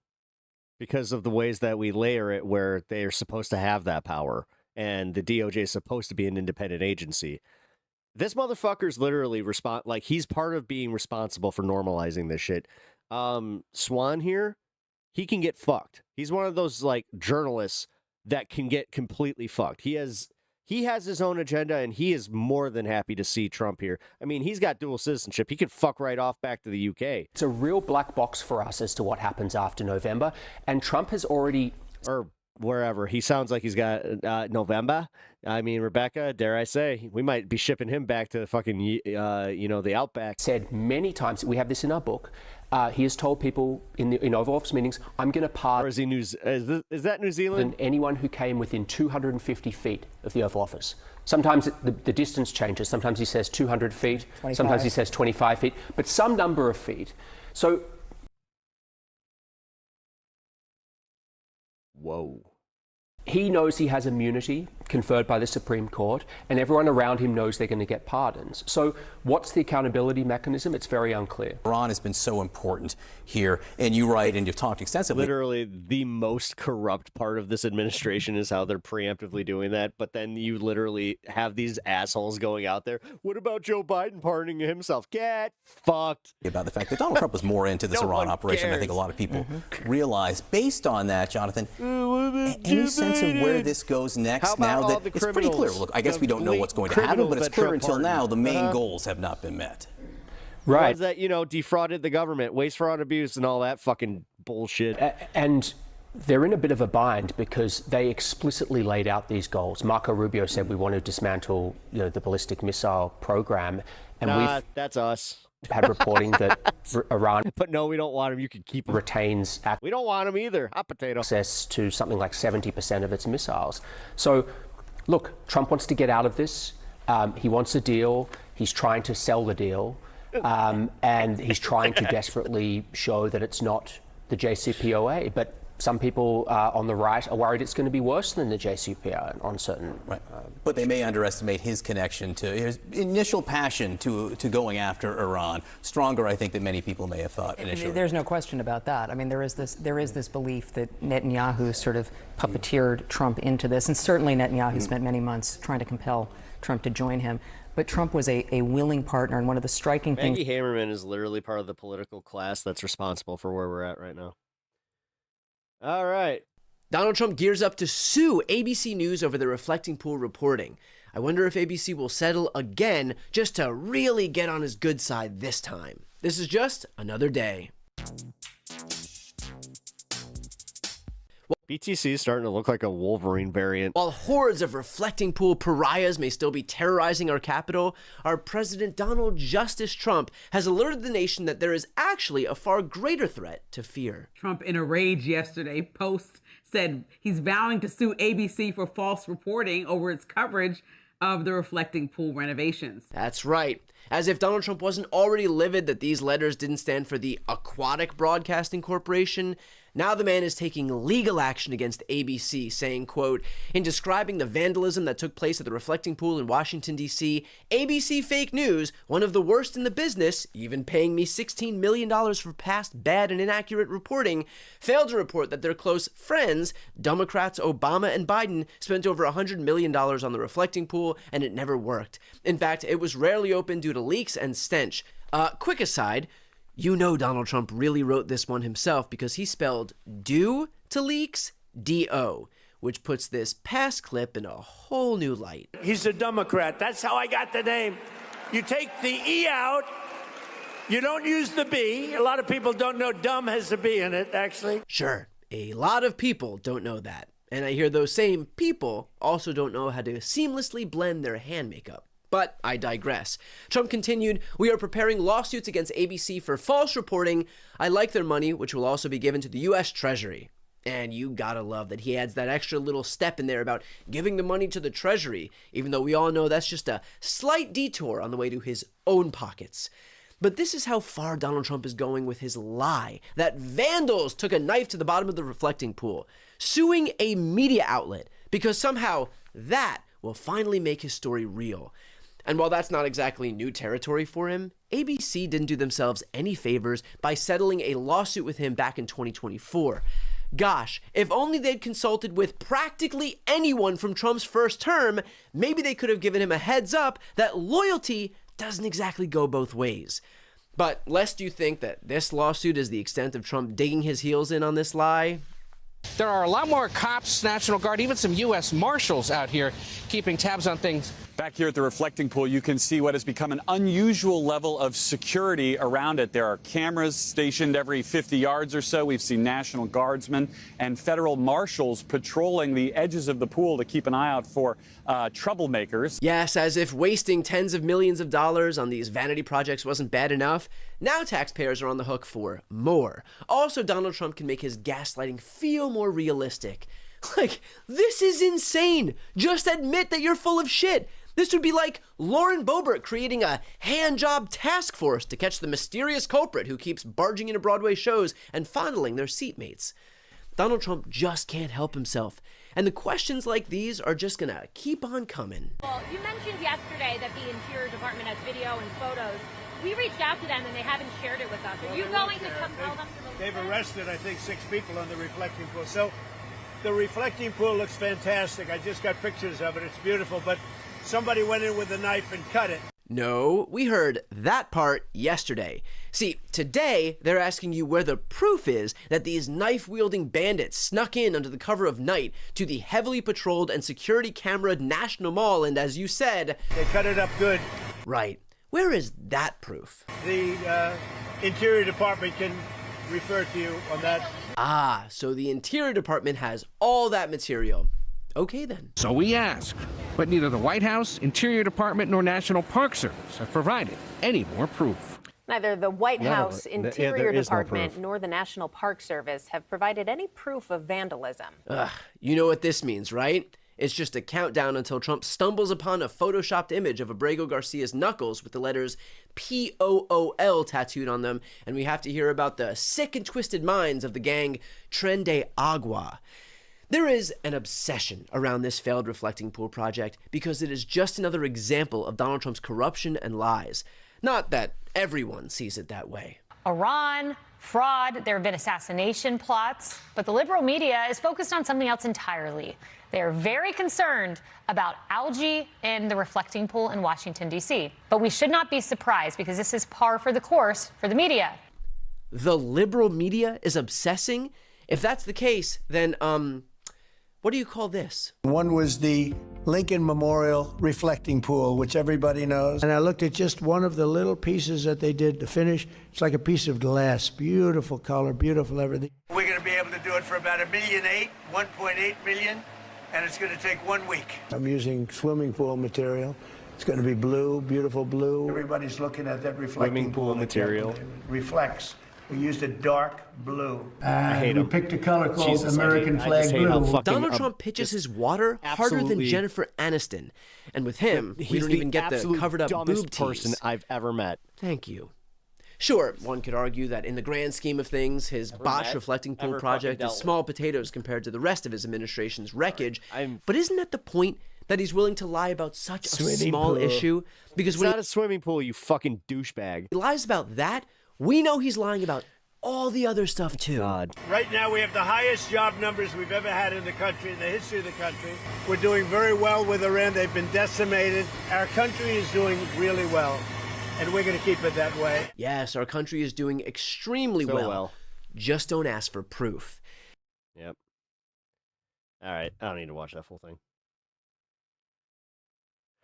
Because of the ways that we layer it where they are supposed to have that power. And the DOJ is supposed to be an independent agency. This motherfucker's literally he's part of being responsible for normalizing this shit. Swan here, he can get fucked. He's one of those journalists that can get completely fucked. He has his own agenda, and he is more than happy to see Trump here. I mean, he's got dual citizenship. He could fuck right off back to the UK. It's a real black box for us as to what happens after November, and Trump has already... Or wherever. He sounds like he's got November. I mean, Rebecca, dare I say, we might be shipping him back to the fucking, the Outback. Said many times, we have this in our book, he has told people in Oval Office meetings, I'm going to pardon. Or is he is that New Zealand? Anyone who came within 250 feet of the Oval Office. Sometimes the distance changes. Sometimes he says 200 feet. 25. Sometimes he says 25 feet. But some number of feet. So. Whoa. He knows he has immunity conferred by the Supreme Court, and everyone around him knows they're going to get pardons. So what's the accountability mechanism? It's very unclear. Iran has been so important here, and you write, and you've talked extensively. Literally, the most corrupt part of this administration is how they're preemptively doing that, but then you literally have these assholes going out there. What about Joe Biden pardoning himself? Get fucked. About the fact that Donald Trump was more into this Iran operation than I think a lot of people realize. Based on that, Jonathan, any sense of where this goes next now that it's pretty clear? Look, I guess we don't know what's going to happen, but it's clear until now the main goals have not been met. Right. Ones that, defrauded the government, waste, fraud, abuse, and all that fucking bullshit. And they're in a bit of a bind because they explicitly laid out these goals. Marco Rubio said we want to dismantle the ballistic missile program. And that's us. Had reporting that Iran... But no, we don't want him. You can keep him. Retains... We don't want him either. Hot potato. Access to something like 70% of its missiles. So, look, Trump wants to get out of this. He wants a deal. He's trying to sell the deal. And he's trying to desperately show that it's not the JCPOA. But some people on the right are worried it's going to be worse than the JCPOA on certain... Right. But they may underestimate his connection to his initial passion to going after Iran. Stronger, I think, than many people may have thought initially. There's no question about that. I mean, there is this belief that Netanyahu sort of puppeteered Trump into this. And certainly Netanyahu spent many months trying to compel Trump to join him. But Trump was a willing partner, and one of the striking things... Maggie Hamerman is literally part of the political class that's responsible for where we're at right now. All right. Donald Trump gears up to sue ABC News over the reflecting pool reporting. I wonder if ABC will settle again just to really get on his good side this time. This is just another day. BTC is starting to look like a Wolverine variant. While hordes of reflecting pool pariahs may still be terrorizing our capital, our President Donald Justice Trump has alerted the nation that there is actually a far greater threat to fear. Trump, in a rage yesterday, said he's vowing to sue ABC for false reporting over its coverage of the reflecting pool renovations. That's right. As if Donald Trump wasn't already livid that these letters didn't stand for the Aquatic Broadcasting Corporation, now the man is taking legal action against ABC, saying, quote, in describing the vandalism that took place at the reflecting pool in Washington, D.C., ABC Fake News, one of the worst in the business, even paying me $16 million for past bad and inaccurate reporting, failed to report that their close friends, Democrats Obama and Biden, spent over $100 million on the reflecting pool, and it never worked. In fact, it was rarely open due to leaks and stench. Quick aside, you know Donald Trump really wrote this one himself because he spelled due to leaks, D-O, which puts this past clip in a whole new light. He's a Democrat. That's how I got the name. You take the E out, you don't use the B. A lot of people don't know dumb has a B in it, actually. Sure, a lot of people don't know that. And I hear those same people also don't know how to seamlessly blend their hand makeup. But I digress. Trump continued, we are preparing lawsuits against ABC for false reporting. I like their money, which will also be given to the U.S. Treasury. And you gotta love that he adds that extra little step in there about giving the money to the Treasury, even though we all know that's just a slight detour on the way to his own pockets. But this is how far Donald Trump is going with his lie that vandals took a knife to the bottom of the reflecting pool, suing a media outlet because somehow that will finally make his story real. And while that's not exactly new territory for him, ABC didn't do themselves any favors by settling a lawsuit with him back in 2024. Gosh, if only they'd consulted with practically anyone from Trump's first term, maybe they could have given him a heads up that loyalty doesn't exactly go both ways. But lest you think that this lawsuit is the extent of Trump digging his heels in on this lie, There are a lot more cops, National Guard, even some U.S. Marshals out here keeping tabs on things. Back here at the reflecting pool, you can see what has become an unusual level of security around it. There are cameras stationed every 50 yards or so. We've seen National Guardsmen and federal marshals patrolling the edges of the pool to keep an eye out for troublemakers. Yes, as if wasting tens of millions of dollars on these vanity projects wasn't bad enough, now taxpayers are on the hook for more. Also, Donald Trump can make his gaslighting feel more realistic. Like, this is insane. Just admit that you're full of shit. This would be like Lauren Boebert creating a handjob task force to catch the mysterious culprit who keeps barging into Broadway shows and fondling their seatmates. Donald Trump just can't help himself. And the questions like these are just gonna keep on coming. Well, you mentioned yesterday that the Interior Department has video and photos. We reached out to them and they haven't shared it with us. Are you going to compel them to release They've it? arrested, I think, 6 people on the reflecting pool. So the reflecting pool looks fantastic. I just got pictures of it. It's beautiful, but somebody went in with a knife and cut it. No, we heard that part yesterday. See, today they're asking you where the proof is that these knife-wielding bandits snuck in under the cover of night to the heavily patrolled and security-cameraed National Mall, and as you said, they cut it up good. Right. Where is that proof? The Interior Department can refer to you on that. Ah, so the Interior Department has all that material. Okay then. So we asked, but neither the White House, Interior Department, nor National Park Service have provided any more proof. Neither the White House, Interior there is no Department, proof. nor the National Park Service have provided any proof of vandalism. Ugh, you know what this means, right? It's just a countdown until Trump stumbles upon a photoshopped image of Abrego Garcia's knuckles with the letters POOL tattooed on them, and we have to hear about the sick and twisted minds of the gang Tren de Agua. There is an obsession around this failed reflecting pool project because it is just another example of Donald Trump's corruption and lies. Not that everyone sees it that way. Iran, fraud, there have been assassination plots, but the liberal media is focused on something else entirely. They are very concerned about algae in the reflecting pool in Washington, D.C. But we should not be surprised because this is par for the course for the media. The liberal media is obsessing? If that's the case, then, what do you call this? One was the Lincoln Memorial reflecting pool, which everybody knows. And I looked at just one of the little pieces that they did to finish. It's like a piece of glass. Beautiful color, beautiful everything. We're going to be able to do it for about $1.8 million, 1.8 million, and it's going to take 1 week. I'm using swimming pool material. It's going to be blue, beautiful blue. Everybody's looking at that reflecting Swimming pool material. It reflects. We used a dark blue. I hate we him. picked a color called Jesus, American I flag just hate how blue. fucking Donald Trump pitches his water harder than absolutely- Jennifer Aniston. And with him, we He's don't the even get the absolute covered up dumbest boob person tease. I've ever met. Thank you. Sure, one could argue that in the grand scheme of things, his botched met, reflecting pool ever project fucking is dealt small potatoes compared to the rest of his administration's wreckage. But isn't that the point? That he's willing to lie about such a Swimming small pool. issue? Because It's when not a swimming pool, you fucking douchebag. he lies about that, we know he's lying about all the other stuff too. Right now, we have the highest job numbers we've ever had in the country, in the history of the country. We're doing very well with Iran. They've been decimated. Our country is doing really well, and we're going to keep it that way. Yes, our country is doing extremely So well. well. Just don't ask for proof. Yep. All right, I don't need to watch that full thing.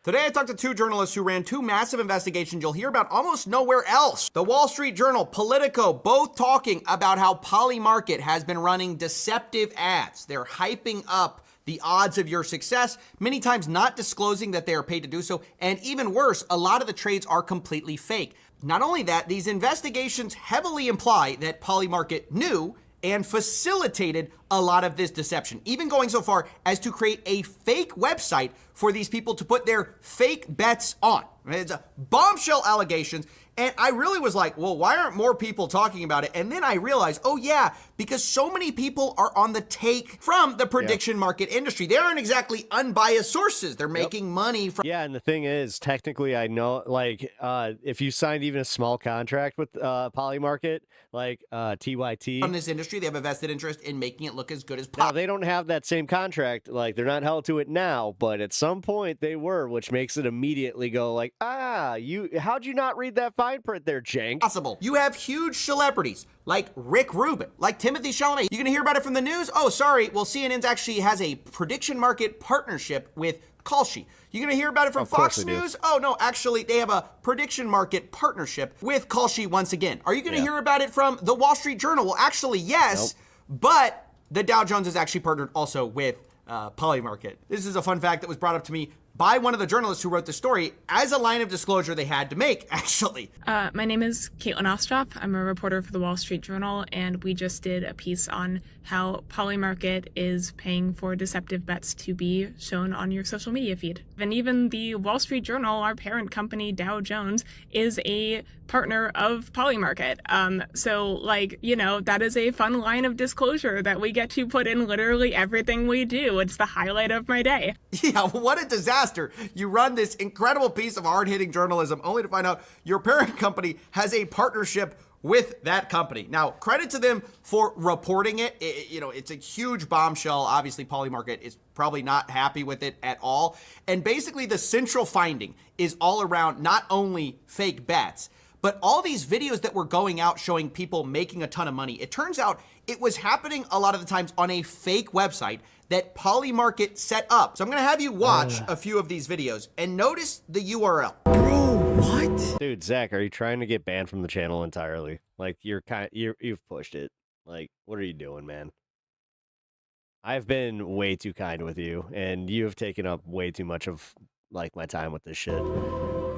Today I talked to two journalists who ran two massive investigations you'll hear about almost nowhere else. The Wall Street Journal, Politico, both talking about how Polymarket has been running deceptive ads. They're hyping up the odds of your success, many times not disclosing that they are paid to do so, and even worse, a lot of the trades are completely fake. Not only that, these investigations heavily imply that Polymarket knew and facilitated a lot of this deception, even going so far as to create a fake website for these people to put their fake bets on. It's a bombshell allegations, and I really was like, well, why aren't more people talking about it? And then I realized, oh yeah, because so many people are on the take from the prediction market industry. They aren't exactly unbiased sources. They're making money from... Yeah, and the thing is, technically, I know, like, if you signed even a small contract with Polymarket, like TYT... From this industry, they have a vested interest in making it look as good as Now, possible. they don't have that same contract, like, they're not held to it now, but at some point they were, which makes it immediately go like, how'd you not read that fine fine print there, Jank. Possible. You have huge celebrities like Rick Rubin, like Timothy Chalamet. You gonna hear about it from the news? Oh, sorry. Well, CNN actually has a prediction market partnership with Kalshi. You gonna hear about it from Fox News? Oh no, actually they have a prediction market partnership with Kalshi once again. Are you gonna hear about it from the Wall Street Journal? Well, actually yes, but the Dow Jones is actually partnered also with Polymarket. This is a fun fact that was brought up to me by one of the journalists who wrote the story as a line of disclosure they had to make, actually. My name is Caitlin Ostroff. I'm a reporter for the Wall Street Journal, and we just did a piece on how Polymarket is paying for deceptive bets to be shown on your social media feed. And even the Wall Street Journal, our parent company, Dow Jones, is a partner of Polymarket. So, like, you know, that is a fun line of disclosure that we get to put in literally everything we do. It's the highlight of my day. Yeah, what a disaster. You run this incredible piece of hard-hitting journalism only to find out your parent company has a partnership with that company. Now, credit to them for reporting it. You know, it's a huge bombshell. Obviously, Polymarket is probably not happy with it at all. And basically, the central finding is all around not only fake bets, but all these videos that were going out showing people making a ton of money. It turns out it was happening a lot of the times on a fake website that Polymarket set up. So I'm gonna have you watch a few of these videos and notice the URL. What? Dude, Zach, are you trying to get banned from the channel entirely? Like, you've pushed it. Like, what are you doing, man? I've been way too kind with you, and you have taken up way too much of, like, my time with this shit.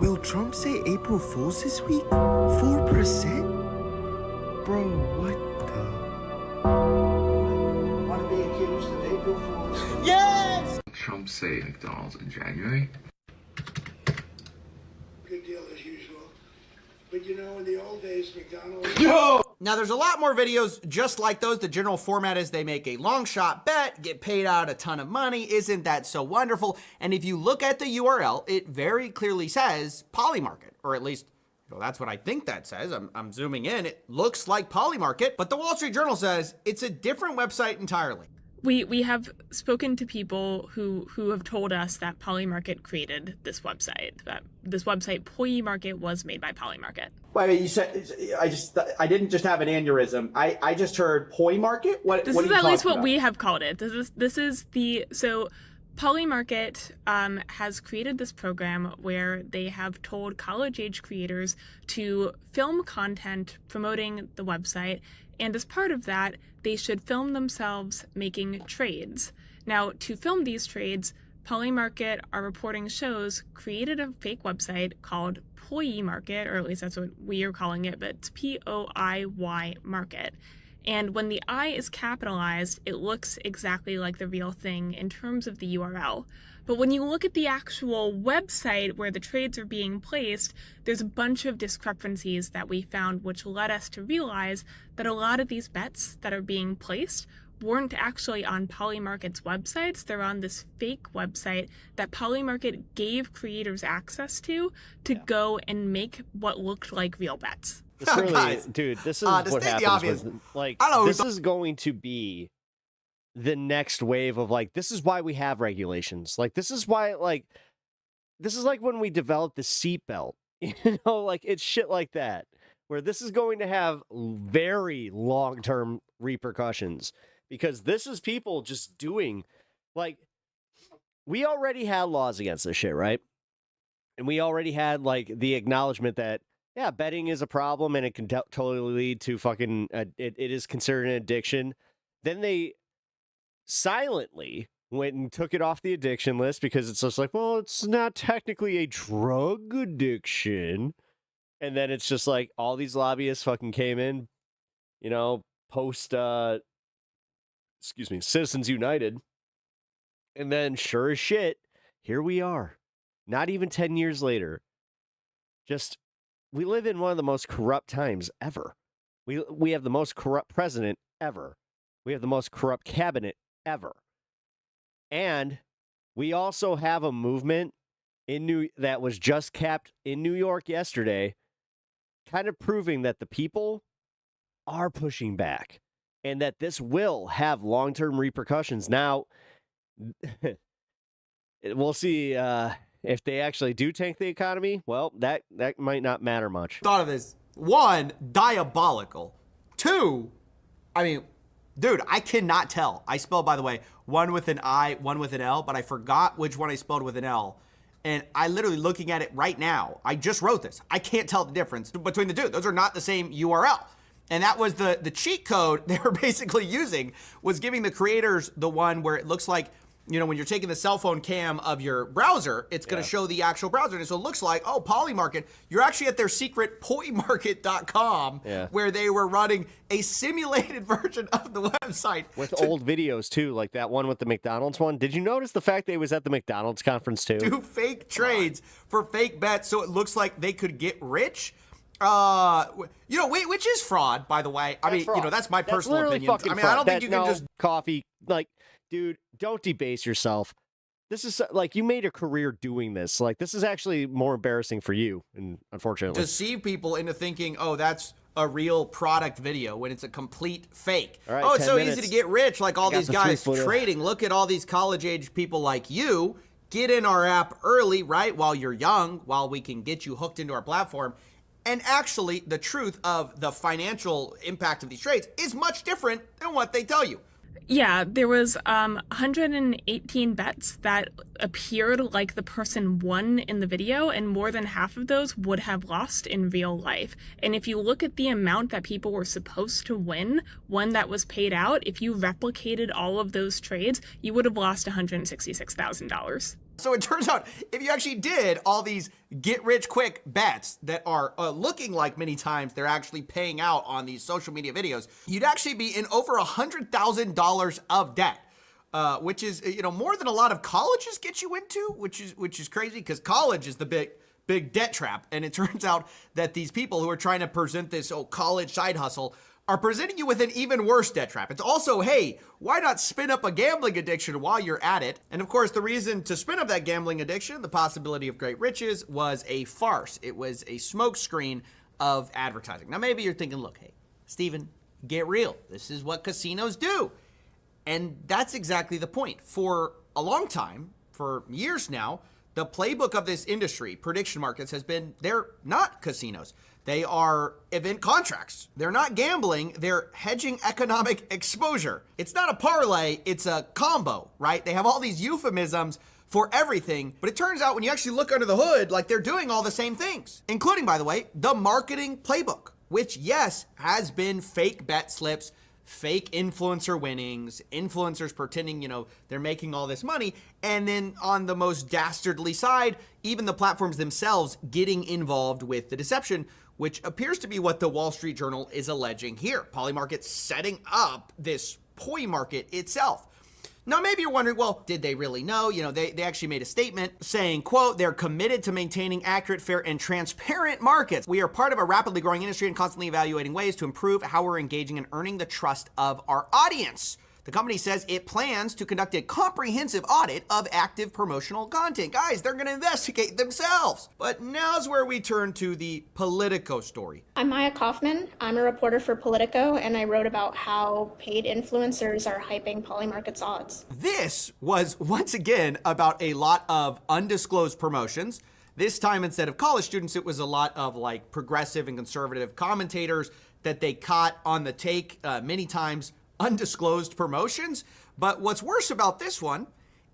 Will Trump say April Fool's this week? 4%? Bro, what the? Want to be accused of April Fool's? Yes! Trump say McDonald's in January? Good deal as usual. But you know, in the old days, McDonald's... Now, there's a lot more videos just like those. The general format is they make a long shot bet, get paid out a ton of money. Isn't that so wonderful? And if you look at the URL, it very clearly says Polymarket, or at least, you know, that's what I think that says. I'm zooming in. It looks like Polymarket, but the Wall Street Journal says it's a different website entirely. We have spoken to people who have told us that Polymarket created this website. That this website, Polymarket, was made by Polymarket. Wait, you said I didn't just have an aneurysm. I just heard Polymarket. What? This is at least what we have called it. This is the so. Polymarket has created this program where they have told college-age creators to film content promoting the website, and as part of that, they should film themselves making trades. Now, to film these trades, Polymarket, our reporting shows, created a fake website called Polymarket, or at least that's what we are calling it, but it's P-O-I-Y Market. And when the I is capitalized, it looks exactly like the real thing in terms of the URL. But when you look at the actual website where the trades are being placed, there's a bunch of discrepancies that we found, which led us to realize that a lot of these bets that are being placed weren't actually on Polymarket's websites. They're on this fake website that Polymarket gave creators access to go and make what looked like real bets. This really, guys, dude, this is what happens with, like, this is going to be the next wave of, like, this is why we have regulations. Like, this is why, like, this is like when we developed the seatbelt, you know, like, it's shit like that, where this is going to have very long-term repercussions, because this is people just doing, like, we already had laws against this shit, right? And we already had, like, the acknowledgement that, yeah, betting is a problem and it can totally lead to fucking, it is considered an addiction. Then they silently went and took it off the addiction list because it's just like, well, it's not technically a drug addiction. And then it's just like all these lobbyists fucking came in, you know, post, Citizens United. And then sure as shit, here we are. Not even 10 years later. Just, we live in one of the most corrupt times ever. We have the most corrupt president ever. We have the most corrupt cabinet ever. And we also have a movement that was just capped in New York yesterday, kind of proving that the people are pushing back and that this will have long-term repercussions. Now, we'll see if they actually do tank the economy, well, that might not matter much. Thought of this. 1, diabolical. 2, I mean, dude, I cannot tell. I spelled, by the way, one with an I, one with an L, but I forgot which one I spelled with an L. And I literally looking at it right now, I just wrote this. I can't tell the difference between the two. Those are not the same URL. And that was the cheat code they were basically using, was giving the creators the one where it looks like, you know, when you're taking the cell phone cam of your browser, it's going to show the actual browser. And so it looks like, oh, Polymarket, you're actually at their secret poymarket.com where they were running a simulated version of the website. With old videos, too, like that one with the McDonald's one. Did you notice the fact they was at the McDonald's conference, too? Do fake trades for fake bets so it looks like they could get rich. You know, which is fraud, by the way. I mean, you know, that's my personal opinion. I mean, I don't think you can just... Coffee, like... Dude, don't debase yourself. This is like, you made a career doing this. Like, this is actually more embarrassing for you, and unfortunately. Deceive people into thinking, oh, that's a real product video when it's a complete fake. All right, oh, it's so minutes. easy to get rich, like all these guys trading. Look at all these college-age people like you. Get in our app early, right, while you're young, while we can get you hooked into our platform. And actually, the truth of the financial impact of these trades is much different than what they tell you. Yeah, there was 118 bets that appeared like the person won in the video, and more than half of those would have lost in real life. And if you look at the amount that people were supposed to win, one that was paid out, if you replicated all of those trades, you would have lost $166,000. So it turns out if you actually did all these get-rich-quick bets that are looking like many times they're actually paying out on these social media videos, you'd actually be in over $100,000 of debt, which is, you know, more than a lot of colleges get you into, which is crazy because college is the big debt trap. And it turns out that these people who are trying to present this college side hustle are presenting you with an even worse debt trap. It's also, hey, why not spin up a gambling addiction while you're at it? And of course, the reason to spin up that gambling addiction, the possibility of great riches, was a farce. It was a smokescreen of advertising. Now, maybe you're thinking, look, hey, Steven, get real. This is what casinos do. And that's exactly the point. For a long time, for years now, the playbook of this industry, prediction markets, has been they're not casinos. They are event contracts. They're not gambling. They're hedging economic exposure. It's not a parlay. It's a combo, right? They have all these euphemisms for everything. But it turns out when you actually look under the hood, like they're doing all the same things, including, by the way, the marketing playbook, which, yes, has been fake bet slips, fake influencer winnings, influencers pretending, you know, they're making all this money. And then on the most dastardly side, even the platforms themselves getting involved with the deception, which appears to be what the Wall Street Journal is alleging here. Polymarket setting up this poi market itself. Now, maybe you're wondering, well, did they really know? You know, they actually made a statement saying, quote, they're committed to maintaining accurate, fair, and transparent markets. We are part of a rapidly growing industry and constantly evaluating ways to improve how we're engaging and earning the trust of our audience. The company says it plans to conduct a comprehensive audit of active promotional content. Guys, they're going to investigate themselves. But now's where we turn to the Politico story. I'm Maya Kaufman. I'm a reporter for Politico, and I wrote about how paid influencers are hyping Polymarket's odds. This was, once again, about a lot of undisclosed promotions. This time, instead of college students, it was a lot of like progressive and conservative commentators that they caught on the take many times. Undisclosed promotions. But what's worse about this one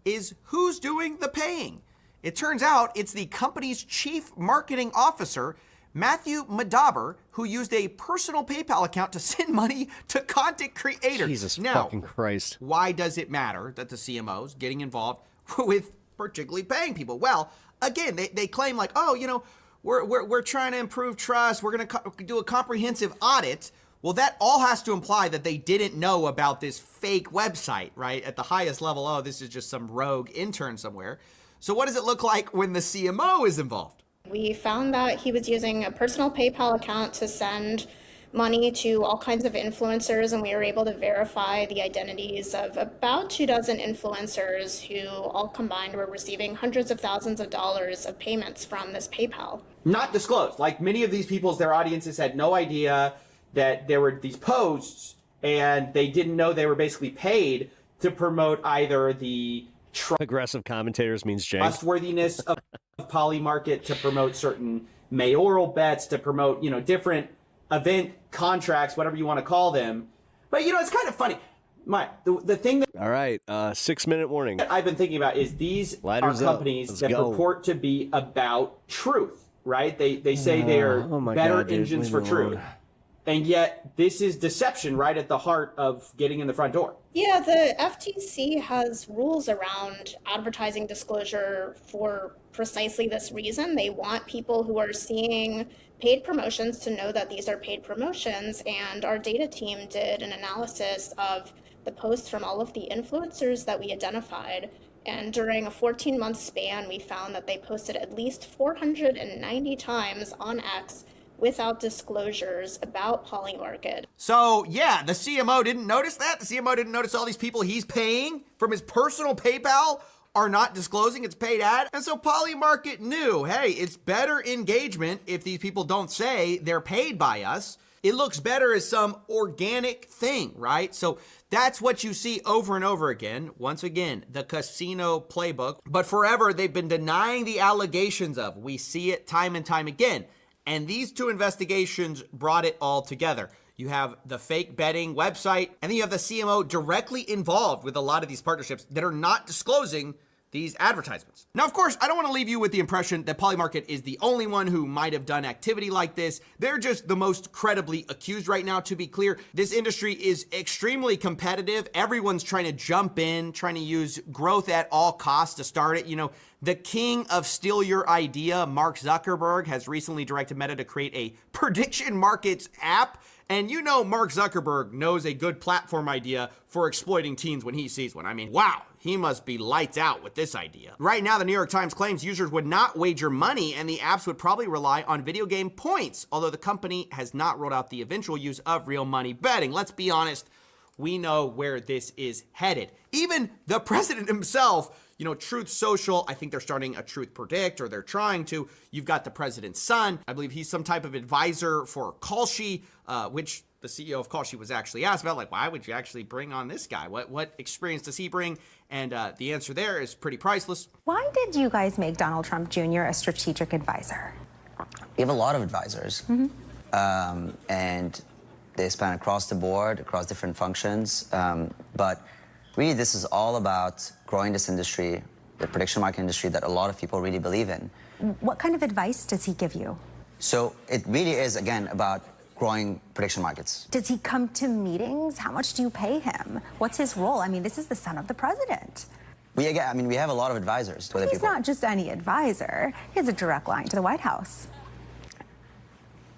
is who's doing the paying. It turns out it's the company's chief marketing officer, Matthew Madaber, who used a personal PayPal account to send money to content creators. Jesus now, fucking Christ. Why does it matter that the CMO's getting involved with particularly paying people? Well, again, they claim like, oh, you know, we're trying to improve trust. We're going to do a comprehensive audit. Well, that all has to imply that they didn't know about this fake website, right? At the highest level, oh, this is just some rogue intern somewhere. So what does it look like when the CMO is involved? We found that he was using a personal PayPal account to send money to all kinds of influencers, and we were able to verify the identities of about 24 influencers who all combined were receiving hundreds of thousands of dollars of payments from this PayPal. Not disclosed. Like many of these people's, their audiences had no idea that there were these posts, and they didn't know they were basically paid to promote either the Aggressive commentators means jank. trustworthiness of Polymarket to promote certain mayoral bets, to promote, different event contracts, whatever you want to call them. But, it's kind of funny. The thing that All right, 6-minute warning. I've been thinking about is these Lighters are up. companies Let's that go. purport to be about truth, right? They say they're better engines for truth. And yet this is deception right at the heart of getting in the front door. Yeah, the FTC has rules around advertising disclosure for precisely this reason. They want people who are seeing paid promotions to know that these are paid promotions. And our data team did an analysis of the posts from all of the influencers that we identified. And during a 14-month span, we found that they posted at least 490 times on X without disclosures about Polymarket. So, yeah, the CMO didn't notice that. The CMO didn't notice all these people he's paying from his personal PayPal are not disclosing its paid ad. And so Polymarket knew, hey, it's better engagement if these people don't say they're paid by us. It looks better as some organic thing, right? So that's what you see over and over again. Once again, the casino playbook. But forever, they've been denying the allegations of. We see it time and time again. And these two investigations brought it all together. You have the fake betting website, and then you have the CMO directly involved with a lot of these partnerships that are not disclosing these advertisements. Now, of course, I don't want to leave you with the impression that Polymarket is the only one who might have done activity like this. They're just the most credibly accused right now, to be clear. This industry is extremely competitive. Everyone's trying to jump in, trying to use growth at all costs to start it. The king of steal your idea, Mark Zuckerberg, has recently directed Meta to create a prediction markets app. And Mark Zuckerberg knows a good platform idea for exploiting teens when he sees one. I mean, wow, he must be lights out with this idea. Right now, the New York Times claims users would not wager money and the apps would probably rely on video game points, although the company has not rolled out the eventual use of real money betting. Let's be honest, we know where this is headed. Even the president himself, Truth Social, I think they're starting a Truth Predict, or they're trying to. You've got the president's son. I believe he's some type of advisor for Kalshi, which the CEO of Kalshi was actually asked about, why would you actually bring on this guy? What experience does he bring? And the answer there is pretty priceless. Why did you guys make Donald Trump Jr. a strategic advisor? We have a lot of advisors, and they span across the board, across different functions, but really, this is all about growing this industry, the prediction market industry that a lot of people really believe in. What kind of advice does he give you? So it really is, again, about growing prediction markets. Does he come to meetings? How much do you pay him? What's his role? I mean, this is the son of the president. We have a lot of advisors. He's not just any advisor. He has a direct line to the White House.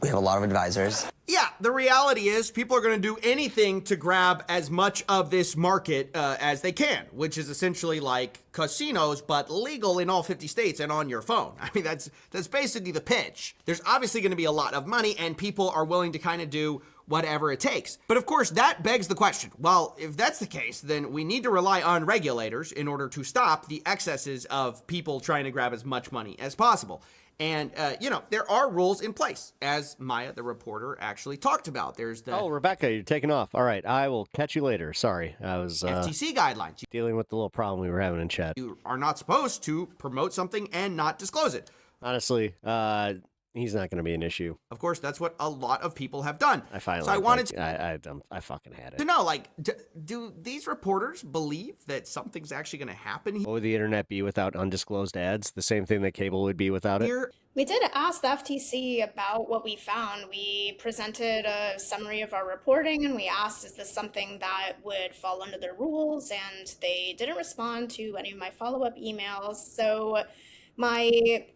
We have a lot of advisors. Yeah, the reality is people are going to do anything to grab as much of this market as they can, which is essentially like casinos, but legal in all 50 states and on your phone. I mean, that's basically the pitch. There's obviously going to be a lot of money, and people are willing to kind of do whatever it takes. But of course, that begs the question, well, if that's the case, then we need to rely on regulators in order to stop the excesses of people trying to grab as much money as possible. And, there are rules in place, as Maya, the reporter, actually talked about. There's the... Oh, Rebecca, you're taking off. All right, I will catch you later. Sorry, I was... FTC guidelines. Dealing with the little problem we were having in chat. You are not supposed to promote something and not disclose it. Honestly, he's not going to be an issue. Of course, that's what a lot of people have done. I finally... So I wanted to... I fucking had it. To know, do these reporters believe that something's actually going to happen? What would the internet be without undisclosed ads? The same thing that cable would be without it? We did ask the FTC about what we found. We presented a summary of our reporting and we asked, is this something that would fall under their rules? And they didn't respond to any of my follow-up emails. So my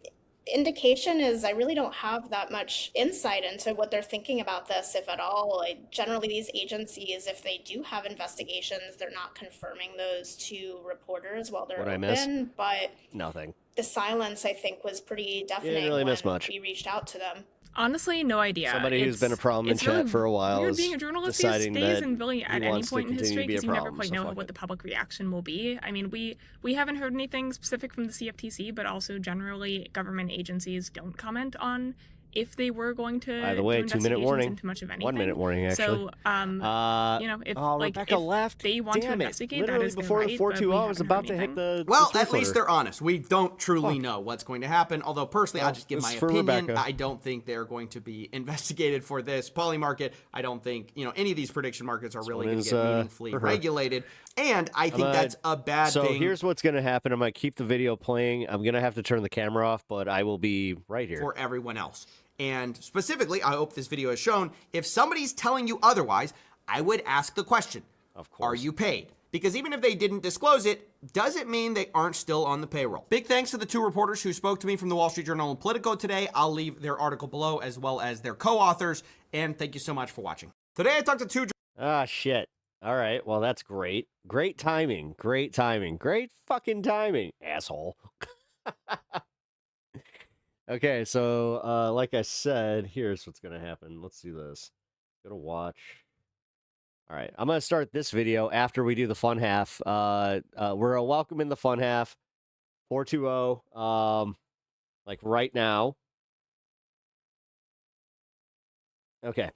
indication is I really don't have that much insight into what they're thinking about this, if at all. Generally, these agencies, if they do have investigations, they're not confirming those to reporters while they're open. But nothing. The silence, I think, was pretty deafening. Didn't really miss much. We reached out to them. Honestly, no idea. Somebody who's been a problem in chat for a while weird is being a journalist deciding these days, that and really at any point in history, because you never quite know fuck what the public reaction will be. I mean, we haven't heard anything specific from the CFTC, but also generally government agencies don't comment on if they were going to By the way, do 2-minute warning. into much of anything. 1 minute warning, actually. So, you know, if like Rebecca if left. they want to Damn it. investigate, Literally that is their before right, the but we 420, I was haven't about heard to hit anything. the. Well, the at least three-footer. they're honest. We don't truly Fuck. know what's going to happen. Although personally, I'll just give Well, my this is for opinion. Rebecca. I don't think they're going to be investigated for this poly market. I don't think any of these prediction markets are really one going to is, get meaningfully for her. regulated. And I think that's a bad so thing. here's what's going to happen. I'm going to keep the video playing. I'm going to have to turn the camera off, but I will be right here. For everyone else. And specifically, I hope this video has shown, if somebody's telling you otherwise, I would ask the question, of course, are you paid? Because even if they didn't disclose it, doesn't mean they aren't still on the payroll. Big thanks to the two reporters who spoke to me from the Wall Street Journal and Politico today. I'll leave their article below as well as their co-authors. And thank you so much for watching. Today I talked to two... Ah, shit. All right. Well, that's great. Great timing. Great timing. Great fucking timing, asshole. Okay, so like I said, here's what's going to happen. Let's do this. Go to watch. All right, I'm going to start this video after we do the fun half. We're welcoming the fun half, 420, like right now. Okay.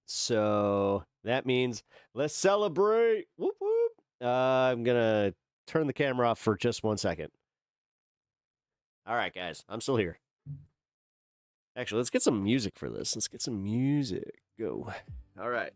So that means let's celebrate. Whoop, whoop. I'm going to turn the camera off for just 1 second. All right, guys, I'm still here. Actually, let's get some music for this. Let's get some music. Go. All right.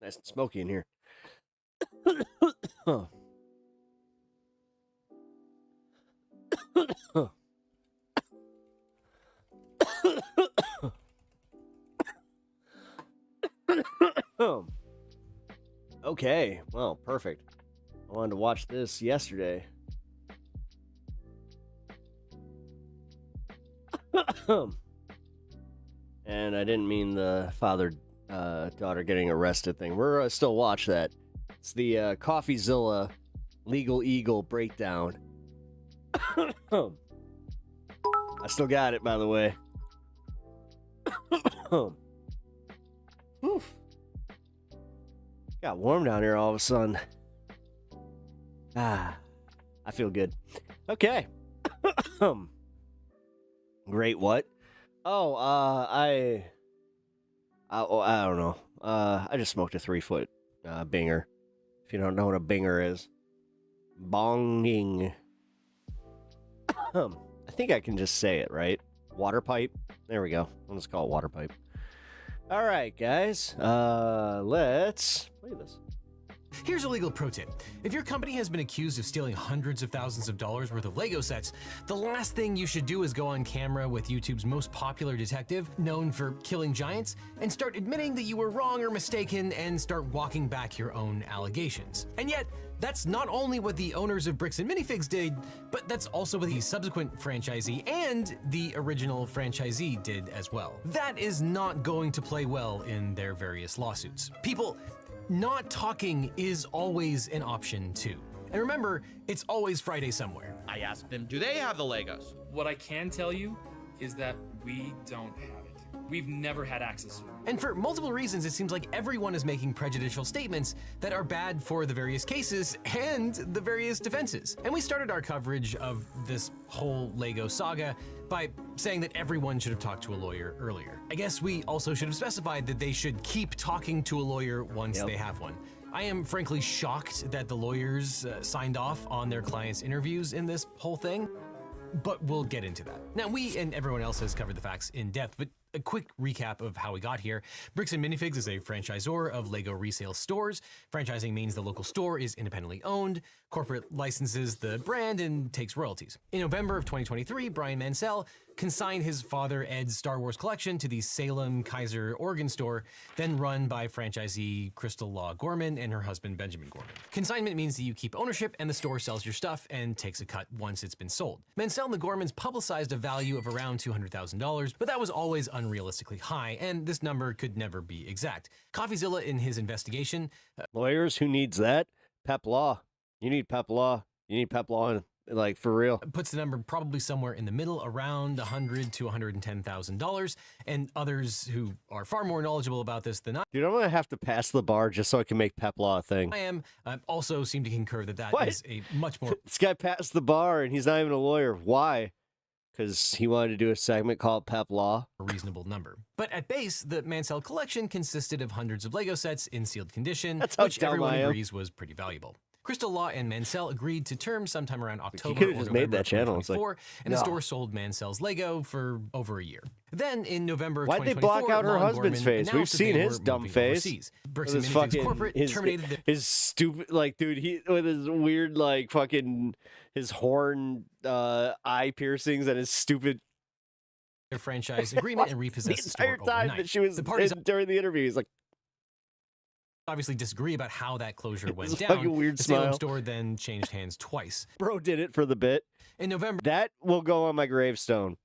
Nice and smoky in here. Okay, well, perfect. I wanted to watch this yesterday. And I didn't mean the father-daughter getting arrested thing. We're still watch that. It's the CoffeeZilla Legal Eagle breakdown. I still got it, by the way. Whew. Got warm down here all of a sudden. I feel good. Okay. Great what? Oh, I don't know. I just smoked a 3-foot binger. If you don't know what a binger is. Bonging. I think I can just say it, right? Water pipe. There we go. I'll just call it water pipe. All right, guys. Let's play this. Here's a legal pro tip. If your company has been accused of stealing hundreds of thousands of dollars worth of Lego sets, the last thing you should do is go on camera with YouTube's most popular detective, known for killing giants, and start admitting that you were wrong or mistaken and start walking back your own allegations. And yet, that's not only what the owners of Bricks and Minifigs did, but that's also what the subsequent franchisee and the original franchisee did as well. That is not going to play well in their various lawsuits. People, not talking is always an option too. And remember, it's always Friday somewhere. I asked them, do they have the Legos? What I can tell you is that we don't have it. We've never had access to it. And for multiple reasons, it seems like everyone is making prejudicial statements that are bad for the various cases and the various defenses. And we started our coverage of this whole Lego saga by saying that everyone should have talked to a lawyer earlier. I guess we also should have specified that they should keep talking to a lawyer once they have one. I am frankly shocked that the lawyers signed off on their clients' interviews in this whole thing, but we'll get into that. Now, we and everyone else has covered the facts in depth, but a quick recap of how we got here. Bricks and Minifigs is a franchisor of Lego resale stores. Franchising means the local store is independently owned. Corporate licenses the brand and takes royalties. In November of 2023, Brian Mansell consigned his father Ed's Star Wars collection to the Salem Kaiser Oregon store, then run by franchisee Crystal Law Gorman and her husband Benjamin Gorman. Consignment means that you keep ownership and the store sells your stuff and takes a cut once it's been sold. Mansell and the Gormans publicized a value of around $200,000, but that was always unrealistically high, and this number could never be exact. CoffeeZilla, in his investigation, lawyers, who needs that? Pep law. You need Pep law. You need Pep law, like, for real. Puts the number probably somewhere in the middle, around $100,000 to $110,000, and others who are far more knowledgeable about this than Dude, I'm gonna have to pass the bar just so I can make Pep law a thing. I am, also seem to concur that that is a much more This guy passed the bar and he's not even a lawyer. Why? Because he wanted to do a segment called Pep Law. A reasonable number. But at base, the Mansell collection consisted of hundreds of Lego sets in sealed condition, which everyone agrees was pretty valuable. Crystal Law and Mansell agreed to terms sometime around October or November made that channel. 2024, and the store sold Mansell's Lego for over a year. Then in November of Why'd they 2024, block out her Law and husband's Gorman face? We've announced that seen they his were dumb moving face. overseas. Bricks With and his Minifigs Corporate terminated the his stupid, like, dude, he with his weird, like, fucking, his horn eye piercings and his stupid their franchise agreement and repossessed the store entire time overnight. that she was the parties during the interview. He's like, obviously disagree about how that closure went It's down. like a weird the Salem smile. store then changed hands twice. bro did it for the bit. In November, That will go on my gravestone.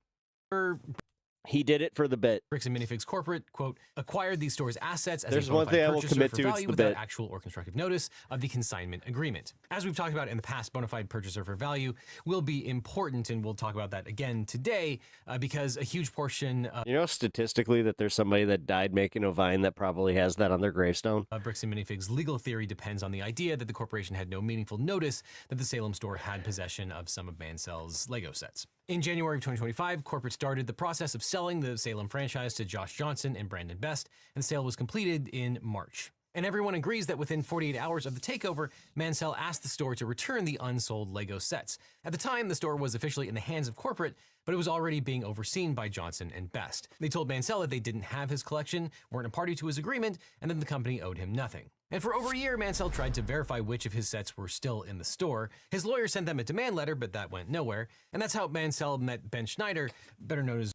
He did it for the bit. Bricks and Minifigs Corporate, quote, acquired these stores' assets as There's a bona one thing fide I will purchaser commit for to, it's value the without bit. actual or constructive notice of the consignment agreement. As we've talked about in the past, bona fide purchaser for value will be important, and we'll talk about that again today because a huge portion of You know, statistically, that there's somebody that died making a vine that probably has that on their gravestone. Bricks and Minifigs' legal theory depends on the idea that the corporation had no meaningful notice that the Salem store had possession of some of Mansell's Lego sets. In January of 2025, corporate started the process of selling the Salem franchise to Josh Johnson and Brandon Best, and the sale was completed in March. And everyone agrees that within 48 hours of the takeover, Mansell asked the store to return the unsold Lego sets. At the time, the store was officially in the hands of corporate, but it was already being overseen by Johnson and Best. They told Mansell that they didn't have his collection, weren't a party to his agreement, and that the company owed him nothing. And for over a year, Mansell tried to verify which of his sets were still in the store. His lawyer sent them a demand letter, but that went nowhere. And that's how Mansell met Ben Schneider, better known as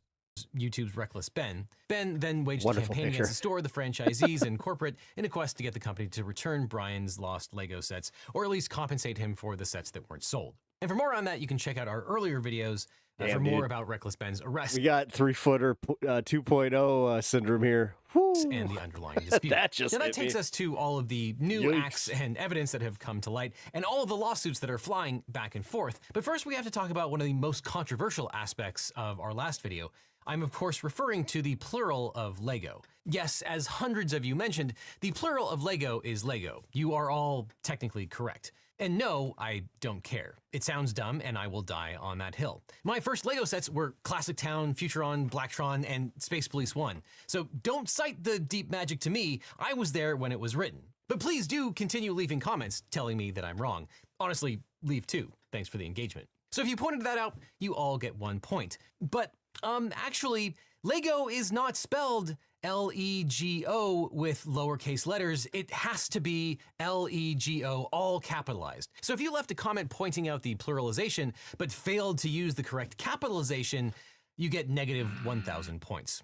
YouTube's Reckless Ben. Ben then waged a campaign against the store, the franchisees, and corporate in a quest to get the company to return Brian's lost Lego sets, or at least compensate him for the sets that weren't sold. And for more on that, you can check out our earlier videos for more about Reckless Ben's arrest. We got 3-footer 2.0 syndrome here. And the underlying dispute. That just now that hit takes me. us to all of the new acts and evidence that have come to light, and all of the lawsuits that are flying back and forth. But first, we have to talk about one of the most controversial aspects of our last video. I'm of course referring to the plural of Lego. Yes, as hundreds of you mentioned, the plural of Lego is Lego. You are all technically correct. And no, I don't care. It sounds dumb, and I will die on that hill. My first Lego sets were Classic Town, Futuron, Blacktron, and Space Police 1. So don't cite the deep magic to me. I was there when it was written. But please do continue leaving comments telling me that I'm wrong. Honestly, leave too. Thanks for the engagement. So if you pointed that out, you all get 1 point. But, actually, Lego is not spelled L-E-G-O with lowercase letters. It has to be L-E-G-O, all capitalized. So if you left a comment pointing out the pluralization, but failed to use the correct capitalization, you get negative 1,000 points.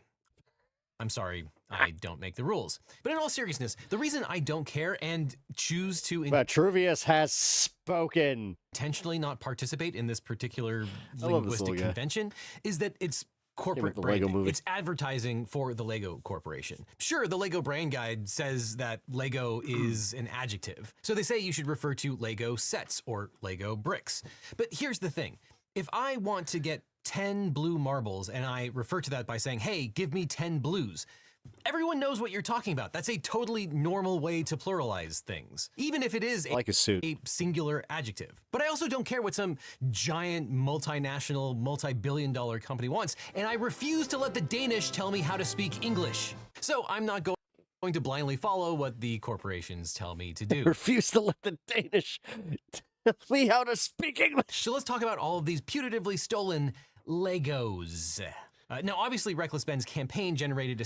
I'm sorry, I don't make the rules. But in all seriousness, the reason I don't care and choose to Vitruvius has spoken. intentionally not participate in this particular I love this linguistic little guy. convention is that it's corporate the Lego branding. movie. It's advertising for the Lego Corporation. Sure, the Lego Brand Guide says that Lego is an adjective. So they say you should refer to Lego sets or Lego bricks. But here's the thing. If I want to get 10 blue marbles and I refer to that by saying, hey, give me 10 blues, everyone knows what you're talking about. That's a totally normal way to pluralize things, even if it is Like a suit. a singular adjective. But I also don't care what some giant multinational, multi-billion-dollar company wants, and I refuse to let the Danish tell me how to speak English. So I'm not going to blindly follow what the corporations tell me to do. Refuse to let the Danish tell me how to speak English. So let's talk about all of these putatively stolen Legos. Now, obviously, Reckless Ben's campaign generated a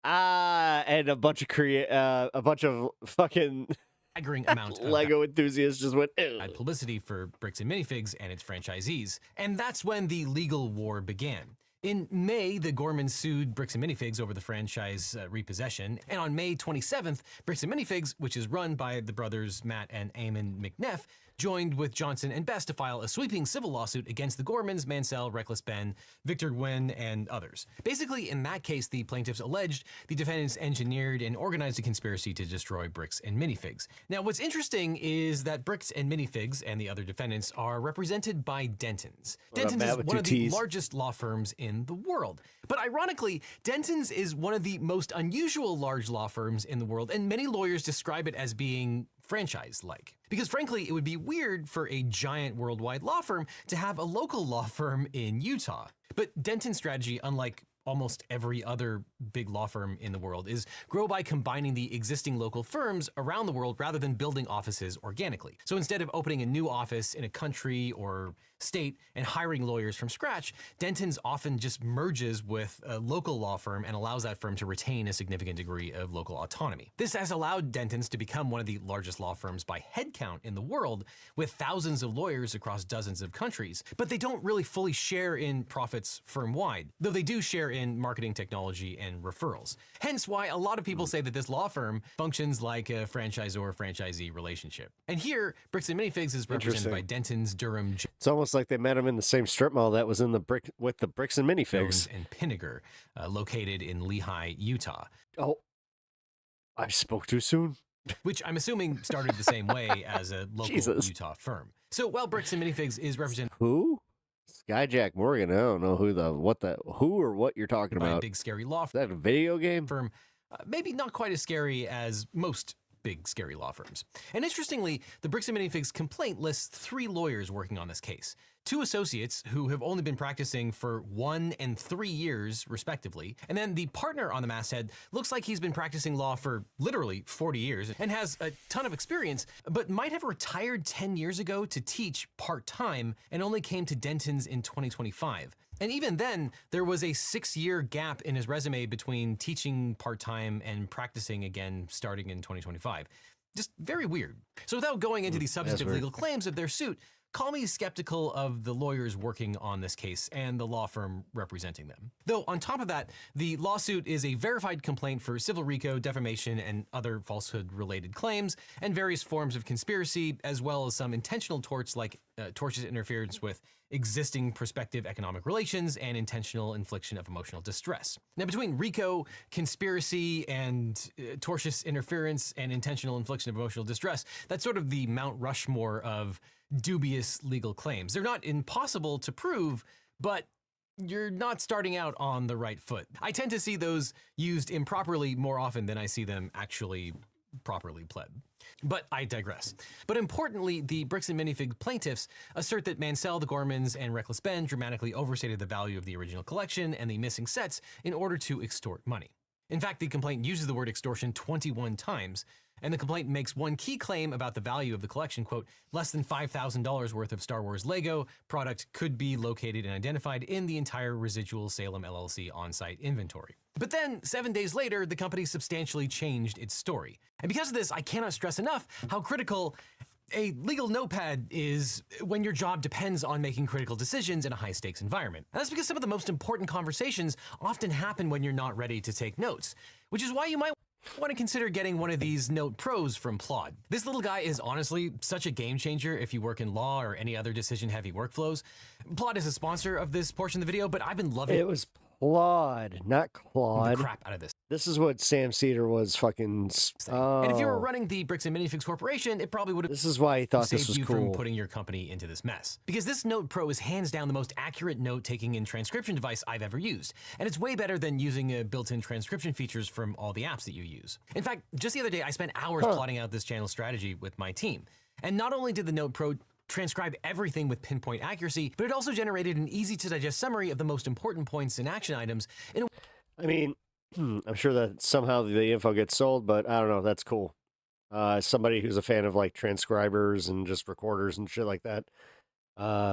And a bunch of fucking staggering amount of Lego enthusiasts just went, ew. bad publicity for Bricks and Minifigs and its franchisees. And that's when the legal war began. In May, the Gormans sued Bricks and Minifigs over the franchise repossession, and on May 27th, Bricks and Minifigs, which is run by the brothers Matt and Eamon McNeff, joined with Johnson and Best to file a sweeping civil lawsuit against the Gormans, Mansell, Reckless Ben, Victor Nguyen, and others. Basically, in that case, the plaintiffs alleged the defendants engineered and organized a conspiracy to destroy Bricks and Minifigs. Now, what's interesting is that Bricks and Minifigs and the other defendants are represented by Dentons. Dentons is one of the largest law firms in the world. But ironically, Dentons is one of the most unusual large law firms in the world, and many lawyers describe it as being franchise-like. Because frankly, it would be weird for a giant worldwide law firm to have a local law firm in Utah. But Denton's strategy, unlike almost every other big law firm in the world, is grow by combining the existing local firms around the world rather than building offices organically. So instead of opening a new office in a country or state and hiring lawyers from scratch, Denton's often just merges with a local law firm and allows that firm to retain a significant degree of local autonomy. This has allowed Denton's to become one of the largest law firms by headcount in the world, with thousands of lawyers across dozens of countries. But they don't really fully share in profits firm-wide, though they do share in marketing technology and referrals. Hence why a lot of people say that this law firm functions like a franchisor-franchisee relationship. And here, Bricks and Minifigs is represented by Denton's Durham. It's almost like they met him in the same strip mall that was in the with the Bricks and Minifigs. And Pinnager, located in Lehi, Utah. Oh, I spoke too soon. Which I'm assuming started the same way as a local Utah firm. So while Bricks and Minifigs is represented... Who? Skyjack Morgan. I don't know who or what you're talking by about. A big scary law firm. Is that a video game? Firm, maybe not quite as scary as most big scary law firms. And interestingly, the Bricks and Minifigs complaint lists 3 lawyers working on this case. 2 associates who have only been practicing for 1 and 3 years, respectively. And then the partner on the masthead looks like he's been practicing law for literally 40 years and has a ton of experience, but might have retired 10 years ago to teach part-time and only came to Denton's in 2025. And even then, there was a 6-year gap in his resume between teaching part-time and practicing again starting in 2025. Just very weird. So without going into the substantive legal claims of their suit, call me skeptical of the lawyers working on this case and the law firm representing them. Though on top of that, the lawsuit is a verified complaint for civil RICO, defamation, and other falsehood-related claims, and various forms of conspiracy, as well as some intentional torts like tortious interference with existing prospective economic relations and intentional infliction of emotional distress. Now, between RICO, conspiracy, and tortious interference and intentional infliction of emotional distress, that's sort of the Mount Rushmore of dubious legal claims. They're not impossible to prove, but you're not starting out on the right foot. I tend to see those used improperly more often than I see them actually properly pled. But I digress. But importantly, the Bricks and Minifig plaintiffs assert that Mansell, the Gormans, and Reckless Ben dramatically overstated the value of the original collection and the missing sets in order to extort money. In fact, the complaint uses the word extortion 21 times, and the complaint makes one key claim about the value of the collection, quote, less than $5,000 worth of Star Wars Lego product could be located and identified in the entire residual Salem LLC on-site inventory. But then, 7 days later, the company substantially changed its story. And because of this, I cannot stress enough how critical a legal notepad is when your job depends on making critical decisions in a high-stakes environment. And that's because some of the most important conversations often happen when you're not ready to take notes, which is why you might want to consider getting one of these Note Pros from Plod. This little guy is honestly such a game changer if you work in law or any other decision-heavy workflows. Plod is a sponsor of this portion of the video, but I've been loving it. was Plod, not Claude. The crap out of this. This is what Sam Cedar was fucking. Oh. And if you were running the Bricks and Minifigs Corporation, it probably would have. This is why he thought this was saved you cool. from putting your company into this mess. Because this Note Pro is hands down the most accurate note-taking and transcription device I've ever used, and it's way better than using built-in transcription features from all the apps that you use. In fact, just the other day, I spent hours plotting out this channel strategy with my team, and not only did the Note Pro transcribe everything with pinpoint accuracy, but it also generated an easy-to-digest summary of the most important points and action items. I mean, I'm sure that somehow the info gets sold, but I don't know. That's cool. Somebody who's a fan of like transcribers and just recorders and shit like that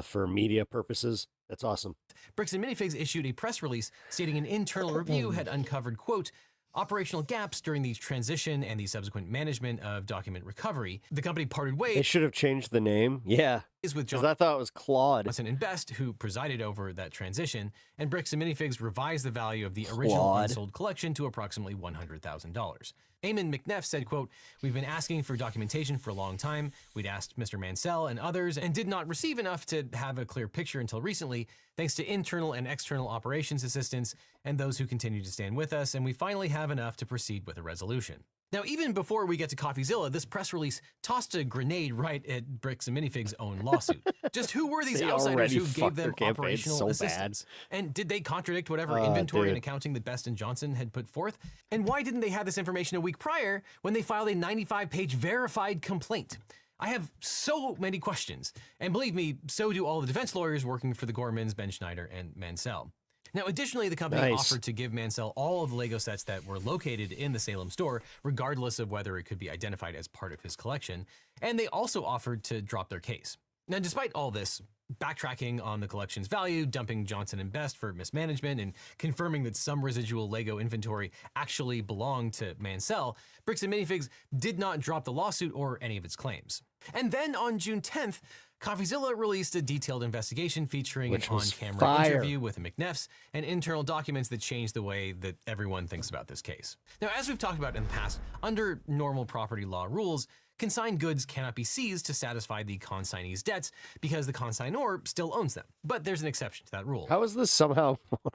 for media purposes, that's awesome. Bricks and Minifigs issued a press release stating an internal review had uncovered, quote, operational gaps during the transition and the subsequent management of document recovery. The company parted ways. They should have changed the name. Yeah. with Because I thought it was Claude. Johnson and Best, who presided over that transition, and Bricks and Minifigs revised the value of the original Claude. unsold collection to approximately $100,000. Eamon McNeff said, quote, "We've been asking for documentation for a long time. We'd asked Mr. Mansell and others and did not receive enough to have a clear picture until recently, thanks to internal and external operations assistants and those who continue to stand with us, and we finally have enough to proceed with a resolution." Now, even before we get to CoffeeZilla, this press release tossed a grenade right at Bricks and Minifig's own lawsuit. Just who were these They outsiders already who gave fucked them their campaign operational so assistance? And did they contradict whatever inventory and dude. accounting that Best and Johnson had put forth? And why didn't they have this information a week prior when they filed a 95-page verified complaint? I have so many questions, and believe me, so do all the defense lawyers working for the Gormans, Ben Schneider, and Mansell. Now, additionally, the company offered to give Mansell all of the Lego sets that were located in the Salem store, regardless of whether it could be identified as part of his collection, and they also offered to drop their case. Now, despite all this, backtracking on the collection's value, dumping Johnson and Best for mismanagement, and confirming that some residual Lego inventory actually belonged to Mansell, Bricks and Minifigs did not drop the lawsuit or any of its claims. And then on June 10th, CoffeeZilla released a detailed investigation featuring an on-camera interview with the McNeffs and internal documents that changed the way that everyone thinks about this case. Now, as we've talked about in the past, under normal property law rules, consigned goods cannot be seized to satisfy the consignee's debts because the consignor still owns them. But there's an exception to that rule. How is this somehow more...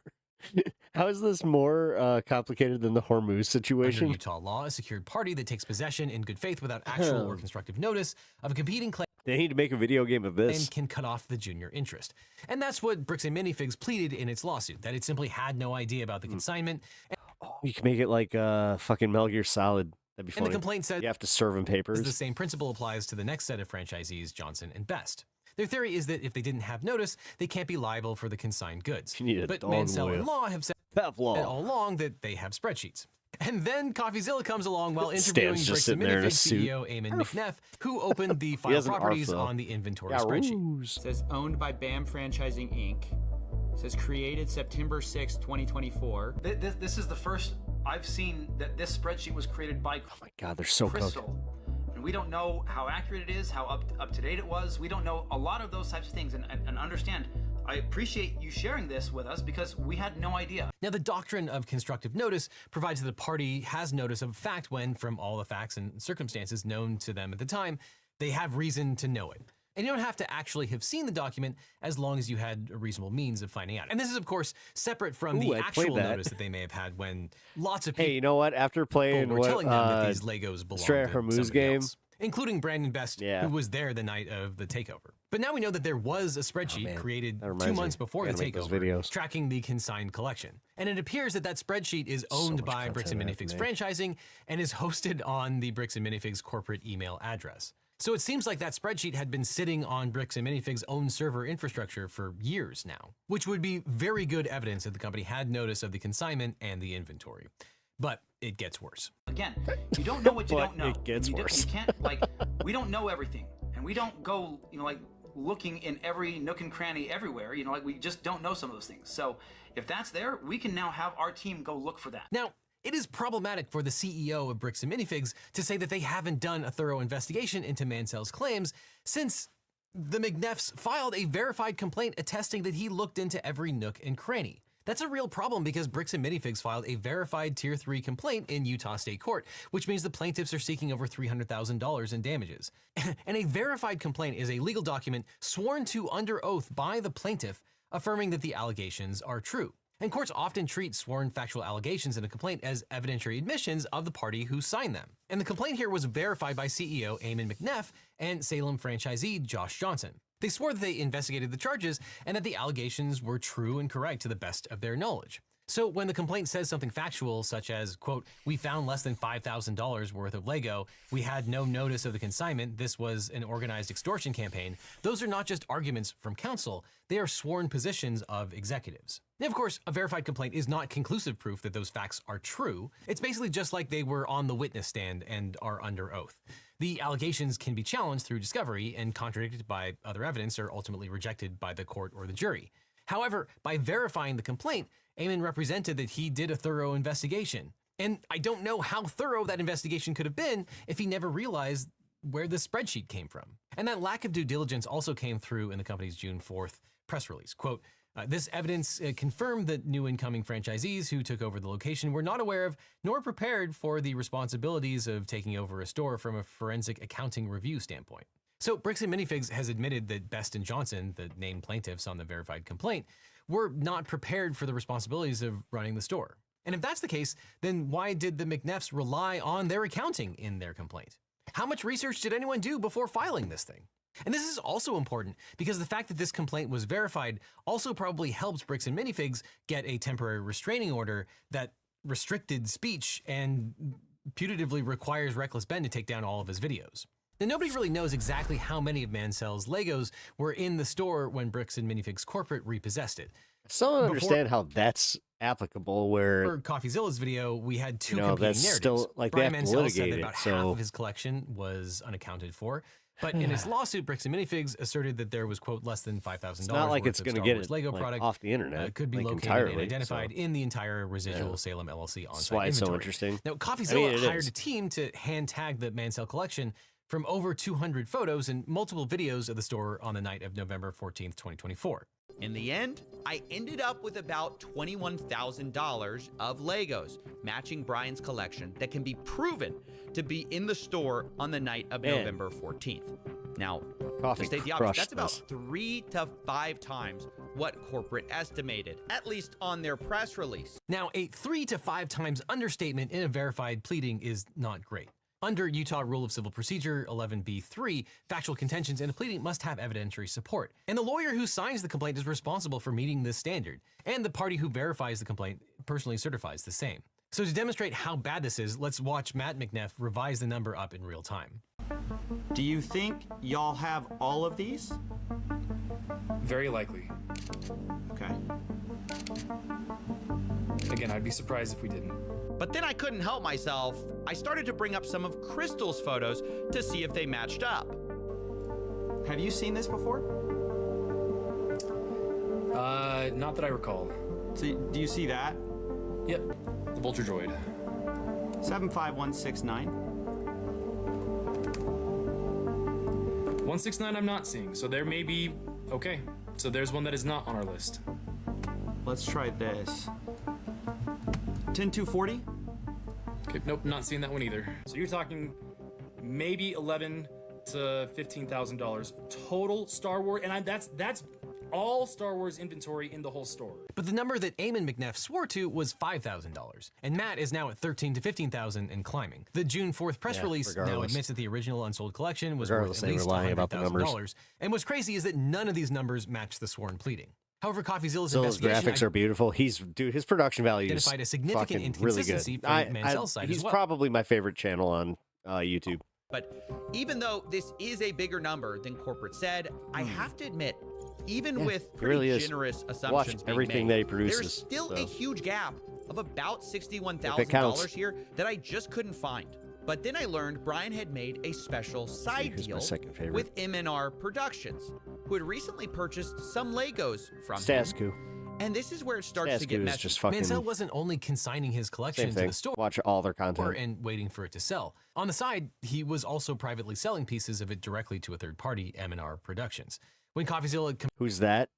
How is this more complicated than the Hormuz situation? Under Utah law, a secured party that takes possession in good faith without actual or constructive notice of a competing claim They need to make a video game of this. and can cut off the junior interest. And that's what Bricks and Minifigs pleaded in its lawsuit, that it simply had no idea about the consignment. You can make it like fucking Metal Gear Solid. That'd be funny. And the complaint said you have to serve him papers. the same principle applies to the next set of franchisees, Johnson and Best. Their theory is that if they didn't have notice, they can't be liable for the consigned goods. You need a But dog Mansell lawyer. and Law have said all along that they have spreadsheets. And then CoffeeZilla comes along while interviewing Stan's just Bricks and sitting there in a Minifigs suit. CEO Eamon McNeff, who opened the He file has an arf, properties though. on the inventory Yeah, spreadsheet. It says owned by BAM Franchising Inc. It says created September 6, 2024. This is the first I've seen that this spreadsheet was created by God, they're so Crystal. cooked. And we don't know how accurate it is, how up to date it was. We don't know a lot of those types of things. And understand, I appreciate you sharing this with us because we had no idea. Now, the doctrine of constructive notice provides that the party has notice of a fact when, from all the facts and circumstances known to them at the time, they have reason to know it. And you don't have to actually have seen the document as long as you had a reasonable means of finding out. And this is, of course, separate from Ooh, the I actual played that. notice that they may have had when lots of people Hey, you know what? After playing were what telling them that these Legos belonged Stray to Hormuz somebody game, else, including Brandon Best, who was there the night of the takeover. But now we know that there was a spreadsheet created 2 months before the Gotta make those takeover videos. tracking the consigned collection. And it appears that that spreadsheet is owned by Bricks and Minifigs Franchising and is hosted on the Bricks and Minifigs corporate email address. So it seems like that spreadsheet had been sitting on Bricks and Minifigs' own server infrastructure for years now, which would be very good evidence that the company had notice of the consignment and the inventory. But it gets worse. Again, you don't know what you But don't know. it gets you worse. You can't, we don't know everything. And we don't go, looking in every nook and cranny everywhere. We just don't know some of those things. So if that's there, we can now have our team go look for that. Now, it is problematic for the CEO of Bricks and Minifigs to say that they haven't done a thorough investigation into Mansell's claims, since the McNeffs filed a verified complaint attesting that he looked into every nook and cranny. That's a real problem because Bricks and Minifigs filed a verified Tier 3 complaint in Utah State Court, which means the plaintiffs are seeking over $300,000 in damages. And a verified complaint is a legal document sworn to under oath by the plaintiff, affirming that the allegations are true. And courts often treat sworn factual allegations in a complaint as evidentiary admissions of the party who signed them. And the complaint here was verified by CEO Eamon McNeff and Salem franchisee Josh Johnson. They swore that they investigated the charges and that the allegations were true and correct to the best of their knowledge. So when the complaint says something factual, such as, quote, "We found less than $5,000 worth of Lego, we had no notice of the consignment, this was an organized extortion campaign," those are not just arguments from counsel, they are sworn positions of executives. Now, of course, a verified complaint is not conclusive proof that those facts are true. It's basically just like they were on the witness stand and are under oath. The allegations can be challenged through discovery and contradicted by other evidence or ultimately rejected by the court or the jury. However, by verifying the complaint, Eamon represented that he did a thorough investigation. And I don't know how thorough that investigation could have been if he never realized where this spreadsheet came from. And that lack of due diligence also came through in the company's June 4th press release. Quote, this evidence confirmed that new incoming franchisees who took over the location were not aware of nor prepared for the responsibilities of taking over a store from a forensic accounting review standpoint. So Bricks and Minifigs has admitted that Best and Johnson, the named plaintiffs on the verified complaint, were not prepared for the responsibilities of running the store. And if that's the case, then why did the McNeffs rely on their accounting in their complaint? How much research did anyone do before filing this thing? And this is also important because the fact that this complaint was verified also probably helps Bricks and Minifigs get a temporary restraining order that restricted speech and putatively requires Reckless Ben to take down all of his videos. Now, nobody really knows exactly how many of Mansell's Legos were in the store when Bricks and Minifigs corporate repossessed it. So I don't understand how that's applicable where... For CoffeeZilla's video, we had two you know, competing that's narratives. still, like, Brian they have to Mansell said litigate that it, about so... half of his collection was unaccounted for. But in his lawsuit, Bricks and Minifigs asserted that there was, quote, less than $5,000 It's not like worth it's of going to Star get Wars it Lego like, product off the internet. could be like, located entirely, and identified so. in the entire residual Yeah. Salem LLC on-site That's why it's so inventory. interesting. Now, I CoffeeZilla mean, it hired is. a team to hand tag the Mansell collection from over 200 photos and multiple videos of the store on the night of November 14th, 2024. In the end, I ended up with about $21,000 of Legos, matching Brian's collection that can be proven to be in the store on the night of November 14th. Now, to state the obvious, that's about 3 to 5 times what corporate estimated, at least on their press release. Now, a 3 to 5 times understatement in a verified pleading is not great. Under Utah Rule of Civil Procedure 11b3, factual contentions in a pleading must have evidentiary support. And the lawyer who signs the complaint is responsible for meeting this standard. And the party who verifies the complaint personally certifies the same. So to demonstrate how bad this is, let's watch Matt McNeff revise the number up in real time. Do you think y'all have all of these? Very likely. Okay. Again, I'd be surprised if we didn't. But then I couldn't help myself. I started to bring up some of Crystal's photos to see if they matched up. Have you seen this before? Not that I recall. So, do you see that? Yep, the Vulture Droid. 75169. 169 I'm not seeing, so there may be... Okay, so there's one that is not on our list. Let's try this. 10240. Okay, nope, not seeing that one either. So you're talking maybe $11,000 to $15,000 total Star Wars, and that's all Star Wars inventory in the whole store. But the number that Eamon McNeff swore to was $5,000, and Matt is now at $13,000 to $15,000 and climbing. The June 4th press release now admits that the original unsold collection was worth at least $100,000. And what's crazy is that none of these numbers match the sworn pleading. However, CoffeeZilla's investigation graphics are beautiful. Dude, his production value is identified a significant fucking really good. inconsistency from Mansell's side He's as well. probably my favorite channel on YouTube. But even though this is a bigger number than corporate said, I have to admit, even with pretty really is. generous assumptions Watch being everything made, that he produces, there's still a huge gap of about If it counts. $61,000 here that I just couldn't find. But then I learned Brian had made a special side Here's my deal second favorite. with M&R Productions, who had recently purchased some Legos from Status him. Coup. And this is where it starts Status to get Coup is messy. just fucking Mansell wasn't only consigning his collection same to thing. the store Watch all their content. and waiting for it to sell. On the side, he was also privately selling pieces of it directly to a third party, M&R Productions. When CoffeeZilla Who's that?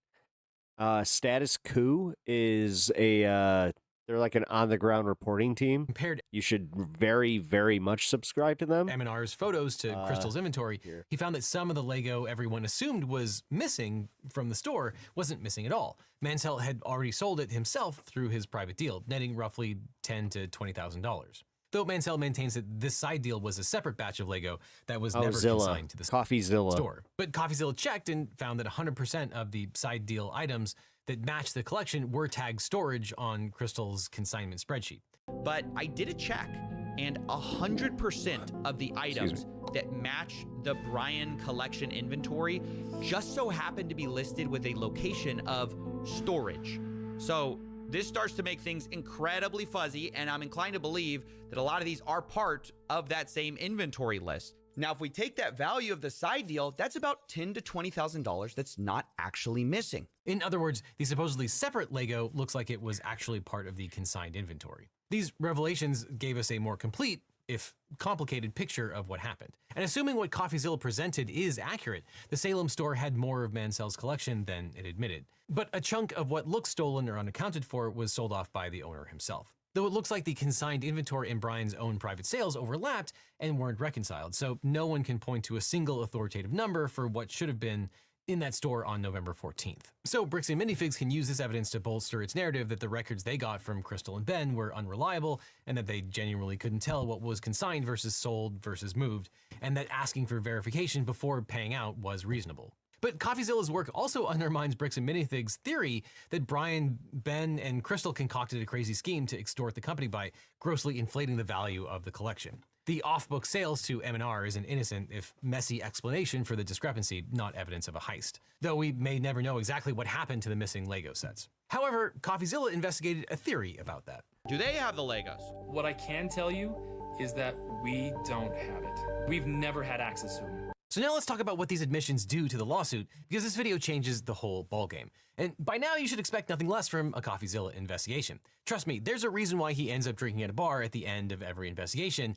Status Coup is a they're like an on-the-ground reporting team. You should very, very much subscribe to them. M&R's photos to Crystal's inventory, he found that some of the Lego everyone assumed was missing from the store wasn't missing at all. Mansell had already sold it himself through his private deal, netting roughly $10,000 to $20,000. Though Mansell maintains that this side deal was a separate batch of Lego that was never consigned to the CoffeeZilla store. But CoffeeZilla checked and found that 100% of the side deal items that matched the collection were tagged storage on Crystal's consignment spreadsheet. But I did a check, and 100% of the items that match the Brian collection inventory just so happen to be listed with a location of storage. So this starts to make things incredibly fuzzy, and I'm inclined to believe that a lot of these are part of that same inventory list. Now, if we take that value of the side deal, that's about $10,000 to $20,000 that's not actually missing. In other words, the supposedly separate Lego looks like it was actually part of the consigned inventory. These revelations gave us a more complete, if complicated, picture of what happened. And assuming what CoffeeZilla presented is accurate, the Salem store had more of Mansell's collection than it admitted. But a chunk of what looks stolen or unaccounted for was sold off by the owner himself. Though it looks like the consigned inventory and Brian's own private sales overlapped and weren't reconciled, so no one can point to a single authoritative number for what should have been in that store on November 14th. So Bricks and Minifigs can use this evidence to bolster its narrative that the records they got from Crystal and Ben were unreliable and that they genuinely couldn't tell what was consigned versus sold versus moved, and that asking for verification before paying out was reasonable. But CoffeeZilla's work also undermines Bricks and Minifigs' theory that Brian, Ben, and Crystal concocted a crazy scheme to extort the company by grossly inflating the value of the collection. The off-book sales to M&R is an innocent, if messy, explanation for the discrepancy, not evidence of a heist. Though we may never know exactly what happened to the missing Lego sets. However, CoffeeZilla investigated a theory about that. Do they have the Legos? What I can tell you is that we don't have it. We've never had access to them. So now let's talk about what these admissions do to the lawsuit, because this video changes the whole ballgame. And by now you should expect nothing less from a CoffeeZilla investigation. Trust me, there's a reason why he ends up drinking at a bar at the end of every investigation.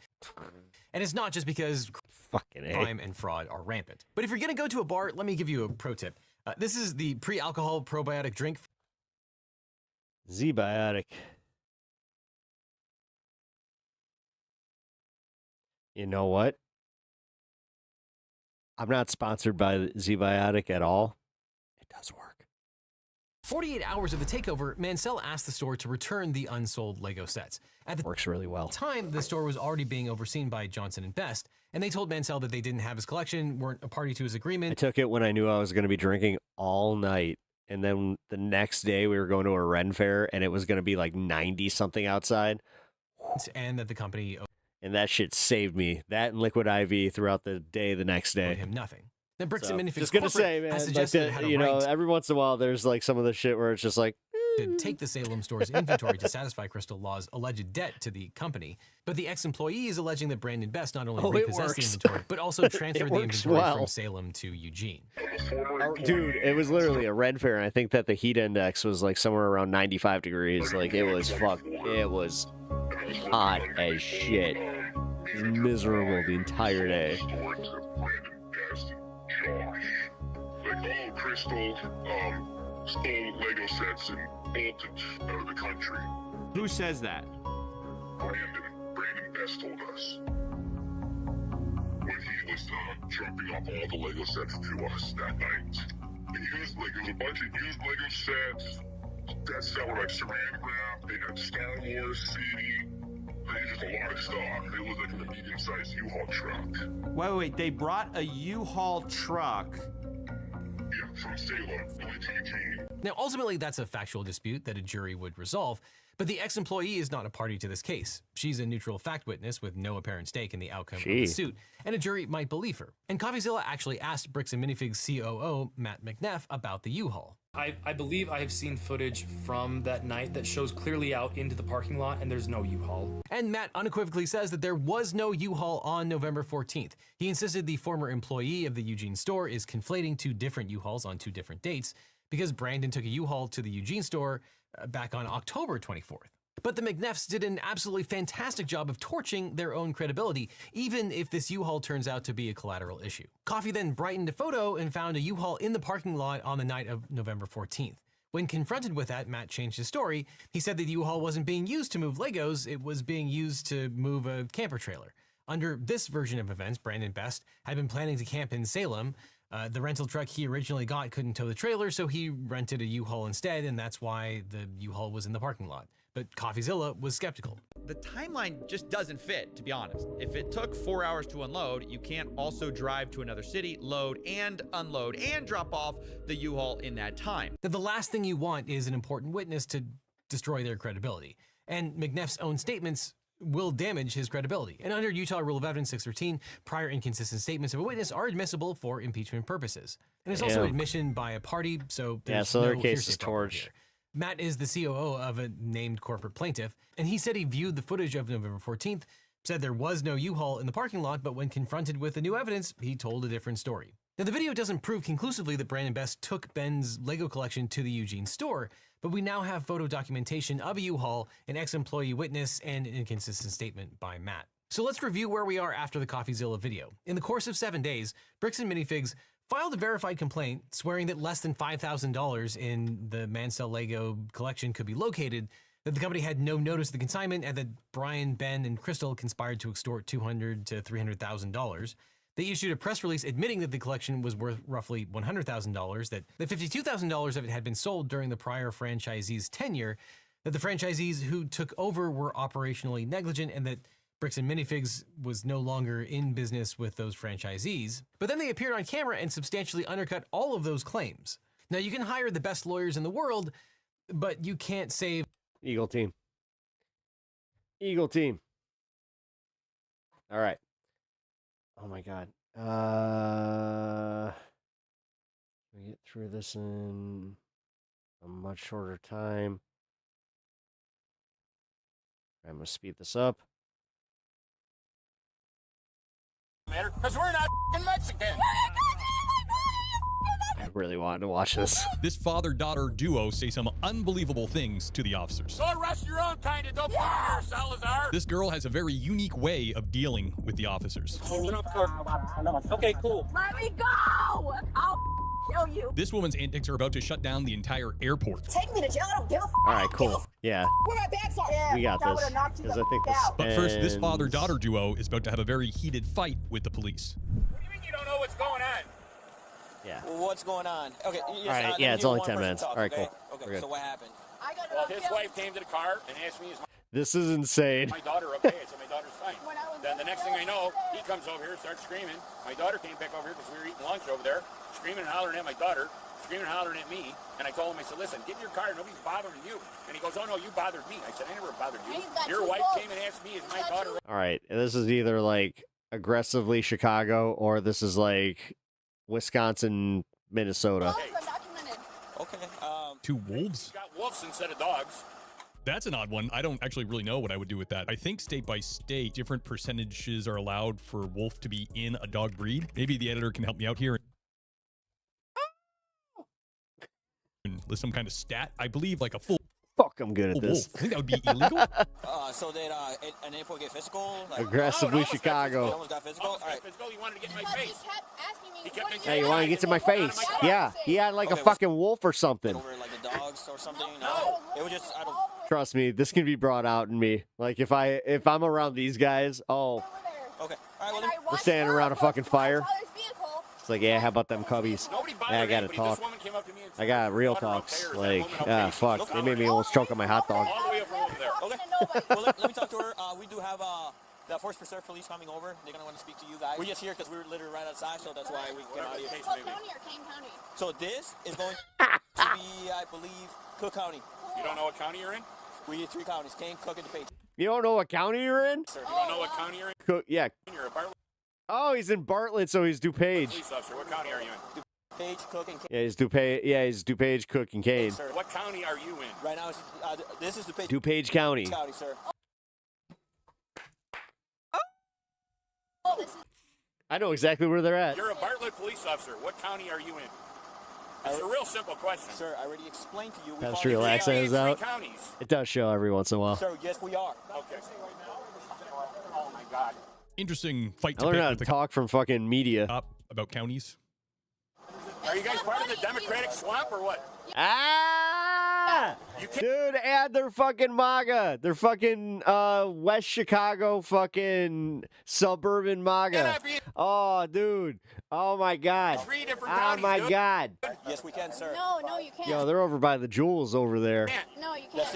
And it's not just because crime and fraud are rampant. But if you're gonna go to a bar, let me give you a pro tip. This is the pre-alcohol probiotic drink. Z-Biotic. You know what? I'm not sponsored by Z-Biotic at all. It does work. 48 hours of the takeover, Mansell asked the store to return the unsold Lego sets. At the Works really well. time, the store was already being overseen by Johnson & Best, and they told Mansell that they didn't have his collection, weren't a party to his agreement. I took it when I knew I was going to be drinking all night. And then the next day we were going to a Ren fair and it was going to be like 90 something outside. And that the company... And that shit saved me. That and Liquid IV throughout the day the next day. him nothing. Then Bricks and Minifigs just gonna say, man, like every once in a while there's like some of the shit where it's just like to take the Salem store's inventory to satisfy Crystal Law's alleged debt to the company. But the ex-employee is alleging that Brandon Best not only repossessed the inventory, but also transferred the inventory from Salem to Eugene. Oh, dude, it was literally a Red Fair, and I think that the heat index was like somewhere around 95 degrees. Like it was it was hot as shit. It was miserable the entire day. Crystal stole Lego sets and bolted out of the country. Who says that? Brandon Best told us. When he was trumping up all the Lego sets to us that night. He used like, it was a bunch of used Lego sets that were like saran wrap. They had Star Wars CD. They just a lot of stuff. It was like in a medium-sized U-Haul truck. Wait, they brought a U-Haul truck. From Salem to Eugene. Now, ultimately, that's a factual dispute that a jury would resolve, but the ex-employee is not a party to this case. She's a neutral fact witness with no apparent stake in the outcome of the suit, and a jury might believe her. And CoffeeZilla actually asked Bricks and Minifigs COO Matt McNeff about the U-Haul. I believe I have seen footage from that night that shows clearly out into the parking lot, and there's no U-Haul. And Matt unequivocally says that there was no U-Haul on November 14th. He insisted the former employee of the Eugene store is conflating two different U-Hauls on two different dates because Brandon took a U-Haul to the Eugene store back on October 24th. But the McNeffs did an absolutely fantastic job of torching their own credibility, even if this U-Haul turns out to be a collateral issue. Coffee then brightened a photo and found a U-Haul in the parking lot on the night of November 14th. When confronted with that, Matt changed his story. He said that the U-Haul wasn't being used to move Legos, it was being used to move a camper trailer. Under this version of events, Brandon Best had been planning to camp in Salem. The rental truck he originally got couldn't tow the trailer, so he rented a U-Haul instead, and that's why the U-Haul was in the parking lot. But CoffeeZilla was skeptical. The timeline just doesn't fit, to be honest. If it took 4 hours to unload, you can't also drive to another city, load and unload, and drop off the U-Haul in that time. The last thing you want is an important witness to destroy their credibility. And McNeff's own statements will damage his credibility. And under Utah Rule of Evidence 613, prior inconsistent statements of a witness are admissible for impeachment purposes. And it's also admission by a party, so there's so their no case is hearsay problem torched. here. Matt is the COO of a named corporate plaintiff, and he said he viewed the footage of November 14th, said there was no U-Haul in the parking lot, but when confronted with the new evidence, he told a different story. Now, the video doesn't prove conclusively that Brandon Best took Ben's Lego collection to the Eugene store, but we now have photo documentation of a U-Haul, an ex-employee witness, and an inconsistent statement by Matt. So let's review where we are after the CoffeeZilla video. In the course of 7 days, Bricks and Minifigs filed a verified complaint swearing that less than $5,000 in the Mansell Lego collection could be located, that the company had no notice of the consignment, and that Brian, Ben, and Crystal conspired to extort $200,000 to $300,000. They issued a press release admitting that the collection was worth roughly $100,000, that the $52,000 of it had been sold during the prior franchisee's tenure, that the franchisees who took over were operationally negligent, and that Bricks and Minifigs was no longer in business with those franchisees. But then they appeared on camera and substantially undercut all of those claims. Now, you can hire the best lawyers in the world, but you can't save... Eagle team. Eagle team. All right. Oh my God. We get through this in a much shorter time. I'm gonna speed this up. Because we're not Mexican. I really wanted to watch this. This father-daughter duo say some unbelievable things to the officers. Go arrest your own kind of dope here, Salazar. This girl has a very unique way of dealing with the officers. Okay, cool. Let me go! I'll kill you. This woman's antics are about to shut down the entire airport. Take me to jail. I don't give a All right, cool. Yeah, Where my bags are? we got this. Because I think this. But first, this father-daughter duo is about to have a very heated fight with the police. What do you mean you don't know what's going on? Yeah. Well, what's going on? Okay. All right. Yeah, it's only 10 minutes. All right, cool. Okay. So what happened? Well, his wife came to the car and asked me, is This is insane. my daughter okay? I said, my daughter's fine. Then the next thing I know, he comes over here, starts screaming. My daughter came back over here because we were eating lunch over there, screaming and hollering at my daughter, screaming and hollering at me. And I told him, I said, listen, get in your car. Nobody's bothering you. And he goes, oh, no, you bothered me. I said, I never bothered you. Your wife came and asked me, is my daughter okay? All right. And this is either like aggressively Chicago or this is like Wisconsin, Minnesota. Okay. Two wolves? Got wolves instead of dogs. That's an odd one. I don't actually really know what I would do with that. I think state by state, different percentages are allowed for wolf to be in a dog breed. Maybe the editor can help me out here. List some kind of stat. I believe like a full... Fuck, I'm good at this. Wolf. I think that would be illegal. So did an airport get physical? Like, Aggressively Chicago. Almost got physical? All right. Physical, you wanted to get in my face. He kept me Hey, you want to get to my face? Yeah, he had like a fucking wolf or something. Over like the dogs or something? No. It was just, I don't... Trust me, this can be brought out in me. Like if I'm around these guys, oh, Okay. All right, well, we're standing around a fucking fire. It's like, yeah, how about them cubbies? Yeah, I gotta talk. I got real talks. Like, fuck, they made me almost choke on my hot dog. Okay. Well, let me talk to her. We do have the Force Preserve police coming over. They're gonna want to speak to you guys. We're just here because we were literally right outside, so that's why we came out here. Cook County or Kane County? So this is going to be, I believe, Cook County. You don't know what county you're in? We need 3 counties: Kane, Cook, and DePage. You don't know what county you're in? Sir, you don't know what county you're in? Yeah. You're a Bartlett Oh, he's in Bartlett, so he's DuPage. police officer. What county are you in? DePage, Cook, and Kane. Yeah, he's DuPage. Yeah, he's DuPage, Cook, and Kane. Sir. What county are you in? Right now, this is DePage. DuPage County. County, sir. I know exactly where they're at. You're a Bartlett police officer. What county are you in? It's a real simple question. Sir, I already explained to you. That real accent is out. Counties. It does show every once in a while. Sir, yes, we are. Okay. Oh my God. Interesting fight I to learned pick how with to the talk from fucking media. up about counties. Are you guys part of the Democratic swamp or what? Ah! Dude, add their fucking MAGA. Their fucking West Chicago fucking suburban MAGA. Oh, dude. Oh, my God. 3 different Oh, counties, my dude. God. Yes, we can, sir. No, you can't. Yo, they're over by the Jewels over there. No, you The can't.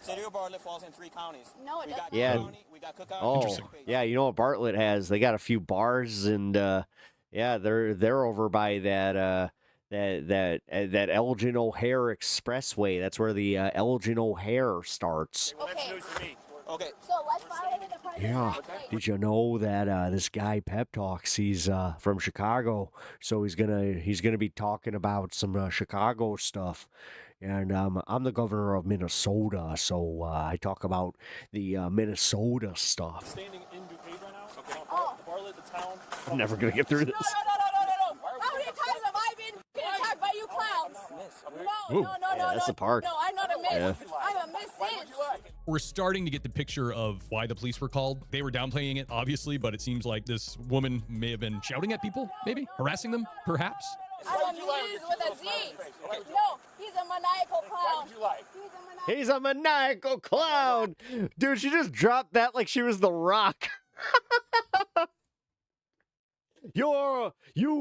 city of Bartlett falls in 3 counties. No, it We got doesn't. Yeah. Cook County, we got Cook County. Oh, yeah. You know what Bartlett has? They got a few bars, and yeah, they're over by that that Elgin O'Hare Expressway. That's where the Elgin O'Hare starts. Well, that's news to me. Okay. So let's follow the president. Yeah. Did you know that this guy Pep Talks? He's from Chicago, so he's gonna be talking about some Chicago stuff. And I'm the governor of Minnesota, so I talk about the Minnesota stuff. Standing in DuPage right now. Okay. Bartlett, the town. I'm never gonna get through this. No. How many times have I been attacked by you clowns? Ooh, No. yeah, that's the park. No, I'm not a miss. Yeah. I'm a miss. We're starting to get the picture of why the police were called. They were downplaying it, obviously, but it seems like this woman may have been shouting at people, maybe harassing them, perhaps. I'm amused with a Z. No, he's a maniacal clown. He's a maniacal clown. Dude, she just dropped that like she was The Rock. You,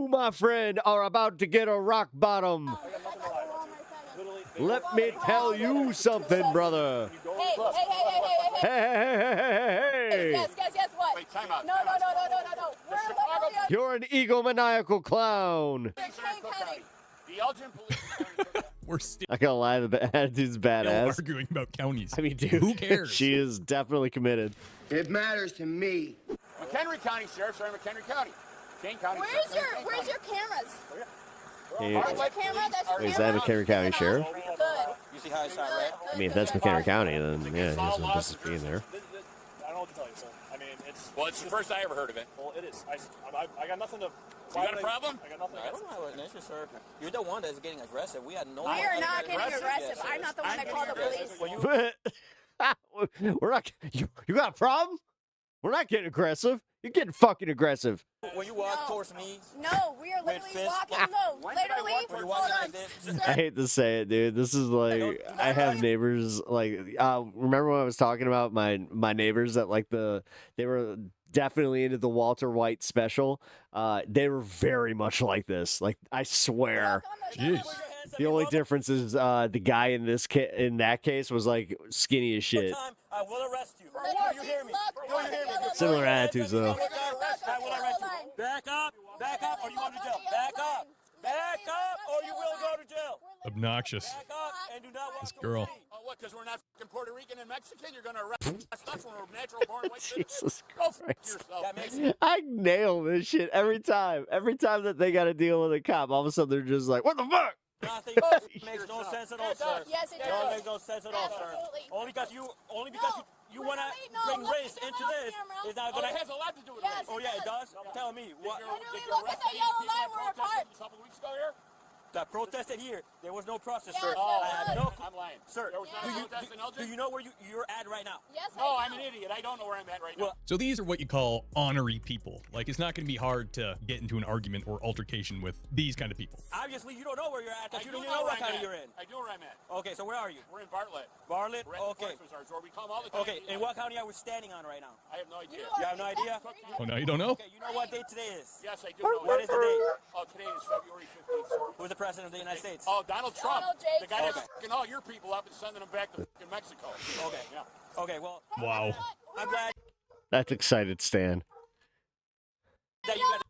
my friend, are about to get a rock bottom. Let me tell you something, brother. Hey. Yes, what? Wait, time out. No. You're an egomaniacal clown. The Elgin police. We're still I can't lie, the attitude's badass. arguing about counties. I mean, dude, who cares? She is definitely committed. It matters to me. McHenry County Sheriff, sorry, McHenry County. Kane County. Where's your cameras? Hey, That's your camera. That's your is that McHenry County Sheriff? Good. You see how it's not red? I mean, if that's McHenry County, then yeah, he has no business being there. I don't know what to tell you, sir. I mean, it's... Well, it's the first I ever heard of it. Well, it is. I got nothing to... You got a problem? I got nothing. I don't have an issue, sir. You're the one that's getting aggressive. We had no... We are not getting aggressive. I'm not the one that called the police. We're not. You got a problem? We're not getting aggressive. You're getting fucking aggressive. When you walk towards me... No, we are literally walking. No, literally. I hate to say it, dude. This is like I have neighbors like remember when I was talking about my neighbors that like they were definitely into the Walter White special. They were very much like this. Like I swear. Jeez. The only difference is the guy in that case was like skinny as shit. I will arrest you. You hear me? Similar attitudes though. I will arrest you. Back up, or you go to jail. Back up, or you will go to jail. Obnoxious. This girl. Oh, what, because we're not fucking Puerto Rican and Mexican? You're going to arrest us when we're natural born white Jesus Go fuck Christ. yourself. I nail this shit every time. Every time that they got to deal with a cop, all of a sudden they're just like, what the fuck? Nothing makes no sense at all, sir. Yes, it It does. makes no sense at all, sir. Only because you want to bring race into this is not going to... It has a lot to do with Yes, race. Oh, yeah, it does? Tell me. What? Literally, look at the yellow line we're apart. A couple weeks ago here? That protested here. There was no protest, Yes, sir. there I had was. no... I'm lying. Sir, There was no protest in Elgin? do you know where you're at right now? Yes, No, I'm an idiot. I don't know where I'm at right now. So these are what you call honorary people. Like, it's not going to be hard to get into an argument or altercation with these kind of people. Obviously, you don't know where you're at because you do don't even know what where I'm county at. you're in. I do where I'm at. Okay, so where are you? We're in Bartlett. Bartlett? We're at the Okay. Forest Reserve, where we come all the time. Okay, and what county are we standing on right now? I have no idea. You have no idea? Oh, now you don't know? Okay, you know what date today is? Yes, I do know. What is the date? Oh, today is February 15th, sir. Who's the president of the United States? Oh, Donald Trump. The guy that's Okay. fucking all your people up and sending them back to fucking Mexico. Okay. Yeah. Okay, well, Wow. I'm glad That's excited, Stan. that you got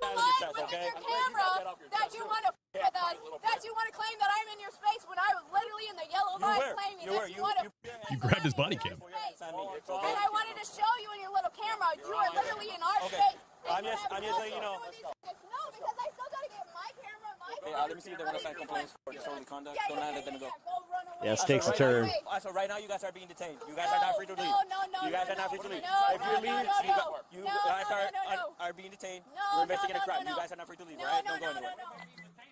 Okay. Your camera that you want to with us, that you want to claim that I'm in your space when I was literally in the yellow line claiming that you want to. You grabbed his body cam. And I wanted to show you in your little camera, you are literally in our space. I'm just letting you know. No, because I still gotta get my camera, my Hey, let me see if they're gonna sign complaints for disorderly conduct. Don't let them go. Yes, takes a turn. So right now you guys are being detained. You guys are not free to leave. No, You guys are not free to leave. No, If you leave, you guys are being detained. We're investigating a crime. You guys are not free to leave, right? Don't go anywhere.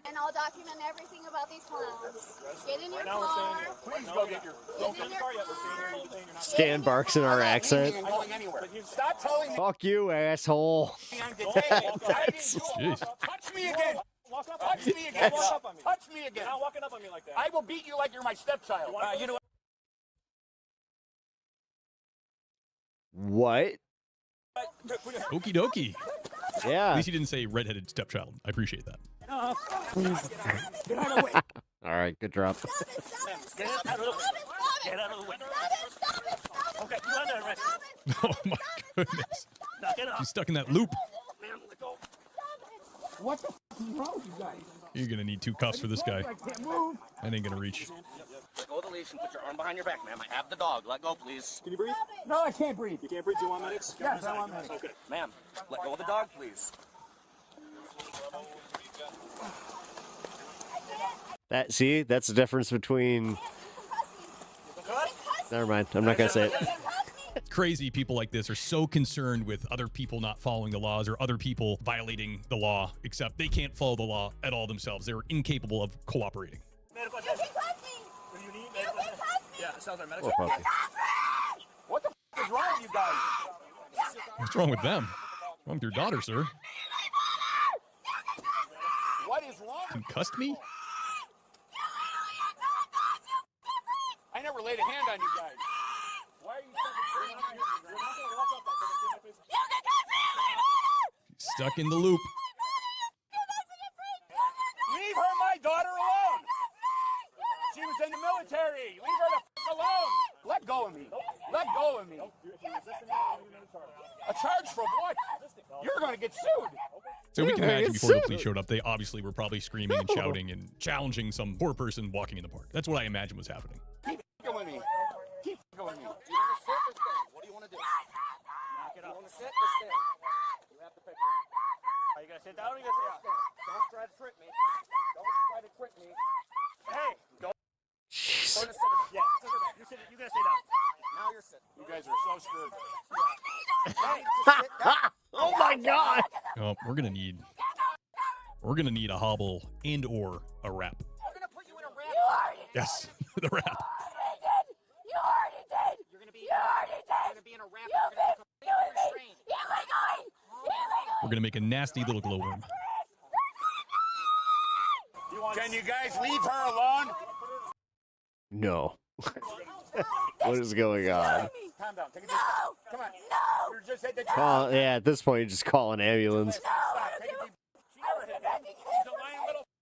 And I'll document everything about these clowns. Get in your car. Please go get your. Don't get in your car. Stan barks in our accent. Going anywhere. Stop telling me Fuck you, asshole. I'm detained. Touch me again. Touch me again. Touch me again. You're not walking up on me like that. I will beat you like you're my stepchild. You know what? What? Okie dokie. Yeah. At least you didn't say redheaded stepchild. I appreciate that. All right, good drop. Get out of the way. Get out of the way. Okay, you're under arrest. Oh my goodness. She's stuck in that loop. What the f is wrong with you guys? You're gonna need 2 cuffs for this guy. I can't move. That ain't gonna reach. Let go of the leash and put your arm behind your back, ma'am. I have the dog. Let go, please. Can you breathe? No, I can't breathe. You can't breathe. Do you want medics? Yes, I want medics. Okay. Ma'am, let go of the dog, please. That's the difference between. Never mind. I'm not gonna say it. Crazy people like this are so concerned with other people not following the laws or other people violating the law, except they can't follow the law at all themselves. They're incapable of cooperating. You can cuss me. What do you need? You can cuss me. Yeah. Poor puppy. What the f is wrong with you guys? What's wrong with them? What's wrong with your daughter, sir? What is wrong? Concussed me? I never laid a hand on you guys. Why are you Stuck in the loop. Leave her, my daughter, alone. She was in the military. Leave her the f alone. Let go of me. Let go of me. A charge for what? You're going to get sued. So we can imagine before the police showed up, they obviously were probably screaming and shouting and challenging some poor person walking in the park. That's what I imagine was happening. Keep f***ing with me. Keep f***ing with me. What do you want to do? Knock it off. You want to sit or stand? You have to pick one. Are you going to sit down or are you going to sit up? Don't try to trick me. Don't try to trick me. Hey, don't. Sit. Yeah, sit back. You're going to sit down. Now you're sitting. You guys are so screwed. Oh my God! Oh, we're gonna need a hobble and or a wrap. We're gonna put you in a wrap. You already did. Yes, the wrap. You already did. You're gonna be. You already did. You're gonna be in a wrap. You're gonna be completely restrained. Illegally. We're gonna make a nasty little glowworm. Can you guys leave her alone? No. What is going on? Calm down. Take a deep breath. Come on. No. You're just at the Call, yeah, at this point, you just call an ambulance.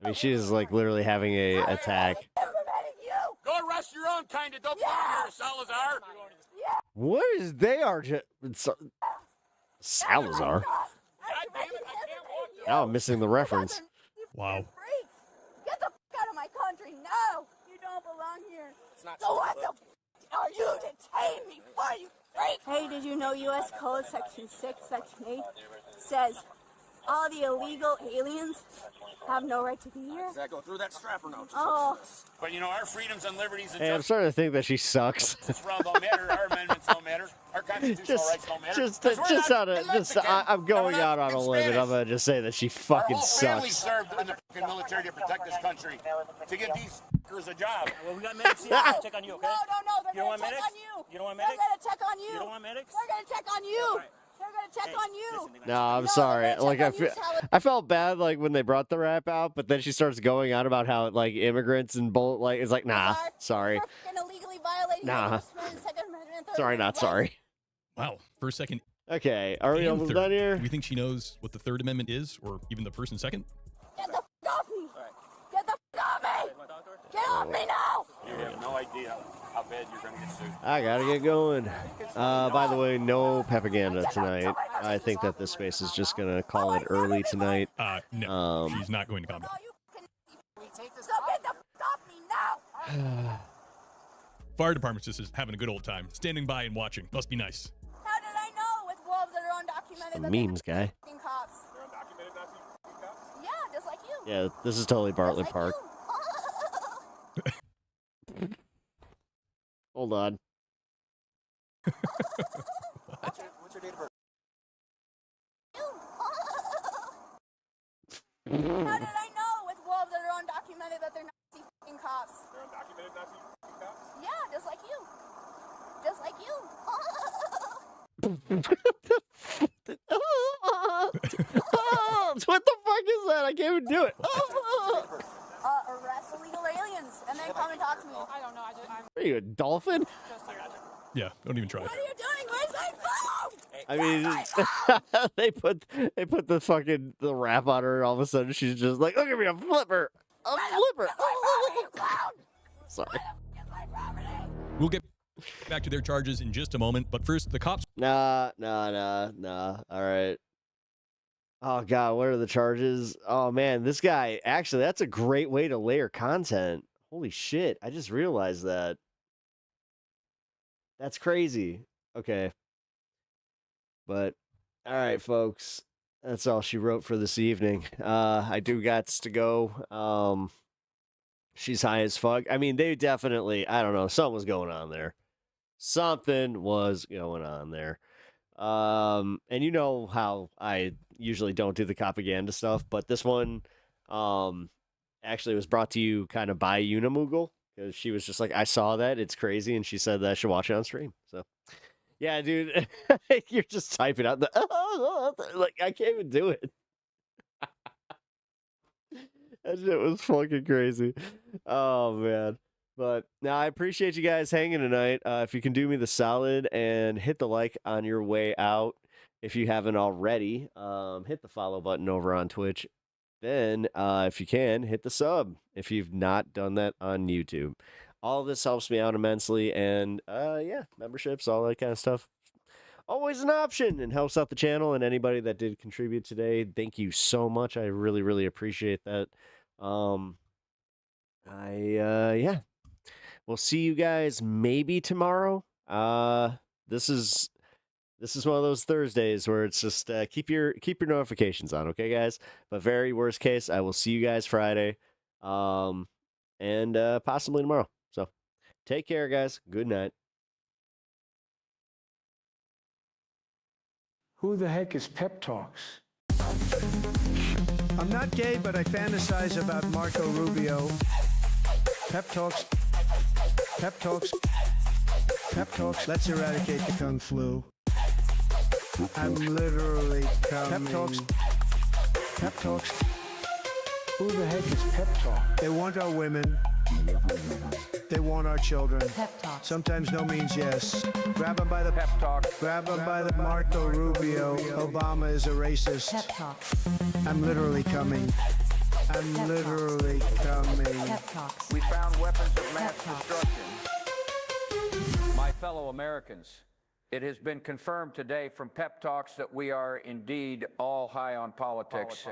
I mean, she's like literally having a attack. Go arrest your own kind of dope here, Salazar. What is they are just Salazar? Now I'm missing the reference. Wow. Get the f out of my country. No, you don't belong here. So what the f are you detaining me for, you freak? Hey, did you know U.S. Code Section 6, Section 8 says all the illegal aliens have no right to be here? Does that go through that strap or no? Oh. But you know, our freedoms and liberties and Hey, I'm starting to think that she sucks. justice don't matter. Our amendments don't matter. Our constitutional rights don't matter. I'm going out on a limb, and I'm gonna just say that she fucking Our whole family sucks. served in the fucking military to protect this country, to give these fuckers a job. Well, we got medics here. No. Check on you, okay? No, they're You don't gonna want check medics? on you. You don't want They're medics? gonna check on you. You don't want medics? They're gonna check on you. They're gonna check on you. No, I'm sorry. Like I felt bad like when they brought the rap out, but then she starts going on about how like immigrants and like it's like nah, sorry. Illegally violating Nah. the Second Amendment, Third Sorry, not sorry. Wow. For a second. Okay, are we and almost third. done here? Do we think she knows what the Third Amendment is, or even the First and Second? Get the f off me! Get the f off me! Get off me now! You have no idea how bad you're going to get sued. I gotta get going. By the way, no Pepaganda tonight. I think that this space is just gonna call it early tonight. No, she's not going to calm down. So get the f off me now! Fire department's just is having a good old time, standing by and watching. Must be nice. How did I know with wolves that are undocumented? The that memes they're guy. f***ing cops? They're undocumented Nazi cops? Yeah, just like you. Yeah, this is totally Bartlett Park. Hold on. What's your date of birth? How did I know with wolves that are undocumented that they're Nazi f***ing cops? They're undocumented Nazi cops? Yeah, just like you. Just like you. What the fuck is that? I can't even do it. Arrest illegal aliens and then come and talk to me. I don't know. I'm Are you a dolphin? Yeah, don't even try. What are you doing? Where's my phone? I mean, they put the fucking the rap on her, and all of a sudden she's just like, look at me, I'm flipper. I'm flipper. Sorry. We'll get back to their charges in just a moment, but first, the cops. Nah. All right. Oh god, what are the charges? Oh man, this guy actually, that's a great way to layer content. Holy shit, I just realized that. That's crazy. Okay. But all right, folks. That's all she wrote for this evening. I do gots to go. She's high as fuck. I mean, they definitely, I don't know, something was going on there. Something was going on there. And you know how I usually don't do the propaganda stuff, but this one actually was brought to you kind of by Unimoogle, because she was just like, I saw that, it's crazy, and she said that I should watch it on stream. So, yeah, dude, you're just typing out the like I can't even do it. That shit was fucking crazy. Oh man. But now I appreciate you guys hanging tonight. If you can do me the solid and hit the like on your way out, if you haven't already, hit the follow button over on Twitch. Then, if you can, hit the sub if you've not done that on YouTube. All of this helps me out immensely, and yeah, memberships, all that kind of stuff. Always an option and helps out the channel, and anybody that did contribute today, thank you so much. I really, really appreciate that. Yeah. We'll see you guys maybe tomorrow. This is one of those Thursdays where it's just keep your notifications on, okay, guys? But very worst case, I will see you guys Friday, and possibly tomorrow. So take care, guys. Good night. Who the heck is Pep Talks? I'm not gay, but I fantasize about Marco Rubio. Pep Talks. Pep Talks. Pep Talks. Let's eradicate the Kung Flu. I'm literally coming. Pep Talks. Pep Talks. Who the heck is Pep Talk? They want our women. They want our children. Pep Talk. Sometimes no means yes. Grab them by the Pep Talk. Grab them by the Marco Rubio. Obama is a racist. Pep Talk. I'm literally coming. I'm literally coming. Pep Talks. We found weapons of mass destruction. My fellow Americans, it has been confirmed today from Pep Talks that we are indeed all high on politics.